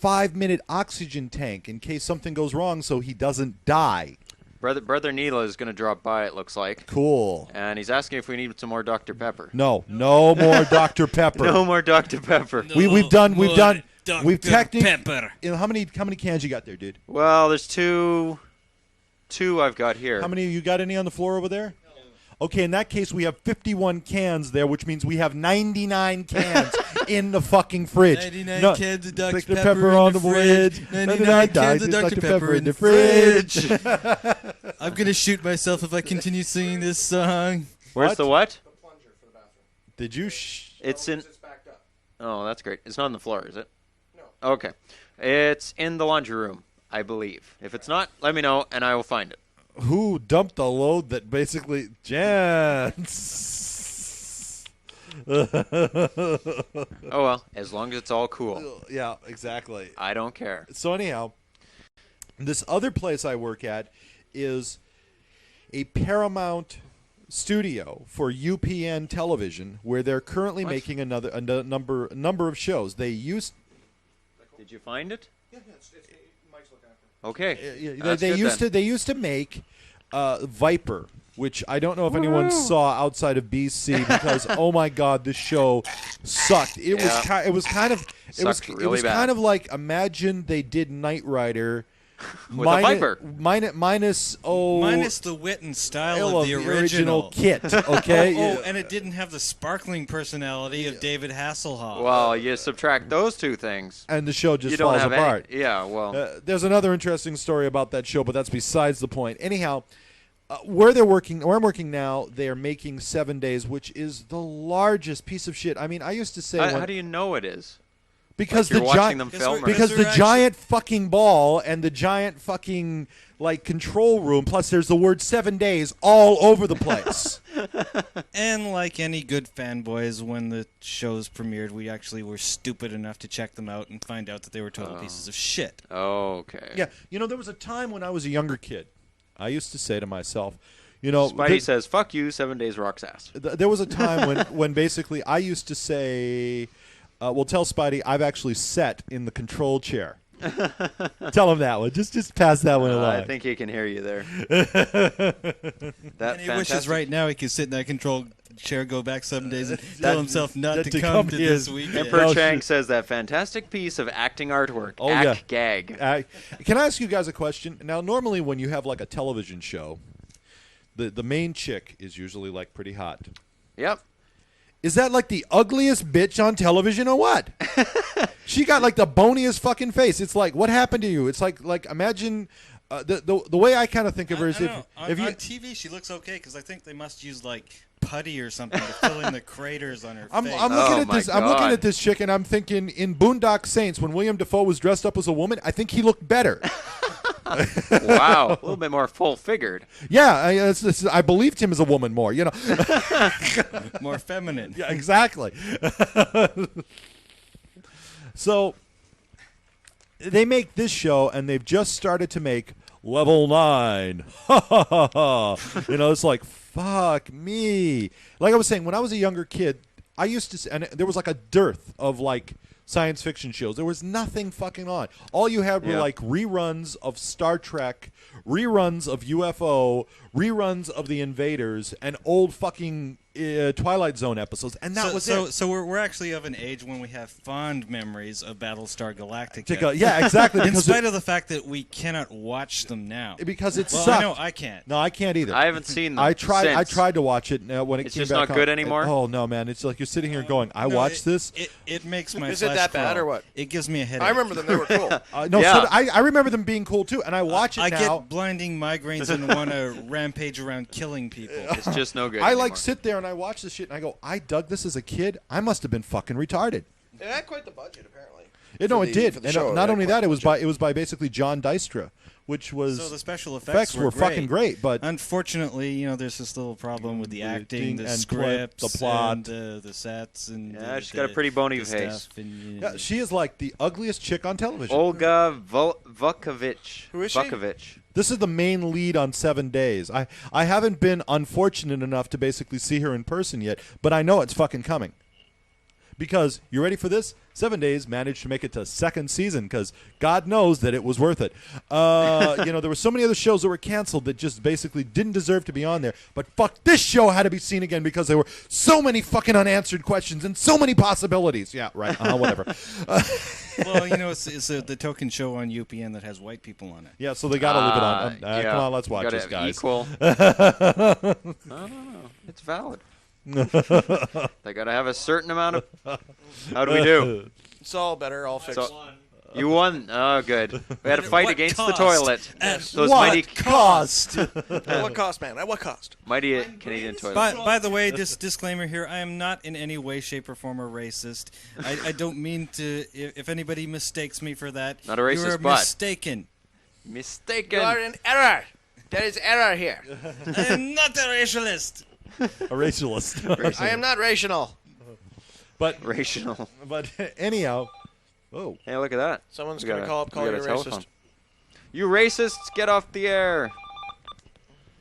S9: 5-minute oxygen tank in case something goes wrong, so he doesn't die.
S2: Brother Neela is going to drop by, it looks like.
S9: Cool.
S2: And he's asking if we need some more Dr. Pepper.
S9: No more Dr. Pepper.
S2: No more Dr. Pepper.
S9: We've done. We've technically.
S2: Pepper.
S9: You know, how many cans you got there, dude?
S2: Well, there's two I've got here.
S9: How many you got? Any on the floor over there? Okay, in that case, we have 51 cans there, which means we have 99 cans in the fucking fridge.
S10: 99 cans of Dr.
S9: Dr.
S10: Pepper
S9: on
S10: in
S9: the
S10: the
S9: fridge.
S10: fridge. 99 cans of Dr. Pepper in the fridge. I'm going to shoot myself if I continue singing this song.
S2: Where's the what?
S9: Did you?
S2: It's in. Oh, that's great. It's not on the floor, is it? No. Okay. It's in the laundry room, I believe. If it's not, let me know, and I will find it.
S9: Who dumped the load that basically
S2: Oh, well, as long as it's all cool.
S9: Yeah, exactly.
S2: I don't care.
S9: So anyhow, this other place I work at is a Paramount studio for UPN television, where they're currently making a number of shows. They used.
S2: Did you find it?
S11: Yeah, Mike's looking after.
S2: Okay.
S9: They used to make Viper, which I don't know if anyone saw outside of BC because oh my God, this show sucked. It was kind of like imagine they did Knight Rider.
S2: With a Viper.
S9: Minus
S10: the wit and style of the original
S9: kit, okay?
S10: And it didn't have the sparkling personality of David Hasselhoff.
S2: Well, you subtract those two things.
S9: And the show just
S2: you don't
S9: falls
S2: have
S9: apart.
S2: Yeah, well.
S9: There's another interesting story about that show, but that's besides the point. Anyhow, where I'm working now, they are making 7 days, which is the largest piece of shit. I mean, I used to say...
S2: How do you know it is?
S9: Because
S2: like
S9: the giant fucking ball and the giant fucking control room, plus there's the word 7 days all over the place.
S10: And like any good fanboys, when the shows premiered, we actually were stupid enough to check them out and find out that they were total pieces of shit.
S2: Okay.
S9: Yeah, there was a time when I was a younger kid, I used to say to myself, you know,
S14: Spidey says, "Fuck you." 7 Days rocks ass.
S9: There was a time when basically I used to say, "Well, tell Spidey I've actually sat in the control chair." Tell him that one. Just pass that one along.
S14: I think he can hear you there.
S10: And he wishes right now he could sit in that control chair, go back 7 days, and tell himself not to come to this weekend.
S14: Emperor Chang says that fantastic piece of acting artwork.
S9: Oh,
S14: Gag.
S9: Can I ask you guys a question? Now, normally when you have like a television show, the main chick is usually like pretty hot.
S14: Yep.
S9: Is that like the ugliest bitch on television or what? She got like the boniest fucking face. It's like, what happened to you? It's like imagine the way I kind of think of her is if
S10: on
S9: you
S10: TV she looks okay because I think they must use like putty or something to fill in the craters on her
S9: I'm
S10: face.
S9: looking at this. I'm looking at this chick and I'm thinking in Boondock Saints when William Dafoe was dressed up as a woman, I think he looked better.
S14: Wow, a little bit more full-figured.
S9: Yeah, I believed him as a woman more. You know,
S10: more feminine.
S9: Yeah, exactly. So they make this show, and they've just started to make Level 9. You know, it's like, fuck me. Like I was saying, when I was a younger kid, I used to, and there was like a dearth of like science fiction shows. There was nothing fucking on. All you had were like reruns of Star Trek, reruns of UFO, reruns of The Invaders, and old fucking Twilight Zone episodes, and that was it.
S10: So we're actually of an age when we have fond memories of Battlestar Galactica.
S9: Yeah, exactly.
S10: In spite of the fact that we cannot watch them now.
S9: Because it
S10: well,
S9: sucked.
S10: No, I can't.
S9: No, I can't either.
S14: I haven't seen them
S9: I tried
S14: since.
S9: to watch it when it
S14: It's
S9: came
S14: just
S9: back
S14: not good anymore?
S9: Oh, no, man. It's like you're sitting here going, I
S10: No,
S9: watched this.
S10: It makes my
S11: Is it
S10: flesh
S11: that bad
S10: crawl.
S11: or what?
S10: It gives me a headache.
S11: I remember them. They were cool.
S9: No, so I remember them being cool, too, and I watch it
S10: I
S9: now.
S10: get blinding migraines and want to rampage around killing people.
S14: It's just no good
S9: I
S14: anymore.
S9: like sit there and I watch this shit and I go, I dug this as a kid. I must have been fucking retarded.
S11: It had quite the budget, apparently.
S9: No,
S11: For
S9: it
S11: the-
S9: did.
S11: for the
S9: And
S11: show,
S9: not
S11: it
S9: only
S11: had
S9: that,
S11: quite
S9: it was by basically John Dystra, which was
S10: So the special effects
S9: were fucking great. But
S10: unfortunately, you know, there's this little problem with the acting, the
S9: and
S10: scripts,
S9: the plot,
S10: and, the sets, and
S14: Yeah, she's got a pretty bony
S10: the
S14: face.
S10: stuff, and,
S9: yeah, she is like the ugliest chick on television.
S14: Olga Vukovich.
S11: Who is she?
S14: Vukovich.
S9: This is the main lead on 7 Days. I haven't been unfortunate enough to basically see her in person yet, but I know it's fucking coming. Because, you ready for this? 7 Days managed to make it to second season because God knows that it was worth it. You know, there were so many other shows that were canceled that just basically didn't deserve to be on there. But fuck, this show had to be seen again because there were so many fucking unanswered questions and so many possibilities. Yeah, right. Whatever.
S10: well, you know, it's the token show on UPN that has white people on it.
S9: Yeah, so they got to leave it on.
S14: Yeah.
S9: Come on, let's watch
S14: Gotta
S9: this,
S14: have
S9: guys.
S14: Equal. No. It's valid. They got to have a certain amount of... How do we do?
S11: It's all better, all fixed.
S14: So, you won. Oh, good. We had a fight
S11: What
S14: against
S11: cost?
S14: the toilet.
S11: Yes.
S14: Those
S11: What
S14: mighty
S11: cost? At what cost, man? At what cost?
S14: Mighty Canadian toilet.
S10: By the way, this disclaimer here, I am not in any way, shape, or form a racist. I don't mean to, if anybody mistakes me for that,
S14: Not a racist,
S10: you are
S14: but-
S10: mistaken.
S14: Mistaken.
S11: You are in error. There is error here.
S10: I am not a racialist.
S9: A racialist.
S11: I am not rational.
S9: But
S14: racial.
S9: But anyhow, oh,
S14: hey, look at that.
S11: Someone's
S14: We
S11: going
S14: got
S11: to call up, call you a
S14: telephone.
S11: racist.
S14: You racists, get off the air.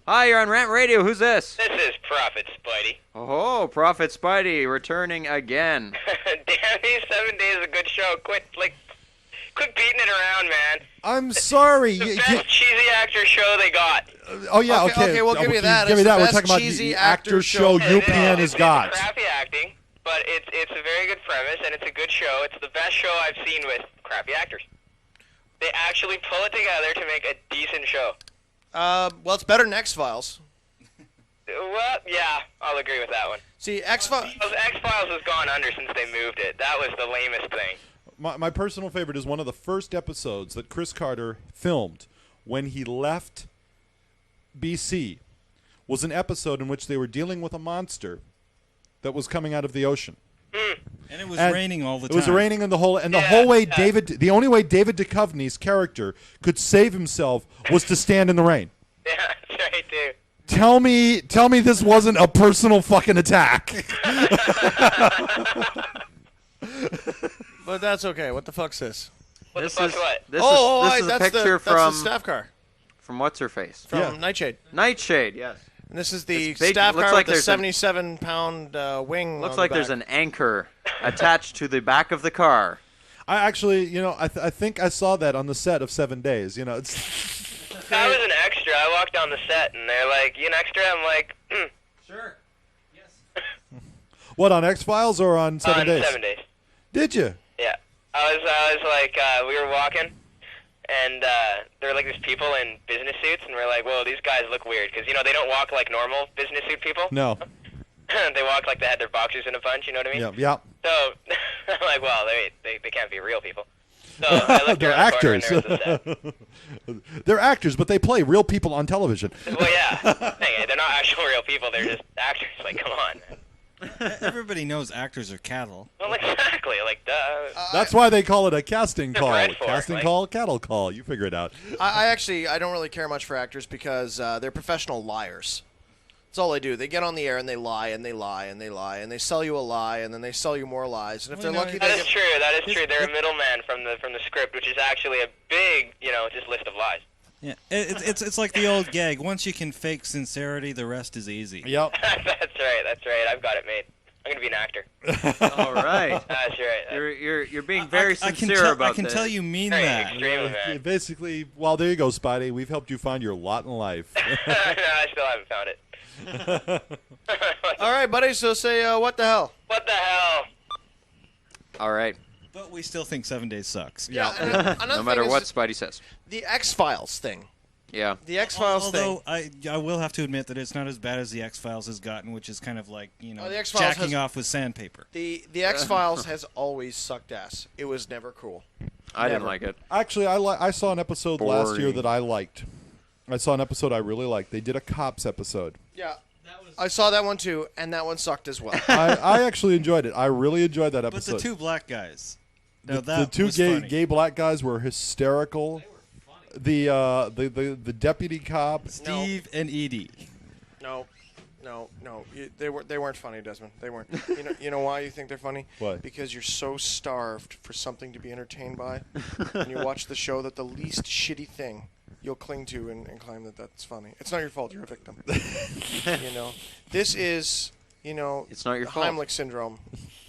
S14: Hi, you're on Rant Radio. Who's this?
S12: This is Prophet Spidey.
S14: Oh, Prophet Spidey returning again.
S12: Damn, these 7 days is a good show. Quit beating it around, man.
S9: I'm sorry.
S12: The best cheesy actor show they got.
S9: Oh yeah, okay.
S11: we'll give you that.
S9: Give
S11: It's
S9: me that.
S11: the
S9: We're
S11: best
S9: talking about
S11: cheesy
S9: the actor show
S12: It is.
S9: UPN has got.
S12: It's crappy acting, but it's a very good premise, and it's a good show. It's the best show I've seen with crappy actors. They actually pull it together to make a decent show.
S11: Well, it's better than X-Files.
S12: Well, yeah, I'll agree with that one.
S11: See, X-Files
S12: has gone under since they moved it. That was the lamest thing.
S9: My personal favorite is one of the first episodes that Chris Carter filmed when he left BC. Was an episode in which they were dealing with a monster that was coming out of the ocean.
S10: And it was raining all the time.
S9: It was raining in the whole way the only way David Duchovny's character could save himself was to stand in the rain.
S12: Yeah, that's right, dude.
S9: Tell me this wasn't a personal fucking attack.
S11: But that's okay. What the fuck's this?
S12: What the fuck's what?
S14: This
S11: Oh,
S14: is a
S11: that's
S14: picture
S11: that's the staff car.
S14: From what's her face?
S11: From Nightshade.
S14: Nightshade, yes.
S11: And this is the
S14: It's big-
S11: staff
S14: looks
S11: car
S14: like
S11: with the
S14: there's
S11: 77-pound wing.
S14: Looks
S11: on
S14: like
S11: the
S14: there's
S11: back.
S14: an anchor attached to the back of the car.
S9: I actually, I think I saw that on the set of 7 Days. It's
S12: I was an extra. I walked down the set, and they're like, "You an extra?" I'm like,
S17: Sure.
S9: what, on X-Files or on 7 Days?
S12: 7 Days.
S9: Did you?
S12: Yeah. I was like, we were walking, and there were like these people in business suits, and we're like, whoa, these guys look weird, because, they don't walk like normal business suit people.
S9: No.
S12: They walk like they had their boxers in a bunch, you know what I mean?
S9: Yeah.
S12: So, I'm like, well, they can't be real people. So I looked
S9: They're
S12: around the corner,
S9: actors.
S12: and there was a set.
S9: They're actors, but they play real people on television.
S12: Well, yeah. Hey, they're not actual real people, they're just actors. Like, come on.
S10: Everybody knows actors are cattle.
S12: Well, exactly. Like, duh.
S9: That's why they call it a casting
S12: They're
S9: call.
S12: bred for it,
S9: Casting
S12: like-
S9: call, cattle call. You figure it out.
S11: I don't really care much for actors because they're professional liars. That's all they do. They get on the air and they lie and they lie and they lie and they sell you a lie and then they sell you more lies. And if they're lucky,
S12: That is true. That is true. They're a middleman from the script, which is actually a big, just list of lies.
S10: Yeah, it's like the old gag. Once you can fake sincerity, the rest is easy.
S9: Yep.
S12: That's right. I've got it made. I'm gonna be an actor.
S14: All right.
S12: That's right.
S14: You're being very sincere about
S10: I can
S14: this.
S10: tell you mean
S12: Very
S10: that.
S12: extremely, man.
S9: Basically, well, there you go, Spidey. We've helped you find your lot in life.
S12: No, I still haven't found it.
S11: All right, buddy. So say, what the hell?
S12: What the hell?
S14: All right.
S10: But we still think 7 Days sucks.
S11: Yeah. Another
S14: No matter
S11: thing
S14: what
S11: is
S14: Spidey says.
S11: the X-Files thing.
S14: Yeah.
S11: The X-Files thing.
S10: Although I will have to admit that it's not as bad as the X-Files has gotten, which is kind of like,
S11: the X-Files
S10: jacking
S11: has-
S10: off with sandpaper.
S11: The X-Files has always sucked ass. It was never cool.
S14: I didn't
S11: Never.
S14: like it.
S9: Actually, I saw an episode last year
S14: Boring.
S9: that I liked. I saw an episode I really liked. They did a cops episode.
S11: Yeah. I saw that one too, and that one sucked as well.
S9: I actually enjoyed it. I really enjoyed that
S10: But
S9: episode.
S10: the two black guys. No,
S9: the
S10: that
S9: two
S10: was
S9: gay
S10: funny.
S9: gay black guys were hysterical. The deputy cop,
S10: Steve and Edie.
S11: No. They weren't funny, Desmond. They weren't. You know why you think they're funny?
S9: Why?
S11: Because you're so starved for something to be entertained by, and you watch the show that the least shitty thing you'll cling to and claim that that's funny. It's not your fault. You're a victim. This is
S14: It's not your
S11: the
S14: fault.
S11: Heimlich syndrome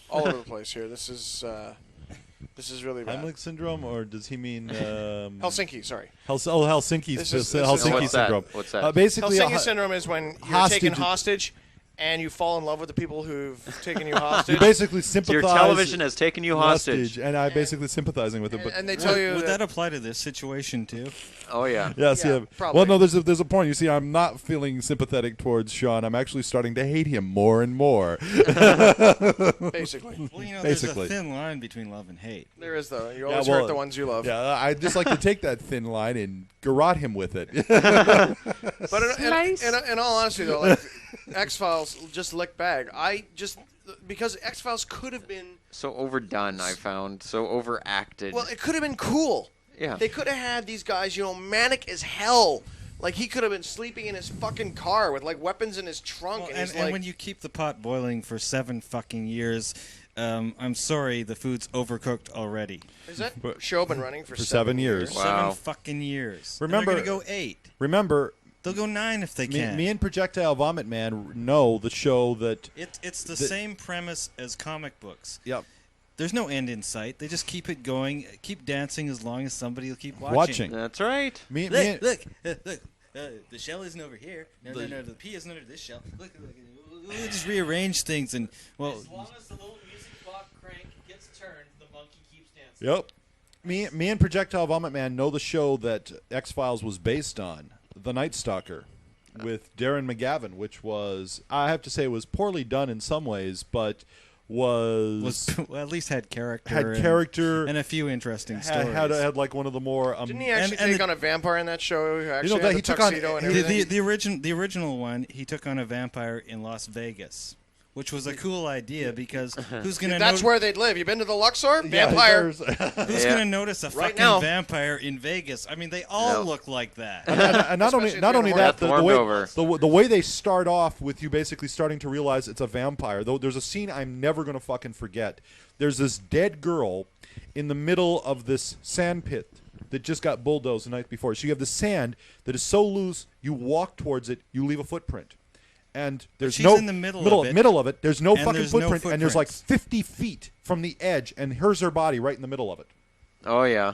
S11: all over the place here. This is really bad.
S9: Heimlich syndrome, or does he mean
S11: Helsinki? Sorry.
S9: Helsinki.
S11: This is-
S9: Helsinki
S14: What's that?
S9: syndrome.
S14: What's that?
S9: Basically,
S11: Helsinki syndrome is when you're taken hostage and you fall in love with the people who've taken you hostage.
S9: You basically sympathize.
S14: Your television has taken you hostage.
S9: and I'm basically sympathizing with it. But
S11: and they tell you
S10: Would that apply to this situation too?
S14: Oh yeah.
S9: yes, yeah.
S11: probably.
S9: Well, no, there's a point. You see, I'm not feeling sympathetic towards Sean. I'm actually starting to hate him more and more.
S11: Basically.
S10: Well, there's
S9: Basically.
S10: a thin line between love and hate.
S11: There is, though. You always hurt the ones you love.
S9: Yeah, I just like to take that thin line and garrote him with it.
S11: But in all honesty, though, like, X-Files just licked bag. Because X-Files could have been...
S14: So overdone, I found. So overacted.
S11: Well, it could have been cool.
S14: Yeah.
S11: They could have had these guys, manic as hell. Like, he could have been sleeping in his fucking car with, like, weapons in his trunk.
S10: Well,
S11: and he's
S10: and
S11: like...
S10: when you keep the pot boiling for 7 fucking years, I'm sorry, the food's overcooked already.
S11: Is that show been running for
S9: 7 years?
S10: 7 fucking years.
S9: Remember,
S10: and they're gonna go 8.
S9: Remember,
S10: they'll go 9 if they can.
S9: Me and Projectile Vomit Man know the show that
S10: It's the same premise as comic books.
S9: Yep.
S10: There's no end in sight. They just keep it going, keep dancing as long as somebody will keep watching.
S14: That's right.
S10: Look. The shell isn't over here. No, the P isn't under this shell. Look. We'll just rearrange things and
S17: As long as the little music box crank gets turned, the monkey keeps dancing.
S9: Yep. Me and Projectile Vomit Man know the show that X-Files was based on, The Night Stalker, with Darren McGavin, which was, I have to say, was poorly done in some ways, but was
S10: well, at least had character. And a few interesting stories.
S9: Had like one of the more.
S11: Didn't he actually take on a vampire in that show? Who actually
S9: that
S11: had
S9: he
S11: the
S9: took on
S11: tuxedo and everything?
S10: the original one. He took on a vampire in Las Vegas, which was a cool idea because who's gonna?
S11: That's where they'd live. You been to the Luxor? Vampire.
S10: Who's gonna notice a
S11: Right
S10: fucking
S11: now.
S10: vampire in Vegas? I mean, they all look like that.
S9: And not only that, the way they start off with you basically starting to realize it's a vampire. Though there's a scene I'm never gonna fucking forget. There's this dead girl in the middle of this sand pit that just got bulldozed the night before. So you have the sand that is so loose, you walk towards it, you leave a footprint. And there's
S10: she's
S9: no
S10: in the middle of it,
S9: there's no
S10: and
S9: fucking
S10: there's no
S9: footprint, and there's like
S10: footprints.
S9: 50 feet from the edge, and here's her body right in the middle of it.
S14: Oh yeah.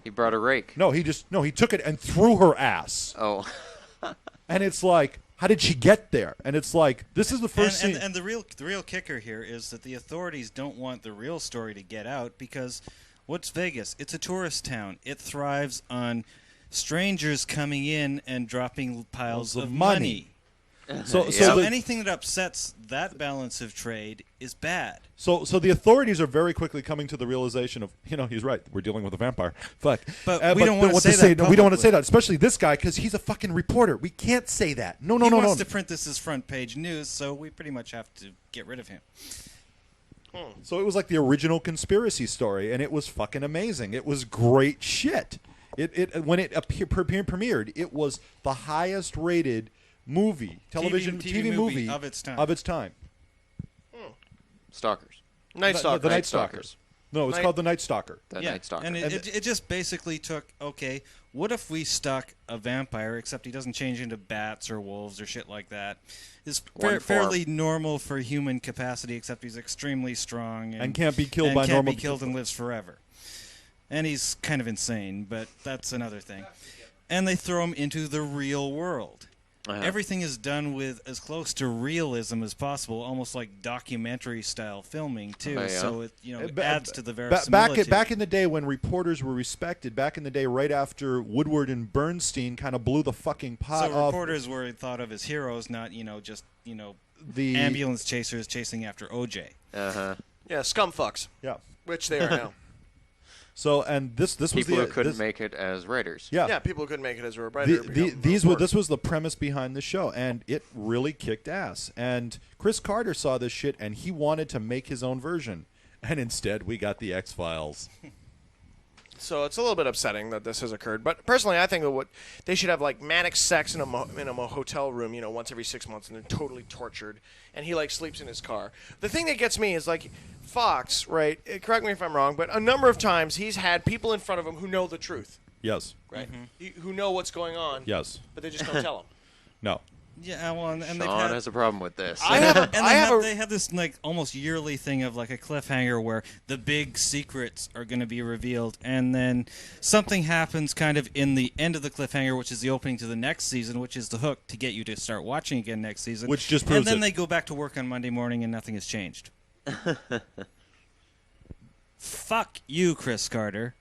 S14: He brought a rake.
S9: No, he took it and threw her ass.
S14: Oh.
S9: And it's like, how did she get there? And it's like, this is the first scene.
S10: And the real kicker here is that the authorities don't want the real story to get out because what's Vegas? It's a tourist town. It thrives on strangers coming in and dropping piles of money. So anything that upsets that balance of trade is bad.
S9: So the authorities are very quickly coming to the realization of, he's right. We're dealing with a vampire. Fuck.
S10: But we don't want to say that.
S9: No, we don't want to say that, especially this guy, because he's a fucking reporter. We can't say that. No.
S10: He wants to print this as front page news, so we pretty much have to get rid of him.
S9: So it was like the original conspiracy story, and it was fucking amazing. It was great shit. When it premiered, it was the highest rated TV movie
S10: of its time.
S14: Stalkers.
S11: Night Stalkers.
S9: The Night Stalkers. No, it's called The Night Stalker.
S14: Night Stalker.
S10: And it just basically took, okay, what if we stuck a vampire, except he doesn't change into bats or wolves or shit like that. Is fairly normal for human capacity, except he's extremely strong. And
S9: can't be killed by normal
S10: can't be killed and lives forever. And he's kind of insane, but that's another thing. And they throw him into the real world. Everything is done with as close to realism as possible, almost like documentary-style filming, too. So it adds to the verisimilitude.
S9: Back in the day when reporters were respected, back in the day right after Woodward and Bernstein kind of blew the fucking pot
S10: so
S9: off.
S10: Reporters were thought of as heroes, not, the ambulance chasers chasing after O.J.
S11: Yeah, scum fucks.
S9: Yeah.
S11: Which they are now.
S9: So, and this was
S14: people who couldn't make it as writers.
S11: Yeah, people who couldn't make it as a writer.
S9: This was the premise behind the show, and it really kicked ass. And Chris Carter saw this shit, and he wanted to make his own version. And instead, we got the X-Files.
S11: So it's a little bit upsetting that this has occurred. But personally, I think that what they should have like manic sex in a hotel room, once every 6 months, and they're totally tortured. And he sleeps in his car. The thing that gets me is Fox, right? Correct me if I'm wrong, but a number of times he's had people in front of him who know the truth.
S9: Yes.
S11: Right. Who know what's going on.
S9: Yes.
S11: But they just don't tell him.
S9: No.
S10: Yeah, well, and
S14: Sean has a problem with this.
S10: They have this almost yearly thing of a cliffhanger where the big secrets are going to be revealed, and then something happens kind of in the end of the cliffhanger, which is the opening to the next season, which is the hook to get you to start watching again next season.
S9: Which just proves
S10: and then
S9: it.
S10: They go back to work on Monday morning and nothing has changed. Fuck you, Chris Carter.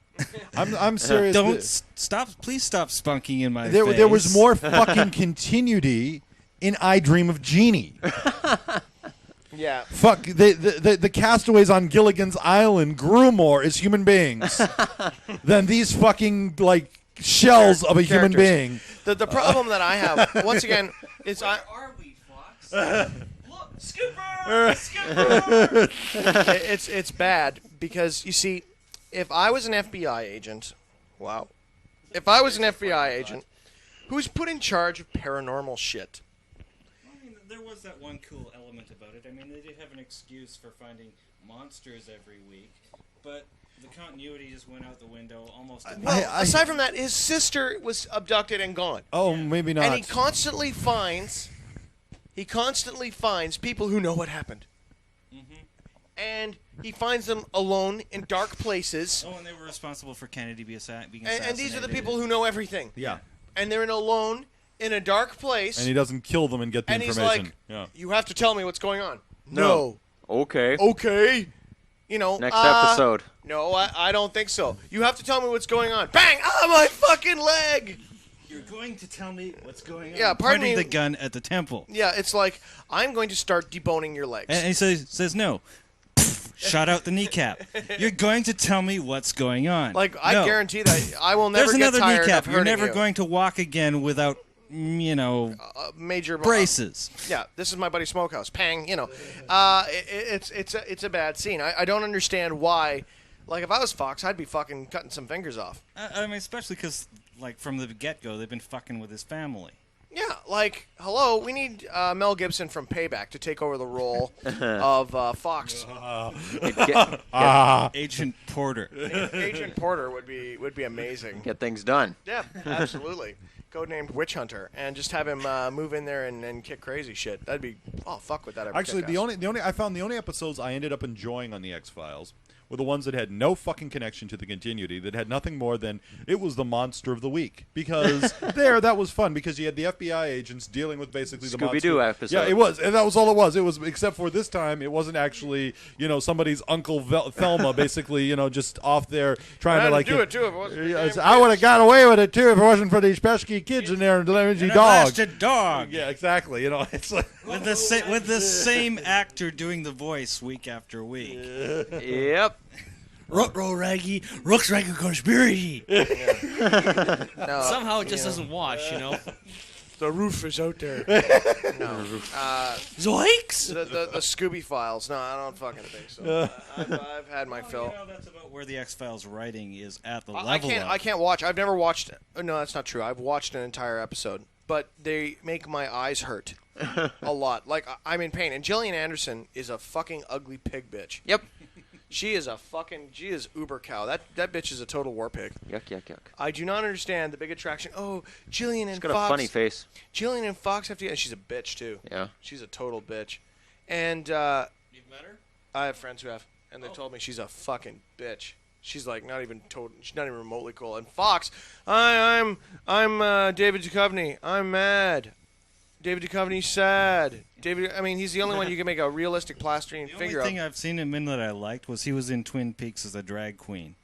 S9: I'm serious.
S10: Don't stop! Please stop spunking in my face.
S9: There was more fucking continuity in I Dream of Jeannie.
S11: Yeah.
S9: Fuck the castaways on Gilligan's Island grew more as human beings than these fucking shells of a human being.
S11: The problem that I have once again is
S17: Where are we, Fox? Look, Scooper!
S11: it's bad because you see, if I was an FBI agent, if I was an FBI agent who's put in charge of paranormal shit.
S10: There was that one cool element about it. I mean, they did have an excuse for finding monsters every week, but the continuity just went out the window almost.
S11: Aside from that, his sister was abducted and gone.
S9: Oh, maybe not.
S11: And he constantly finds people who know what happened. And he finds them alone in dark places.
S10: Oh, and they were responsible for Kennedy being assassinated.
S11: And these are the people who know everything.
S9: Yeah.
S11: And they're alone in a dark place.
S9: And he doesn't kill them and get the information.
S11: He's like, you have to tell me what's going on. No.
S14: Okay.
S11: Next
S14: episode.
S11: No, I don't think so. You have to tell me what's going on. Bang! Ah, my fucking leg!
S10: You're going to tell me what's going on.
S11: Yeah, pardon
S10: Pointing
S11: me.
S10: the gun at the temple.
S11: Yeah, it's like, I'm going to start deboning your legs.
S10: And he says no. Shot out the kneecap. You're going to tell me what's going on.
S11: I guarantee that I will never get tired of hurting you.
S10: There's another kneecap. You're never going to walk again without,
S11: major
S10: braces.
S11: Yeah, this is my buddy Smokehouse. Pang, it's a bad scene. I don't understand why. If I was Fox, I'd be fucking cutting some fingers off.
S10: I mean, especially because, from the get-go, they've been fucking with his family.
S11: Yeah, like, hello, we need Mel Gibson from Payback to take over the role of Fox.
S10: Agent Porter.
S11: Agent Porter would be amazing.
S14: Get things done.
S11: Yeah, absolutely. Codenamed Witch Hunter, and just have him move in there and kick crazy shit. That'd be fuck with that.
S9: Actually, the only episodes I ended up enjoying on the X-Files were the ones that had no fucking connection to the continuity, that had nothing more than it was the monster of the week. Because that was fun, because you had the FBI agents dealing with basically the monster.
S14: Scooby-Doo episode.
S9: Yeah, it was, and that was all it was. It was, except for this time, it wasn't actually, somebody's Uncle Thelma, basically, just off there trying to
S11: do it too. If it wasn't
S9: I would have got away with it too if it wasn't for these pesky kids in there and lazy dogs.
S10: Dog.
S9: Yeah, exactly. It's like
S10: with the same actor doing the voice week after week.
S14: Yep.
S26: Ruh-roh raggy, Rook's raggy conspiracy.
S17: Somehow it just doesn't wash,
S11: The roof is out there. No.
S26: Zoinks!
S11: The Scooby Files. No, I don't fucking think so. I've had my fill.
S10: That's about where the X-Files writing is at the
S11: I
S10: level
S11: I can't watch. I've never watched. No, that's not true. I've watched an entire episode, but they make my eyes hurt a lot. Like, I'm in pain. And Gillian Anderson is a fucking ugly pig bitch.
S14: Yep.
S11: She is uber cow. That bitch is a total war pig.
S14: Yuck, yuck, yuck.
S11: I do not understand the big attraction. Oh, Gillian and
S14: She's got
S11: Fox.
S14: a funny face.
S11: Gillian and Fox have to. And she's a bitch too.
S14: Yeah.
S11: She's a total bitch. And
S17: You've met her?
S11: I have friends who have, and they told me she's a fucking bitch. She's like not even she's not even remotely cool. And Fox, I'm David Duchovny. I'm mad. David Duchovny's sad. He's the only one you can make a realistic plastering figure of.
S10: The only thing I've seen him in that I liked was he was in Twin Peaks as a drag queen.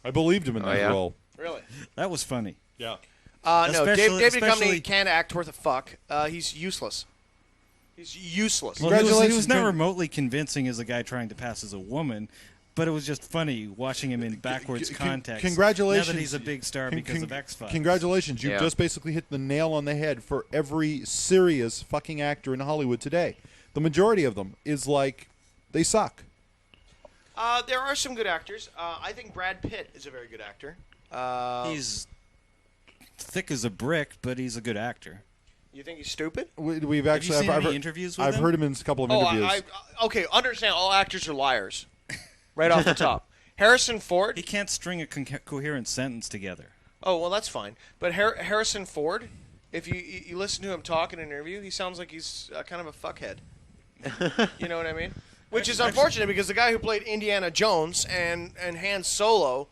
S9: I believed him in that role.
S11: Really?
S10: That was funny.
S9: Yeah.
S11: No, David Duchovny can't act worth a fuck. He's useless. He's useless.
S10: Well, he was not remotely convincing as a guy trying to pass as a woman, but it was just funny watching him in backwards context.
S9: Congratulations.
S10: Now that he's a big star because of X-Files.
S9: Congratulations. You've just basically hit the nail on the head for every serious fucking actor in Hollywood today. The majority of them is like, they suck.
S11: There are some good actors. I think Brad Pitt is a very good actor.
S10: He's thick as a brick, but he's a good actor.
S11: You think he's stupid?
S9: We've actually.
S10: Have you seen any interviews with him?
S9: I've heard him in a couple of interviews.
S11: Okay, understand. All actors are liars. Right off the top. Harrison Ford.
S10: He can't string a coherent sentence together.
S11: Oh, well, that's fine. But Harrison Ford, if you listen to him talk in an interview, he sounds like he's kind of a fuckhead. You know what I mean? Which is unfortunate because the guy who played Indiana Jones and Han Solo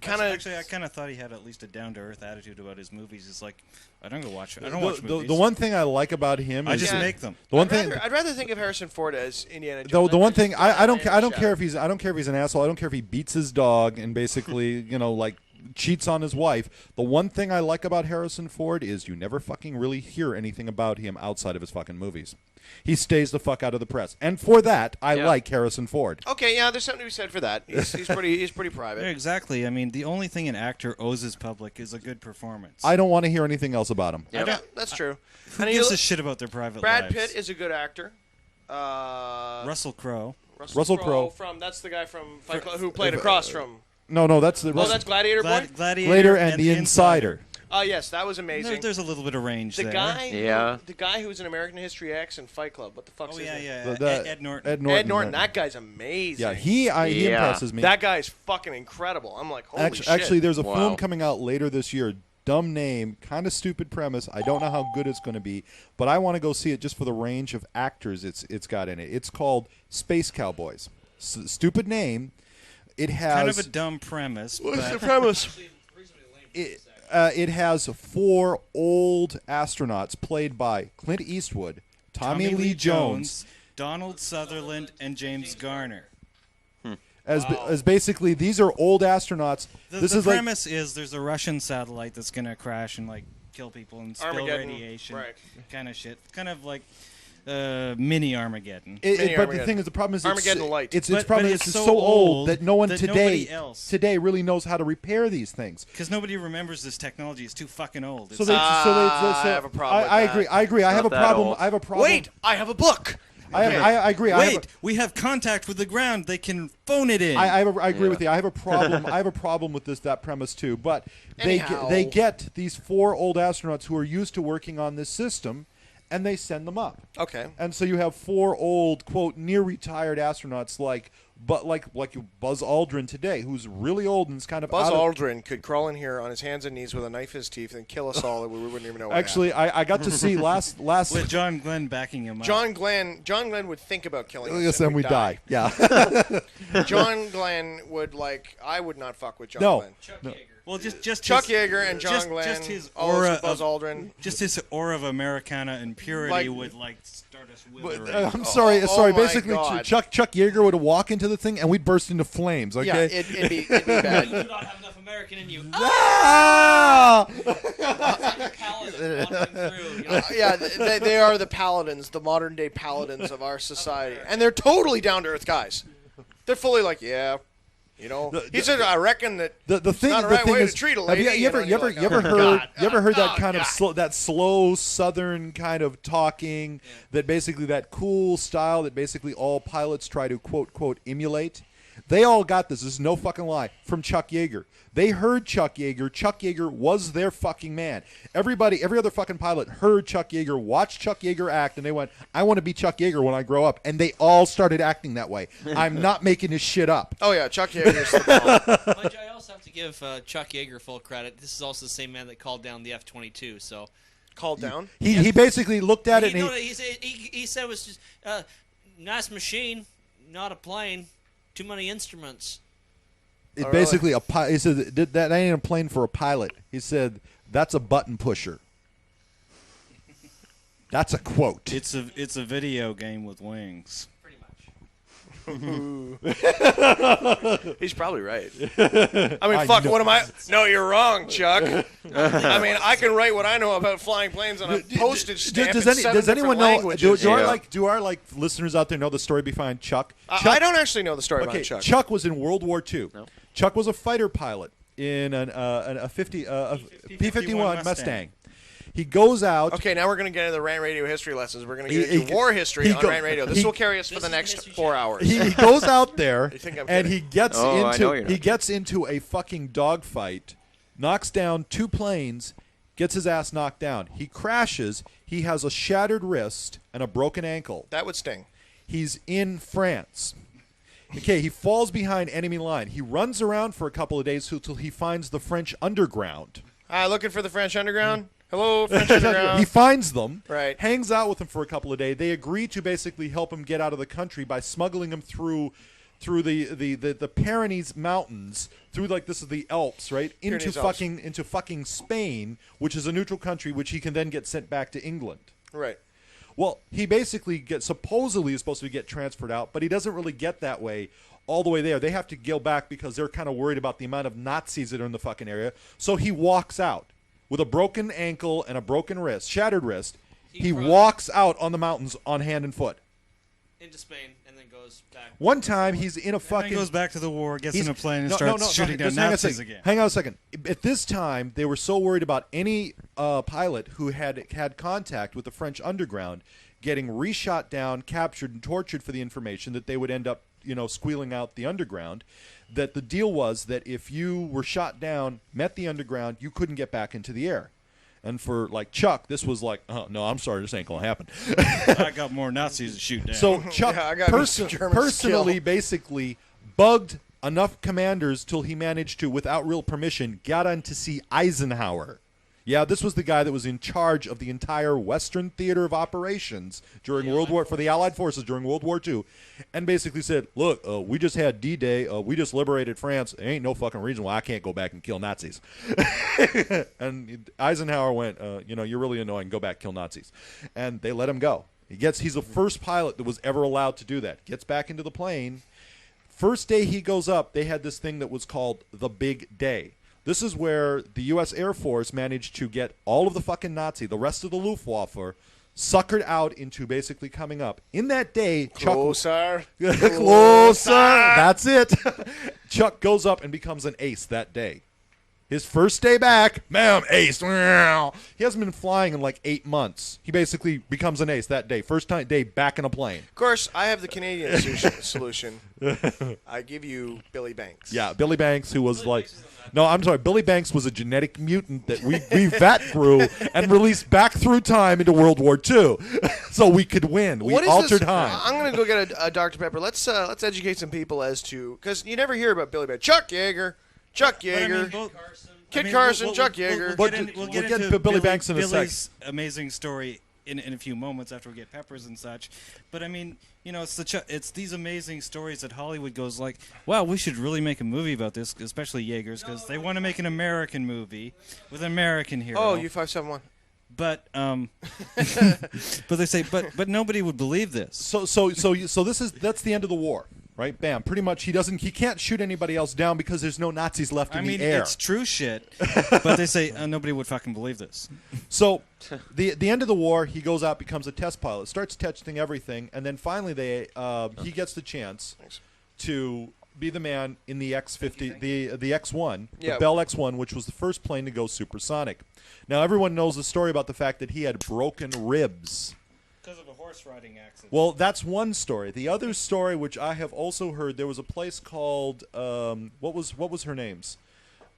S10: Actually, I kind of thought he had at least a down-to-earth attitude about his movies. It's like, I don't go watch it. I don't watch movies.
S9: The one thing I like about him
S10: I
S9: is
S10: just make them.
S9: The one
S11: I'd rather think of Harrison Ford as Indiana Jones.
S9: The one thing I don't care if he's an asshole. I don't care if he beats his dog and basically like cheats on his wife. The one thing I like about Harrison Ford is you never fucking really hear anything about him outside of his fucking movies. He stays the fuck out of the press, and for that, I like Harrison Ford.
S11: Okay, yeah, there's something to be said for that. He's pretty private.
S10: Yeah, exactly. I mean, the only thing an actor owes his public is a good performance.
S9: I don't want to hear anything else about him.
S11: Yeah, that's true.
S10: Who gives a shit about their private
S11: Brad
S10: lives?
S11: Pitt is a good actor.
S10: Russell Crowe.
S11: Russell Crowe. That's the guy from Fight Club who played across from.
S9: No, that's the.
S11: That's Gladiator Boy.
S10: Gladiator
S9: and the Insider.
S11: Yes, that was amazing.
S10: There's a little bit of range there.
S11: The guy who was in American History X and Fight Club. What the fuck's his name?
S10: Ed Norton.
S9: Ed Norton.
S11: That guy's amazing.
S9: Yeah, he impresses me.
S11: That guy's fucking incredible. I'm like, holy shit.
S9: Actually, there's a film coming out later this year. Dumb name, kind of stupid premise. I don't know how good it's going to be, but I want to go see it just for the range of actors it's got in it. It's called Space Cowboys. Stupid name. It has
S10: kind of a dumb premise.
S11: What's the premise?
S9: It has 4 old astronauts played by Clint Eastwood, Tommy Lee Jones,
S10: Donald Sutherland, and James Garner.
S9: As basically, these are old astronauts.
S10: The premise is there's a Russian satellite that's going to crash and kill people and spill
S11: Armageddon,
S10: radiation,
S11: right.
S10: kind of shit. Kind of like mini Armageddon.
S9: But the thing is, the problem is
S11: Armageddon Light.
S9: It's so old that no one today really knows how to repair these things.
S10: Because nobody remembers this technology. It's too fucking old.
S11: I have a problem.
S9: I agree. I have a problem.
S11: Wait, I have a book.
S9: I agree.
S10: Wait, we have contact with the ground. They can phone it in.
S9: I agree with you. I have a problem. I have a problem with that premise too. But they get these 4 old astronauts who are used to working on this system, and they send them up.
S11: Okay.
S9: And so you have 4 old, quote, near retired astronauts like Buzz Aldrin today, who's really old and is kind of
S11: Buzz Aldrin could crawl in here on his hands and knees with a knife in his teeth and kill us all, and we wouldn't even know.
S9: Actually, I got to see last
S10: with John Glenn backing him up.
S11: John Glenn would think about killing us.
S9: Yes, and we die. Yeah.
S11: John Glenn would I would not fuck with John Glenn.
S10: Chuck Yeager. Well, just
S11: Chuck Yeager and John Glenn.
S10: Just his aura
S11: Buzz Aldrin.
S10: Just his aura of Americana and purity would start us withering.
S9: I'm sorry. Basically,
S11: God.
S9: Chuck Yeager would walk into the thing and we'd burst into flames. Okay.
S11: Yeah, it'd be bad.
S17: You do not have enough American in you.
S11: Yeah, they are the paladins, the modern day paladins of our society, and they're totally down to earth guys. They're fully he said, "I reckon that
S9: the thing,
S11: not the right way
S9: is,
S11: to treat a lady."
S9: You ever heard that kind of that slow Southern kind of talking that basically that cool style that basically all pilots try to quote emulate? They all got this. This is no fucking lie from Chuck Yeager. They heard Chuck Yeager. Chuck Yeager was their fucking man. Every other fucking pilot heard Chuck Yeager, watched Chuck Yeager act, and they went, I want to be Chuck Yeager when I grow up. And they all started acting that way. I'm not making this shit up.
S11: Oh, yeah, Chuck Yeager's the bomb.
S17: But I also have to give Chuck Yeager full credit. This is also the same man that called down the F-22, so...
S11: Called down?
S9: He basically looked at it and
S17: he said it was just nice machine, not a plane, too many instruments.
S9: It basically he said that ain't a plane for a pilot. He said that's a button pusher. That's a quote.
S10: It's a video game with wings.
S11: He's probably right. I mean, fuck, what am I? No, you're wrong, Chuck. I mean, I can write what I know about flying planes on a postage stamp.
S9: Does anyone know?
S11: Languages.
S9: Do our listeners out there know the story behind Chuck?
S11: I don't actually know the story behind Chuck.
S9: Chuck was in World War II. No. Chuck was a fighter pilot in a P-51 Mustang. He goes out.
S11: Okay, now we're going to get into the Rant Radio history lessons. We're going to get into war history on Rant Radio. This will carry us for the next 4 hours.
S9: He goes out there and he gets
S14: he
S9: gets into a fucking dogfight, knocks down 2 planes, gets his ass knocked down. He crashes. He has a shattered wrist and a broken ankle.
S11: That would sting.
S9: He's in France. Okay, he falls behind enemy line. He runs around for a couple of days until he finds the French underground.
S11: Looking for the French underground? Hello, French underground.
S9: He finds them,
S11: right.
S9: Hangs out with them for a couple of days. They agree to basically help him get out of the country by smuggling him through the Pyrenees Mountains, through this is the Alps, right? Into fucking Spain, which is a neutral country, which he can then get sent back to England.
S11: Right.
S9: Well, he basically supposedly is supposed to get transferred out, but he doesn't really get that way all the way there. They have to go back because they're kind of worried about the amount of Nazis that are in the fucking area. So he walks out with a broken ankle and a broken wrist, shattered wrist. He walks out on the mountains on hand and foot.
S17: Into Spain and then goes back.
S9: One time he's in a fucking...
S10: He goes back to the war, gets in a plane, and starts shooting down Nazis again.
S9: Hang on a second. At this time, they were so worried about any pilot who had contact with the French underground getting reshot down, captured, and tortured for the information that they would end up, squealing out the underground, that the deal was that if you were shot down, met the underground, you couldn't get back into the air. And for Chuck, this was oh, no, I'm sorry, this ain't gonna happen.
S10: I got more Nazis to shoot down.
S9: So Chuck personally basically bugged enough commanders till he managed to, without real permission, got on to see Eisenhower. Yeah, this was the guy that was in charge of the entire Western theater of operations during for the Allied forces during World War II, and basically said, "Look, we just had D-Day. We just liberated France. There ain't no fucking reason why I can't go back and kill Nazis." And Eisenhower went, "You're really annoying. Go back, kill Nazis," and they let him go. He's the first pilot that was ever allowed to do that. Gets back into the plane. First day he goes up, they had this thing that was called the Big Day. This is where the U.S. Air Force managed to get all of the fucking the rest of the Luftwaffe, suckered out into basically coming up. In that day,
S11: Closer.
S9: Closer. That's it. Chuck goes up and becomes an ace that day. His first day back, ma'am, ace. He hasn't been flying in like 8 months. He basically becomes an ace that day. First day back in a plane.
S11: Of course, I have the Canadian solution. I give you Billy Banks.
S9: Yeah, Billy Banks, who was no, I'm sorry. Billy Banks was a genetic mutant that we vat grew and released back through time into World War II, so we could win. We altered time.
S11: I'm gonna go get a Dr. Pepper. Let's educate some people as to, because you never hear about Billy Banks. Chuck Yeager, Kit Carson, Chuck Yeager.
S10: We'll get into Billy Banks in a Billy's amazing story in a few moments after we get Peppers and such. But I mean, it's these amazing stories that Hollywood goes like, wow, we should really make a movie about this, especially Yeager's, because they want to make an American movie with an American hero.
S11: Oh, U571.
S10: But but they say but nobody would believe this.
S9: So that's the end of the war. Right, bam. Pretty much, he can't shoot anybody else down because there's no Nazis left in the air.
S10: It's true shit, but they say nobody would fucking believe this.
S9: So, the end of the war, he goes out, becomes a test pilot, starts testing everything, and then finally he gets the chance to be the man in the X-50, the X-1, the Bell X-1, which was the first plane to go supersonic. Now, everyone knows the story about the fact that he had broken ribs.
S10: Because of a horse riding accident.
S9: Well, that's one story. The other story, which I have also heard, there was a place called what was her name's?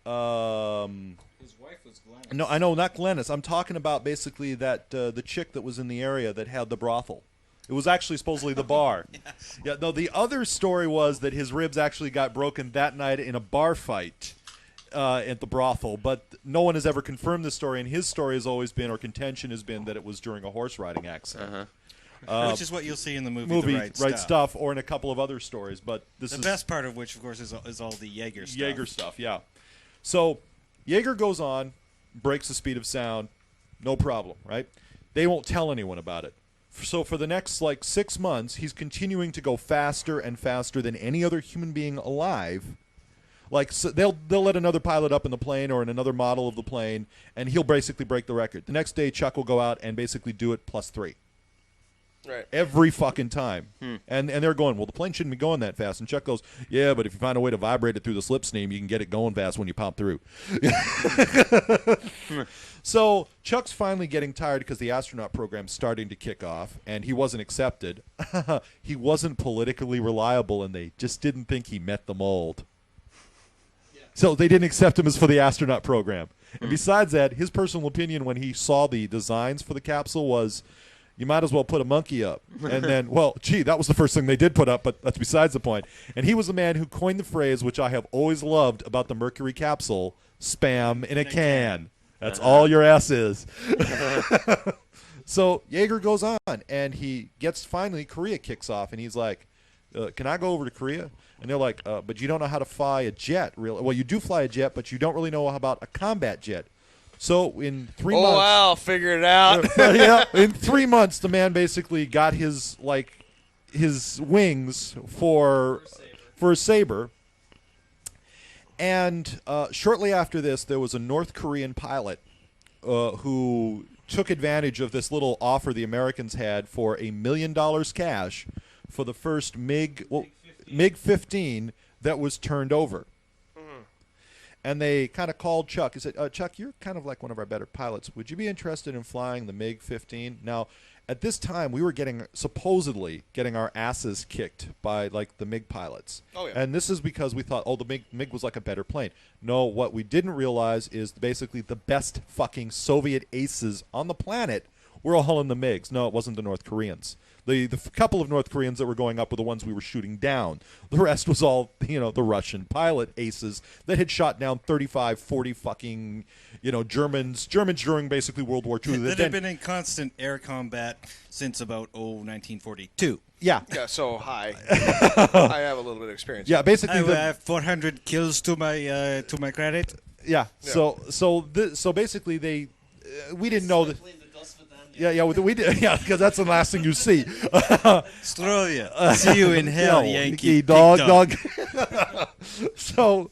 S10: His wife was Glennis.
S9: No, I know, not Glennis. I'm talking about basically that the chick that was in the area that had the brothel. It was actually supposedly the bar. Yeah. No, the other story was that his ribs actually got broken that night in a bar fight at the brothel, but no one has ever confirmed this story, and his story has always been, or contention has been, that it was during a horse riding accident.
S10: Which is what you'll see in the movie The Right
S9: Stuff, or in a couple of other stories. But the
S10: best part of which, of course, is all the Yeager stuff.
S9: Yeager stuff, yeah. So Yeager goes on, breaks the speed of sound, no problem, right? They won't tell anyone about it. So for the next 6 months, he's continuing to go faster and faster than any other human being alive. So they'll let another pilot up in the plane or in another model of the plane, and he'll basically break the record. The next day, Chuck will go out and basically do it +3.
S11: Right.
S9: Every fucking time. And they're going, well, the plane shouldn't be going that fast. And Chuck goes, yeah, but if you find a way to vibrate it through the slipstream, you can get it going fast when you pop through. So Chuck's finally getting tired because the astronaut program's starting to kick off, and he wasn't accepted. He wasn't politically reliable, and they just didn't think he met the mold. So they didn't accept him as for the astronaut program. And besides that, his personal opinion when he saw the designs for the capsule was, you might as well put a monkey up. And then, well, gee, that was the first thing they did put up, but that's besides the point. And he was the man who coined the phrase, which I have always loved about the Mercury capsule, spam in a can. That's all your ass is. So Yeager goes on, and he gets, finally, Korea kicks off, and he's like, can I go over to Korea? And they're like, but you don't know how to fly a jet, really. Well, you do fly a jet, but you don't really know about a combat jet. So in 3 months...
S11: Oh, wow, figure it out.
S9: Yeah, in 3 months, the man basically got his wings for a Sabre. And shortly after this, there was a North Korean pilot who took advantage of this little offer the Americans had for $1 million cash for the first MiG-15 that was turned over. And they kind of called Chuck. He said, Chuck, you're kind of like one of our better pilots. Would you be interested in flying the MiG-15? Now, at this time, we were supposedly getting our asses kicked by, the MiG pilots. Oh, yeah. And this is because we thought, the MiG was like a better plane. No, what we didn't realize is basically the best fucking Soviet aces on the planet were all in the MiGs. No, it wasn't the North Koreans. The couple of North Koreans that were going up were the ones we were shooting down. The rest was all, the Russian pilot aces that had shot down 35, 40 fucking, Germans during basically World War II.
S10: That had been in constant air combat since about, 1942.
S9: Yeah.
S11: Yeah, so I have a little bit of experience.
S9: Yeah, basically.
S10: I have 400 kills to my credit.
S9: Yeah. So basically we didn't know that. Yeah, we did. Yeah, because that's the last thing you see.
S10: Strovia. See you in hell, Yankee
S9: dog. So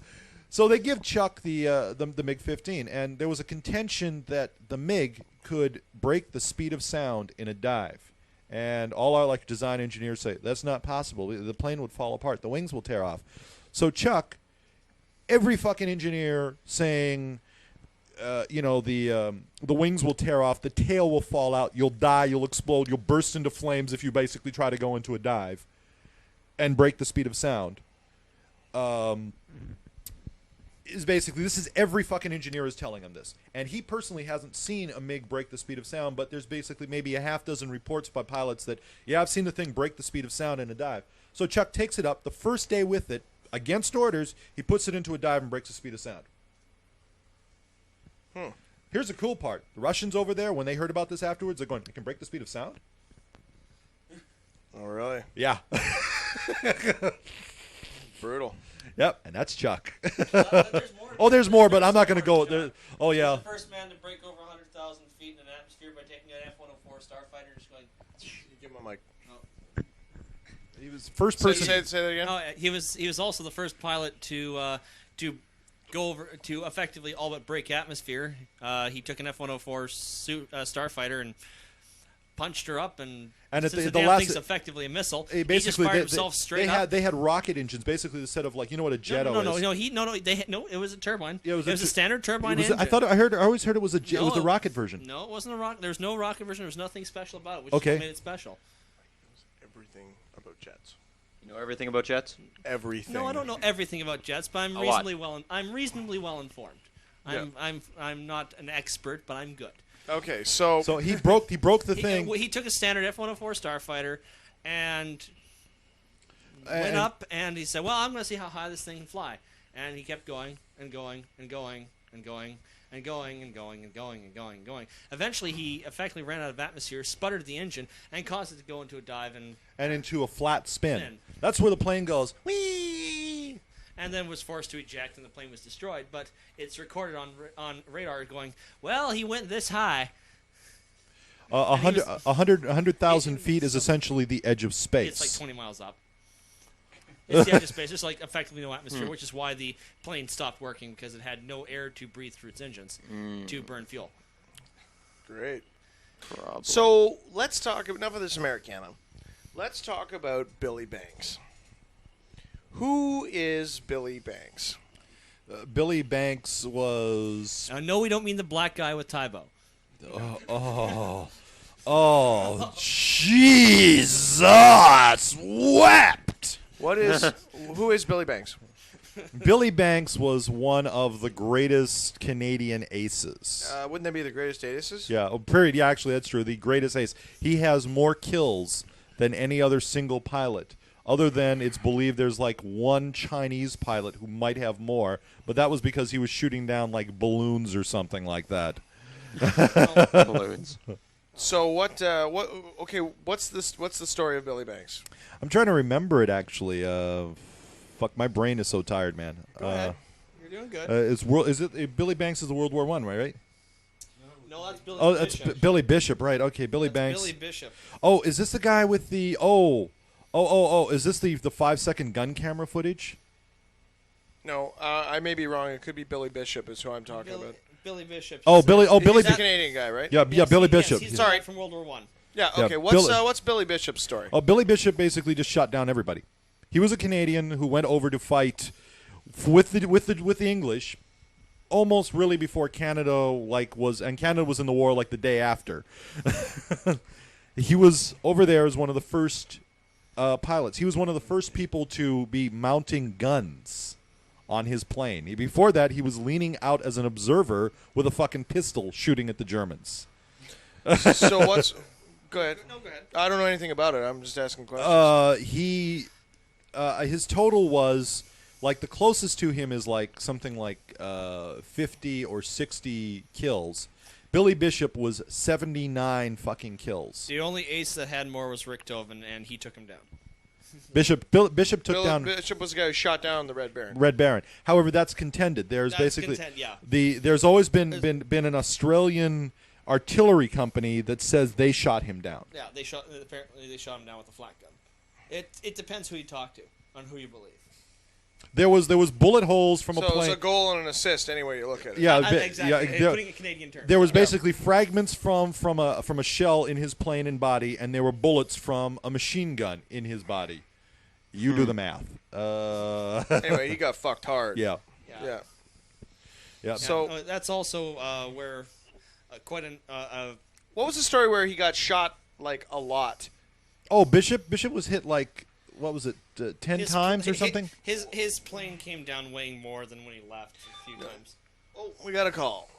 S9: they give Chuck the MiG-15, and there was a contention that the MiG could break the speed of sound in a dive. And all our design engineers say that's not possible. The plane would fall apart. The wings will tear off. So Chuck, every fucking engineer saying, the wings will tear off, the tail will fall out, you'll die, you'll explode, you'll burst into flames if you basically try to go into a dive and break the speed of sound. Is basically, this is every fucking engineer is telling him this. And he personally hasn't seen a MiG break the speed of sound, but there's basically maybe a half dozen reports by pilots that, yeah, I've seen the thing break the speed of sound in a dive. So Chuck takes it up the first day with it, against orders, he puts it into a dive and breaks the speed of sound. Here's the cool part. The Russians over there, when they heard about this afterwards, they're going, it can break the speed of sound?
S11: Oh, really?
S9: Yeah.
S11: Brutal.
S9: Yep, and that's Chuck. There's more, but I'm not going to go there. Oh,
S17: He
S9: yeah.
S17: was the first man to break over 100,000 feet in an atmosphere by taking an F-104 Starfighter and just going...
S11: Give him a mic.
S9: He was first person.
S11: Say that again.
S17: Oh, he was also the first pilot to go over to effectively all but break atmosphere. He took an F-104 Starfighter and punched her up, and
S9: at
S17: since
S9: the
S17: damn
S9: last
S17: thing's effectively a missile,
S9: basically,
S17: he just fired himself straight up.
S9: They had rocket engines, basically instead of, like, you know what a jet is.
S17: No, it was a turbine.
S9: Yeah,
S17: it was a standard turbine
S9: engine.
S17: engine.
S9: I always heard it was it was the rocket version.
S17: No, it wasn't a rocket. There's no rocket version. There's nothing special about it, which
S9: Okay.
S17: made it special.
S11: Everything about jets.
S14: You know everything about jets?
S11: Everything.
S17: No, I don't know everything about jets, but I'm reasonably well informed. I'm not an expert, but I'm good.
S11: Okay, so
S9: he broke the thing.
S17: He took a standard F-104 Starfighter and went up, and he said, "Well, I'm going to see how high this thing can fly." And he kept going and going and going and going and going and going and going and going and going. Eventually, he effectively ran out of atmosphere, sputtered the engine, and caused it to go into a dive and
S9: into a flat spin. That's where the plane goes, whee!
S17: And then was forced to eject, and the plane was destroyed. But it's recorded on radar going, well, he went this high.
S9: 100,000 feet is essentially the edge of space.
S17: It's like 20 miles up. It's the edge of space. There's like effectively no atmosphere, which is why the plane stopped working, because it had no air to breathe through its engines to burn fuel.
S11: Great. So let's talk, enough of this Americana. Let's talk about Billy Banks. Who is Billy Banks?
S9: Billy Banks was...
S17: no, we don't mean the black guy with Tybo.
S9: Jesus wept!
S11: Who is Billy Banks?
S9: Billy Banks was one of the greatest Canadian aces.
S11: Wouldn't that be the greatest aces?
S9: Yeah, period. Yeah, actually, that's true. The greatest ace. He has more kills than any other single pilot. Other than it's believed there's like one Chinese pilot who might have more, but that was because he was shooting down like balloons or something like that.
S14: Balloons.
S11: So what's the story of Billy Banks?
S9: I'm trying to remember it actually. Fuck, my brain is so tired, man.
S17: Go ahead. You're doing good.
S9: Billy Banks is the World War I, right?
S17: No, that's Billy
S9: Oh,
S17: Bishop.
S9: that's Billy Bishop, right? Okay, Billy Banks.
S17: Billy Bishop.
S9: Oh, is this the guy with the is this the 5-second gun camera footage?
S11: No, I may be wrong. It could be Billy Bishop is who I'm talking about.
S17: Billy Bishop.
S9: Billy
S11: He's
S9: Bishop.
S11: the Canadian guy, right?
S9: Yeah, Billy Bishop.
S17: He's the guy from World War I.
S11: Yeah,
S9: Yeah,
S11: okay.
S9: Billy-
S11: What's Billy Bishop's story?
S9: Oh, Billy Bishop basically just shot down everybody. He was a Canadian who went over to fight with the English, almost really before Canada Canada was in the war like the day after. He was over there as one of the first pilots. He was one of the first people to be mounting guns on his plane. Before that, he was leaning out as an observer with a fucking pistol shooting at the Germans.
S11: So what's... Go ahead. No, go ahead. I don't know anything about it. I'm just asking questions.
S9: His total was, like, the closest to him is like something like 50 or 60 kills. Billy Bishop was 79 fucking kills.
S17: The only ace that had more was Rick Doven, and he took him down.
S9: Bishop took down...
S11: Bishop was the guy who shot down the Red Baron.
S9: Red Baron. However, that's contended. There's there's always been an Australian artillery company that says they shot him down.
S17: Yeah, apparently they shot him down with a flat gun. It depends who you talk to, on who you believe.
S9: There was bullet holes from a plane.
S11: So it was a goal and an assist, any way you look at it.
S9: Yeah,
S17: exactly. Putting it in Canadian terms.
S9: There was basically fragments from a shell in his plane and body, and there were bullets from a machine gun in his body. You do the math.
S11: Anyway, he got fucked hard.
S9: Yeah.
S11: Yeah.
S9: Yeah.
S11: So
S17: that's also where quite an.
S11: What was the story where he got shot like a lot?
S9: Oh, Bishop was hit like what was it, 10 times or something?
S17: His plane came down weighing more than when he left a few times.
S11: Oh, we got a call.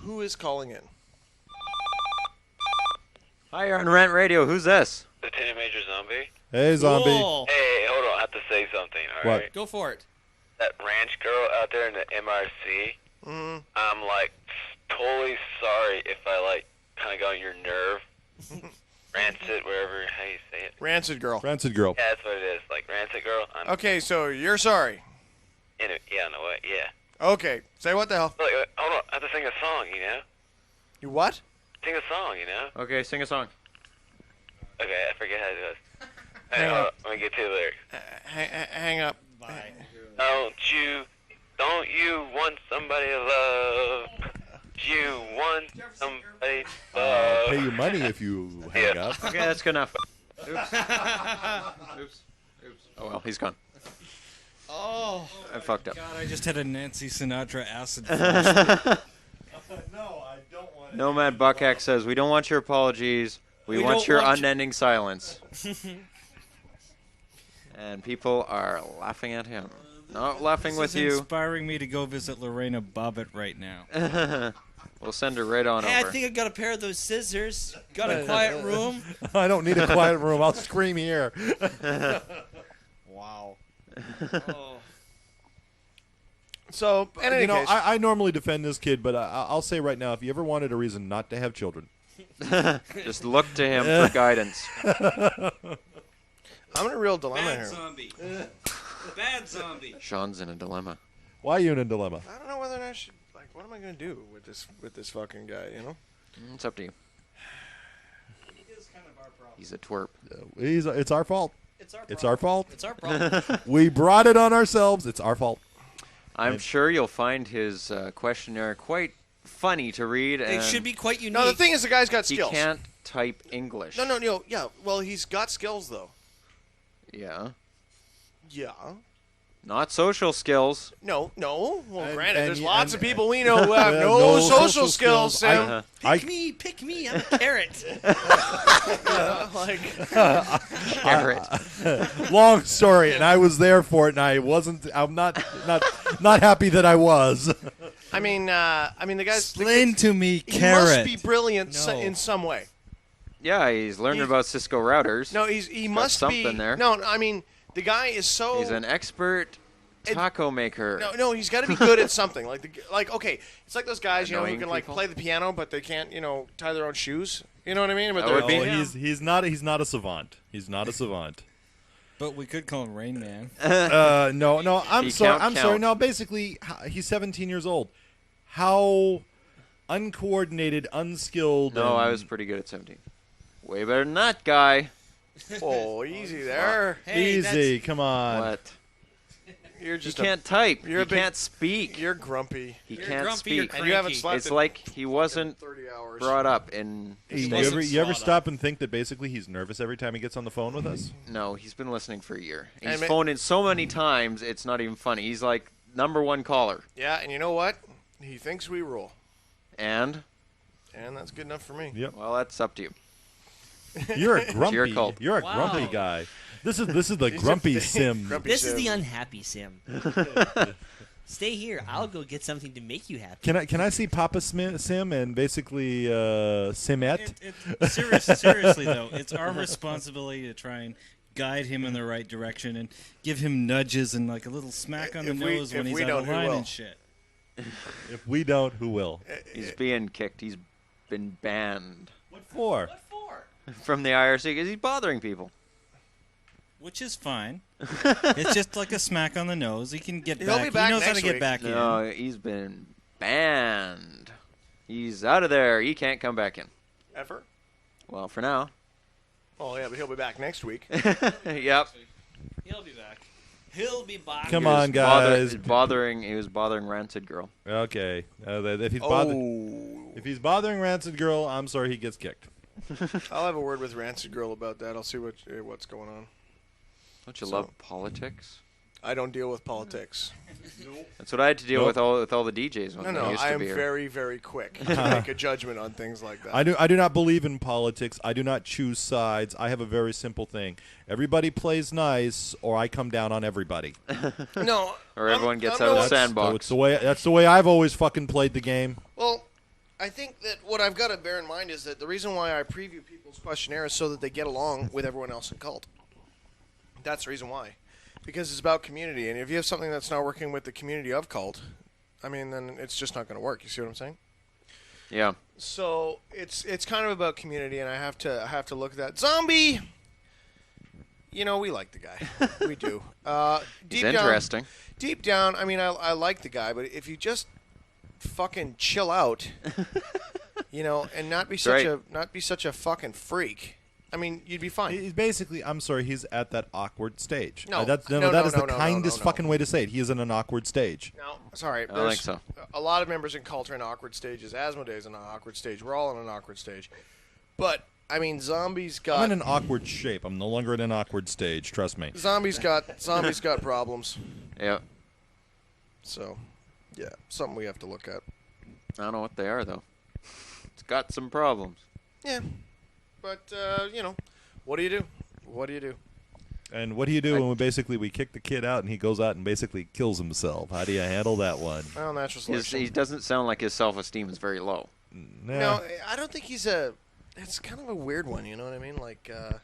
S11: Who is calling in?
S14: Hi, you're on Rent Radio. Who's this?
S13: Lieutenant Major Zombie.
S9: Hey, Zombie.
S17: Cool.
S13: Hey, hold on. I have to say something, all right?
S9: What?
S17: Go for it.
S13: That ranch girl out there in the MRC, I'm, like, totally sorry if I, like, kind of got on your nerve. Rancid, wherever, how you say it.
S11: Rancid girl.
S9: Rancid girl.
S13: Yeah, that's what it is. Like, rancid girl.
S11: Okay, so you're sorry.
S13: Yeah, in a way, yeah.
S11: Okay, say what the hell?
S13: Like, hold on. I have to sing a song, you know?
S11: You what?
S13: Sing a song, you know?
S14: Okay, sing a song.
S13: Okay, I forget how it goes.
S11: Hang
S13: Hold
S11: up.
S13: on, let me get to the lyrics.
S11: Hang up.
S17: Bye.
S13: Don't you want somebody to love? You want somebody to love.
S9: Pay you money if you hang up.
S14: Okay, that's good enough. Oops. Oops. Oh well, he's gone.
S17: Oh,
S14: I fucked up.
S10: God, I just had a Nancy Sinatra acid
S9: No, I don't want.
S14: Nomad Buckhack says, "We don't want your apologies. We want your unending silence." And people are laughing at him. Not laughing with
S10: This is
S14: you.
S10: inspiring me to go visit Lorena Bobbitt right now.
S14: We'll send her right on
S17: hey,
S14: over.
S17: I think I got a pair of those scissors. Got a quiet room.
S9: I don't need a quiet room. I'll scream here.
S17: Wow.
S11: So, in any case,
S9: I normally defend this kid, but I'll say right now, if you ever wanted a reason not to have children,
S14: just look to him for guidance.
S11: I'm in a real dilemma
S17: Bad
S11: here.
S17: zombie. Bad zombie.
S14: Sean's in a dilemma.
S9: Why are you in a dilemma?
S11: I don't know whether or not I should. Like, what am I going to do with this fucking guy? You know?
S14: It's up to you. He's a twerp.
S9: It's our fault.
S17: It's our
S9: fault.
S17: It's our problem.
S9: We brought it on ourselves. It's our fault.
S14: I'm sure you'll find his questionnaire quite funny to read.
S17: It should be quite unique.
S11: No, the thing is, the guy's got
S14: He
S11: skills.
S14: can't type English.
S11: No. Yeah. Well, he's got skills though.
S14: Yeah.
S11: Yeah.
S14: Not social skills.
S11: No. Well,
S9: And-
S11: granted,
S9: and
S11: there's
S9: y-
S11: lots
S9: and-
S11: of people we know who have no social skills, Sam.
S17: Pick me. I'm a carrot.
S14: Carrot.
S9: Long story, and I was there for it, and I'm not happy that I was.
S11: I mean, the guy's
S10: Explain to me,
S11: he
S10: carrot.
S11: must be brilliant
S10: No.
S11: in some way.
S14: Yeah, he's learning about Cisco routers.
S11: No, he
S14: Got
S11: must
S14: something
S11: be.
S14: there.
S11: No, I mean, the guy is so.
S14: He's an expert taco maker.
S11: No, he's got to be good at something. Okay, it's like those guys, who
S14: Annoying
S11: can like
S14: people?
S11: play the piano, but they can't, tie their own shoes. You know what I mean? But
S14: That would be
S9: No,
S14: him.
S9: he's not a savant. He's not a savant.
S10: But we could call him Rain Man.
S9: No. I'm
S14: He
S9: sorry.
S14: can't
S9: I'm sorry.
S14: count.
S9: No, basically, he's 17 years old. How uncoordinated, unskilled.
S14: No, I was pretty good at 17. Way better than that guy.
S11: Oh, easy there.
S17: Hey,
S9: easy. Come on.
S14: What?
S11: You're
S14: He
S11: just
S14: can't type.
S11: you're
S14: He
S11: a big-
S14: can't speak.
S11: You're grumpy.
S14: He
S17: You're
S14: can't
S17: grumpy, you're
S14: speak.
S11: And you haven't
S17: cranky.
S11: slept
S14: It's
S11: in
S14: like he wasn't
S11: 30 hours.
S14: brought up in the
S9: Hey,
S14: States.
S9: you ever stop and think that basically he's nervous every time he gets on the phone with us?
S14: No, he's been listening for a year.
S11: And
S14: He's
S11: ma-
S14: phoned in so many times, it's not even funny. He's like #1 caller.
S11: Yeah, and you know what? He thinks we rule,
S14: And,
S11: and that's good enough for me.
S9: Yep.
S14: well, that's up to you.
S9: You're a grumpy.
S14: your cult.
S9: You're a
S17: Wow.
S9: grumpy guy. This is the grumpy sim.
S11: Grumpy
S15: This is
S11: Sim.
S15: the unhappy Sim. Stay here. I'll go get something to make you happy.
S9: Can I see Papa Sim and basically Simet?
S10: Seriously, though, it's our responsibility to try and guide him in the right direction and give him nudges and like a little smack on the nose when
S11: if
S10: he's
S11: we
S10: out
S11: don't,
S10: of
S11: who
S10: line
S11: will?
S10: and shit.
S9: If we don't, who will?
S14: He's being kicked. He's been banned
S9: What for?
S14: from the IRC because he's bothering people.
S10: Which is fine. It's just like a smack on the nose. He can get
S11: He'll
S10: back.
S11: be back
S10: He knows how
S11: next
S10: to get
S11: week.
S10: back in.
S14: No, he's been banned. He's out of there. He can't come back in.
S11: Ever?
S14: Well, for now.
S11: Oh yeah, but he'll be back next week.
S14: Yep.
S17: He'll be back. He'll be back.
S9: Come
S14: He was
S9: on, guys.
S14: He was bothering Rancid Girl.
S9: Okay. If he's
S11: Oh.
S9: if he's bothering Rancid Girl, I'm sorry he gets kicked.
S11: I'll have a word with Rancid Girl about that. I'll see what's going on.
S14: Don't you
S11: So-
S14: love politics?
S11: I don't deal with politics.
S14: That's what I had to deal with all the DJs when they used
S11: I
S14: to
S11: am
S14: be here.
S11: very, very quick to make a judgment on things like that.
S9: I do not believe in politics. I do not choose sides. I have a very simple thing. Everybody plays nice, or I come down on everybody.
S11: No.
S14: Or everyone gets out of the sandbox.
S9: That's the way I've always fucking played the game.
S11: Well, I think that what I've got to bear in mind is that the reason why I preview people's questionnaire is so that they get along with everyone else in Cult. That's the reason why. Because it's about community, and if you have something that's not working with the community of Cult, I mean, then it's just not going to work. You see what I'm saying?
S14: Yeah.
S11: So it's kind of about community, and I have to look at that. Zombie, we like the guy. We do.
S14: He's interesting.
S11: Deep down, I mean, I like the guy, but if you just fucking chill out, and not be such a fucking freak. I mean, you'd be fine.
S9: He's basically, I'm sorry, he's at that awkward stage.
S11: No,
S9: that is the kindest fucking way to say it. He is in an awkward stage.
S11: No, sorry.
S14: I think so.
S11: A lot of members in Cult are in awkward stages. Asmodee's in an awkward stage. We're all in an awkward stage. But, I mean, Zombie's got...
S9: I'm in an awkward shape. I'm no longer in an awkward stage. Trust me.
S11: Zombie's got problems.
S14: Yeah.
S11: So, yeah, something we have to look at.
S14: I don't know what they are, though. It's got some problems.
S11: Yeah. But, what do you do? What do you do?
S9: And what do you do when we kick the kid out and he goes out and basically kills himself? How do you handle that one?
S11: Well, natural selection.
S14: He doesn't sound like his self-esteem is very low.
S11: No, I don't think he's it's kind of a weird one, you know what I mean? Like, oh,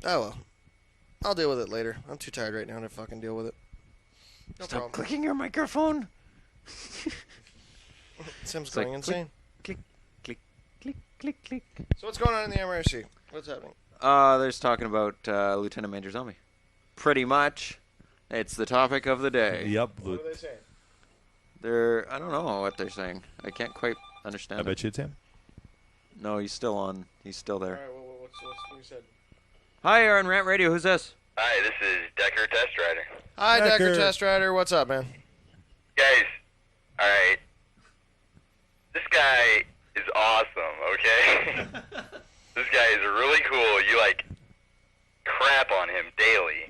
S11: well. I'll deal with it later. I'm too tired right now to fucking deal with it. No
S14: Stop
S11: problem.
S14: clicking your microphone.
S11: Sim's going insane.
S14: Click, click, click, click, click.
S11: So what's going on in the MRC? What's happening?
S14: They're talking about Lieutenant Major Zombie. Pretty much. It's the topic of the day.
S9: Yep.
S11: What are they saying?
S14: I don't know what they're saying. I can't quite understand
S9: I bet you it's him.
S14: No, he's still on. He's still there.
S11: All right, well, what's what you said?
S14: Hi, you're on Rant Radio. Who's this?
S16: Hi, this is Decker Test Rider.
S11: Hi, Decker Test Rider. What's up, man?
S16: Guys, all right. This guy is awesome, okay? This guy is really cool. You, crap on him daily.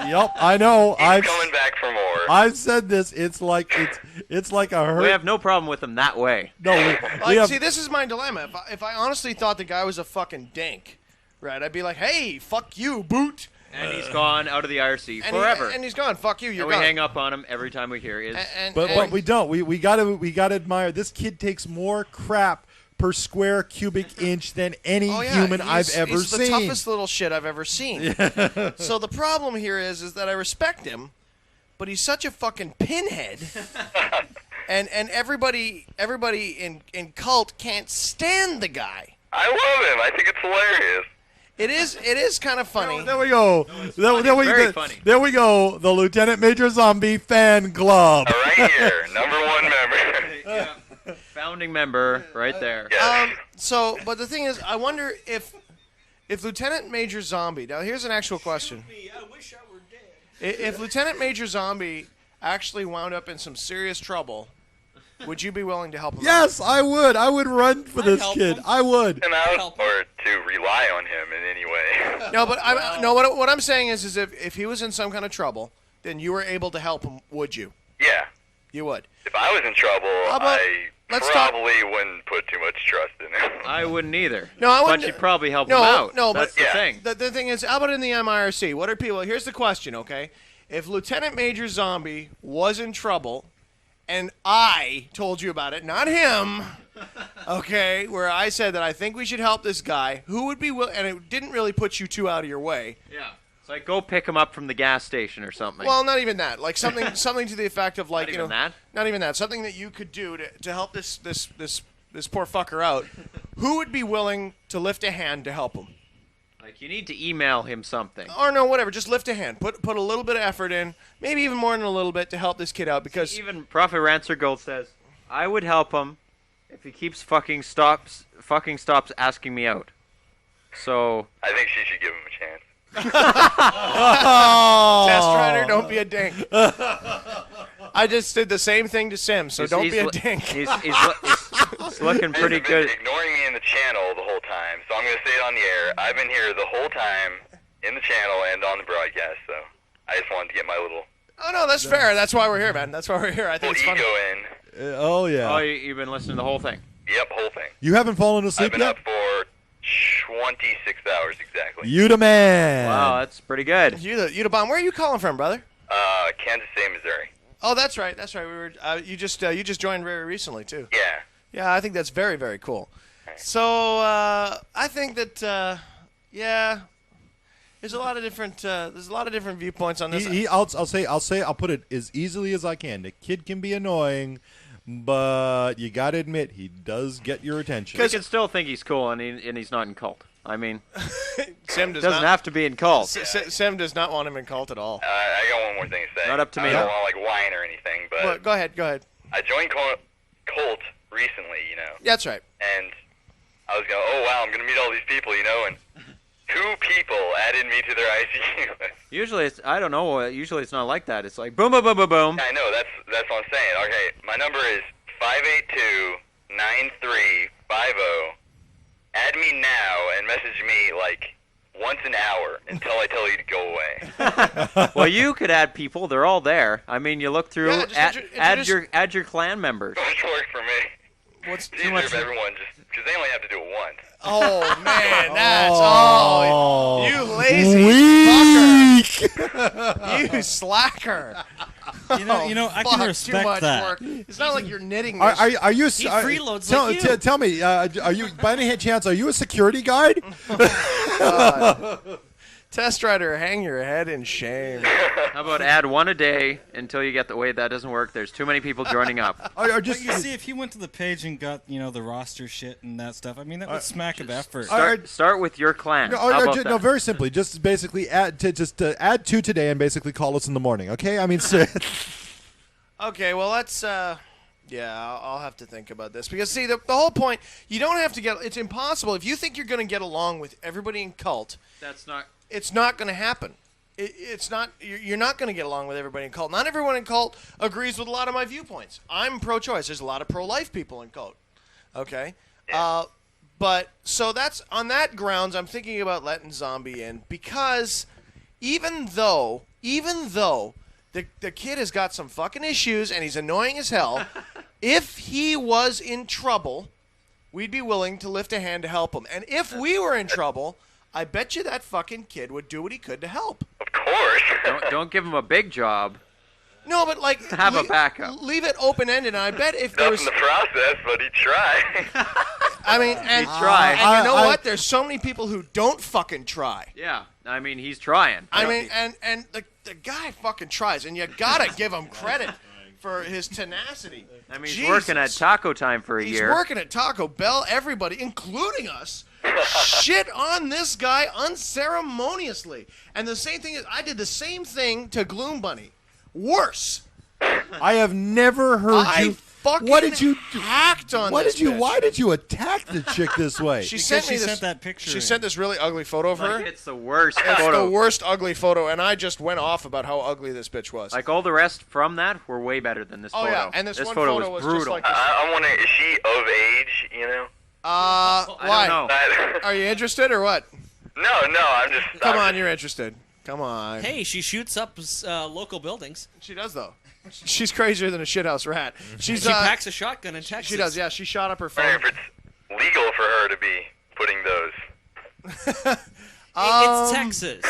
S9: Yep, I know.
S16: He's coming back for more.
S9: I've said this. It's like a hurt.
S14: We have no problem with him that way.
S9: No,
S11: see, this is my dilemma. If I honestly thought the guy was a fucking dink, right, I'd be like, hey, fuck you, boot.
S14: And he's gone out of the IRC
S11: and
S14: forever.
S11: And he's gone. Fuck you. You're
S14: and
S11: gone.
S14: we hang up on him every time we hear his.
S9: But we don't. We gotta admire this kid. Takes more crap per square cubic inch than any human I've ever seen.
S11: He's the toughest little shit I've ever seen. So the problem here is that I respect him, but he's such a fucking pinhead. and everybody in Cult can't stand the guy.
S16: I love him. I think it's hilarious.
S11: It is kind of funny.
S9: There we go.
S14: Very funny.
S9: There we go. The Lieutenant Major Zombie fan club.
S16: Right here, number one member.
S14: Founding member, right there.
S11: But the thing is, I wonder if Lieutenant Major Zombie. Now, here's an actual question.
S17: I wish I were dead.
S11: If Lieutenant Major Zombie actually wound up in some serious trouble, would you be willing to help him?
S9: Yes, I would. I would run for this kid. I would.
S16: Him out or to rely on him in any way.
S11: No, but what I'm saying is if he was in some kind of trouble, then you were able to help him, would you?
S16: Yeah.
S11: You would.
S16: If I was in trouble, I probably wouldn't put too much trust in him.
S14: I wouldn't either.
S11: No, I wouldn't.
S14: But you'd probably help him out.
S11: No,
S14: that's
S11: but
S14: the thing.
S11: The thing is, how about in the MIRC? What are people? Here's the question, okay? If Lieutenant Major Zombie was in trouble, and I told you about it, not him, okay, where I said that I think we should help this guy, who would be willing, and it didn't really put you two out of your way.
S14: Yeah. It's like go pick him up from the gas station or something.
S11: Well, not even that. Like something to the effect of like,
S14: not even that?
S11: Not even that. Something that you could do to help this poor fucker out. Who would be willing to lift a hand to help him?
S14: Like you need to email him something.
S11: Or no, whatever. Just lift a hand. Put a little bit of effort in, maybe even more than a little bit, to help this kid out. Because
S14: even Prophet Rancer Gold says, I would help him if he keeps fucking stops asking me out. So
S16: I think she should give him a chance.
S11: Test Rider, don't be a dink. I just did the same thing to Sim, so don't be a dink.
S14: He's looking pretty good.
S16: Ignoring me in the channel the whole time, so I'm going to say it on the air. I've been here the whole time, in the channel and on the broadcast. So I just wanted to get my little
S3: Oh no, that's fair. That's why we're here, man. That's why we're here. I think it's
S16: ego
S3: funny.
S16: in.
S9: Oh yeah.
S2: Oh, you've been listening to the whole thing.
S16: Yep, whole thing.
S9: You haven't fallen asleep
S16: I've been
S9: yet?
S16: up for 26 hours exactly.
S9: You the man.
S2: Wow, that's pretty good.
S3: You the bomb. Where are you calling from, brother?
S16: Kansas City, Missouri.
S3: Oh, that's right. That's right. We were. You just joined very recently too.
S16: Yeah.
S3: Yeah, I think that's very, very cool. So I think that there's a lot of different viewpoints on this.
S9: I'll put it as easily as I can. The kid can be annoying, but you got to admit he does get your attention.
S2: You can still think he's cool, and he's not in cult. I mean,
S3: Sim
S2: doesn't have to be in cult.
S3: Sim does not want him in cult at all.
S16: I got one more thing to say.
S2: Not up to me.
S16: I don't want to like whine or anything, but
S3: Well, go ahead.
S16: I joined Colt recently, you know.
S3: That's right.
S16: And I was going, oh wow, I'm gonna meet all these people, you know, and 2 people added me to their ICU list.
S2: Usually, I don't know. Usually, it's not like that. It's like boom, boom, boom, boom, boom.
S16: I know, that's what I'm saying. Okay, my number is 582-9350. Add me now and message me like once an hour until I tell you to go away.
S2: Well, you could add people. They're all there. I mean, you look through.
S16: Yeah, just
S2: add your clan members.
S16: Don't work for me.
S3: What's
S16: it's easier if everyone just because they only have to do it once.
S3: Oh man, that's you lazy fucker. You slacker.
S10: You know, I can
S3: Fuck,
S10: respect
S3: too much
S10: that.
S3: Work. It's not like you're knitting.
S9: Are you?
S3: He freeloads
S9: tell,
S3: like you.
S9: tell me, are you by any chance? Are you a security guard?
S3: Test Rider, hang your head in shame.
S2: How about add one a day until you get the way that doesn't work? There's too many people joining up.
S10: But you see, if he went to the page and got the roster shit and that stuff, I mean that would smack of effort.
S2: Start with your clan.
S9: No,
S2: How about
S9: no,
S2: that?
S9: very simply, just basically add 2 today and basically call us in the morning. Okay, I mean.
S3: Okay, well let's. I'll have to think about this because see the whole point. You don't have to get. It's impossible if you think you're going to get along with everybody in cult.
S2: That's not.
S3: It's not going to happen. It's not. You're not going to get along with everybody in cult. Not everyone in cult agrees with a lot of my viewpoints. I'm pro-choice. There's a lot of pro-life people in cult. Okay, but so that's on that grounds. I'm thinking about letting Zombie in because even though the kid has got some fucking issues and he's annoying as hell, if he was in trouble, we'd be willing to lift a hand to help him. And if we were in trouble, I bet you that fucking kid would do what he could to help.
S16: Of course.
S2: Don't give him a big job.
S3: No, but like
S2: have a backup.
S3: Leave it open ended, and I bet if there
S16: Not
S3: was
S16: in the process, but he'd try.
S3: I mean, and
S2: try.
S3: And you know what? There's so many people who don't fucking try.
S2: Yeah, I mean he's trying.
S3: I mean, and the guy fucking tries, and you gotta give him credit for his tenacity.
S2: I mean, he's working at Taco Time for a year.
S3: He's working at Taco Bell. Everybody, including us, shit on this guy unceremoniously. And the same thing is, I did the same thing to Gloom Bunny. Worse.
S9: I have never heard you.
S3: Fucking
S9: what did you
S3: hacked on
S9: What
S3: this
S9: did you?
S3: bitch.
S9: Why did you attack the chick this way?
S3: She sent me this.
S10: that picture
S3: She
S10: in.
S3: sent this really ugly photo of her.
S2: Like, it's the worst
S3: It's
S2: photo.
S3: the worst ugly photo, and I just went off about how ugly this bitch was.
S2: Like all the rest from that were way better than this
S3: Oh,
S2: photo.
S3: yeah, and this one
S2: photo
S3: photo was just
S2: brutal.
S3: like this.
S16: I'm wondering, is she of age? You know?
S3: Why?
S2: don't know.
S3: Are you interested or what?
S16: No, I'm just.
S3: Come on, you're interested. Come on.
S17: Hey, she shoots up local buildings.
S3: She does though. She's crazier than a shithouse rat.
S17: She packs a shotgun in Texas.
S3: She does, yeah. She shot up her phone.
S16: If it's legal for her to be putting those.
S17: It's Texas.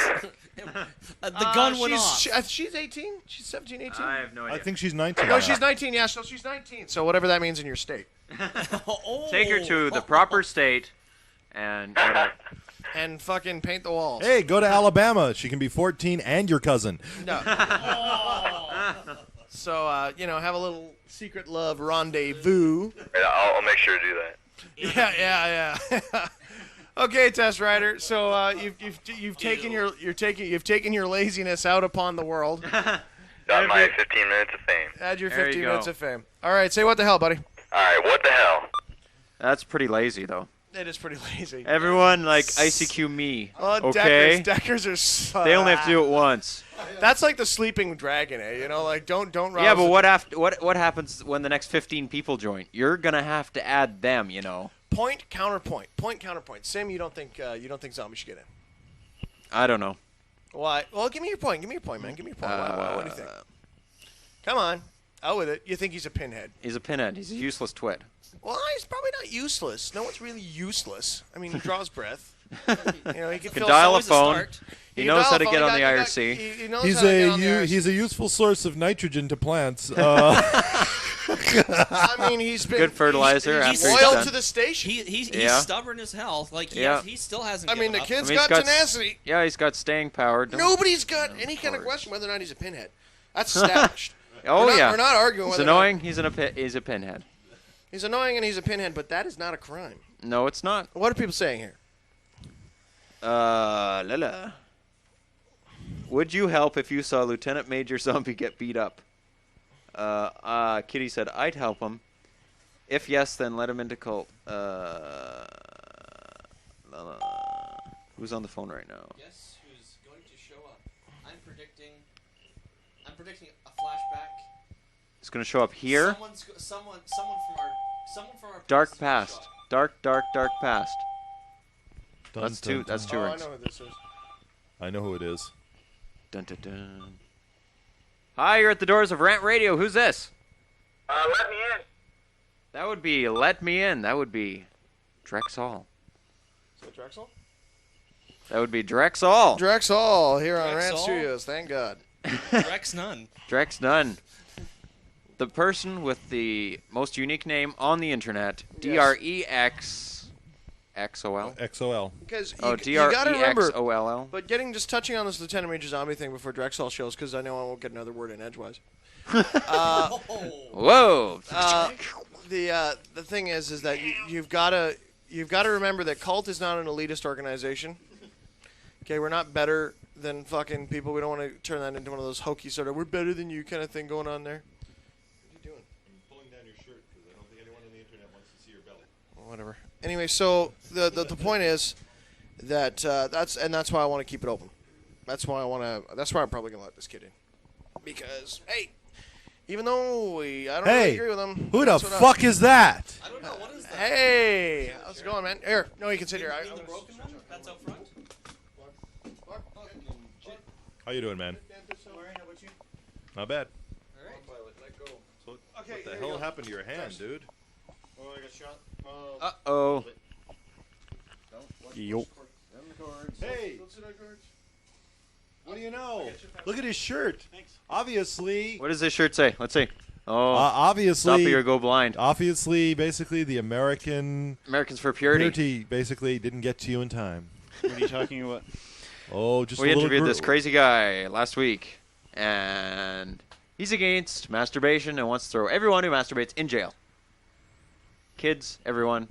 S17: The gun went off.
S3: She's 18? She's 17, 18?
S2: I have no idea.
S9: I think she's 19.
S3: No, she's 19, yeah. So she's 19. So whatever that means in your state.
S2: Take her to the proper state and
S3: And fucking paint the walls.
S9: Hey, go to Alabama. She can be 14 and your cousin.
S3: No. So, have a little secret love rendezvous.
S16: I'll make sure to do that.
S3: Yeah. Okay, Test Rider. So you've taken your laziness out upon the world.
S16: Got my 15 minutes of fame.
S3: Add your
S2: There you
S3: 15
S2: go.
S3: minutes of fame. All right, say what the hell, buddy.
S16: All right, what the hell?
S2: That's pretty lazy though.
S3: It is pretty lazy.
S2: Everyone like ICQ me.
S3: Oh,
S2: Okay.
S3: Deckers are.
S2: They only have to do it once.
S3: That's like the sleeping dragon, eh? You know, like don't rouse.
S2: Yeah, but what happens when the next 15 people join? You're gonna have to add them, you know.
S3: Point counterpoint. Sim, you don't think Zombie should get in?
S14: I don't know.
S11: Why? Well, give me your point. Give me your point, man. Give me your point. Why, what do you think? Come on. Out with it. You think he's a pinhead?
S14: He's a pinhead. He's a useless twit.
S11: Well, he's probably not useless. No one's really useless. I mean, he draws breath. You know, he can
S14: dial a phone. He knows how to get on the IRC.
S11: He knows how to get on the IRC.
S9: He's a useful source of nitrogen to plants.
S11: I mean, he's been
S14: good fertilizer.
S11: He's loyal to the station.
S17: He's stubborn as hell. Like he still hasn't.
S11: I mean, the
S17: given
S11: kid's
S17: up.
S11: got tenacity.
S14: Yeah, he's got staying power.
S11: Nobody's got any kind of question whether or not he's a pinhead. That's established.
S14: Oh
S11: we're not arguing.
S14: He's
S11: whether
S14: annoying. He's a pinhead.
S11: He's annoying and he's a pinhead, but that is not a crime.
S14: No, it's not.
S11: What are people saying here?
S14: Would you help if you saw Lieutenant Major Zombie get beat up? Kitty said, I'd help him. If yes, then let him into cult. Who's on the phone right now?
S17: Guess who's going to show up? I'm predicting a flashback.
S14: It's going to show up here.
S17: Someone from our
S14: Dark past. Dark past. That's two rings.
S11: I know who this is.
S9: I know who it is.
S14: Dun, dun, dun. Hi, you're at the doors of Rant Radio. Who's this?
S16: Let me in.
S14: That would be Let Me In. That would be Drexoll.
S11: Is that Drexoll?
S14: That would be Drexoll.
S11: Drexoll here on Rant Studios. Thank God.
S17: Drex Nunn.
S14: Drex Nunn. The person with the most unique name on the internet. DREXXOL.
S9: XOL.
S11: Because
S14: you
S11: got to remember.
S14: DREXOLL.
S11: But just touching on this Lieutenant Major Zombie thing before Drexoll shows, because I know I won't get another word in edgewise.
S14: Whoa.
S11: The thing is that you've got to remember that cult is not an elitist organization. Okay, we're not better than fucking people. We don't want to turn that into one of those hokey sort of we're better than you kind of thing going on there. What are you doing?
S9: I'm pulling down your shirt because I don't think anyone on the internet wants to see your belly.
S11: Whatever. Anyway, so the point is that that's why I want to keep it open. That's why I'm probably gonna let this kid in, because hey, even though I don't really agree with him.
S9: Who the fuck is that?
S17: I don't know. What is that?
S11: Hey, how's it going, man? Here, no, you can sit here.
S17: The broken one? That's up front.
S9: How you doing, man? Not bad. So,
S11: Okay,
S9: what the hell happened to your hand, dude?
S11: Oh, I got shot.
S14: Uh-oh.
S9: Yo. Hey. What do you know? Look at his shirt. Obviously.
S14: What does this shirt say? Let's see. Oh,
S9: obviously.
S14: Stop it or go blind.
S9: Obviously, basically, the
S14: Americans for Purity.
S9: Purity basically didn't get to you in time.
S18: What are you talking about?
S9: Oh, just
S14: we
S9: a little
S14: interviewed this crazy guy last week, and he's against masturbation and wants to throw everyone who masturbates in jail. Kids, everyone.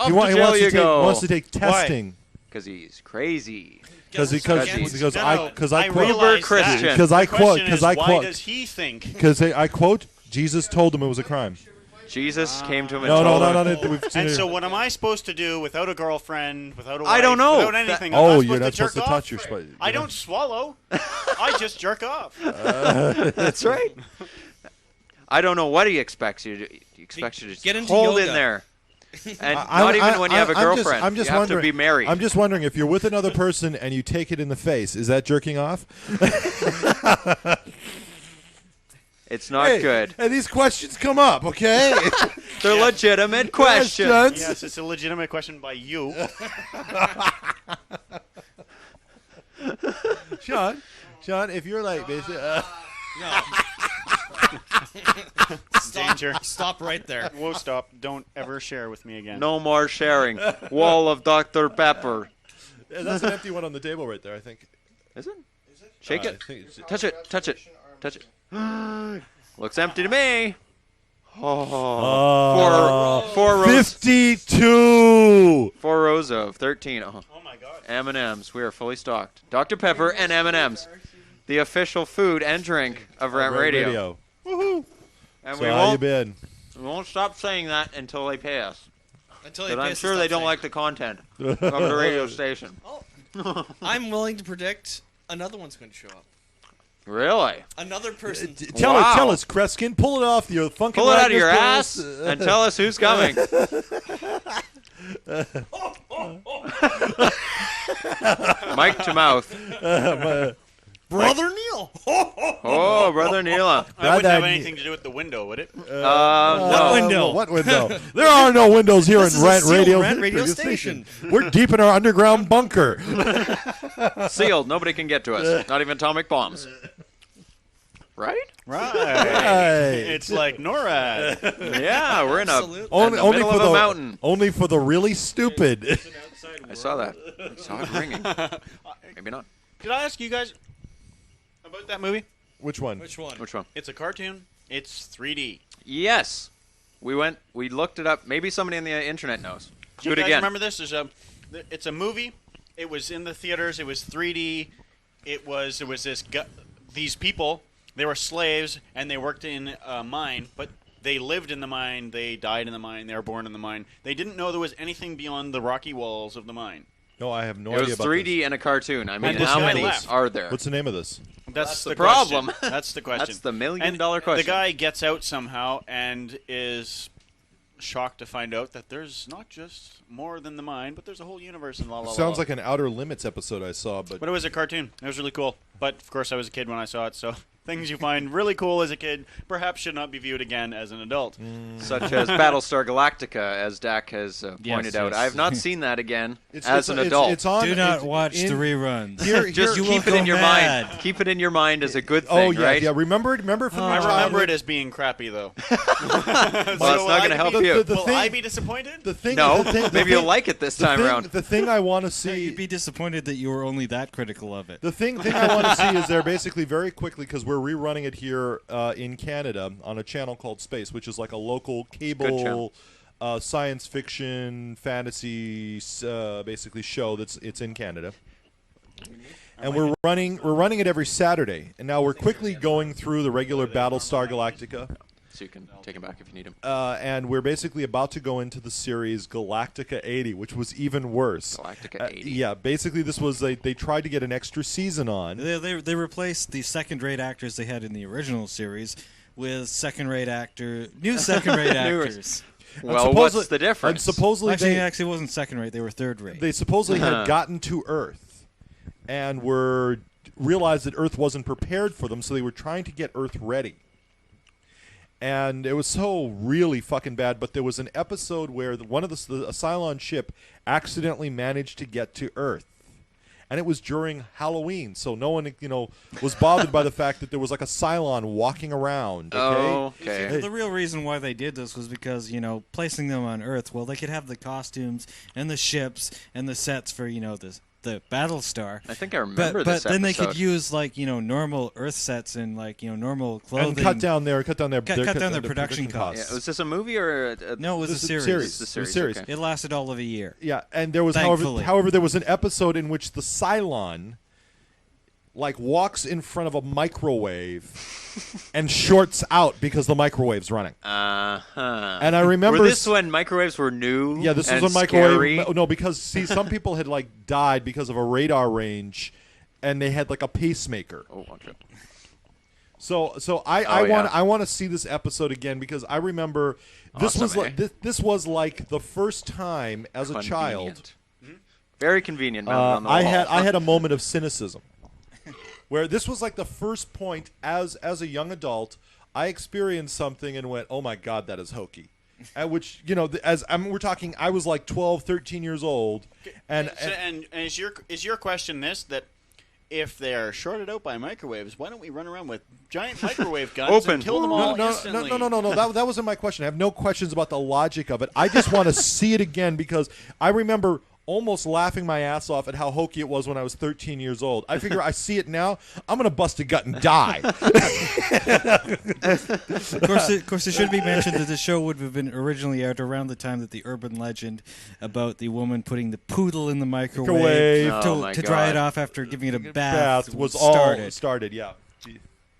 S9: He wants to take testing.
S14: Because he's crazy.
S9: Because I quote.
S18: Why does he think?
S9: Because I quote, Jesus told him it was a crime.
S14: Jesus came to him and told him.
S18: And so what am I supposed to do without a girlfriend, without a wife,
S14: I don't know.
S18: without anything?
S9: You're not supposed to touch your spine.
S18: I don't swallow. I just jerk off.
S14: That's right. I don't know what he expects you to do. He expects you to
S17: get into
S14: hold
S17: yoga.
S14: in there. And not even when you have a girlfriend.
S9: I'm just
S14: you have
S9: wondering,
S14: to be married.
S9: I'm just wondering if you're with another person and you take it in the face, is that jerking off?
S14: It's not good.
S9: And these questions come up, okay?
S14: They're legitimate questions.
S18: Yes, it's a legitimate question by you.
S9: Sean, if you're like basically...
S17: No.
S18: Danger.
S17: Stop right there.
S18: Whoa, stop. Don't ever share with me again.
S14: No more sharing. Wall of Dr. Pepper.
S9: Yeah, that's an empty one on the table right there, I think.
S14: Is it? Shake it. Touch it. Touch it. Touch it. Looks empty to me. Oh. Four rows.
S9: 52.
S14: 4 rows of 13. Oh my God. M&Ms. We are fully stocked. Dr. Pepper and M&Ms. The official food and drink of Rant Radio.
S9: Woohoo!
S14: And
S9: so how you been?
S14: We won't stop saying that until they pay us.
S17: Until
S14: I'm sure they don't like the content of the radio station.
S17: Oh. I'm willing to predict another one's going to show up.
S14: Really?
S17: Another person.
S9: Tell us, Kreskin. Pull it off your funky.
S14: Pull it out of your ass and tell us who's coming. Mic to mouth.
S17: Brother Neil.
S14: Oh, Brother Neil.
S18: That wouldn't have anything to do with the window, would it?
S14: No.
S17: window?
S9: What window? There are no windows here
S17: This
S9: in
S17: is a
S9: Rent
S17: sealed
S9: Radio,
S17: Rent radio station.
S9: We're deep in our underground bunker.
S14: Sealed. Nobody can get to us. Not even atomic bombs. Right?
S18: Right. It's like NORAD.
S14: Yeah, we're in a
S9: only
S14: middle
S9: for
S14: of a
S9: the
S14: mountain.
S9: Only for the really stupid.
S14: I saw that. I saw it ringing. Maybe not.
S18: Did I ask you guys about that movie?
S9: Which one?
S17: Which one?
S14: Which one?
S18: It's a cartoon. It's 3D.
S14: Yes. We looked it up. Maybe somebody on the internet knows.
S18: Do
S14: Do
S18: you
S14: it
S18: guys
S14: again.
S18: remember this? It's a movie. It was in the theaters. It was 3D. It was these people. They were slaves and they worked in a mine, but they lived in the mine. They died in the mine. They were born in the mine. They didn't know there was anything beyond the rocky walls of the mine.
S9: No, I have no
S14: It
S9: idea
S14: was
S9: about
S14: 3D
S9: this.
S14: and a cartoon. I mean,
S18: And this
S14: how
S18: guy
S14: many
S18: left.
S14: are there?
S9: What's the name of this?
S18: That's
S14: the problem.
S18: question. That's the question.
S14: That's the million
S18: And
S14: dollar question.
S18: The guy gets out somehow and is shocked to find out that there's not just more than the mine, but there's a whole universe and la la la.
S9: Sounds like an Outer Limits episode I saw, but
S18: But it was a cartoon. It was really cool. But of course, I was a kid when I saw it, so things you find really cool as a kid perhaps should not be viewed again as an adult.
S14: Such as Battlestar Galactica, as Dak has pointed out.
S10: yes.
S14: I have not seen that again
S9: It's-
S14: as
S9: it's-
S14: an
S9: it's-
S14: adult.
S9: it's on-
S10: Do not
S9: it's
S10: watch
S9: in-
S10: the reruns.
S14: Just
S10: You
S14: keep
S10: will
S14: it in
S10: go
S14: your
S10: mad.
S14: mind. Keep it in your mind as a good
S9: oh
S14: thing,
S9: yeah,
S14: right?
S9: yeah. Remember from your
S18: I remember
S9: childhood?
S18: it as being crappy, though.
S14: Well, it's not going to help you.
S18: Will I be disappointed?
S9: The thing,
S14: No,
S9: the thing, the
S14: maybe you'll
S9: thing-
S14: like it this
S9: the
S14: time
S9: thing-
S14: around.
S9: The thing I want to see.
S10: You'd be disappointed that you were only that critical of it.
S9: The thing I want to see is they're basically very quickly, because we're rerunning it here in Canada on a channel called Space, which is like a local cable science fiction fantasy basically show it's in Canada. And we're running it every Saturday. And now we're quickly going through the regular Battlestar Galactica.
S14: So you can take him back if you need him.
S9: And we're basically about to go into the series Galactica 80, which was even worse.
S14: Galactica 80.
S9: Yeah, basically this was they tried to get an extra season on.
S10: They replaced the second-rate actors they had in the original series with new second-rate actors.
S14: Well, what's the difference?
S9: And supposedly
S10: Actually, it wasn't second-rate. They were third-rate.
S9: They supposedly had gotten to Earth and realized that Earth wasn't prepared for them, so they were trying to get Earth ready. And it was so really fucking bad, but there was an episode where one of the Cylon ship accidentally managed to get to Earth. And it was during Halloween, so no one, was bothered by the fact that there was like a Cylon walking around. Okay?
S14: Okay.
S10: The real reason why they did this was because, placing them on Earth, well, they could have the costumes and the ships and the sets for, the Battlestar.
S14: I think I remember
S10: but
S14: this
S10: then they could
S14: episode.
S10: use normal Earth sets and normal clothing.
S9: And cut down their
S10: production costs.
S14: Yeah, was this a movie or
S10: No, it was a series.
S9: Series.
S14: It's a series.
S9: It was a series.
S14: Okay.
S10: It lasted all of a year.
S9: Yeah, and there was
S10: Thankfully.
S9: however there was an episode in which the Cylon walks in front of a microwave and shorts out because the microwave's running.
S14: Uh-huh.
S9: And I remember
S14: Were this when microwaves were new?
S9: Yeah, this was
S14: and
S9: when microwave.
S14: scary?
S9: No, because some people had died because of a radar range, and they had a pacemaker.
S14: Oh, okay.
S9: So I want to see this episode again because I remember this
S14: Awesome,
S9: was this was the first time as a child.
S14: Very convenient. On the
S9: I
S14: wall.
S9: had a moment of cynicism, where this was the first point as a young adult I experienced something and went, oh my god, that is hokey. At which we're talking, I was 12, 13 years old, and
S18: is your question this, that if they're shorted out by microwaves, why don't we run around with giant microwave guns and kill them all instantly?
S9: No. That wasn't my question. I have no questions about the logic of it. I just want to see it again because I remember almost laughing my ass off at how hokey it was when I was 13 years old. I figure I see it now, I'm going to bust a gut and die.
S10: Of course, it should be mentioned that the show would have been originally aired around the time that the urban legend about the woman putting the poodle in the microwave to dry it off after giving it a bath
S9: was
S10: started.
S9: all started. Yeah.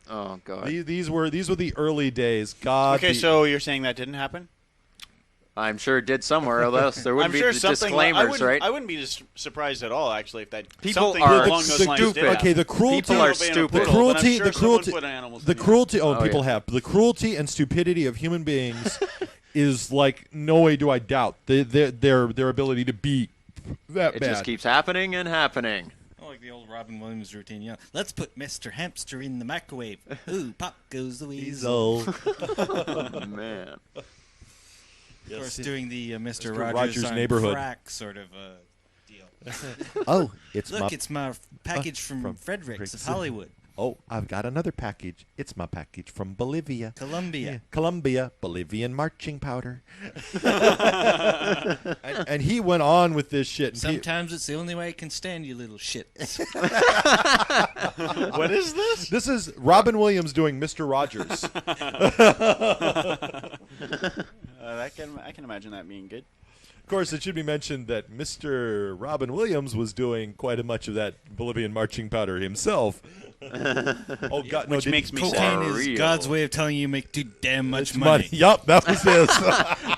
S14: Oh god.
S9: These were the early days. God.
S18: Okay, so you're saying that didn't happen?
S14: I'm sure it did somewhere else. There wouldn't
S18: I'm sure
S14: be the disclaimers, right?
S18: I wouldn't be surprised at all, actually, if that
S14: People
S18: something
S14: are
S18: along those lines did
S14: stupid.
S18: happen.
S9: Okay, the cruelty.
S14: People are stupid.
S9: The cruelty.
S18: But I'm sure
S9: The
S18: someone
S9: cruelty.
S18: put animals
S9: The
S18: in there.
S9: cruelty. Oh,
S14: Oh,
S9: people
S14: yeah.
S9: have the cruelty and stupidity of human beings is no way do I doubt their ability to be that
S14: It
S9: bad.
S14: just keeps happening and happening.
S10: Oh, like the old Robin Williams routine. Yeah, let's put Mr. Hamster in the microwave. Ooh, pop goes the weasel.
S14: Oh, man.
S10: Of course, doing the Mr.
S9: Mr.
S10: Rogers on
S9: neighborhood.
S10: crack sort of deal.
S4: Oh, it's
S10: Look,
S4: my
S10: it's my package from Fredericks of Hollywood.
S4: Oh, I've got another package. It's my package from Bolivia.
S10: Colombia.
S4: Yeah, Colombia, Bolivian marching powder.
S9: and he went on with this shit. And
S10: Sometimes it's the only way I can stand you little shits.
S18: What is this?
S9: This is Robin Williams doing Mr. Rogers.
S18: I can imagine that being good.
S9: Of course, it should be mentioned that Mr. Robin Williams was doing quite a much of that Bolivian marching powder himself. Oh God! No,
S18: Which makes me
S10: Cocaine
S18: sad.
S10: is God's way of telling you make too damn much
S9: It's
S10: money.
S9: Yup, that was his.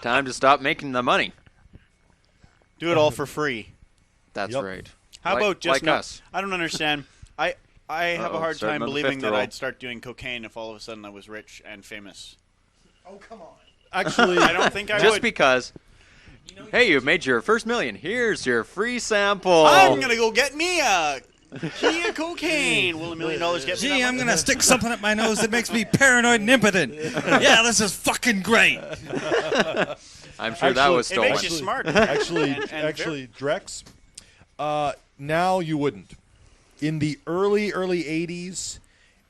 S14: Time to stop making the money.
S18: Do it all for free.
S14: That's right.
S18: How about just
S14: like us?
S18: I don't understand. I have a hard
S14: starting
S18: time
S14: on the
S18: believing
S14: fifth
S18: that
S14: roll.
S18: I'd start doing cocaine if all of a sudden I was rich and famous.
S3: Oh, come on.
S9: Actually,
S18: I don't think I
S14: Just
S18: would.
S14: because. Hey, you've made your first million. Here's your free sample.
S18: I'm gonna go get me a key of cocaine. Will $1 million get me?
S10: Gee,
S18: that
S10: I'm
S18: much?
S10: gonna stick something up my nose that makes me paranoid and impotent. Yeah, this is fucking great.
S14: I'm sure that was
S18: It
S14: stolen.
S18: makes you smart.
S9: Actually,
S18: And
S9: actually, Drex. Now you wouldn't. In the early 80s,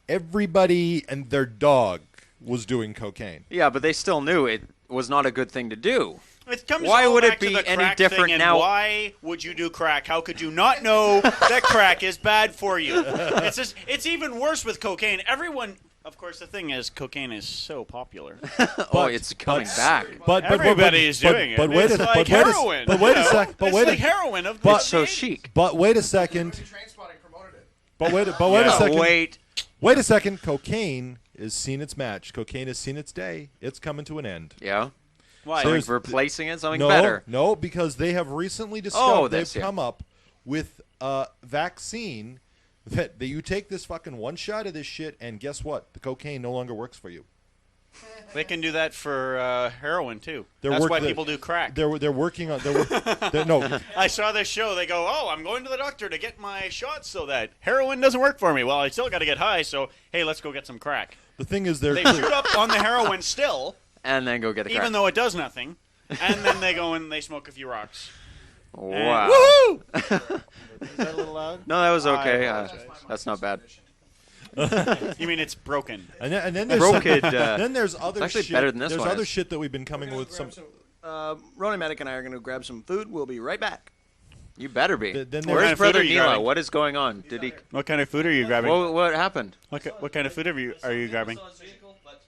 S9: everybody and their dog was doing cocaine.
S14: Yeah, but they still knew it was not a good thing to do.
S18: It comes
S14: Why
S18: all
S14: would
S18: back
S14: it
S18: to
S14: be
S18: the
S14: any
S18: crack
S14: different
S18: thing, and
S14: now?
S18: Why would you do crack? How could you not know that crack is bad for you? It's even worse with cocaine. Everyone, of course, the thing is, cocaine is so popular.
S14: It's coming back.
S9: But
S18: Everybody is doing it.
S9: But wait
S18: It's
S9: a
S18: like heroin.
S9: But wait
S18: you
S9: a
S18: know?
S9: sec. But
S18: It's
S9: wait
S18: like
S9: a
S18: heroin of
S9: but,
S14: It's so chic.
S9: But wait a second. But wait a second. Wait a second. Cocaine is seen its match. Cocaine has seen its day. It's coming to an end.
S14: Yeah.
S18: Why?
S14: Something's replacing it, something
S9: no,
S14: better.
S9: No, because they have recently discovered they've
S14: this, yeah.
S9: come up with a vaccine that you take this fucking one shot of this shit, and guess what? The cocaine no longer works for you.
S18: They can do that for heroin too.
S9: They're
S18: That's
S9: work-
S18: why
S9: they're-
S18: people do crack.
S9: They're working on. No.
S18: I saw this show. They go, "Oh, I'm going to the doctor to get my shots so that heroin doesn't work for me." Well, I still got to get high, so hey, let's go get some crack.
S9: The thing is,
S18: They shoot up on the heroin still,
S14: And then go get the crack.
S18: even though it does nothing, and then they go and they smoke a few rocks.
S14: Wow.
S18: Woohoo! Is that a little loud?
S14: No, that was okay.
S18: I apologize.
S14: That's not bad.
S18: You mean it's broken?
S9: And then there's
S14: Broken,
S9: then there's other
S14: it's actually
S9: shit.
S14: better than this
S9: There's
S14: one
S9: other
S14: is.
S9: shit that we've been coming with some.
S1: Ronnie Medic and I are going to grab some food. We'll be right back.
S14: You better be.
S9: Then
S18: What kind
S14: Where's
S18: of food
S14: Brother
S18: are you
S14: Nila?
S18: grabbing?
S14: What is going on? Did he?
S18: What kind of food are you grabbing?
S14: What happened?
S18: What kind of food are you grabbing?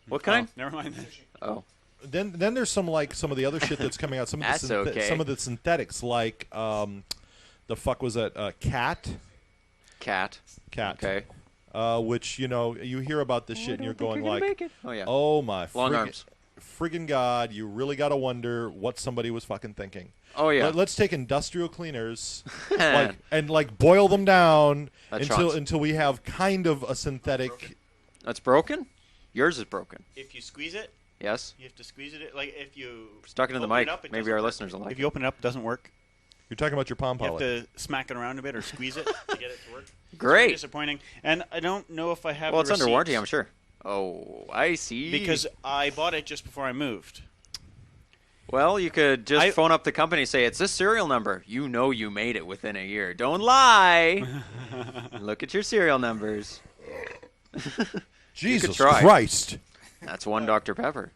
S14: What kind?
S18: Oh, never mind.
S14: Oh.
S9: Then there's some of the other shit that's coming out. Some of
S14: That's
S9: the
S14: okay.
S9: some of the synthetics like the fuck was that cat.
S14: Okay.
S9: Which you hear about this shit and you're going like,
S14: make it. Oh, yeah.
S9: oh my
S14: Long arms.
S9: friggin' god, you really got to wonder what somebody was fucking thinking.
S14: Oh, yeah.
S9: Let's take industrial cleaners and boil them down
S14: That's
S9: until we have kind of a synthetic.
S14: That's broken? Yours is broken.
S18: If you squeeze it,
S14: Yes.
S18: you have to squeeze it. Like if you
S14: Stuck into the
S18: open it
S14: mic.
S18: up, it
S14: Maybe
S18: doesn't
S14: our
S18: work.
S14: listeners will like
S18: If you open it up, it doesn't work.
S9: You're talking about your palm
S18: You have
S9: pilot.
S18: to smack it around a bit or squeeze it to get it to work. It's
S14: Great.
S18: very disappointing. And I don't know if I have.
S14: Well,
S18: the
S14: it's under warranty,
S18: receipts
S14: I'm sure. Oh, I see.
S18: because I bought it just before I moved.
S14: Well, you could just phone up the company and say, it's this serial number. You know you made it within a year. Don't lie. Look at your serial numbers.
S9: Jesus
S14: try.
S9: Christ.
S14: That's one Dr. Pepper.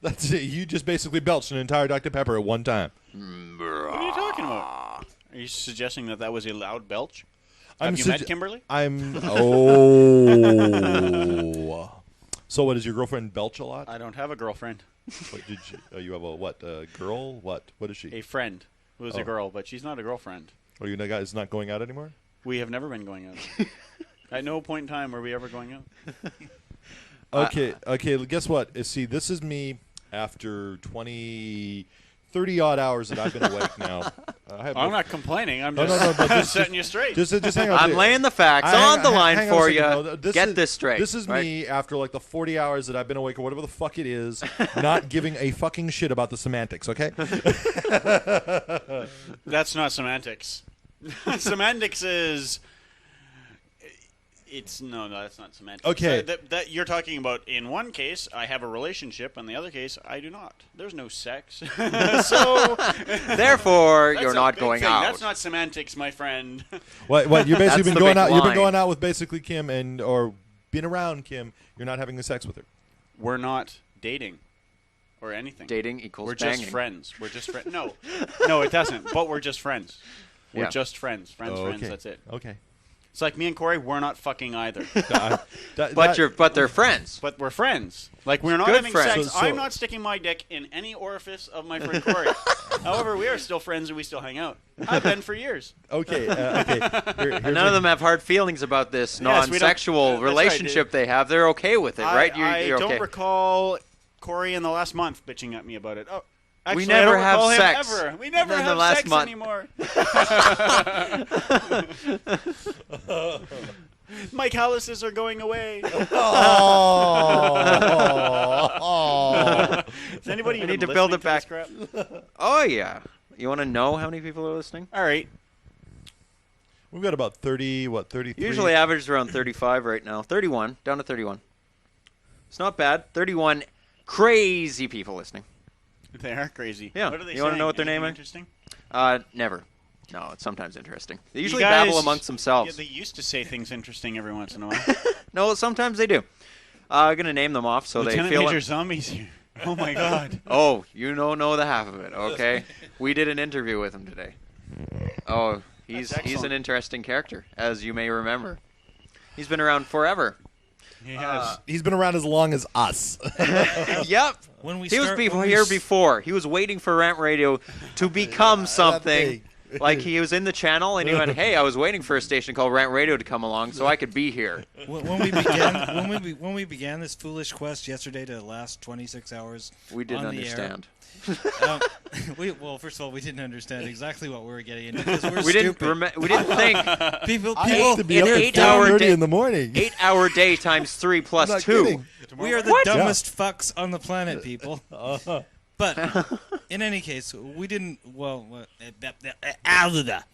S9: That's it. You just basically belched an entire Dr. Pepper at one time.
S18: What are you talking about? Are you suggesting that was a loud belch? Have
S9: I'm
S18: you
S9: sugge-
S18: met Kimberly?
S9: So what, does your girlfriend belch a lot?
S18: I don't have a girlfriend.
S9: What did you have a girl? What is she?
S18: A friend who is a girl, but she's not a girlfriend.
S9: Are you guys not going out anymore?
S18: We have never been going out. At no point in time were we ever going out.
S9: Okay, guess what? See, this is me after 30 odd hours that I've been awake now.
S18: I'm not complaining. I'm
S9: No,
S18: just
S9: but just
S18: setting you straight.
S9: Just hang on.
S14: I'm laying the facts on the line
S9: hang
S14: for
S9: on a
S14: you.
S9: second, though.
S14: Get this straight.
S9: This is
S14: right?
S9: me after like the 40 hours that I've been awake or whatever the fuck it is, not giving a fucking shit about the semantics, okay?
S18: That's not semantics. Semantics is... No, that's not semantics.
S9: Okay.
S18: That you're talking about, in one case, I have a relationship, and the other case, I do not. There's no sex. So...
S14: Therefore,
S18: that's
S14: you're
S18: a
S14: not
S18: big
S14: going
S18: thing.
S14: out.
S18: That's not semantics, my friend.
S9: What you've basically
S14: That's
S9: been
S14: the
S9: going
S14: big
S9: out. You've been
S14: line.
S9: going out with basically Kim or been around Kim. You're not having the sex with her.
S18: We're not dating or anything.
S14: Dating equals
S18: We're
S14: banging.
S18: just friends. We're just friends. No, it doesn't. But we're just friends. We're
S14: Yeah.
S18: just friends. Friends. That's it.
S9: Okay.
S18: It's like me and Corey. We're not fucking either.
S14: But they're friends.
S18: But we're friends. Like, we're not
S14: Good
S18: having
S14: friends.
S18: sex.
S9: So-
S18: I'm not sticking my dick in any orifice of my friend Corey. However, we are still friends and we still hang out. I've been for years.
S9: Okay.
S14: And none of them have hard feelings about this
S18: Yes, we don't-
S14: non-sexual
S18: that's right.
S14: relationship they have. They're okay with it, right?
S18: I
S14: You're
S18: don't
S14: okay.
S18: recall Corey in the last month bitching at me about it. Oh, actually,
S14: We never
S18: I don't
S14: have
S18: recall him
S14: sex.
S18: Ever. We never
S14: In the
S18: have
S14: last
S18: sex
S14: month.
S18: anymore. My calluses are going away. Is anybody
S14: I
S18: even
S14: need to build
S18: listening
S14: it back.
S18: this crap?
S14: Oh yeah. You want to know how many people are listening?
S18: All right.
S9: We've got about 33?
S14: Usually average around 35 right now. 31, down to 31. It's not bad. 31 crazy people listening.
S18: They are crazy.
S14: Yeah.
S18: What are they
S14: You want to know what their
S18: Anything
S14: name
S18: interesting?
S14: is? Never. No, it's sometimes interesting. They
S18: You
S14: usually
S18: guys-
S14: babble amongst themselves.
S18: Yeah, they used to say things interesting every once in a while.
S14: No, sometimes they do. I'm going to name them off so
S18: Lieutenant
S14: they feel
S18: Major Zombies here. Oh my God.
S14: Oh, you don't know the half of it, okay? We did an interview with him today. Oh, he's an interesting character, as you may remember. He's been around forever.
S18: He has.
S9: He's been around as long as us.
S14: Yep.
S6: When we
S14: He was
S6: start-
S14: before,
S6: when we
S14: here
S6: s-
S14: before. He was waiting for Rant Radio to become something. Like he was in the channel and he went, "Hey, I was waiting for a station called Rant Radio to come along so I could be here."
S10: When we began this foolish quest yesterday to last 26 hours,
S14: We didn't
S10: on the air,
S14: understand.
S10: well, first of all, we didn't understand exactly what we were getting into because we're
S14: We didn't.
S10: stupid.
S14: We didn't think.
S10: People,
S9: I have to be
S14: in
S9: up at
S14: 8-hour
S9: 4:30
S14: day
S9: in the morning.
S14: 8-hour day times 3 plus
S9: I'm not
S14: 2.
S9: kidding.
S10: we are the
S14: What?
S10: dumbest fucks on the planet, people. But in any case, we didn't.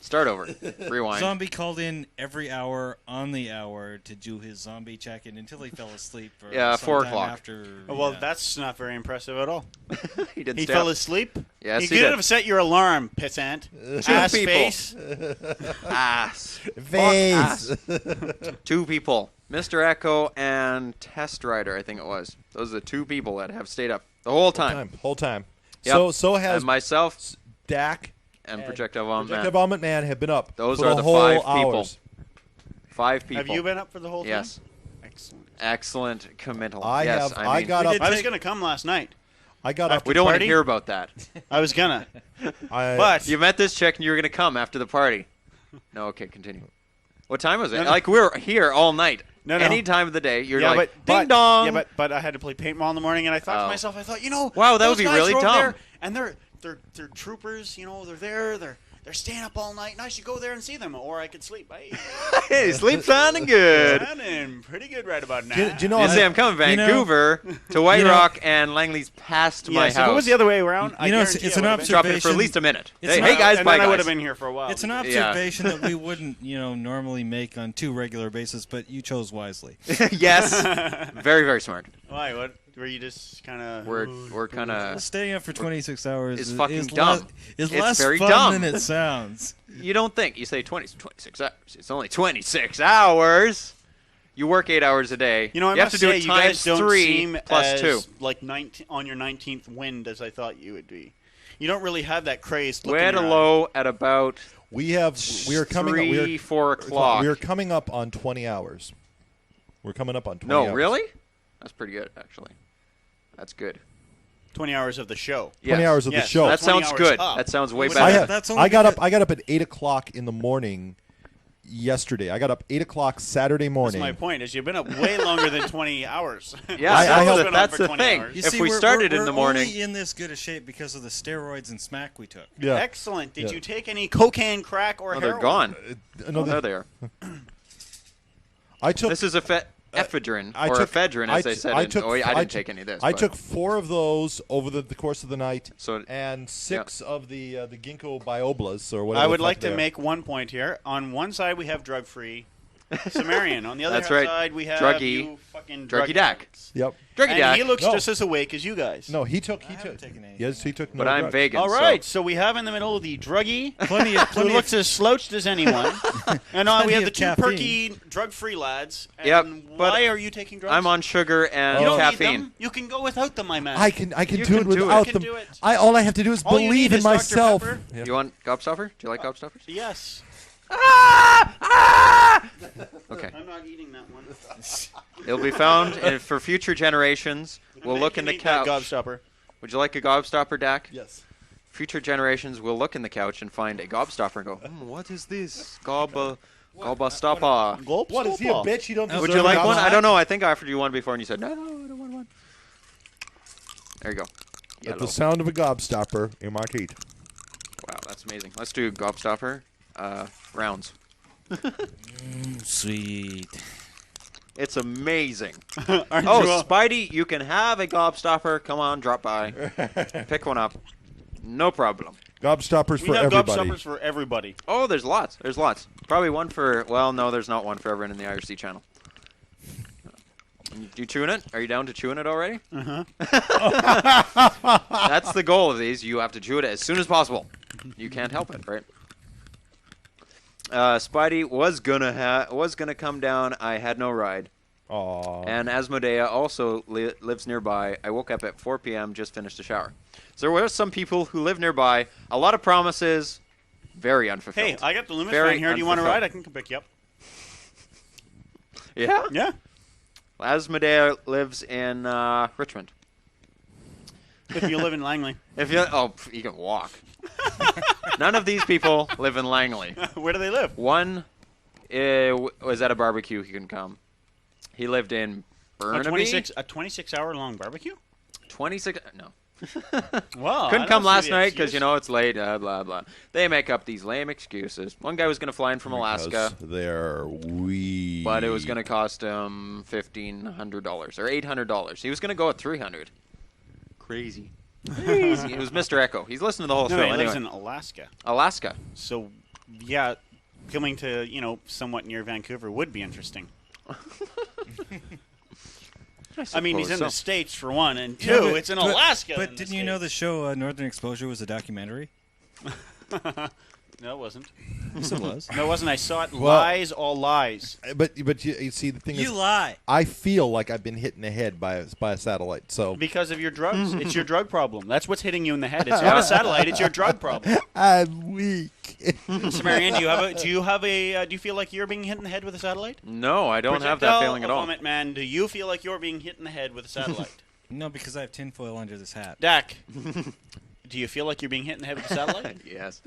S14: Start over. Rewind.
S10: Zombie called in every hour on the hour to do his zombie check-in until he fell asleep. Or
S14: Yeah, 4
S10: sometime
S14: o'clock.
S10: After,
S18: Well,
S10: yeah.
S18: that's not very impressive at all.
S14: He didn't
S18: He
S14: stay
S18: fell
S14: up.
S18: asleep?
S14: Yes,
S18: you
S14: he
S18: could
S14: did.
S18: have set your alarm, pissant.
S14: Two
S18: Ass
S14: people.
S18: face.
S14: Ass.
S9: Face.
S14: Fuck ass. 2 people. Mr. Echo and Test Rider, I think it was. Those are the 2 people that have stayed up the whole time.
S9: Whole time.
S14: Yep.
S9: So has
S14: and myself
S9: Dak
S14: and Projectile Vomit
S9: Projectile
S14: Man.
S9: Vomit Man have been up.
S14: Those
S9: for
S14: are
S9: the
S14: the
S9: whole
S14: 5 people.
S9: hours.
S14: 5 people.
S18: Have you been up for the whole thing?
S14: Yes.
S18: Excellent.
S14: Excellent committal.
S9: I
S14: yes,
S9: have.
S14: I
S9: I
S14: mean,
S9: got up.
S18: I was going to come last night.
S9: I got up.
S14: we don't want to
S18: party?
S14: hear about that.
S18: I was going to.
S9: I,
S18: But
S14: You met this chick and you were going to come after the party. No, okay, continue. What time was it?
S18: No, no.
S14: Like, we were here all night.
S18: No, no.
S14: Any time of the day, you're
S18: yeah,
S14: like,
S18: but,
S14: ding dong.
S18: Yeah, but I had to play paintball in the morning, and I thought
S14: Oh.
S18: to myself, you know,
S14: Wow, that
S18: those
S14: would be
S18: guys
S14: really
S18: are over
S14: dumb.
S18: there, and they're troopers, you know, they're staying up all night, and I should go there and see them, or I could sleep.
S14: Hey, sleep sounding good.
S18: Sounding pretty good right about now.
S9: Do you know?
S14: You say I'm coming Vancouver to White Rock and Langley's past my
S18: Yes,
S14: house.
S18: if it was the other way around, I
S10: You know,
S18: guarantee
S10: it's
S18: I
S10: an
S18: would've been.
S14: Drop it for at
S10: observation.
S14: least a minute.
S10: It's
S14: Hey,
S10: not-
S14: hey guys,
S18: and
S14: bye
S18: then I would
S14: guys.
S18: have been here for a while.
S10: It's an observation that we wouldn't, normally make on 2 regular bases, but you chose wisely.
S14: Yes, very very smart.
S18: Why? What? Were you just kind of?
S14: We're kind of
S10: Staying up for 26 hours
S14: It's
S10: is
S14: fucking
S10: is
S14: dumb.
S10: Is
S14: It's
S10: less
S14: very
S10: fun
S14: dumb.
S10: than it sounds.
S14: You don't think. You say 26 hours. It's only 26 hours. You work 8 hours a day.
S18: You know, I
S14: you have
S18: must
S14: to do
S18: say,
S14: it
S18: you guys
S14: times
S18: don't
S14: 3
S18: seem
S14: plus
S18: as
S14: 2.
S18: like on your 19th wind as I thought you would be. You don't really have that crazed look.
S14: We're
S18: in
S14: at a
S18: your eye.
S14: low at about
S9: We are coming.
S14: 3, 4 o'clock.
S9: We are coming up on 20 hours. We're coming up on 20
S14: No,
S9: hours.
S14: really? That's pretty good, actually. That's good.
S18: 20 hours of the show.
S9: 20 hours of the show.
S14: That
S18: 20
S14: sounds
S18: hours
S14: good.
S18: up.
S14: That sounds way
S18: What's
S14: better.
S18: that?
S10: That's only
S9: I got up at 8 o'clock in the morning
S4: yesterday. I got up 8 o'clock Saturday morning.
S18: That's my point. Is you've been up way longer than 20 hours.
S14: Yeah, that's the thing.
S10: You
S14: If
S10: see,
S14: we started in the morning,
S10: only in this good a shape because of the steroids and smack we took.
S4: Yeah.
S18: Excellent. Did you take any cocaine, crack, or
S14: oh,
S18: heroin?
S14: they're gone.
S4: No,
S14: There they are.
S4: I took.
S14: This is ephedrine
S4: I
S14: or
S4: took-
S14: ephedrine, as they said.
S4: I
S14: didn't take any of this.
S4: I
S14: but-
S4: took 4 of those over the course of the night,
S14: So-
S4: and 6 of the ginkgo bioblas or whatever.
S18: I would
S4: the
S18: like
S4: fuck
S18: to
S4: they are.
S18: make one point here. On one side, we have drug-free Cimmerian. On the other
S14: That's right.
S18: side, we have
S14: Druggy.
S18: you fucking
S14: Druggy
S18: drug
S14: Dak.
S4: Yep.
S14: Druggy
S18: and
S14: Dak.
S18: he looks
S4: No.
S18: just as awake as you guys.
S4: No, he took. Yes, he took. No
S14: But I'm
S4: drugs.
S14: vegan.
S18: All right, so we have in the middle the druggy,
S10: Plenty
S18: who looks as slouched as anyone, and we
S10: Plenty
S18: have the
S10: of
S18: 2
S10: caffeine.
S18: perky, drug-free lads. And
S14: Yep, but
S18: why are you taking drugs?
S14: I'm on sugar and
S18: You don't
S14: caffeine.
S18: need them. You can go without them, my man.
S4: I can
S14: You
S4: do it
S14: can do it.
S4: without
S18: You
S4: them.
S18: can do it.
S4: All I have to do is
S18: All you
S4: believe
S18: need
S4: in
S18: is Dr.
S4: myself.
S18: Pepper.
S4: Yeah.
S14: You want gobstopper? Do you like gobstoppers?
S18: Yes.
S14: Okay.
S18: I'm not eating that one.
S14: It'll be found for future generations. We'll look in the
S18: Eat that
S14: couch.
S18: gobstopper.
S14: Would you like a gobstopper, Dak?
S4: Yes.
S14: Future generations will look in the couch and find a gobstopper and go, what is this? Gobstopper.
S4: What is he, a bitch? You don't
S14: Would
S4: deserve
S14: you like
S4: a
S14: one? I
S4: gobstopper?
S14: don't know. I think I offered you one before and you said, no, I don't want one. There you go.
S4: At
S14: Yellow.
S4: the sound of a gobstopper in my teeth.
S14: Wow, that's amazing. Let's do gobstopper rounds.
S10: Sweet.
S14: It's amazing.
S18: Aren't
S14: Oh,
S18: you all-
S14: Spidey, you can have a gobstopper. Come on, drop by. Pick one up. No problem.
S4: Gobstoppers
S18: We
S4: for
S18: have
S4: everybody.
S18: gobstoppers for everybody.
S14: Oh, there's lots. There's lots. Probably one for, well, no, there's not one for everyone in the IRC channel. You chewing it? Are you down to chewing it already?
S18: Uh-huh.
S14: That's the goal of these. You have to chew it as soon as possible. You can't help it, right? Spidey was gonna come down. I had no ride.
S4: Aww.
S14: And Asmodea also lives nearby. I woke up at 4 p.m. just finished a shower. So there were some people who live nearby. A lot of promises, very unfulfilled.
S18: Hey, I got the Loomis
S14: Very
S18: fan here. Do you want to
S14: unfulfilled.
S18: ride? I can come pick you up.
S14: Yeah.
S18: Yeah.
S14: Asmodea lives in Richmond.
S18: If you live in Langley.
S14: You can walk. None of these people live in Langley.
S18: Where do they live?
S14: One was at a barbecue. He couldn't come. He lived in Burnaby.
S18: A 26-hour long barbecue?
S14: 26. No.
S18: Wow.
S14: Couldn't
S18: I
S14: come
S18: don't see
S14: last
S18: the
S14: night because
S18: excuse.
S14: it's late. Blah blah. They make up these lame excuses. One guy was going to fly in from Alaska,
S4: They're weak.
S14: but it was going to cost him $1,500 or $800. He was going to go at $300. Crazy. Crazy. It was Mr. Echo. He's listening to the whole
S18: No,
S14: show
S18: he
S14: anyway.
S18: lives in Alaska.
S14: Alaska.
S18: So, yeah, coming to, somewhat near Vancouver would be interesting. I mean, he's in the States, for one, and two, it's in Alaska.
S10: But didn't you know the show Northern Exposure was a documentary?
S18: No, it wasn't.
S10: Yes, it was.
S18: No, it wasn't. I saw it.
S4: Well-
S18: Lies, all lies.
S4: But you see, the thing is,
S18: You lie.
S4: I feel like I've been hit in the head by a satellite. So
S18: Because of your drugs. It's your drug problem. That's what's hitting you in the head. It's not a satellite. It's your drug problem.
S4: I'm weak.
S18: Cimmerian, do you feel like you're being hit in the head with a satellite?
S14: No, I don't have that
S18: Projectile
S14: feeling at all.
S18: Vomit Man, do you feel like you're being hit in the head with a satellite?
S10: No, because I have tinfoil under this hat.
S18: Dak, do you feel like you're being hit in the head with a satellite?
S14: Yes.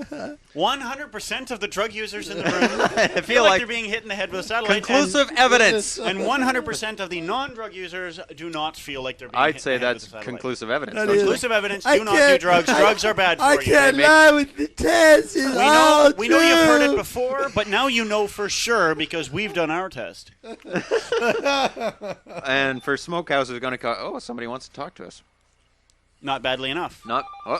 S18: 100% of the drug users in the room
S14: I
S18: feel like they're being hit in the head with a satellite.
S14: Conclusive evidence.
S18: And 100% of the non-drug users do not feel like they're being hit
S14: I'd
S18: in
S14: say
S18: the head
S14: that's
S18: with a satellite.
S14: conclusive evidence.
S4: That
S14: don't you
S18: Conclusive
S14: think?
S18: evidence, do not do drugs. Drugs are bad for
S4: I
S18: you.
S4: can't lie with the test. It's all
S18: We know you've heard it
S4: true.
S18: before, but now you know for sure because we've done our test.
S14: And for Smokehouse, is going to call. Oh, somebody wants to talk to us.
S18: Not badly enough.
S14: Not. Oh.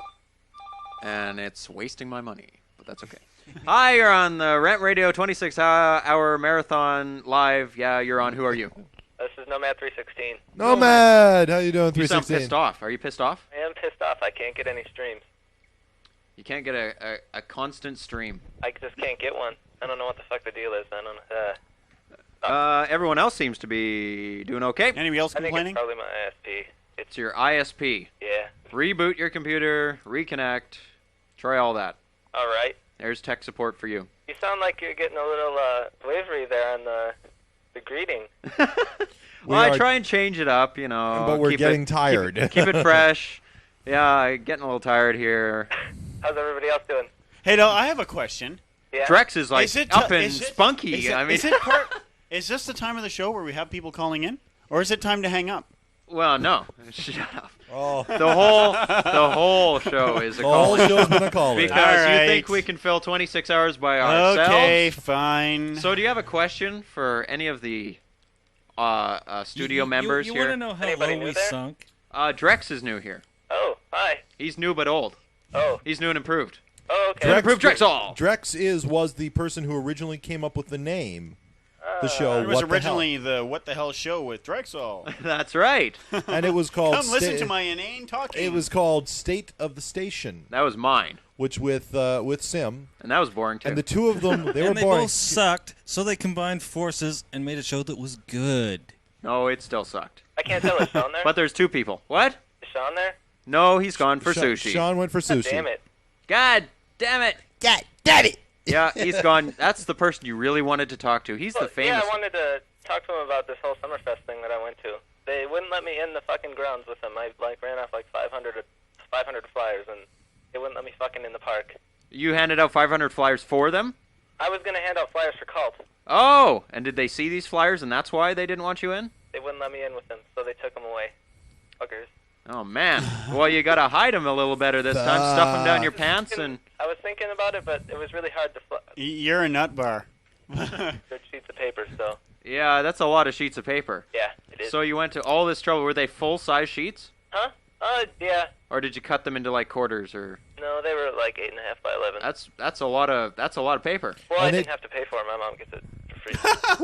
S14: And it's wasting my money, but that's okay. Hi, you're on the Rent Radio 26-hour marathon live. Yeah, you're on. Who are you?
S12: This is Nomad 316.
S4: Nomad, how you doing?
S14: You sound
S4: 316.
S14: pissed off. Are you pissed off?
S12: I am pissed off. I can't get any streams.
S14: You can't get a constant stream.
S12: I just can't get one. I don't know what the fuck the deal is. I don't know.
S14: Everyone else seems to be doing okay.
S18: Anybody else
S12: I think it's
S18: complaining?
S12: probably my ISP.
S14: It's your ISP.
S12: Yeah.
S14: Reboot your computer, reconnect, try all that.
S12: All right.
S14: There's tech support for you.
S12: You sound like you're getting a little wavery there on the greeting.
S14: Well, I try and change it up, you know.
S4: But we're
S14: keep
S4: getting
S14: it,
S4: tired.
S14: Keep it fresh. Yeah, getting a little tired here.
S12: How's everybody else doing?
S18: Hey, no, I have a question.
S12: Yeah.
S2: Drex is like
S18: Is it
S2: up and
S18: is it-
S2: spunky.
S18: Is it,
S2: I mean,
S18: is this the time of the show where we have people calling in, or is it time to hang up?
S2: well, no. Shut up.
S9: Oh.
S2: The whole show is a
S9: The whole
S2: call.
S9: show's been a call.
S2: Because
S18: All
S2: you
S18: right.
S2: think we can fill 26 hours by ourselves?
S18: Okay, fine.
S2: So do you have a question for any of the studio members
S10: you
S2: here?
S10: want to know how
S12: Anybody
S10: low
S12: new
S10: we
S12: there?
S10: sunk?
S2: Drex is new here.
S12: Oh, hi.
S2: He's new but old.
S12: Oh.
S2: He's new and improved.
S12: Oh, okay.
S2: New and improved Drexoll.
S9: Drex was the person who originally came up with the name. The show.
S18: It was
S9: What the Hell.
S18: originally the What the Hell show with Drexoll.
S2: That's right.
S9: And it was called.
S18: Come listen to my inane talking.
S9: It was called State of the Station.
S2: That was mine.
S9: Which with Sim.
S2: And that was boring too.
S9: And the two of them, they were
S10: and they
S9: boring.
S10: both sucked, so they combined forces and made a show that was good.
S2: No, it still sucked.
S12: I can't tell. Is Sean there?
S2: But there's two people. What?
S12: Is Sean there?
S2: No, he's gone for sushi.
S9: Sean went for sushi.
S12: Damn it.
S2: God damn it.
S9: God damn it.
S2: Yeah, he's gone. That's the person you really wanted to talk to. He's the famous.
S12: Yeah, I wanted to talk to him about this whole Summerfest thing that I went to. They wouldn't let me in the fucking grounds with them. I ran off 500 flyers, and they wouldn't let me fucking in the park.
S2: You handed out 500 flyers for them?
S12: I was gonna hand out flyers for Cult.
S2: Oh, and did they see these flyers and that's why they didn't want you in?
S12: They wouldn't let me in with them, so they took them away. Fuckers.
S2: Oh, man. Well, you got to hide them a little better this time. Stuff them down your pants and...
S12: I was thinking about it, but it was really hard to
S18: You're a nut bar.
S12: good sheets of paper, so...
S2: Yeah, that's a lot of sheets of paper.
S12: Yeah, it is.
S2: So you went to all this trouble. Were they full-size sheets?
S12: Huh? Yeah.
S2: Or did you cut them into, like, quarters or...
S12: No, they were like 8.5 by 11.
S2: That's a lot of paper.
S12: Well, I didn't have to pay for it. My mom gets it for free.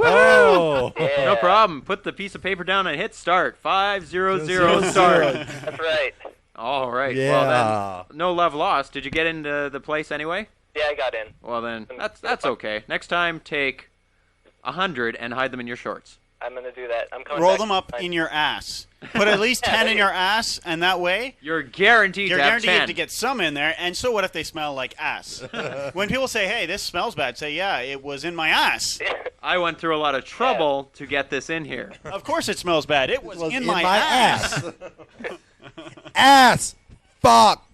S2: Woo!
S12: Yeah.
S2: No problem. Put the piece of paper down and hit start. 500 start.
S12: That's right.
S2: All right.
S9: Yeah.
S2: Well, then, no love lost. Did you get into the place anyway?
S12: Yeah, I got in.
S2: Well, then, that's okay. Next time, take 100 and hide them in your shorts.
S12: I'm going to do that. I'm coming
S18: Roll
S12: back
S18: them up in your ass. Put at least 10 in your ass, and that way
S2: you're guaranteed
S18: you're
S2: to have
S18: guaranteed
S2: 10.
S18: to get some in there. And so what if they smell like ass? When people say, "Hey, this smells bad," say, "Yeah, it was in my ass."
S2: I went through a lot of trouble to get this in here.
S18: Of course, it smells bad. It was in my
S9: ass.
S18: ass.
S9: Ass. Fuck.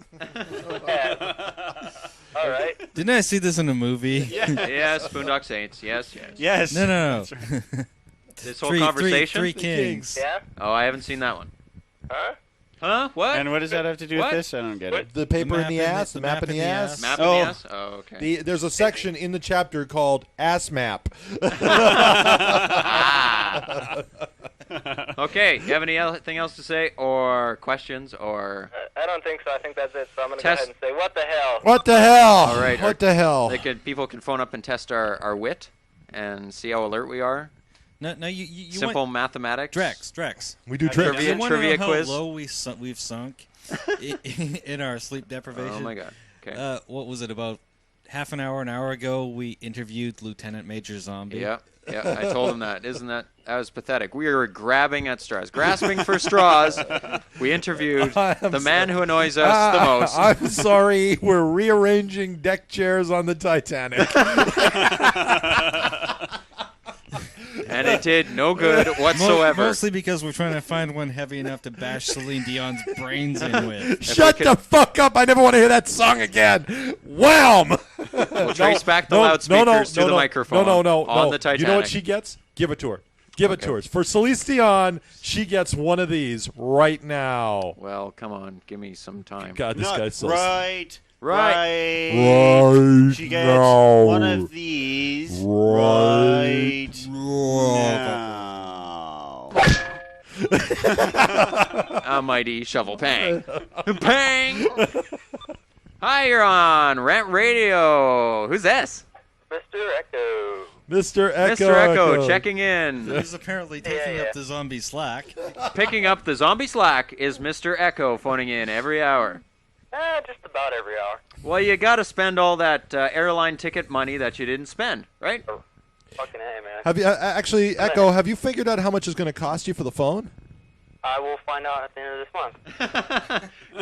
S12: All right.
S10: Didn't I see this in a movie?
S2: Yes, Boondock Saints. Yes.
S18: Yes.
S10: No.
S2: This whole conversation?
S10: Three kings.
S12: Yeah?
S2: Oh, I haven't seen that one.
S12: Huh?
S2: Huh? What?
S18: And what does that have to do
S2: What?
S18: with this? I don't get it.
S9: The paper
S10: map
S9: in the
S10: in
S9: ass,
S10: the
S9: the map in the ass.
S2: Map in the ass? Oh, okay.
S9: There's a section in the chapter called Ass Map.
S2: Okay, you have anything else to say or questions or...
S12: I don't think so. I think that's it. So I'm going to go
S2: Test-
S12: ahead and say, what the hell?
S9: What the hell?
S2: All right.
S9: What the hell?
S2: People can phone up and test our wit and see how alert we are.
S10: No, you
S2: Simple mathematics.
S10: Drex.
S9: We do
S2: tricks.
S10: You wanna
S2: Trivia
S10: know
S2: quiz.
S10: how low we've sunk in our sleep deprivation?
S2: Oh, my God. Okay.
S10: What was it, about half an hour ago, we interviewed Lieutenant Major Zombie.
S2: Yeah, I told him that. That was pathetic. We were grabbing at straws, grasping for straws. We interviewed the man who annoys us the most.
S9: I'm sorry, we're rearranging deck chairs on the Titanic.
S2: And it did no good whatsoever.
S10: Mostly because we're trying to find one heavy enough to bash Celine Dion's brains in with.
S9: Shut the fuck up! I never want to hear that song again. Wham!
S2: We'll trace back the loudspeakers to the microphone on the Titanic.
S9: You know what she gets? Give it to her. Give it to her. For Celine Dion, she gets one of these right now.
S2: Well, come on. Give me some time.
S9: God, this guy's so...
S18: Right.
S9: Right
S18: She gets
S9: now.
S18: one of these
S9: Right
S18: now.
S2: A mighty shovel pang. Pang! Hi, you're on Rant Radio. Who's this?
S12: Mr. Echo.
S9: Mr. Echo.
S2: Mr. Echo checking in.
S10: He's apparently taking up the zombie slack.
S2: Picking up the zombie slack is Mr. Echo phoning in every hour.
S12: Just about every hour.
S2: Well, you got to spend all that airline ticket money that you didn't spend, right?
S12: Fucking A, man.
S9: Have you actually, Echo? Have you figured out how much it's going to cost you for the phone?
S12: I will find out at the end of this month.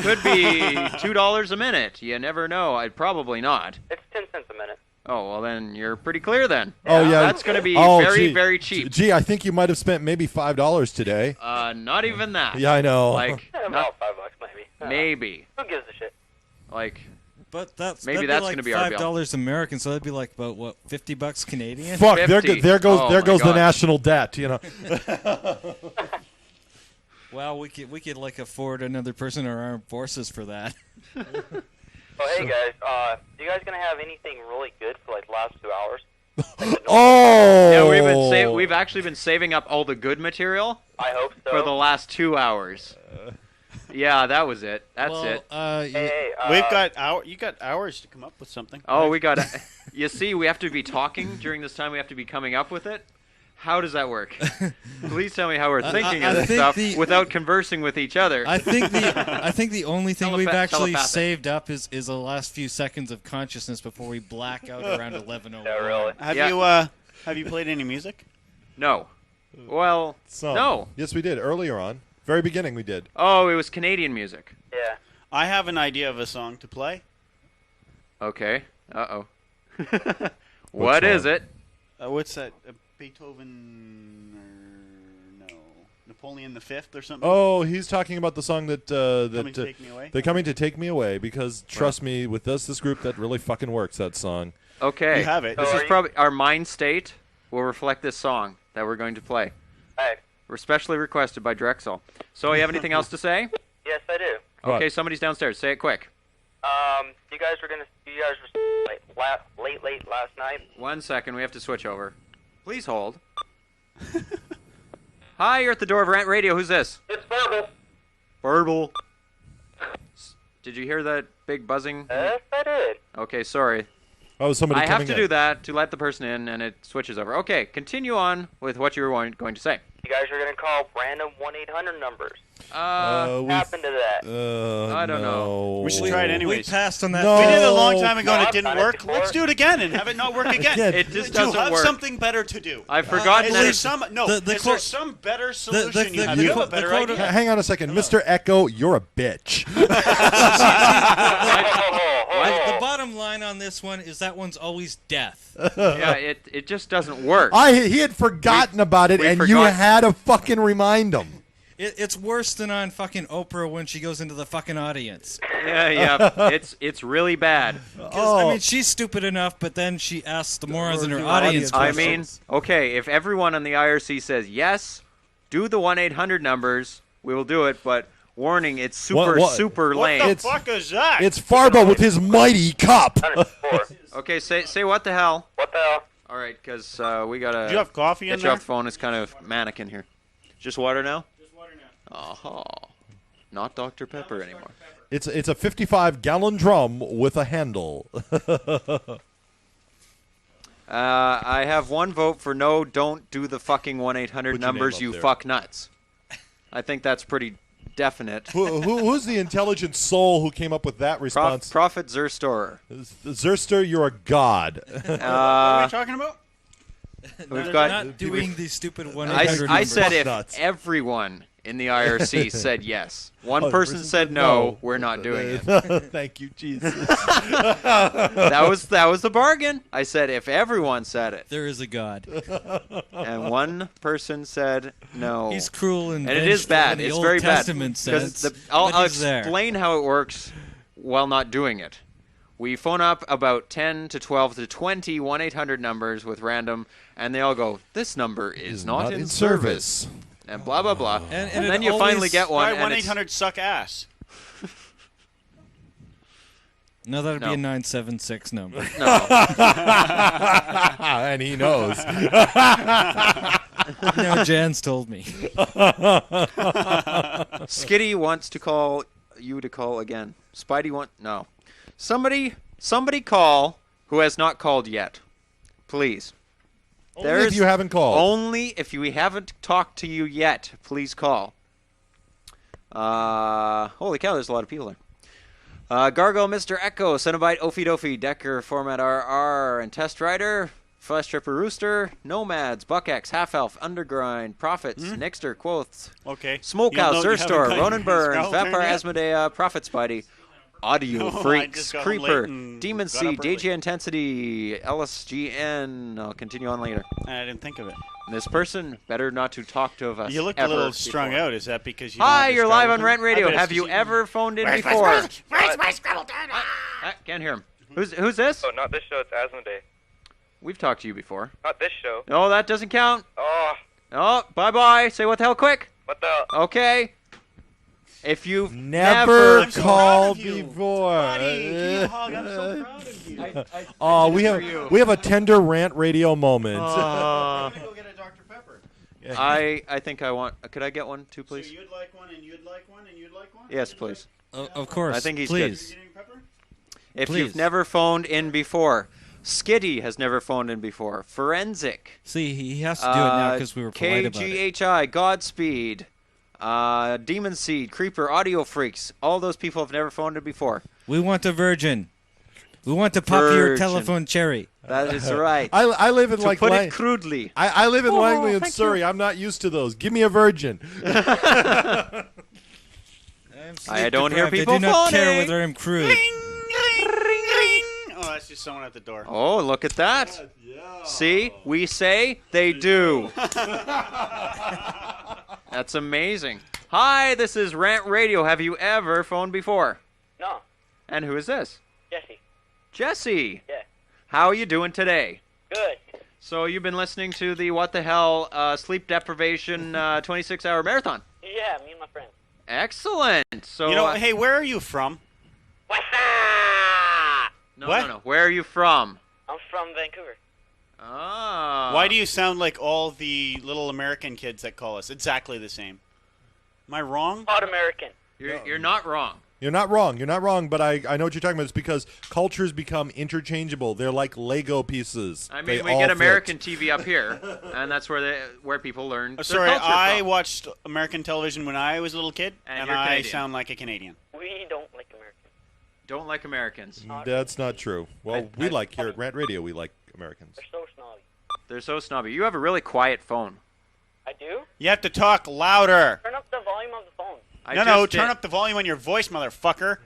S2: Could be $2 a minute. You never know. I'd probably not.
S12: It's 10 cents a minute.
S2: Oh, well, then you're pretty clear then.
S9: Oh yeah,
S2: That's going to be
S9: gee.
S2: very cheap.
S9: Gee, I think you might have spent maybe $5 today.
S2: Not even that.
S9: Yeah, I know.
S2: Like
S12: About $5 maybe.
S2: maybe.
S12: Who gives a shit?
S2: Like
S10: But that's
S2: maybe
S10: that'd
S2: that's
S10: be like
S2: going to be our bill.
S10: $5 American, so that'd be like about what, $50 Canadian.
S9: Fuck,
S2: 50.
S9: there goes
S2: Oh
S9: there
S2: my
S9: goes the
S2: God.
S9: national debt. You know.
S10: Well, we could like afford another person in our armed forces for that.
S12: Oh, hey guys, you guys gonna have anything really good for like the last 2 hours?
S9: Oh.
S2: Yeah, we've actually been saving up all the good material.
S12: I hope so.
S2: For the last 2 hours. Yeah, that was it. That's it.
S18: We've got you got hours to come up with something.
S2: Oh, we got. You see, we have to be talking during this time. We have to be coming up with it. How does that work? Please tell me how we're thinking of this stuff without conversing with each other.
S10: I think the only thing we've actually
S2: telepathic.
S10: saved up is the last few seconds of consciousness before we black out around 11:01.
S12: Yeah, really.
S18: Have you played any music?
S2: No. Well, no.
S9: Yes, we did earlier on. Very beginning, we did.
S2: Oh, it was Canadian music.
S12: Yeah.
S18: I have an idea of a song to play.
S2: Okay. Uh-oh. What is it?
S18: What's that? Beethoven? No. Napoleon V or something?
S9: Oh, he's talking about the song that
S18: Coming to Take Me Away?
S9: They're Coming to Take Me Away, because trust me, with this group, that really fucking works, that song.
S2: Okay.
S18: You have it.
S2: This is probably our mind state will reflect this song that we're going to play.
S12: Hey.
S2: We're specially requested by Drexoll. So, you have anything else to say?
S12: Yes, I do.
S2: Okay, somebody's downstairs. Say it quick.
S12: You guys were late last night.
S2: 1 second, we have to switch over. Please hold. Hi, you're at the door of Rant Radio. Who's this?
S12: It's Verbal.
S2: Verbal. Did you hear that big buzzing?
S12: Yes, I did.
S2: Okay, sorry.
S9: Oh, somebody
S2: I have
S9: coming
S2: to
S9: in.
S2: do that to let the person in, and it switches over. Okay, continue on with what you were going to say.
S12: You guys are going to call random 1-800 numbers.
S2: What
S12: happened to that?
S2: I don't know.
S18: We should try it anyways.
S10: We passed on that.
S9: No.
S18: We did it a long time ago and it
S12: I've
S18: didn't
S12: done it
S18: work.
S12: before.
S18: Let's do it again and have it not work again.
S2: It just
S18: You
S2: doesn't
S18: have
S2: work.
S18: something better to do.
S2: I've forgotten
S18: Is
S2: that
S18: there
S2: it's-
S18: some
S10: the
S18: is there some better solution you have?
S10: the
S18: You have a
S10: quote-
S18: better
S10: the quote-
S18: idea.
S9: Hang on a second. Mr. Echo, you're a bitch.
S10: The bottom line on this one is that one's always death.
S2: Yeah, it just doesn't work.
S9: He had forgotten about it,
S2: we
S9: and you
S2: forgot-
S9: had to fucking remind him.
S10: It's worse than on fucking Oprah when she goes into the fucking audience.
S2: Yeah. It's really bad.
S10: 'Cause, I mean, she's stupid enough, but then she asks the morons in her audience
S2: I
S10: questions.
S2: mean, okay, if everyone on the IRC says yes, do the 1-800 numbers, we will do it, but warning, it's super lame.
S18: What the fuck is that?
S9: It's Farbo with his mighty cup.
S2: Okay, say what the hell?
S12: What the hell?
S2: All right, because we got to
S18: Do you have coffee in
S2: get you off
S18: there?
S2: the phone. It's kind of manic in here. Just water now? Just water now. Oh, not Dr. Pepper anymore.
S9: It's a 55-gallon drum with a handle.
S2: I have one vote for no, don't do the fucking 1-800
S9: Put your
S2: numbers,
S9: name
S2: you
S9: up there.
S2: fuck nuts. I think that's pretty definite.
S9: Who's the intelligent soul who came up with that response?
S2: Prophet Zerstorer.
S9: Zerster, you're a god.
S18: What are we talking about?
S2: We've got
S10: not doing these stupid 1-800
S2: I
S10: numbers.
S2: said if
S9: nuts.
S2: everyone in the IRC said yes. One
S9: 100%
S2: person said no, we're not doing it.
S9: Thank you, Jesus.
S2: That was the bargain. I said if everyone said it.
S10: There is a God.
S2: And one person said no.
S10: He's cruel and
S2: it is
S10: vengeful,
S2: bad.
S10: in the
S2: It's
S10: Old
S2: very
S10: Testament
S2: bad. 'Cause
S10: sense,
S2: I'll
S10: but he's there.
S2: explain how it works while not doing it. We phone up about 10 to 12 to 20 1-800 numbers with random, and they all go, this number is not in service. And blah, blah, blah. And then you finally get one.
S18: Try
S2: and it's-
S18: 1-800 suck ass.
S10: No, that'd
S2: No.
S10: be a 976 number.
S2: No.
S9: And he knows.
S10: No, Jan's told me.
S2: Skitty wants to call you to call again. Spidey no. Somebody call who has not called yet. Please.
S9: Only if you haven't called.
S2: Only if we haven't talked to you yet, please call. Holy cow, there's a lot of people there. Gargo, Mr. Echo, Cenobite, Ophi Dofi, Decker, Format RR, and Test Rider, Flesh Tripper Rooster, Nomads, Buckaxe, Half Elf, Undergrind, Prophets, Nixter, Quoth,
S18: Okay.
S2: Smokehouse,
S18: You haven't
S2: Zerstor,
S18: got
S2: Ronan
S18: your
S2: Burns,
S18: spell turn
S2: Vampire
S18: yet?
S2: Asmodea, Prophet Spidey,
S14: Audio
S18: No, I
S14: Freaks,
S18: just got home late
S14: Creeper,
S18: and
S14: Demon
S18: got
S14: Seed,
S18: up early.
S14: DJ Intensity, LSGN. I'll continue on later.
S18: I didn't think of it.
S14: This person better not to talk to us.
S18: You look a
S14: ever
S18: little strung
S14: before.
S18: out. Is that because you? Don't
S14: Hi,
S18: have
S14: you're
S18: your
S14: live on
S18: Scrabble
S14: Rent
S18: thing?
S14: Radio.
S18: I bet it's
S14: Have you
S18: 'cause
S14: ever phoned in
S16: Where's my
S14: before?
S16: Where's my Scrabble turn?
S14: Can't hear him. Who's this?
S16: Oh, not this show. It's Asmodee.
S14: We've talked to you before.
S16: Not this show.
S14: No, that doesn't count.
S16: Oh,
S14: Oh, bye-bye. Say what the hell quick.
S16: what the?
S14: Okay. If you've
S9: Never
S14: never
S9: called before. Oh, we have a tender rant radio moment.
S14: I think I want. Could I get one too, please?
S18: So you'd like one, and you'd like one, and you'd like one.
S14: Yes, please.
S10: Of course.
S14: I think he's
S10: please.
S14: good. If
S10: Please.
S14: you've never phoned in before, Skitty has never phoned in before. Forensic.
S10: See, he has to do it now because we were polite about it.
S14: KGHI, Godspeed, Demon Seed, Creeper, Audio Freaks. All those people have never phoned in before.
S10: We want a virgin. We want to pop your
S14: Virgin.
S10: telephone cherry.
S14: That is right.
S9: I live in
S14: To
S9: like
S14: put
S9: Lang-
S14: it crudely.
S9: I live in Langley and
S14: thank
S9: Surrey.
S14: you.
S9: I'm not used to those. Give me a virgin.
S14: I don't hear
S10: Deprived.
S14: people
S10: I do not care
S14: phoning.
S10: whether I'm crude.
S18: Oh, that's just someone at the door.
S14: Oh, look at that. See? We say, they do. That's amazing. Hi, this is Rant Radio. Have you ever phoned before?
S12: No.
S14: And who is this?
S12: Jesse.
S14: Jesse.
S12: Yeah.
S14: How are you doing today?
S12: Good.
S14: So you've been listening to the What the Hell sleep deprivation 26-hour marathon.
S12: Yeah, me and my friends.
S14: Excellent. So
S18: You know, hey, where are you from?
S14: no,
S18: what?
S14: no. Where are you from?
S12: I'm from Vancouver.
S14: Ah.
S18: Why do you sound like all the little American kids that call us? Exactly the same. Am I wrong?
S12: Not American.
S14: You're not wrong.
S9: You're not wrong. You're not wrong, but I know what you're talking about. It's because cultures become interchangeable. They're like Lego pieces.
S14: I
S9: They
S14: mean, we
S9: all
S14: get
S9: fit.
S14: American TV up here, and that's where people learn. their
S18: Sorry,
S14: culture
S18: I
S14: from.
S18: watched American television when I was a little kid,
S14: And
S18: and
S14: you're
S18: I
S14: Canadian.
S18: sound like a Canadian.
S12: We don't like Americans.
S14: Don't like Americans.
S9: That's not true. Well, we like here at Rant Radio. We like Americans.
S12: They're so snobby.
S14: They're so snobby. You have a really quiet phone.
S12: I do?
S18: You have to talk louder.
S12: Turn up the volume of the phone.
S18: No, turn up the volume on your voice, motherfucker.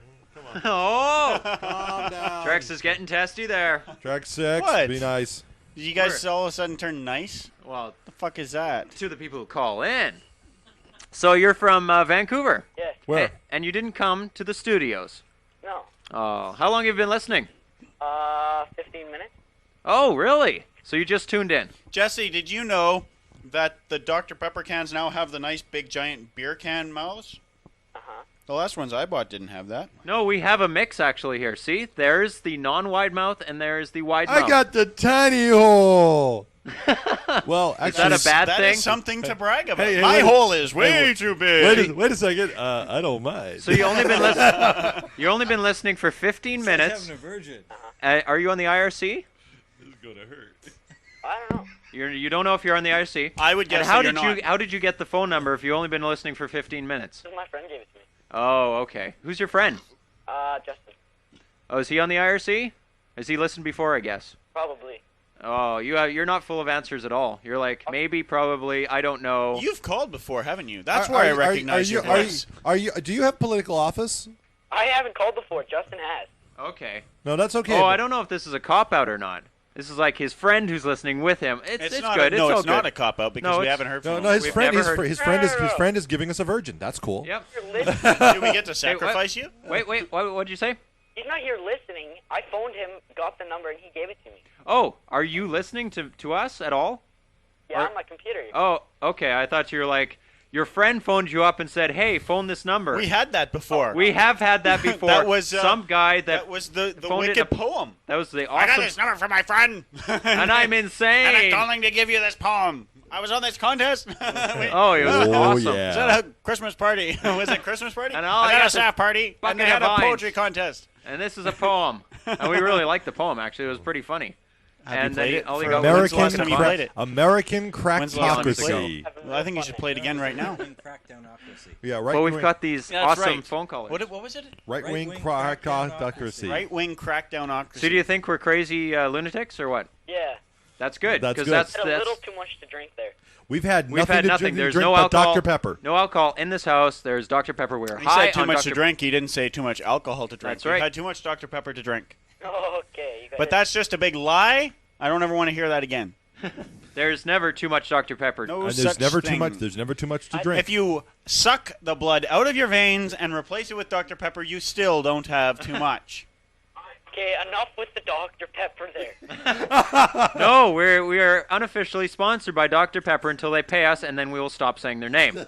S14: Oh!
S9: Calm down.
S14: Drex is getting testy there.
S9: Track 6.
S18: What?
S9: Be nice.
S18: Did you guys all of a sudden turn nice?
S14: Well,
S18: the fuck is that?
S14: To the people who call in. So you're from Vancouver?
S12: Yeah.
S9: Where?
S14: And you didn't come to the studios?
S12: No.
S14: Oh, how long have you been listening?
S12: 15 minutes.
S14: Oh, really? So you just tuned in?
S18: Jesse, did you know that the Dr. Pepper cans now have the nice big giant beer can mouths?
S12: Uh-huh.
S18: The last ones I bought didn't have that.
S14: No, we have a mix actually here. See, there's the non-wide mouth and there's the wide mouth.
S9: I got the tiny hole. Well, actually,
S14: Is that a bad
S18: That
S14: thing?
S18: is something to brag about.
S9: Hey,
S18: My
S9: wait-
S18: hole is way
S9: hey,
S18: too big.
S9: Wait a second. I don't mind.
S14: So you only been listening. You only been listening for 15 minutes.
S10: Having a virgin.
S14: Are you on the IRC?
S9: This is gonna hurt.
S12: I don't know.
S14: You don't know if you're on the IRC.
S18: I would guess
S14: And how
S18: that
S14: did
S18: you're
S14: you
S18: not.
S14: how did you get the phone number if you only been listening for 15 minutes?
S12: This is my friend gave it to me.
S14: Oh, okay. Who's your friend?
S12: Justin.
S14: Oh, is he on the IRC? Has he listened before? I guess.
S12: Probably.
S14: Oh, you're not full of answers at all. You're like maybe, probably, I don't know.
S18: You've called before, haven't you? That's where I recognize your voice.
S9: Do you have political office?
S12: I haven't called before. Justin has.
S14: Okay.
S9: No, that's okay.
S14: Oh,
S9: but-
S14: I don't know if this is a cop out or not. This is like his friend who's listening with him. It's
S18: not
S14: good.
S18: A, no,
S14: it's all
S18: it's not
S14: good.
S18: a cop out because
S14: No,
S18: we
S14: it's-
S18: haven't heard from
S9: No,
S18: him.
S9: no, his
S14: We've
S9: friend,
S14: never heard-
S9: his friend is giving us a virgin. That's cool.
S14: Yep.
S18: Do we get to sacrifice you?
S14: Wait. What'd you say?
S12: He's not here listening. I phoned him, got the number, and he gave it to me.
S14: Oh, are you listening to us at all?
S12: Yeah, on my computer.
S14: Oh, okay. I thought you were like your friend phoned you up and said, "Hey, phone this number."
S18: We had that before.
S14: We have had that before.
S18: That was
S14: some guy
S18: that was the
S14: phoned
S18: wicked
S14: in a
S18: poem.
S14: That was the
S18: I got
S14: awesome.
S18: this number from my friend,
S14: And I'm insane.
S18: and I'm calling to give you this poem. I was on this contest. Wait.
S14: Oh, it was awesome.
S9: yeah.
S18: Was that a Christmas party? Was it a Christmas party?
S14: And
S18: I
S14: all
S18: was
S14: I
S18: at
S14: got
S18: a staff party,
S14: bucket
S18: and they had
S14: of
S18: a
S14: vines.
S18: poetry contest.
S14: And this is a poem. And we really liked the poem. Actually, it was pretty funny.
S18: Have you
S14: And
S18: played
S14: then
S18: it
S14: all he
S18: for-
S14: got
S18: When's
S14: was
S18: the last time you played it?
S9: American
S18: When's the last time you played
S9: crackocracy.
S18: it? Well, I think you should play it again right now.
S9: Yeah, right.
S14: Well, we've got these
S18: That's
S14: awesome
S18: right.
S14: phone callers.
S18: What was it?
S9: right-wing crackocracy.
S18: Right-wing crackdownocracy.
S14: So do you think we're crazy lunatics or what?
S12: Yeah.
S14: That's good.
S9: That's
S14: because
S9: good.
S14: that's
S12: Had a little too much to drink there.
S9: We've had
S2: We've had nothing.
S9: to
S2: There's
S9: drink
S2: no
S9: but
S2: alcohol.
S9: Dr. Pepper.
S2: No alcohol in this house. There's Dr. Pepper. We're
S18: He
S2: high
S18: said too
S2: on
S18: much
S2: Dr.
S18: to drink. He didn't say too much alcohol to drink.
S2: That's right.
S18: He had too much Dr. Pepper to drink.
S12: Okay. You guys.
S18: But that's just a big lie. I don't ever want to hear that again.
S2: There's never too much Dr. Pepper.
S18: No
S9: And
S18: such
S9: there's never
S18: thing.
S9: too much. There's never too much to drink.
S18: If you suck the blood out of your veins and replace it with Dr. Pepper, you still don't have too much.
S12: Okay, enough with the Dr. Pepper there.
S2: No, we are unofficially sponsored by Dr. Pepper until they pay us, and then we will stop saying their name.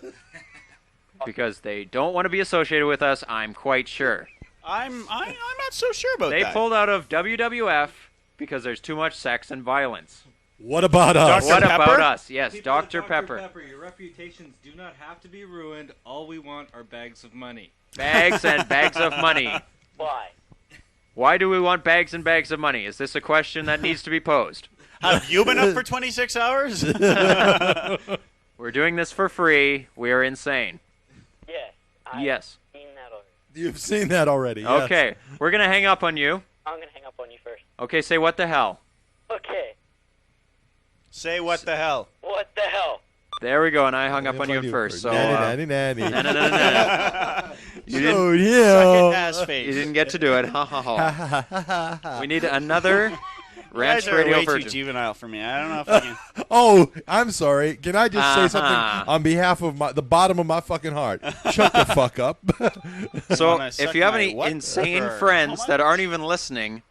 S2: Because they don't want to be associated with us, I'm quite sure.
S18: I'm not so sure about
S2: They
S18: that.
S2: pulled out of WWF because there's too much sex and violence.
S9: What about us?
S2: What
S18: Pepper?
S2: about us? Yes,
S5: People with
S2: Dr. Pepper.
S5: Your reputations do not have to be ruined. All we want are bags of money.
S2: Bags and bags of money.
S12: Why?
S2: Why do we want bags and bags of money? Is this a question that needs to be posed?
S18: Have you been up for 26 hours?
S2: We're doing this for free. We are insane.
S12: Yes.
S2: Yes.
S12: I've seen that already.
S9: You've seen that already. Yes.
S2: Okay, we're going to hang up on you.
S12: I'm gonna hang up on you first.
S2: Okay, say what the hell.
S12: Okay.
S18: Say what the hell.
S12: What the hell?
S2: There we go, and I hung up on you first. So,
S9: Nanny, nanny, nanny.
S2: You didn't,
S9: Oh, yeah.
S18: Suck ass face.
S2: you didn't get to do it. Ha ha ha. We need another
S18: You
S2: Rants
S18: guys are
S2: Radio
S18: way too
S2: Virgin.
S18: juvenile for me. I don't know if I can.
S9: Oh, I'm sorry. Can I just say
S2: Uh-huh.
S9: something on behalf of the bottom of my fucking heart? Shut the fuck up.
S2: So,
S18: Wanna
S2: if
S18: suck
S2: you have
S18: my
S2: any
S18: what?
S2: insane
S18: How
S2: friends
S18: much?
S2: that aren't even listening,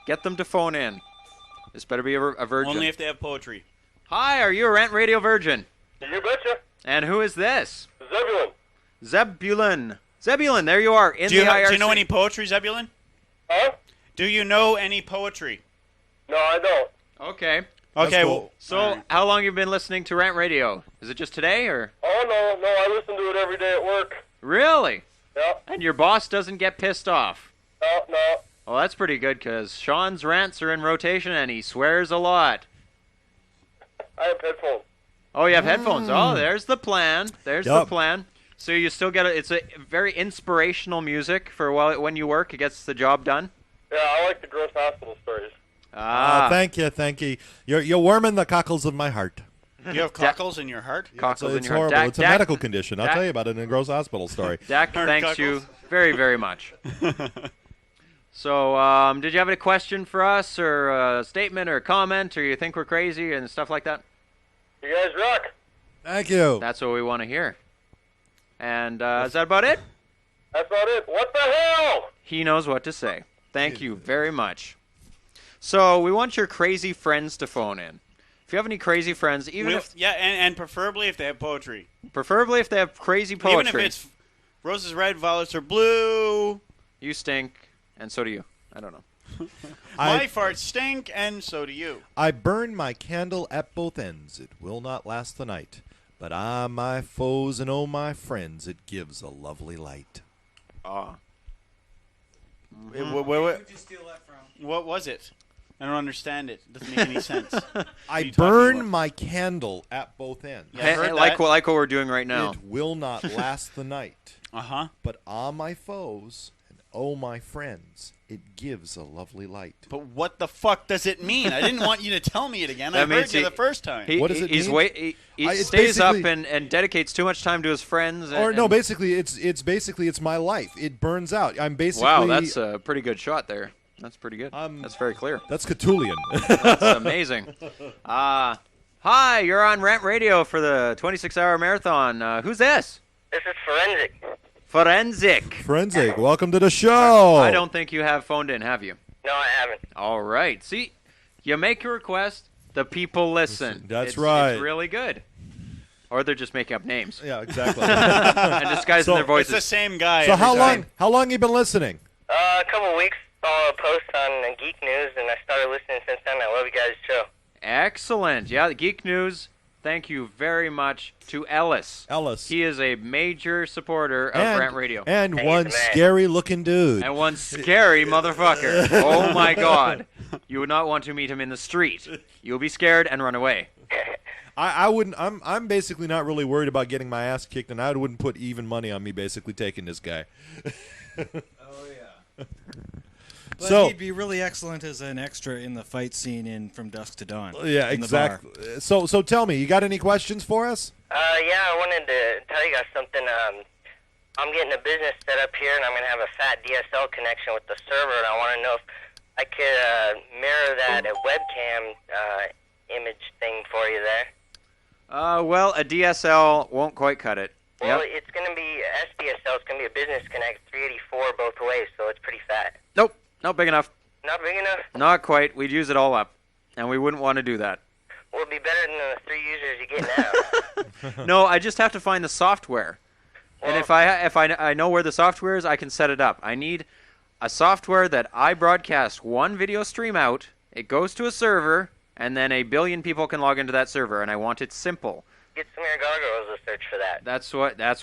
S2: get them to phone in. This better be a virgin.
S18: Only if they have poetry.
S2: Hi, are you a Rant Radio Virgin?
S12: You betcha.
S2: And who is this?
S12: Zebulon.
S2: Zebulon. Zebulon, there you are in
S18: Do you,
S2: the IRC.
S18: do you know any poetry, Zebulon?
S12: Huh?
S18: Do you know any poetry?
S12: No, I don't.
S2: Okay.
S18: Okay,
S9: cool.
S18: well,
S2: So,
S18: all right.
S2: how long have you been listening to Rant Radio? Is it just today, or?
S12: Oh, no, I listen to it every day at work.
S2: Really?
S12: Yep.
S2: And your boss doesn't get pissed off?
S12: No.
S2: Well, that's pretty good, because Sean's rants are in rotation, and he swears a lot.
S12: I have headphones.
S2: Oh, you have headphones. Oh, there's the plan. There's the
S9: Yup.
S2: plan. So you still get it's a very inspirational music for when you work. It gets the job done.
S12: Yeah, I like the gross hospital stories.
S9: Thank you. You're warming the cockles of my heart.
S18: You have cockles in your heart?
S2: Cockles in
S9: It's
S2: your heart.
S9: horrible. It's a
S2: Dak-
S9: medical condition. I'll
S2: Dak-
S9: tell you about it in a gross hospital story.
S2: Dak,
S18: Heart
S2: thanks
S18: cockles.
S2: you very, very much. So, did you have any question for us, or a statement, or a comment, or you think we're crazy and stuff like that?
S12: You guys rock.
S9: Thank you.
S2: That's what we want to hear. And is that about it?
S12: That's about it. What the hell?
S2: He knows what to say. Thank you very much. So, we want your crazy friends to phone in. If you have any crazy friends,
S18: and preferably if they have poetry.
S2: Preferably if they have crazy poetry.
S18: Even if it's roses red, violets are blue.
S2: You stink, and so do you. I don't know.
S18: My farts stink, and so do you.
S9: I burn my candle at both ends. It will not last the night. But my foes and my friends, it gives a lovely light.
S2: Ah.
S18: What was it? I don't understand it. It doesn't make any sense.
S9: I burn my candle at both ends.
S18: Yeah, I heard
S2: like
S18: that.
S2: what we're doing right now.
S9: It will not last the night.
S18: Uh-huh.
S9: But my foes and my friends, it gives a lovely light.
S18: But what the fuck does it mean? I didn't want you to tell me it again. I
S2: That
S18: heard
S2: means
S18: you
S2: he-
S18: the first time.
S9: What does it mean?
S2: He
S9: It's
S2: stays up
S9: basically-
S2: and dedicates too much time to his friends.
S9: Or
S2: and,
S9: no, basically it's my life. It burns out. I'm basically
S2: Wow, that's a pretty good shot there. That's pretty good. That's very clear.
S9: That's Catulian.
S2: That's amazing. Hi, you're on Rant Radio for the 26-hour marathon. Who's this?
S12: This is Forensic.
S9: Forensic. Welcome to the show.
S2: I don't think you have phoned in, have you?
S12: No, I haven't.
S2: All right. See, you make a request, the people listen.
S9: That's
S2: It's
S9: right.
S2: It's really good. Or they're just making up names.
S9: Yeah, exactly.
S2: And disguising their voices.
S18: It's the same guy.
S9: So
S18: every time.
S9: how long you been listening?
S12: A couple weeks. Saw a post on Geek News, and I started listening since then. I love you guys' show.
S2: Excellent. Yeah, the Geek News. Thank you very much to Ellis. He is a major supporter of Rant Radio.
S9: And one scary-looking dude.
S2: And one scary motherfucker. Oh, my God. You would not want to meet him in the street. You'll be scared and run away.
S9: I wouldn't. I'm basically not really worried about getting my ass kicked, and I wouldn't put even money on me basically taking this guy.
S10: But
S9: So-
S10: he'd be really excellent as an extra in the fight scene in From Dusk to Dawn.
S9: Yeah,
S10: in the bar.
S9: exactly. So tell me, you got any questions for us?
S12: Yeah, I wanted to tell you guys something. I'm getting a business set up here, and I'm going to have a fat DSL connection with the server, and I want to know if I could mirror that webcam image thing for you there.
S14: Well, a DSL won't quite cut it.
S12: Well,
S14: Yep.
S12: it's going to be SDSL. It's going to be a business connect, 384 both ways, so it's pretty fat.
S14: Nope, not big enough.
S12: Not big enough?
S14: Not quite. We'd use it all up, and we wouldn't want to do that.
S12: Well, it'd be better than the 3 users you get now.
S14: No, I just have to find the software. And if I know where the software is, I can set it up. I need a software that I broadcast one video stream out, it goes to a server, and then a billion people can log into that server, and I want it simple.
S12: Get some of your gargoyles to search for that.
S14: That's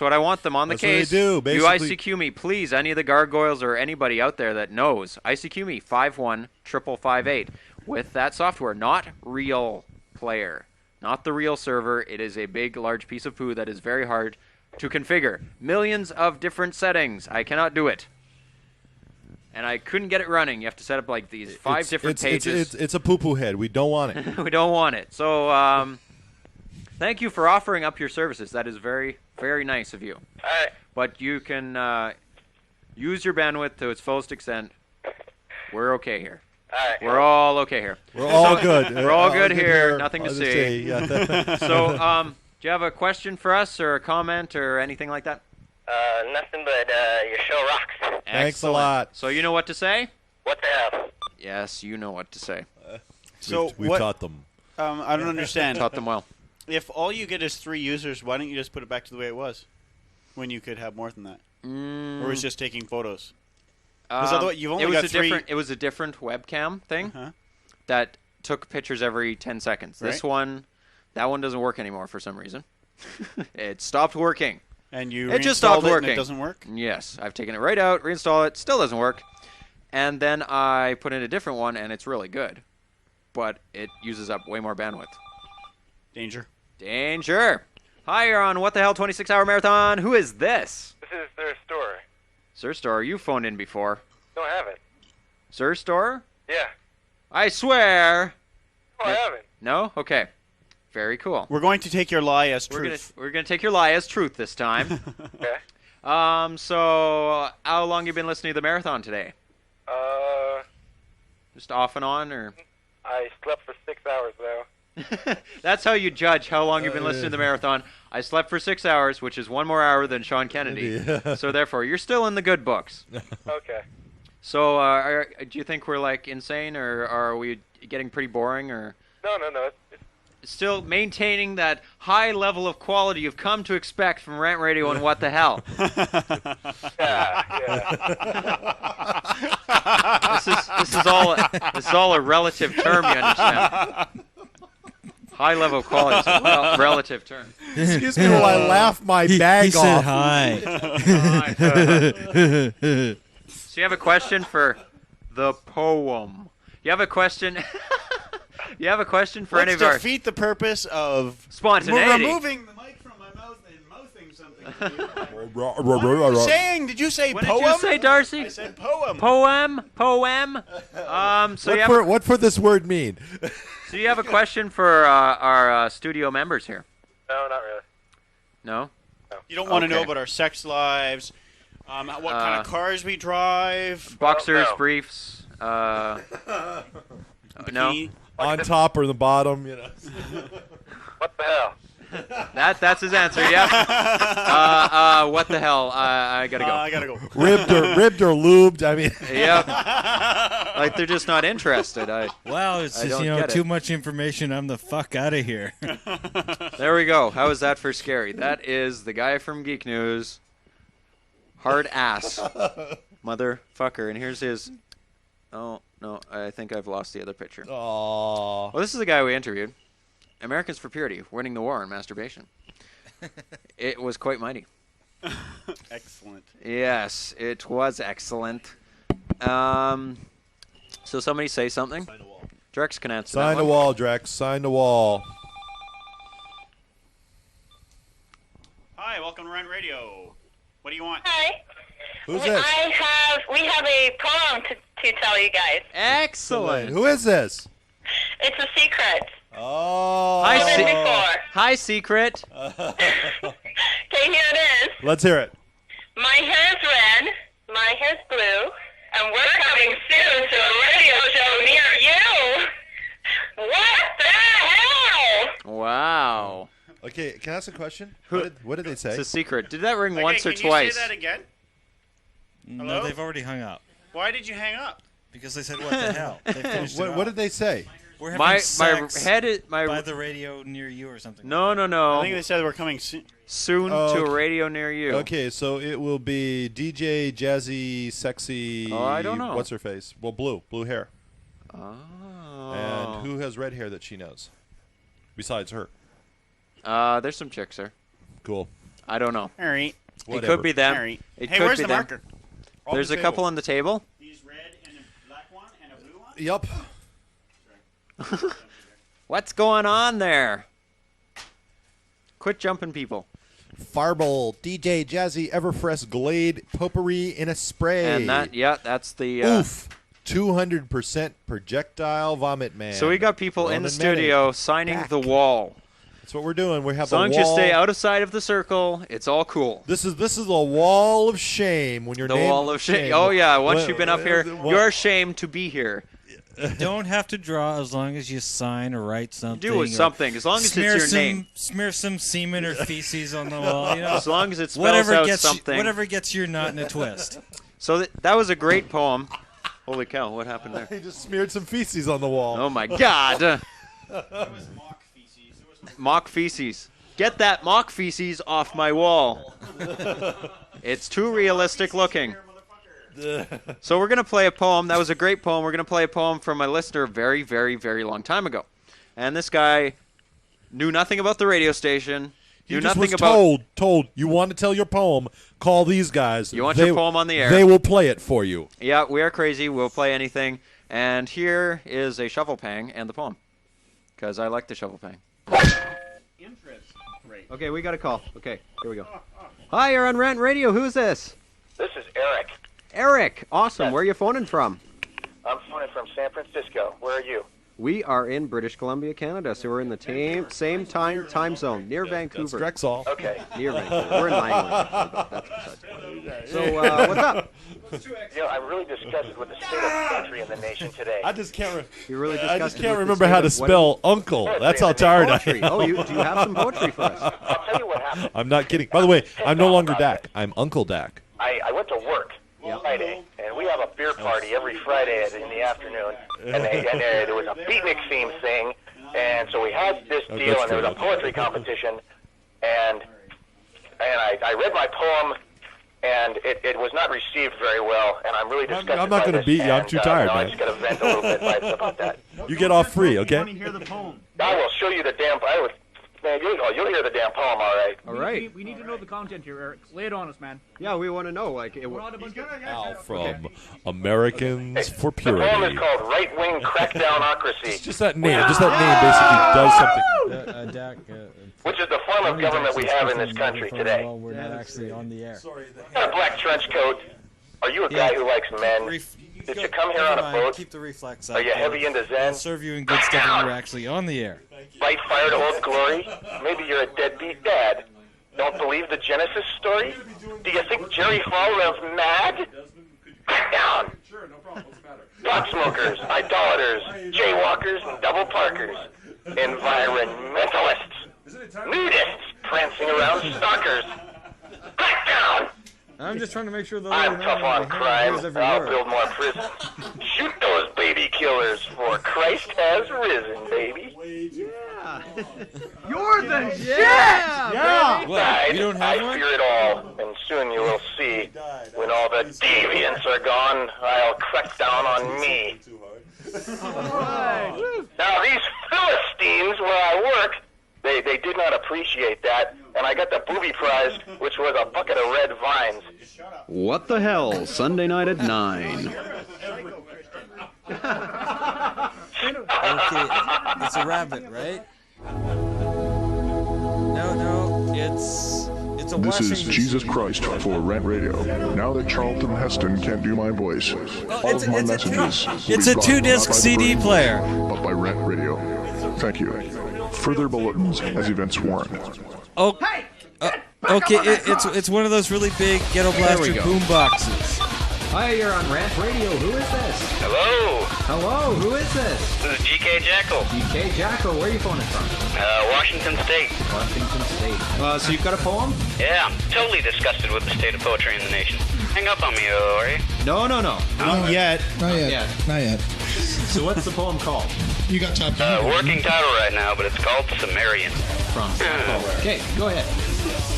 S14: what I want them on the
S9: That's what they
S14: case.
S9: do, basically.
S14: You ICQ me, please. Any of the gargoyles or anybody out there that knows, ICQ me 515558 with that software, not real player, not the real server. It is a big, large piece of poo that is very hard to configure. Millions of different settings. I cannot do it. And I couldn't get it running. You have to set up like these five different pages.
S9: It's a poo-poo head. We don't want it.
S14: We don't want it. So, thank you for offering up your services. That is very, very nice of you.
S12: All right.
S14: But you can use your bandwidth to its fullest extent. We're okay here.
S12: All right.
S14: We're all okay here.
S9: We're all good.
S14: We're all good here.
S9: here.
S14: Nothing to
S9: I'll just
S14: see.
S9: say, yeah.
S14: So, do you have a question for us or a comment or anything like that?
S12: Nothing but your show rocks.
S9: Thanks a
S14: Excellent.
S9: lot.
S14: So you know what to say?
S12: What the hell?
S14: Yes, you know what to say.
S18: So
S9: We've
S18: what-
S9: taught them.
S18: I don't understand.
S14: Taught them well.
S18: If all you get is 3 users, why don't you just put it back to the way it was? When you could have more than that. Or was just taking photos? Because otherwise you've only
S14: it was
S18: got
S14: a
S18: 3.
S14: different. It was a different webcam thing that took pictures every 10 seconds. This
S18: Right.
S14: that one doesn't work anymore for some reason. It stopped working.
S18: And you
S14: It just stopped
S18: reinstalled it
S14: working.
S18: and it doesn't work?
S14: Yes, I've taken it right out, reinstalled it, still doesn't work. And then I put in a different one, and it's really good. But it uses up way more bandwidth.
S18: Danger.
S14: Danger. Hi, you're on What the Hell 26-Hour Marathon. Who is this?
S7: This is their store.
S14: Sir Store, you phoned in before.
S7: No, I haven't.
S14: Sir Store?
S7: Yeah.
S14: I swear.
S7: No, I haven't.
S14: No? Okay. Very cool.
S18: We're going to take your lie as truth.
S14: We're gonna take your lie as truth this time.
S7: Okay.
S14: So how long you been listening to the marathon today? Just off and on, or?
S7: I slept for 6 hours, though.
S14: That's how you judge how long you've been listening to the marathon. I slept for 6 hours, which is one more hour than Sean Kennedy.
S9: Yeah.
S14: So therefore, you're still in the good books.
S7: Okay.
S14: So do you think we're like insane, or are we getting pretty boring, or?
S7: No.
S14: Still maintaining that high level of quality you've come to expect from Rant Radio and What the Hell. This is all a relative term, you understand? High level quality is a relative term.
S9: Excuse me while I laugh my bag
S10: he
S9: off.
S10: said hi.
S14: So you have a question for the poem. You have a question. You have a question for any
S18: Let's
S14: of our
S18: defeat the purpose of
S14: spontaneity.
S18: removing the mic from my mouth and mouthing something. What are you saying? Did you say
S14: What
S18: poem?
S14: did you say, Darcy?
S18: I said poem.
S14: Poem. So you have
S9: What for this word mean?
S14: so you have a question for our studio members here?
S7: No, not really.
S14: No.
S18: You don't want to know
S14: Okay.
S18: about our sex lives, what kind of cars we drive,
S14: Boxers,
S7: no.
S14: briefs. No.
S18: bikini.
S9: On top or the bottom, you know.
S7: What the hell?
S14: That's his answer. Yeah. What the hell? I gotta go.
S18: I gotta go.
S9: ribbed or lubed. I mean.
S14: Yep. Like they're just not interested.
S10: Wow, it's
S14: I
S10: just,
S14: don't get
S10: too
S14: it.
S10: much information. I'm the fuck out of here.
S14: There we go. How is that for scary? That is the guy from Geek News. Hard ass. Motherfucker. And here's his. Oh, no. I think I've lost the other picture.
S9: Aww.
S14: Well, this is the guy we interviewed. Americans for Purity, winning the war on masturbation. It was quite mighty.
S18: Excellent.
S14: Yes, it was excellent. So somebody say something. Drex can answer
S9: Sign
S14: that
S9: the
S14: one.
S9: wall, Drex. Sign the wall.
S18: Hi, welcome to Rent Radio. What do you want?
S19: Hi.
S9: Who's this?
S19: We have a poem to tell you guys.
S14: Excellent.
S9: Who is this?
S19: It's a secret.
S9: Oh.
S14: Hi,
S19: Told it before.
S14: Hi, Secret.
S19: Okay, here it is.
S9: Let's hear it.
S19: My hair's red, my hair's blue, and we're coming soon to a radio show near you. What the hell?
S14: Wow.
S4: Okay, can I ask a question?
S14: Who-
S4: What did they say?
S14: It's a secret. Did that ring
S18: Okay,
S14: once or
S18: can you
S14: twice?
S18: say that again?
S10: No,
S18: Hello?
S10: they've already hung up.
S18: Why did you hang up?
S10: Because they said, what the hell? They finished it
S4: What did they say?
S10: We're having
S14: My
S10: sex
S14: head is
S10: by the radio near you or something.
S14: No.
S18: I think they said we're coming soon.
S14: Soon to a radio near you.
S4: Okay, so it will be DJ Jazzy Sexy.
S14: Oh, I don't know.
S4: What's her face? Well, blue hair.
S14: Oh.
S4: And who has red hair that she knows? Besides her.
S14: There's some chicks there.
S4: Cool.
S14: I don't know.
S18: All right.
S14: It
S4: Whatever.
S14: could be them.
S18: All right.
S14: It
S18: Hey,
S14: could
S18: where's
S14: be
S18: the
S14: them.
S18: marker?
S14: There's
S4: On
S14: a
S4: the
S14: couple
S4: table.
S14: on the table.
S18: These red and a black one and a blue one?
S4: Yup.
S14: What's going on there? Quit jumping people.
S4: Farble, DJ Jazzy Everfresh Glade Potpourri in a spray.
S14: And that's the.
S4: Oof. 200% projectile vomit man.
S14: So we got people in the
S4: Ronan
S14: studio
S4: Medic.
S14: signing
S4: Back.
S14: the wall.
S4: That's what we're doing. We have
S14: As long
S4: the
S14: as
S4: wall.
S14: you stay out of sight of the circle, it's all cool.
S4: This is a wall of shame when you're
S14: The wall of shame. Oh yeah, once you've been up here, you're ashamed to be here.
S10: You don't have to draw as long as you sign or write something.
S14: Do
S10: or
S14: something, as long as it's
S10: smear
S14: your
S10: some,
S14: name.
S10: Smear some semen or feces on the wall. You know,
S14: As long as it spells
S10: whatever
S14: out
S10: gets
S14: something.
S10: whatever gets your knot in a twist.
S14: So that was a great poem. Holy cow, what happened there?
S4: He just smeared some feces on the wall.
S14: Oh my god. Mock feces. Get that mock feces off my wall. It's too realistic looking. So we're going to play a poem. That was a great poem. We're going to play a poem from a listener a very, very, very long time ago. And this guy knew nothing about the radio station.
S4: He
S14: Knew
S4: just
S14: nothing
S4: was
S14: about.
S4: told, you want to tell your poem, call these guys.
S14: You want your poem on the air.
S4: They will play it for you.
S14: Yeah, we are crazy. We'll play anything. And here is a shovel pang and the poem. Because I like the shovel pang. Okay, we got a call. Okay, here we go. Hi, you're on Rant Radio. Who's this?
S7: This is Eric.
S14: Eric. Awesome. Where are you phoning from?
S7: I'm phoning from San Francisco. Where are you?
S14: We are in British Columbia, Canada, so we're in the same time zone, near Vancouver.
S4: That's Drexoll.
S7: Okay.
S14: Near Vancouver. We're in Langley. That's besides the point. So, what's up?
S7: You know, I'm really disgusted with the state of the country and the nation today.
S4: I just can't.
S14: You're really
S4: I
S14: disgusted
S4: just can't
S14: with the
S4: remember how to
S14: state of
S4: spell uncle. That's how tired I
S14: Poetry.
S4: am.
S14: Oh, do you have some poetry for us?
S7: I'll tell you what happened.
S4: I'm not kidding. By the way, I'm no longer Dak. I'm Uncle Dak.
S7: I went to work Friday, and we have a beer party every Friday in the afternoon, and there was a beatnik theme thing, and so we had this
S4: Oh,
S7: deal,
S4: that's
S7: and there was
S4: true.
S7: a poetry competition, and I read my poem, and it was not received very well, and I'm really disgusted.
S4: I'm not
S7: going to
S4: beat you. I'm too tired,
S7: I
S4: man.
S7: just got to vent a little bit about that.
S4: You get off free, okay?
S7: I will show you the damn. Man, you'll hear the damn poem, all right.
S14: All right.
S20: We need to know the content here, Eric. Lay it on us, man.
S14: Yeah, we want to know.
S4: Al from Americans for
S7: The poem
S4: Purity.
S7: is called Right Wing Crackdowncracy.
S4: Just that name. Just that name basically does something.
S21: Dak,
S7: Which is the form of government we have in this country today.
S21: well, we're not actually on the air.
S7: Got a black trench coat. Are you a guy who likes men? Did you come here on a boat?
S10: Keep the reflex
S7: Are you heavy into
S10: I'll
S7: Zen?
S10: serve you in good stuff when we're actually on the air.
S7: Light fire to old glory? Maybe you're a deadbeat dad. Don't believe the Genesis story? Do you think Jerry Falwell's mad? Crack down! Pot smokers, idolaters, jaywalkers, and double parkers, environmentalists, nudists prancing around stalkers. Crack down!
S21: I'm just trying to make sure the
S7: I'm tough on crime. I'll build more prisons. Shoot those baby killers, for Christ has risen, baby.
S20: Yeah. You're the shit!
S7: Yeah.
S20: baby.
S7: Besides,
S10: you don't
S7: I
S10: have one?
S7: fear it all, and soon you will see. When all the deviants are gone, I'll crack down on me. Now, these Philistines where I work, they did not appreciate that, and I got the booby prize, which was a bucket of red vines.
S14: What the hell? Sunday night at 9.
S21: Okay, it's a rabbit, right? No, it's
S8: It's a
S22: This
S8: blessing.
S22: is Jesus Christ for Rant Radio. Now that Charlton Heston can't do my voice, all of my messages will
S10: it's
S22: be
S10: a
S22: brought
S10: two-disc
S22: not by the
S10: CD
S22: Burning
S10: player.
S22: Bush, but by Rant Radio. Thank you. Further bulletins as events warrant.
S10: Oh, okay. It's one of those really big ghetto blaster boom boxes.
S23: Hi, you're on Rant Radio. Who is this?
S16: Hello.
S23: Hello, who is this?
S16: This is GK Jackal.
S23: GK Jackal, where are you phoning from?
S16: Washington State.
S23: Washington State. So you've got a poem?
S16: Yeah, I'm totally disgusted with the state of poetry in the nation. Hang up on me, are you?
S23: No.
S3: Not yet. Not yet.
S23: So what's the poem called?
S3: You got top
S16: Working title right now, but it's called Cimmerian.
S23: From Okay, go ahead.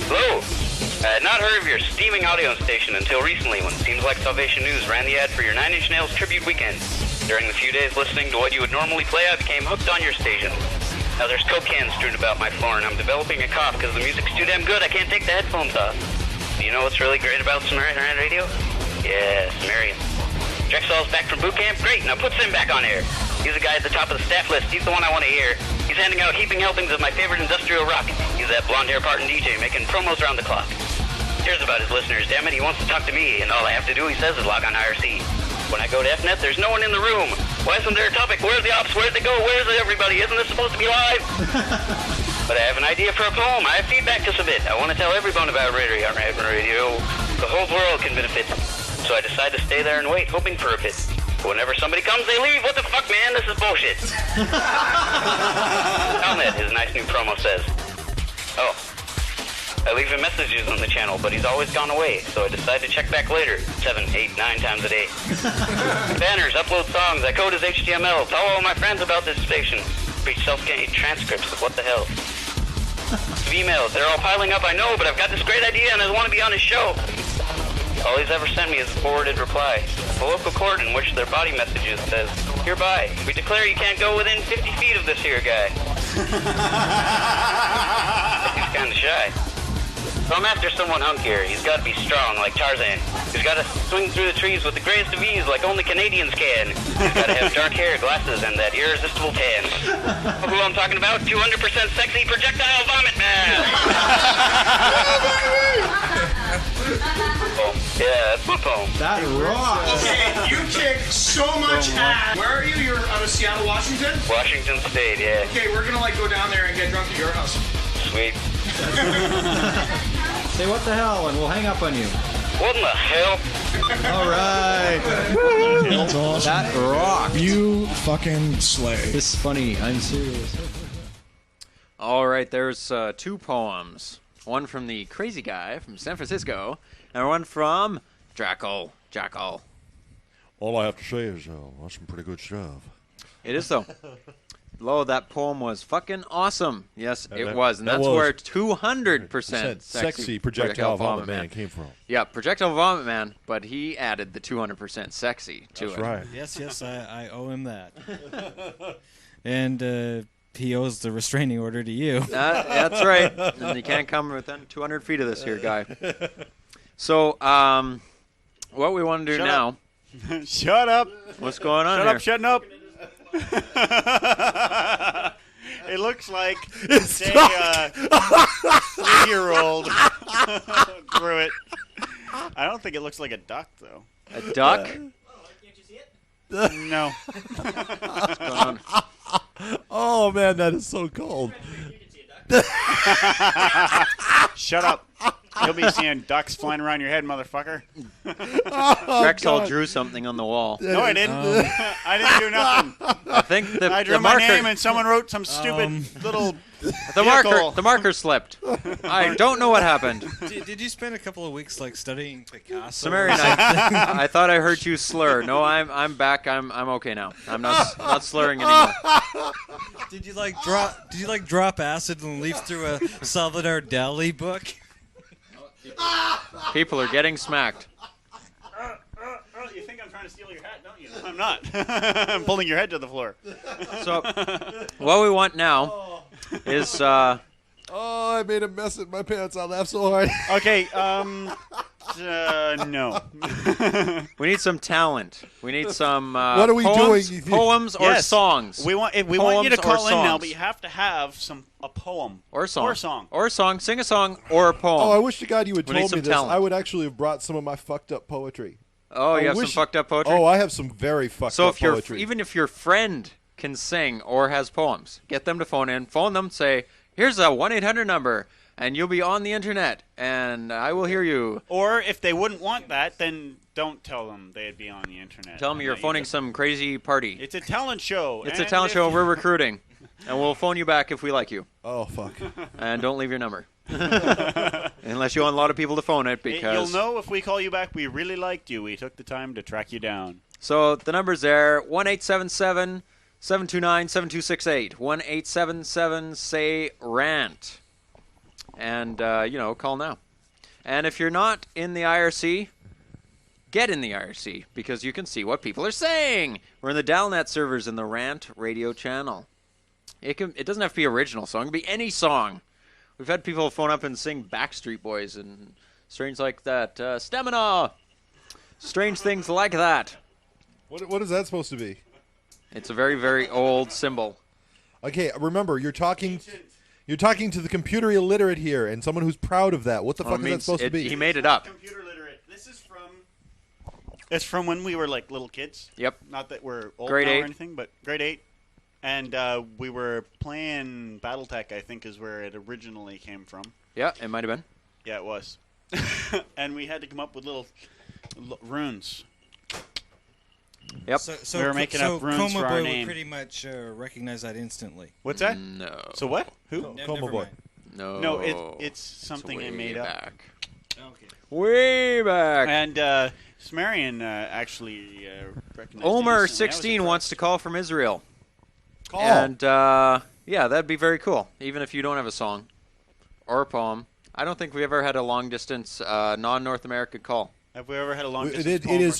S16: Hello. I had not heard of your steaming audio station until recently when it seems like Salvation News ran the ad for your Nine Inch Nails tribute weekend. During the few days listening to what you would normally play, I became hooked on your station. Now there's Coke cans strewn about my floor and I'm developing a cough because the music's too damn good I can't take the headphones off. Do you know what's really great about Cimmerian Radio? Yeah, Cimmerian. Drexoll's back from boot camp? Great, now put Sim back on air. He's the guy at the top of the staff list. He's the one I want to hear. He's handing out heaping helpings of my favorite industrial rock. He's that blonde hair parting DJ making promos around the clock. Cares about his listeners, damn it. He wants to talk to me, and all I have to do, he says, is log on IRC. When I go to FNet, there's no one in the room. Why isn't there a topic? Where's the ops? Where'd they go? Where's everybody? Isn't this supposed to be live? But I have an idea for a poem. I have feedback to submit. I want to tell everyone about radio. The whole world can benefit. So I decide to stay there and wait, hoping for a bit. But whenever somebody comes, they leave. What the fuck, man? This is bullshit. Helmet, his nice new promo says. Oh. I leave him messages on the channel, but he's always gone away, so I decide to check back later, 7, 8, 9 times a day. Banners, upload songs, I code as HTML, tell all my friends about this station. Preach self-gained transcripts of what the hell. Emails, they're all piling up, I know, but I've got this great idea and I want to be on his show. All he's ever sent me is a forwarded reply. A local court in which their body messages says, hereby, we declare you can't go within 50 feet of this here guy. He's kind of shy. So I'm after someone hunkier. He's got to be strong like Tarzan. He's got to swing through the trees with the greatest of ease like only Canadians can. He's got to have dark hair, glasses, and that irresistible tan. Who I'm talking about? 200% sexy projectile vomit man. Yeah, that's my poem.
S23: That rocks.
S3: Okay, you kick so much ass. Where are you? You're out of Seattle, Washington?
S16: Washington State, yeah.
S3: Okay, we're gonna go down there and get drunk at your house.
S16: Sweet.
S23: Say what the hell, and we'll hang up on you.
S16: What in the hell?
S23: All right.
S3: That's awesome.
S23: That rocks.
S3: You fucking slay.
S23: This is funny. I'm serious.
S14: All right, there's 2 poems. One from the crazy guy from San Francisco, and one from Drexoll. Jackal.
S9: All I have to say is that's some pretty good stuff.
S14: It is, though. Lo, that poem was fucking awesome. Yes, it was. And
S9: that
S14: that's
S9: was
S14: where 200%
S9: sexy projectile vomit man came from.
S14: Yeah, projectile vomit man, but he added the 200% sexy to it.
S9: That's right.
S10: Yes, I owe him that. And he owes the restraining order to you.
S14: That's right. And you can't come within 200 feet of this here guy. So, what we want to do now...
S18: Shut up.
S14: What's going on
S18: here?
S14: Shut
S18: up. It looks like it's a 3-year-old grew it. I don't think it looks like a duck, though.
S14: A duck?
S18: No.
S14: What's going on?
S9: Oh, man, that is so cold.
S18: Shut up. You'll be seeing ducks flying around your head, motherfucker.
S14: Drexoll drew something on the wall.
S18: No, I didn't. I didn't do nothing.
S14: I think
S18: I drew my name and someone wrote some stupid little
S14: the marker slipped. I don't know what happened.
S10: Did you spend a couple of weeks like studying Picasso?
S14: Cimmerian, I thought I heard you slur. No, I'm back. I'm okay now. I'm not slurring anymore.
S10: Did you drop acid and leaf through a Salvador Dali book?
S14: People are getting smacked.
S18: You think I'm trying to steal your hat, don't you? I'm not. I'm pulling your head to the floor.
S14: So, what we want now is...
S9: Oh, I made a mess in my pants. I laughed so hard.
S18: Okay, No.
S14: We need some talent. We need some
S4: What are we
S14: poems,
S4: doing?
S14: poems or
S18: Yes.
S14: songs.
S18: We want you
S14: Poems
S18: to
S14: or
S18: call in now,
S14: songs.
S18: but you have to have a poem
S14: Or song.
S18: Or song.
S14: Or song. Sing a song or a poem.
S4: Oh, I wish to God you had
S14: We need
S4: told me
S14: some
S4: this.
S14: talent.
S4: I would actually have brought some of my fucked up poetry.
S14: Oh,
S4: I
S14: you have some
S4: wish-
S14: fucked up poetry?
S4: Oh, I have some very fucked
S14: So
S4: up
S14: if your
S4: poetry.
S14: even if your friend can sing or has poems, get them to phone in. Phone them. Say, here's a 1-800 number, and you'll be on the internet, and I will hear you.
S18: Or if they wouldn't want that, then don't tell them they'd be on the internet.
S14: Tell them you're phoning some crazy party.
S18: It's a talent show.
S14: It's a
S18: and
S14: talent
S18: if-
S14: show. We're recruiting, and we'll phone you back if we like you.
S4: Oh fuck!
S14: And don't leave your number, unless you want a lot of people to phone it. Because
S18: You'll know if we call you back. We really liked you. We took the time to track you down.
S14: So the number's there: 1-877-729-7268. 1-877-SAY-RANT. And call now. And if you're not in the IRC, get in the IRC because you can see what people are saying. We're in the Dalnet servers in the Rant radio channel. It doesn't have to be original song. It can be any song. We've had people phone up and sing Backstreet Boys and strange like that. Stamina. Strange things like that.
S4: What is that supposed to be?
S14: It's a very, very old symbol.
S4: Okay, remember you're talking to the computer illiterate here, and someone who's proud of that. What the fuck is that supposed to be?
S14: He made it up.
S18: Computer literate. This is from. It's from when we were like little kids.
S14: Yep.
S18: Not that we're old
S14: Grade
S18: now
S14: 8.
S18: or anything, but grade 8. And we were playing BattleTech, I think is where it originally came from.
S14: Yeah, it might have been.
S18: Yeah, it was. And we had to come up with little runes.
S14: Yep.
S10: So
S18: we were making up runes
S10: Coma
S18: for our
S10: Boy
S18: name.
S10: would pretty much recognize that instantly.
S18: What's that?
S14: No.
S18: So what? Who?
S10: Coma Boy.
S14: No.
S18: No, it's something I made up.
S14: Back. Okay. Way back.
S18: And Cimmerian actually recognized
S14: Omer,
S18: it instantly. I was
S14: 16, wants to call from Israel.
S4: Call.
S14: And, yeah, that'd be very cool, even if you don't have a song or a poem. I don't think we ever had a long-distance non-North American call.
S18: Have we ever had a long
S4: It
S18: distance
S4: is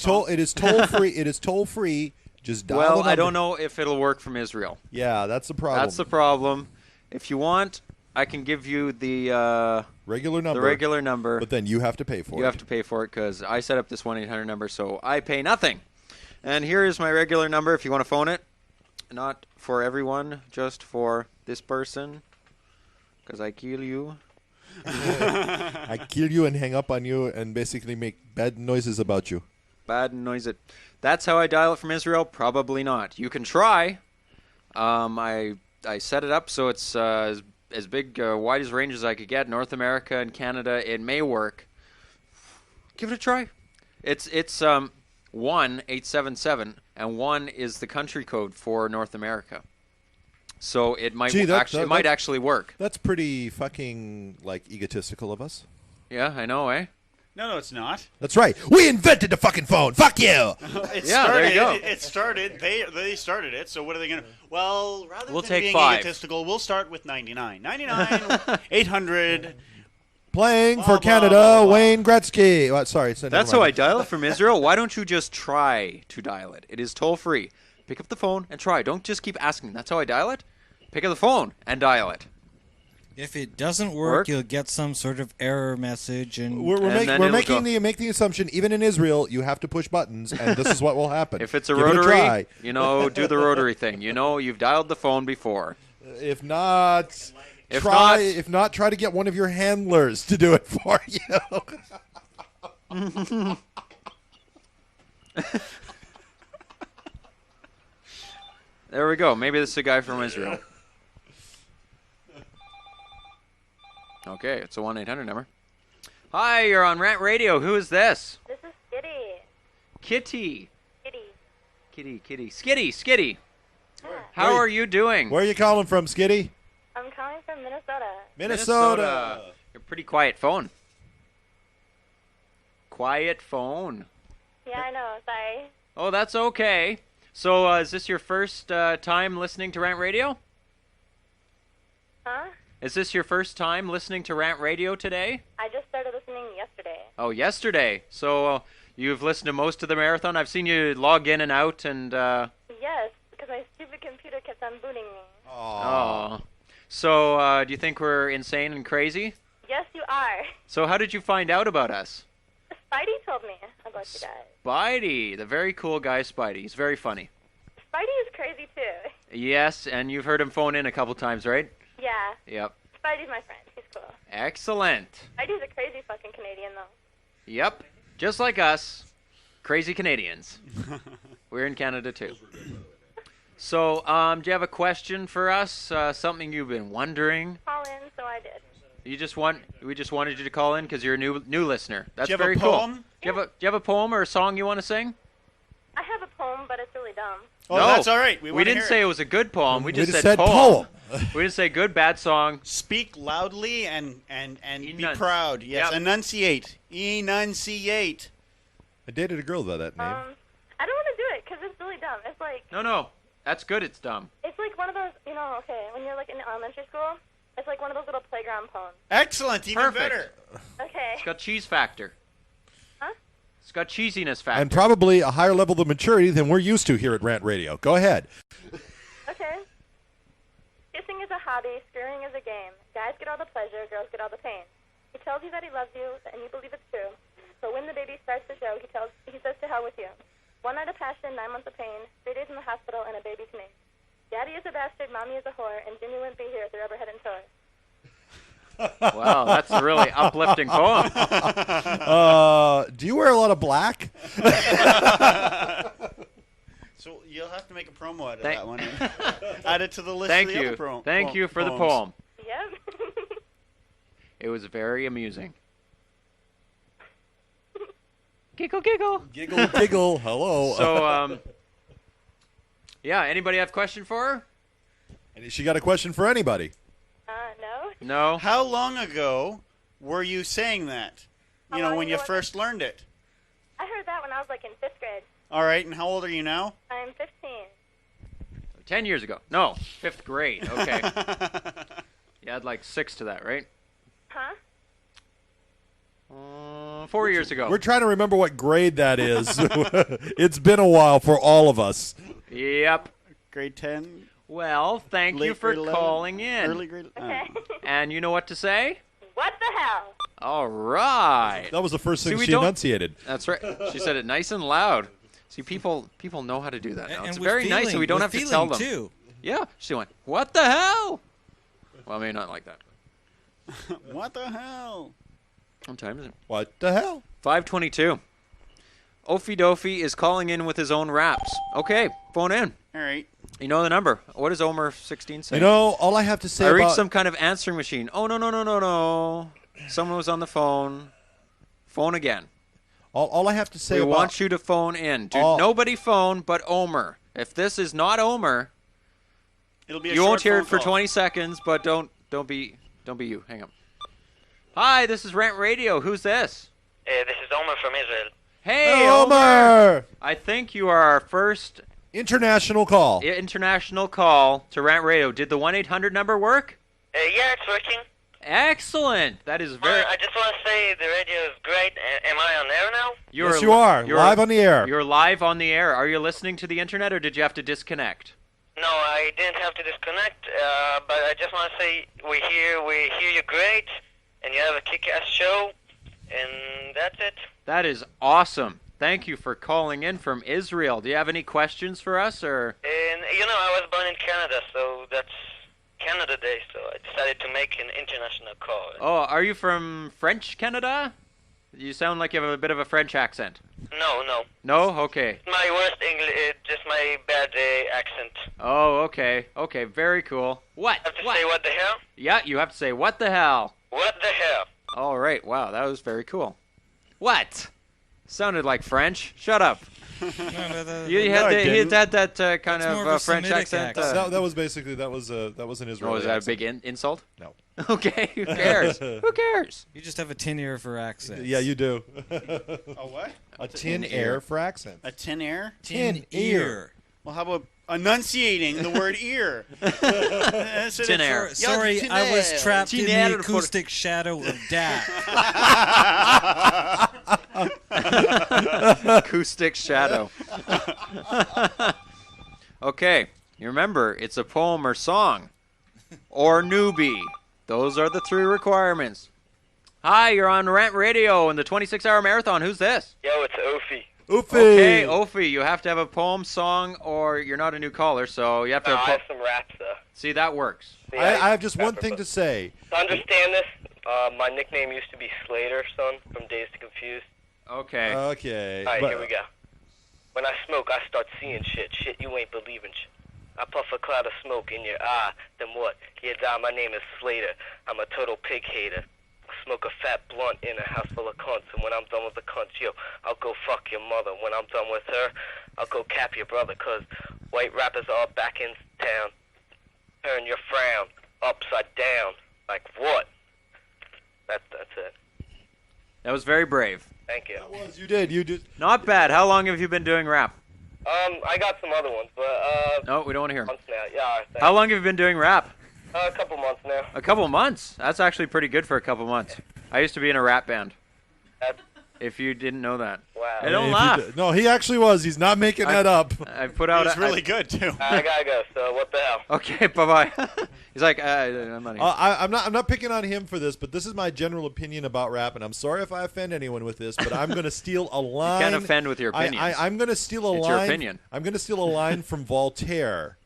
S4: toll free. It is toll free. Just dial the
S14: Well,
S4: number.
S14: I don't know if it'll work from Israel.
S4: Yeah, that's the problem.
S14: That's the problem. If you want, I can give you the
S4: regular number.
S14: The regular number.
S4: But then you have to pay for it.
S14: You have to pay for it because I set up this 1-800 number, so I pay nothing. And here is my regular number if you want to phone it. Not for everyone, just for this person. Because I kill you.
S4: I kill you and hang up on you and basically make bad noises about you.
S14: Bad noise it. That's how I dial it from Israel? Probably not. You can try. I set it up so it's as big, wide as range as I could get. North America and Canada, it may work. Give it a try. It's 1-877, and 1 is the country code for North America. So it might might actually work.
S4: That's pretty fucking egotistical of us.
S14: Yeah, I know, eh?
S18: No, it's not.
S4: That's right. We invented the fucking phone. Fuck you.
S14: There you go.
S18: It started. They started it. So what are they going to? Well, rather
S14: We'll
S18: than
S14: take
S18: being
S14: 5.
S18: egotistical, we'll start with 99. 99, 800.
S4: Playing for
S18: Blah,
S4: Canada,
S18: blah, blah.
S4: Wayne Gretzky. Oh, sorry,
S14: That's how I dial it from Israel. Why don't you just try to dial it? It is toll free. Pick up the phone and try. Don't just keep asking. That's how I dial it. Pick up the phone and dial it.
S10: If it doesn't work, you'll get some sort of error message, and
S4: We're make the assumption even in Israel you have to push buttons, and this is what will happen.
S14: If it's a
S4: Give it
S14: rotary,
S4: try.
S14: do the rotary thing. You've dialed the phone before.
S4: If not,
S14: If
S4: try to get one of your handlers to do it for you.
S14: There we go. Maybe this is a guy from Israel. Okay, it's a 1-800 number. Hi, you're on Rant Radio. Who is this?
S8: This is Kitty.
S14: Kitty.
S8: Kitty.
S14: Skitty. How are you doing?
S4: Where are you calling from, Skitty?
S8: I'm calling from Minnesota.
S4: Minnesota.
S14: You're a pretty quiet phone. Quiet phone.
S8: Yeah, I know. Sorry.
S14: Oh, that's okay. So, is this your first time listening to Rant Radio?
S8: Huh?
S14: Is this your first time listening to Rant Radio today?
S8: I just started listening yesterday.
S14: Oh, yesterday. So, you've listened to most of the marathon? I've seen you log in and out and...
S8: Yes, because my stupid computer kept on booting me.
S14: Oh. So, do you think we're insane and crazy?
S8: Yes, you are.
S14: So, how did you find out about us?
S8: told me about you guys.
S14: Spidey, the very cool guy Spidey. He's very funny.
S8: Spidey is crazy too.
S14: Yes, and you've heard him phone in a couple times, right?
S8: Yeah.
S14: Yep.
S8: Spidey's my friend. He's cool.
S14: Excellent.
S8: Spidey's a crazy fucking Canadian though.
S14: Yep. Just like us, crazy Canadians. We're in Canada too. So, do you have a question for us? Something you've been wondering?
S8: Call in, so I did.
S14: We just wanted you to call in because you're a new listener. That's
S18: Do you have
S14: very
S18: a poem?
S14: cool. Do you have a poem or a song you want to sing?
S8: I have a poem, but it's really dumb.
S18: Oh,
S14: no,
S18: that's all right.
S14: We
S18: wanna
S14: didn't
S18: hear
S14: say
S18: it.
S14: it was a good poem. We just
S4: just
S14: said
S4: said
S14: poem. We didn't say good, bad song.
S18: Speak loudly and be
S14: Enunci-
S18: proud. Yes,
S14: Yep.
S18: enunciate. Enunciate.
S4: I dated a girl by that name.
S8: I don't want to do it because it's really dumb. It's like
S14: No. That's good. It's dumb.
S8: it's like one of those, okay, when you're like in elementary school, it's like one of those little playground poems.
S18: Excellent. Even
S14: Perfect.
S18: better.
S8: Okay.
S14: It's got cheese factor.
S8: Huh?
S14: It's got cheesiness factor.
S4: And probably a higher level of maturity than we're used to here at Rant Radio. Go ahead.
S8: Okay. Kissing is a hobby, screwing is a game. Guys get all the pleasure, girls get all the pain. He tells you that he loves you, and you believe it's true. But when the baby starts to show, he says to hell with you. 1 night of passion, 9 months of pain, 3 days in the hospital, and a baby's name. Daddy is a bastard, mommy is a whore, and Jimmy wouldn't be here if the rubber hadn't tore.
S14: Wow, that's a really uplifting poem.
S4: Do you wear a lot of black?
S18: So you'll have to make a promo out of
S14: Thank-
S18: that one. And add it to the list
S14: Thank
S18: of the
S14: you.
S18: other poems.
S14: Thank you for the poem.
S8: Yep.
S14: It was very amusing. Giggle, giggle.
S4: Giggle, giggle. Hello.
S14: So, yeah, anybody have a question for her?
S4: And she got a question for anybody.
S8: No.
S14: No.
S18: How long ago were you saying that? You know,
S8: long
S18: when you
S8: ago was
S18: first learned it.
S8: I heard that when I was like in 5th grade.
S18: All right, and how old are you now?
S8: I'm 15.
S14: 10 years ago. No, 5th grade. Okay. You had like 6 to that, right?
S8: Huh?
S14: 4 years ago.
S4: We're trying to remember what grade that is. It's been a while for all of us.
S14: Yep.
S18: Grade 10?
S14: Well, thank you
S18: Late
S14: for
S18: grade 11?
S14: calling in.
S18: Early grade?
S8: Okay.
S14: And you know what to say?
S8: What the hell?
S14: All right.
S4: That was the first thing
S14: See, we
S4: she
S14: don't-
S4: enunciated.
S14: That's right. She said it nice and loud. See, people know how to do that now.
S10: And
S14: It's
S10: with
S14: very nice,
S10: feeling-
S14: and we don't
S10: with
S14: have to tell them.
S10: feeling, too.
S14: Yeah. She went, what the hell? Well, maybe not like that.
S18: What the hell?
S14: What time is it?
S4: What the hell?
S14: 5:22. Ophie Dophie is calling in with his own raps. Okay, phone in.
S18: All right.
S14: You know the number. What does Omer 16 say?
S4: You know, all I have to say
S14: I reached
S4: about...
S14: some kind of answering machine. Oh, no. Someone was on the phone. Phone again.
S4: All I have to say
S14: We
S4: about...
S14: want you to phone in. Dude, nobody phone but Omer. If this is not Omer,
S18: It'll be a
S14: you won't
S18: short
S14: hear
S18: phone
S14: it for
S18: call.
S14: 20 seconds, but don't be you. Hang up. Hi, this is Rant Radio. Who's this?
S7: This is Omer from Israel.
S14: Hey,
S4: Omer!
S14: I think you are our first
S4: International call.
S14: international call to Rant Radio. Did the 1-800 number work?
S7: Yeah, it's working.
S14: Excellent. That is very.
S7: I just want to say the radio is great. Am I on air now?
S4: Yes, you are. Live on the air.
S14: You're live on the air. Are you listening to the internet, or did you have to disconnect?
S7: No, I didn't have to disconnect, but I just want to say we hear you great, and you have a kick-ass show, and that's it.
S14: That is awesome. Thank you for calling in from Israel. Do you have any questions for us, or?
S7: And I was born in Canada, so that's Canada Day, so I decided to make an international call.
S14: Oh, are you from French Canada? You sound like you have a bit of a French accent.
S7: No.
S14: No? Okay.
S7: My worst English, just my bad accent.
S14: Oh, okay. Okay, very cool. What?
S7: I have to say what the hell?
S14: Yeah, you have to say, what the hell?
S7: What the hell?
S14: All right. Wow, that was very cool. What? Sounded like French. Shut up. He had that kind of French accent.
S4: That was basically that was an Israeli.
S14: Oh, was that a
S4: accent.
S14: big insult?
S4: No.
S14: Okay, who cares? Who cares?
S10: You just have a tin ear for accents.
S4: Yeah, you do.
S18: A what?
S4: A tin air for accents.
S18: A tin air?
S10: Tin ear.
S18: Well, how about enunciating the word ear?
S14: Tin air.
S10: Sorry, I was trapped in
S14: Tin
S10: the
S14: air.
S10: acoustic shadow of death.
S14: Acoustic shadow. Okay, you remember, it's a poem or song. Or newbie. Those are the 3 requirements. Hi, you're on Rant Radio in the 26-hour marathon. Who's this?
S7: Yo, it's Ophie.
S14: Okay, Ophi, you have to have a poem, song, or you're not a new caller, so you have to
S7: No,
S14: have
S7: I have some raps, though.
S14: See, that works.
S4: I have just one thing to say.
S7: To understand this, my nickname used to be Slater, son, from Dazed and Confused.
S14: Okay.
S4: Okay.
S7: Alright, here we go. When I smoke, I start seeing shit. Shit you ain't believing shit. I puff a cloud of smoke in your eye. Then what? You die, my name is Slater. I'm a total pig hater. I smoke a fat blunt in a house full of cunts. And when I'm done with the cunts, yo, I'll go fuck your mother. When I'm done with her, I'll go cap your brother. Cause white rappers are back in town. Turn your frown upside down. Like what? That's it.
S14: That was very brave.
S7: Thank you.
S4: You did.
S14: Not bad. How long have you been doing rap?
S7: I got some other ones, but
S14: No, we don't want to hear 'em.
S7: months now. Yeah, all right, thanks.
S14: How long have you been doing rap?
S7: A couple months now.
S14: A couple months. That's actually pretty good for a couple months. I used to be in a rap band. If you didn't know that.
S7: Wow.
S14: Hey, don't
S4: If you
S14: laugh.
S4: No, he actually was. He's not making that up.
S14: I put out.
S18: He's really good too.
S7: I gotta go. So what the hell?
S14: Okay, bye bye. He's like, I'm not here.
S4: I'm not picking on him for this, but this is my general opinion about rap, and I'm sorry if I offend anyone with this, but I'm going to steal a line.
S14: You can't offend with your opinions.
S4: I'm going to steal a
S14: It's
S4: line.
S14: your opinion.
S4: I'm going to steal a line from Voltaire.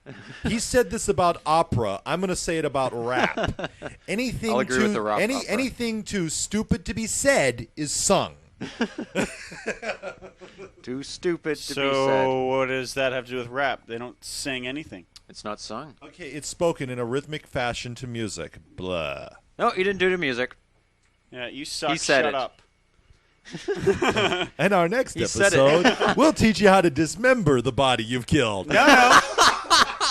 S4: He said this about opera. I'm going to say it about rap. Anything
S14: I'll agree with the rap opera.
S4: anything too stupid to be said is sung.
S14: Too stupid to be said.
S18: So what does that have to do with rap? They don't sing anything.
S14: It's not sung.
S4: Okay, it's spoken in a rhythmic fashion to music. Blah.
S14: No, he didn't do the music.
S18: Yeah, you suck.
S14: He said
S18: Shut
S14: it.
S18: up.
S4: And our next
S14: He said
S4: episode, we'll teach you how to dismember the body you've killed.
S18: No.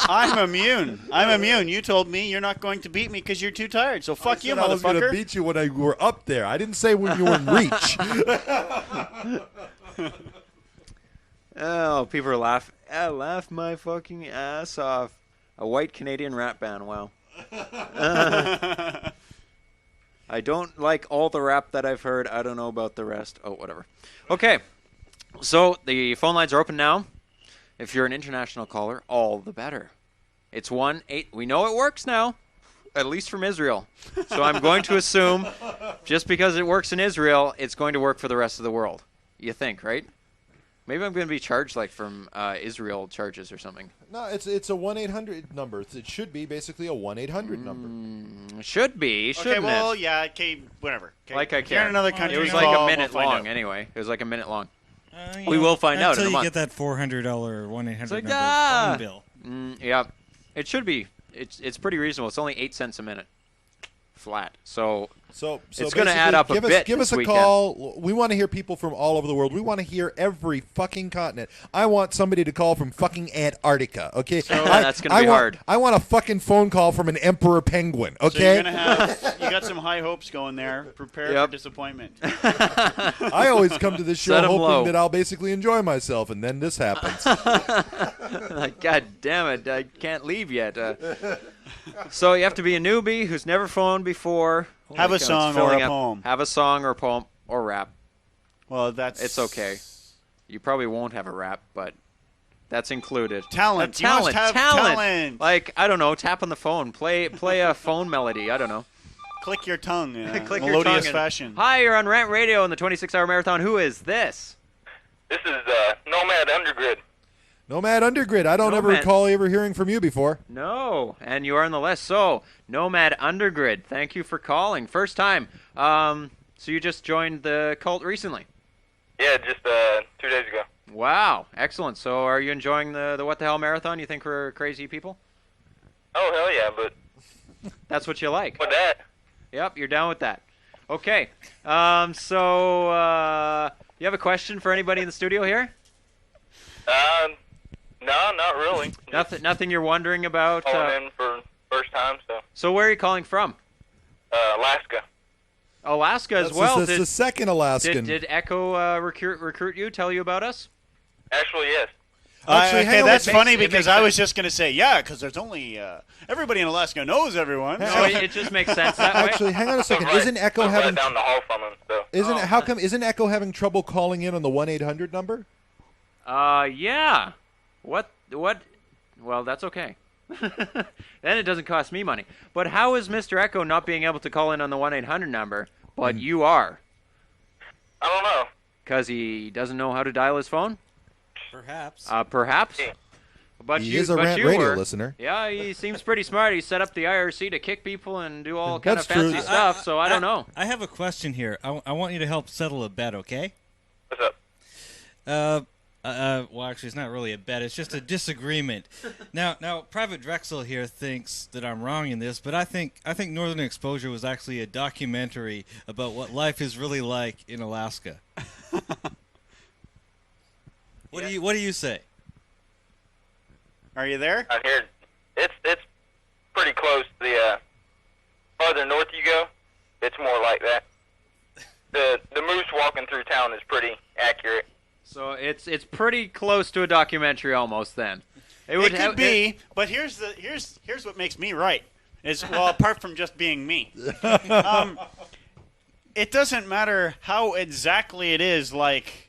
S18: I'm immune. I'm immune. You told me you're not going to beat me because you're too tired. So fuck you,
S4: I was going to
S18: motherfucker.
S4: beat you when I were up there. I didn't say when you were in reach.
S14: Oh, people are laughing. Laugh my fucking ass off. A white Canadian rap band. Wow. I don't like all the rap that I've heard. I don't know about the rest. Oh, whatever. Okay. So the phone lines are open now. If you're an international caller, all the better. It's 1-8. We know it works now, at least from Israel. So I'm going to assume just because it works in Israel, it's going to work for the rest of the world. You think, right? Maybe I'm going to be charged like from Israel charges or something.
S4: No, it's a 1-800 number. It should be basically a 1-800 number.
S14: Should be, shouldn't
S18: Okay, well,
S14: it?
S18: yeah, okay, whatever. Okay.
S14: Like I
S18: If you're in
S14: care.
S18: another country,
S14: It was
S18: call,
S14: like a
S18: we'll
S14: minute
S18: find
S14: long
S18: out.
S14: anyway. It was like a minute long.
S10: You
S14: We
S10: know,
S14: will find out in
S10: until
S14: a
S10: you
S14: month.
S10: get that $400 1-800
S14: It's like,
S10: number
S14: ah!
S10: phone bill.
S14: Yeah, it should be. It's pretty reasonable. It's only 8 cents a minute, flat. So it's going to add up a bit.
S4: Give us
S14: this
S4: a
S14: weekend.
S4: call. We want to hear people from all over the world. We want to hear every fucking continent. I want somebody to call from fucking Antarctica. Okay,
S14: So that's going to be hard.
S4: I want a fucking phone call from an emperor penguin.
S18: So
S4: Okay,
S18: you're gonna have you got some high hopes going there. Prepare
S14: Yep.
S18: for disappointment.
S4: I always come to this show
S14: Set 'em
S4: hoping
S14: low.
S4: that I'll basically enjoy myself, and then this happens.
S14: Like, God damn it, I can't leave yet. So you have to be a newbie who's never phoned before.
S18: Have
S14: Holy
S18: a
S14: cow, it's
S18: song or
S14: filling
S18: a
S14: up.
S18: poem.
S14: Have a song or a poem or rap.
S18: Well, that's
S14: It's okay. You probably won't have a rap, but that's included.
S18: Talent. You
S14: Talent.
S18: must have
S14: talent.
S18: talent.
S14: Like, I don't know, tap on the phone. Play a phone melody. I don't know.
S18: Click your tongue.
S14: Click your
S18: melodious
S14: tongue and-
S18: fashion.
S14: Hi, you're on Rant Radio in the 26-hour marathon. Who is this?
S7: This is Nomad Undergrid.
S4: Nomad Undergrid. I don't ever
S14: Nomad.
S4: recall ever hearing from you before.
S14: No, and you are on the list. So, Nomad Undergrid, thank you for calling. First time. So you just joined the cult recently?
S7: Yeah, just 2 days ago.
S14: Wow, excellent. So are you enjoying the What the Hell marathon? You think we're crazy people?
S7: Oh hell yeah, but
S14: That's what you like?
S7: with that,
S14: Yep, you're down with that. Okay. You have a question for anybody in the studio here?
S7: no, not really.
S14: Nothing you're wondering about?
S7: Calling in for first time, so
S14: So where are you calling from?
S7: Alaska.
S14: Alaska as
S4: That's
S14: well.
S4: the, the second Alaskan.
S14: Did Echo recruit you, tell you about us?
S7: Actually, yes.
S4: Actually, hang
S18: okay,
S4: on,
S18: that's
S4: it
S18: funny
S14: makes
S18: because
S14: sense.
S18: I was just going to say, yeah, because there's only everybody in Alaska knows everyone.
S14: No, it just makes sense that way.
S4: Actually, hang on a second.
S7: Right.
S4: Isn't Echo
S7: I'm
S4: having
S7: right down the hall from him, so.
S4: isn't Echo having trouble calling in on the 1-800 number?
S14: Yeah. What? Well, that's okay. Then it doesn't cost me money. But how is Mr. Echo not being able to call in on the 1-800 number But you are.
S7: I don't know.
S14: Because he doesn't know how to dial his phone?
S10: Perhaps.
S14: Perhaps. But
S4: He
S14: you,
S4: is a
S14: but
S4: rant
S14: you
S4: radio
S14: were.
S4: listener.
S14: Yeah, he seems pretty smart. He set up the IRC to kick people and do all kind of
S4: That's true.
S14: fancy stuff, so I don't know.
S10: I have a question here. I want you to help settle a bet, okay?
S7: What's up?
S10: Well, actually, it's not really a bet. It's just a disagreement. Now, Private Drexoll here thinks that I'm wrong in this, but I think Northern Exposure was actually a documentary about what life is really like in Alaska. What do you say?
S18: Are you there?
S7: Out here, it's pretty close. The farther north you go, it's more like that. The moose walking through town is pretty accurate.
S14: So it's pretty close to a documentary almost then.
S18: It could be, but here's what makes me right. Apart from just being me. It doesn't matter how exactly it is like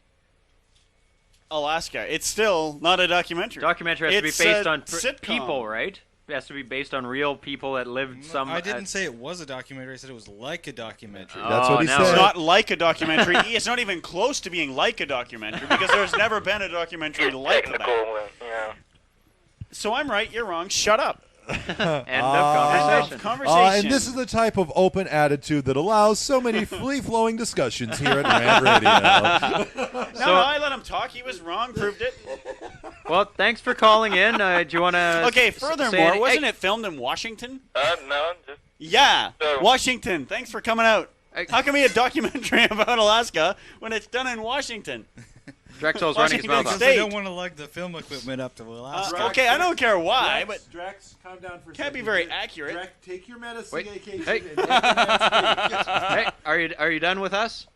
S18: Alaska. It's still not a documentary.
S14: Documentary has to be based on
S18: sitcom.
S14: people, right? It has to be based on real people that lived some...
S10: I didn't say it was a documentary. I said it was like a documentary.
S4: That's what he said.
S18: It's not like a documentary. It's not even close to being like a documentary because there's never been a documentary like that.
S7: Yeah.
S18: So I'm right, you're wrong. Shut up.
S14: End of conversation.
S4: And this is the type of open attitude that allows so many free-flowing discussions here at Rant Radio.
S18: No, I let him talk. He was wrong. Proved it.
S14: Well, thanks for calling in. Do you want to...
S18: Okay, furthermore, wasn't it filmed in Washington?
S7: No, just...
S18: Yeah, Washington. Thanks for coming out. How can we have a documentary about Alaska when it's done in Washington?
S14: Drexoll's running his mouth off.
S10: They don't want to lug the film equipment up to Alaska.
S18: Okay, I don't care why, but
S9: Drex, calm down for a
S18: can't
S9: second.
S18: be very accurate.
S9: Drex, take your medicine.
S14: Wait.
S9: Hey.
S14: Hey, are you done with us?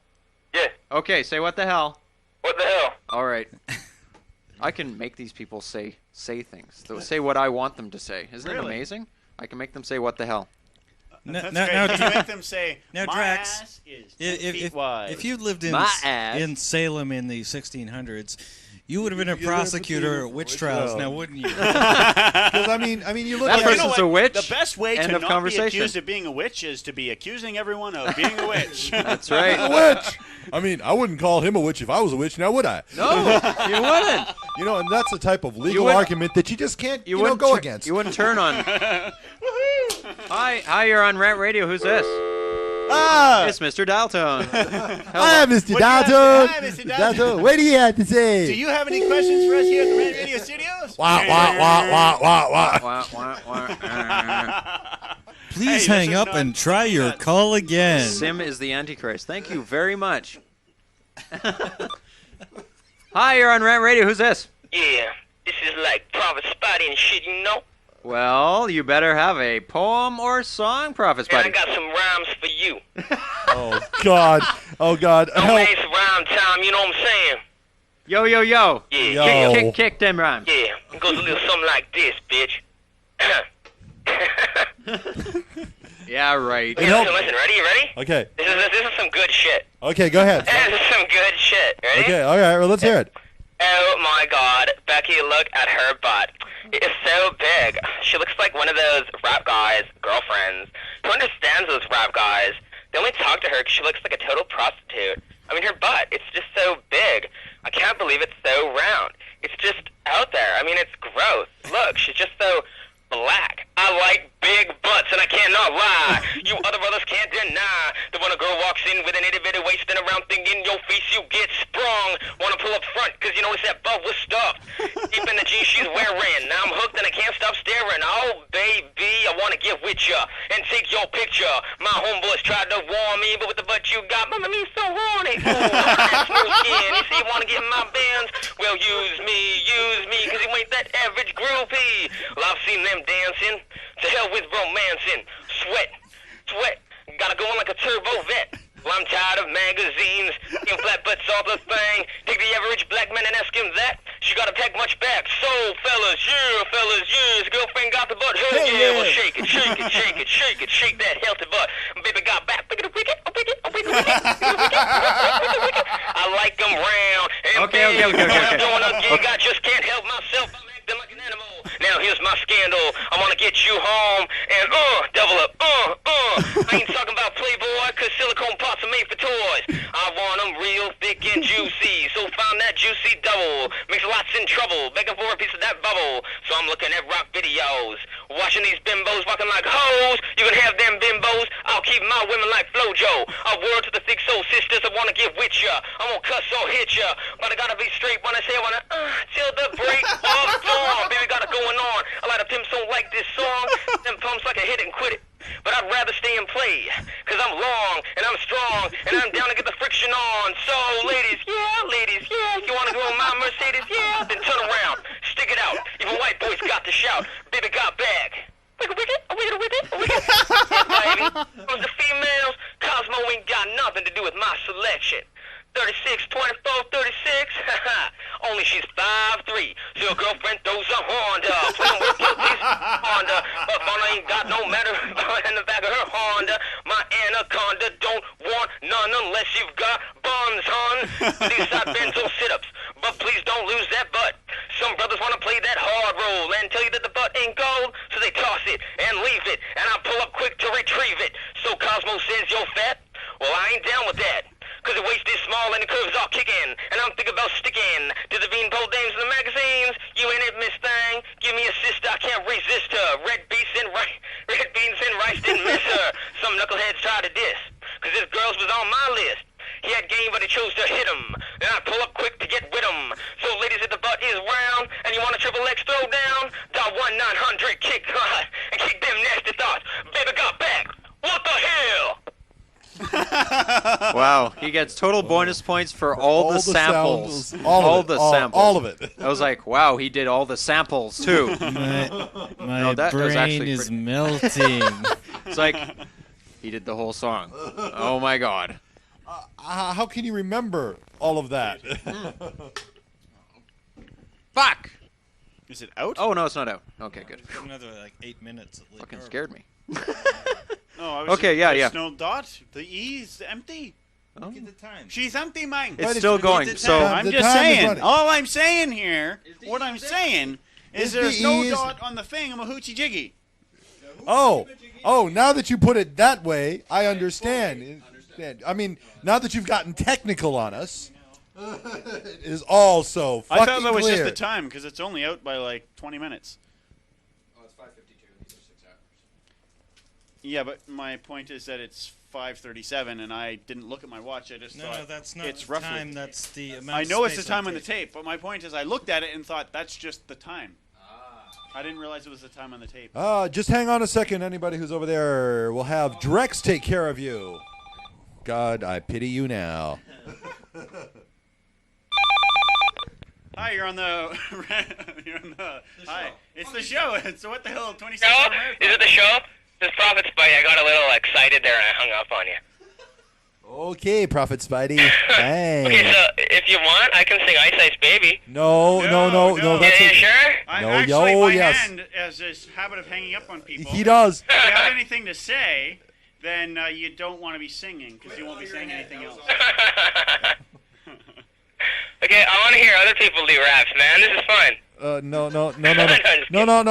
S7: Yeah.
S14: Okay, say what the hell.
S7: What the hell?
S14: All right. I can make these people say things. They'll say what I want them to say. Isn't it amazing? I can make them say what the hell.
S18: That's great. You make them say,
S10: now,
S18: my
S10: Drax,
S18: ass is 10 feet wide.
S10: If you lived in
S14: My ass.
S10: in Salem in the 1600s, you would have been a prosecutor at witch trials, now wouldn't you?
S4: Because I mean, you look
S14: That
S4: at
S14: person's a witch.
S18: The best way
S14: End
S18: to
S14: of
S18: not be
S14: conversation.
S18: accused of being a witch is to be accusing everyone of being a witch.
S14: That's right.
S4: a witch. I mean, I wouldn't call him a witch if I was a witch, now would I?
S14: No, you wouldn't.
S4: You know, and that's the type of legal
S14: wouldn't-
S4: argument that you just can't
S14: wouldn't
S4: go
S14: tur-
S4: against.
S14: You wouldn't turn on. Hi, you're on Rant Radio. Who's this? It's Mr. Dalton.
S4: Hi, Mr.
S18: What do you have to-
S4: Dalton.
S18: hi, Mr. Dalton.
S4: What do you have to say?
S18: Do you have any questions for us here at the Red Radio Studios?
S4: Wah, wah, wah, wah, wah, wah.
S10: Please
S18: Hey,
S10: hang
S18: this is
S10: up
S18: not-
S10: and try your call again.
S14: Sim is the Antichrist. Thank you very much. Hi, you're on Rant Radio. Who's this?
S7: Yeah, this is like Prophet Spotty and shit, you know?
S14: Well, you better have a poem or song, Prophet
S7: And I
S14: Spidey.
S7: got some rhymes for you.
S4: Oh, God. Oh, God.
S7: No
S4: Help.
S7: waste rhyme time, you know what I'm saying?
S14: Yo, yo, yo.
S7: Yeah.
S14: Kick, kick them rhymes.
S7: Yeah, it goes a little something like this, bitch.
S14: Yeah, right.
S7: Hey, listen, ready?
S4: Okay.
S7: This is some good shit.
S4: Okay, go ahead.
S7: This is some good shit, ready?
S4: Okay, all right. Well, let's hear it.
S7: Oh my god, Becky, look at her butt. It is so big. She looks like one of those rap guys' girlfriends. Who understands those rap guys? They only talk to her because she looks like a total prostitute. I mean, her butt, it's just so big. I can't believe it's so round. It's just out there. I mean, it's gross. Look, she's just so black. I like big butts, and I cannot lie. You other brothers can't deny that when a girl walks in with an itty-bitty waist and around thing in your face, you get sprung. Wanna pull up front, cause you notice that butt was stuffed deep in the jeans she's wearing. Now I'm hooked and I can't stop staring. Oh, baby, I wanna get with ya and take your picture. My homeboys tried to warn me, but with the butt you got, mama, me so horny. Skin. You see, you wanna get in my bands? Well, use me, cause you ain't that average groupie. Well, I've seen them dancing. To hell with romancing. Sweat. Gotta go on like a turbo vet. Well, I'm tired of magazines. Getting flat butts off the thing. Take the average black man and ask him that. She gotta pack much back. So, fellas, his girlfriend got the butt. Hell yeah, well, shake it. Shake that healthy butt. Baby got back. I like them round.
S14: Okay.
S7: Doing a gig, I just can't help myself. I'm acting like an animal. Now here's my scandal. I wanna get you home and double up. I ain't talking about Playboy, cause silicone pots in trouble, begging for a piece of that bubble. So I'm looking at rock videos, watching these bimbos walking like hoes. You can have them bimbos, I'll keep my women like Flojo. A word to the thick soul sisters I wanna get with ya. I'm gonna cuss or hit ya, but I gotta be straight when I say I wanna till the break of dawn. Baby got it going on. A lot of pimps don't like this song. Them pumps like a hit it and quit it. But I'd rather stay and play, cause I'm long and I'm strong and I'm down to get the friction on. So ladies, yeah, you wanna go in my Mercedes, yeah, then turn around, stick it out. Even white boys got to shout, baby got back. Wicked, wicked. Baby, comes to females, Cosmo ain't got nothing to do with my selection. 36, 24, 36, only she's 5'3", so your girlfriend throws a Honda, playing with police Honda, but Fauna ain't got no matter in the back of her Honda. My anaconda don't want none unless you've got buns, hon. These side bento sit-ups, but please don't lose that butt. Some brothers want to play that hard role and tell you that the butt ain't gold, so they toss it and leave it, and I pull up quick to retrieve it. So Cosmo says, yo, fat? Well, I ain't down with that. Cause the waist is small and the curves all kicking, and I'm thinking about sticking to the beanpole dames in the magazines. You ain't it, Miss Thing. Give me a sister, I can't resist her. Red beans and rice didn't miss her. Some knuckleheads tried to diss, cause this girl's was on my list. He had game, but he chose to hit him. Then I pull up quick to get with him. So ladies, if the butt is round and you want a triple X throw down, dial 1-900 kick and kick them nasty thoughts. Baby got back. What the hell?
S14: Wow, he gets total bonus points for all the samples.
S4: All of it.
S14: I was like, wow, he did all the samples too.
S10: My brain is melting.
S14: It's like he did the whole song. Oh my god.
S4: How can you remember all of that?
S14: Fuck.
S18: Is it out?
S14: Oh no, it's not out. Okay, good.
S10: Another like 8 minutes. At least.
S14: Fucking scared me.
S18: No,
S14: okay, yeah.
S18: No dot. The E is empty.
S10: Look at the time.
S18: She's empty, man.
S14: It's still going. So
S18: I'm just saying. All I'm saying here, what I'm saying is there's no dot on the thing. I'm a hoochie jiggy.
S4: Oh, now that you put it that way, I understand. I mean, now that you've gotten technical on us, it is all so fucking
S18: I thought that was
S4: clear.
S18: just the time, because it's only out by like 20 minutes.
S14: Oh, it's 5:52. These are 6 hours.
S18: Yeah, but my point is that it's 5:37, and I didn't look at my watch. I just thought
S10: that's not
S18: it's
S10: the
S18: roughly
S10: time. That's the amount.
S18: I know
S10: of
S18: it's the
S10: space
S18: time on the tape, but my point is I looked at it and thought that's just the time. I didn't realize it was the time on the tape.
S4: Just hang on a second, anybody who's over there. We'll have Drex take care of you. God, I pity you now.
S18: Hi, you're on the. Hi, it's the show. It's What the Hell 26
S7: No?
S18: Hour Marathon.
S7: Is it the show? This Prophet Spidey, I got a little excited there and I hung up on you.
S4: Okay, Prophet Spidey. Thanks.
S7: Okay, so if you want, I can sing Ice Ice Baby.
S4: No. That's
S7: you sure?
S18: My hand has this habit of hanging up on people.
S4: He does.
S18: If you have anything to say, then you don't want to be singing because you won't be saying anything else.
S7: Okay, I want to hear other people do raps, man. This is fun.
S4: No.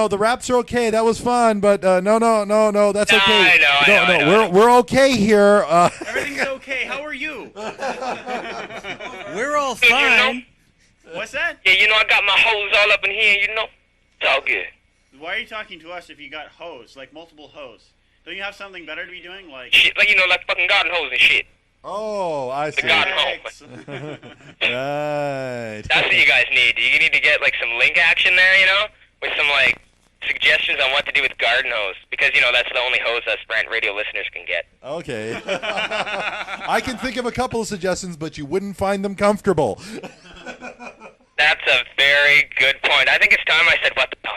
S4: The raps are okay. That was fun, but no. That's okay.
S7: I know.
S4: We're okay here.
S18: Everything's okay. How are you?
S10: We're all
S7: Dude,
S10: fine.
S18: What's that?
S7: Yeah, I got my hose all up in here, It's all good.
S18: Why are you talking to us if you got hose, like multiple hose? Don't you have something better to be doing, like
S7: shit, like fucking garden hose and shit.
S4: Oh, I see.
S7: The garden hose.
S4: Right.
S7: That's what you guys need. You need to get some link action there, with some suggestions on what to do with garden hose, because that's the only hose that Sprint radio listeners can get.
S4: Okay. I can think of a couple of suggestions, but you wouldn't find them comfortable.
S7: That's a very good point. I think it's time I said what the hell.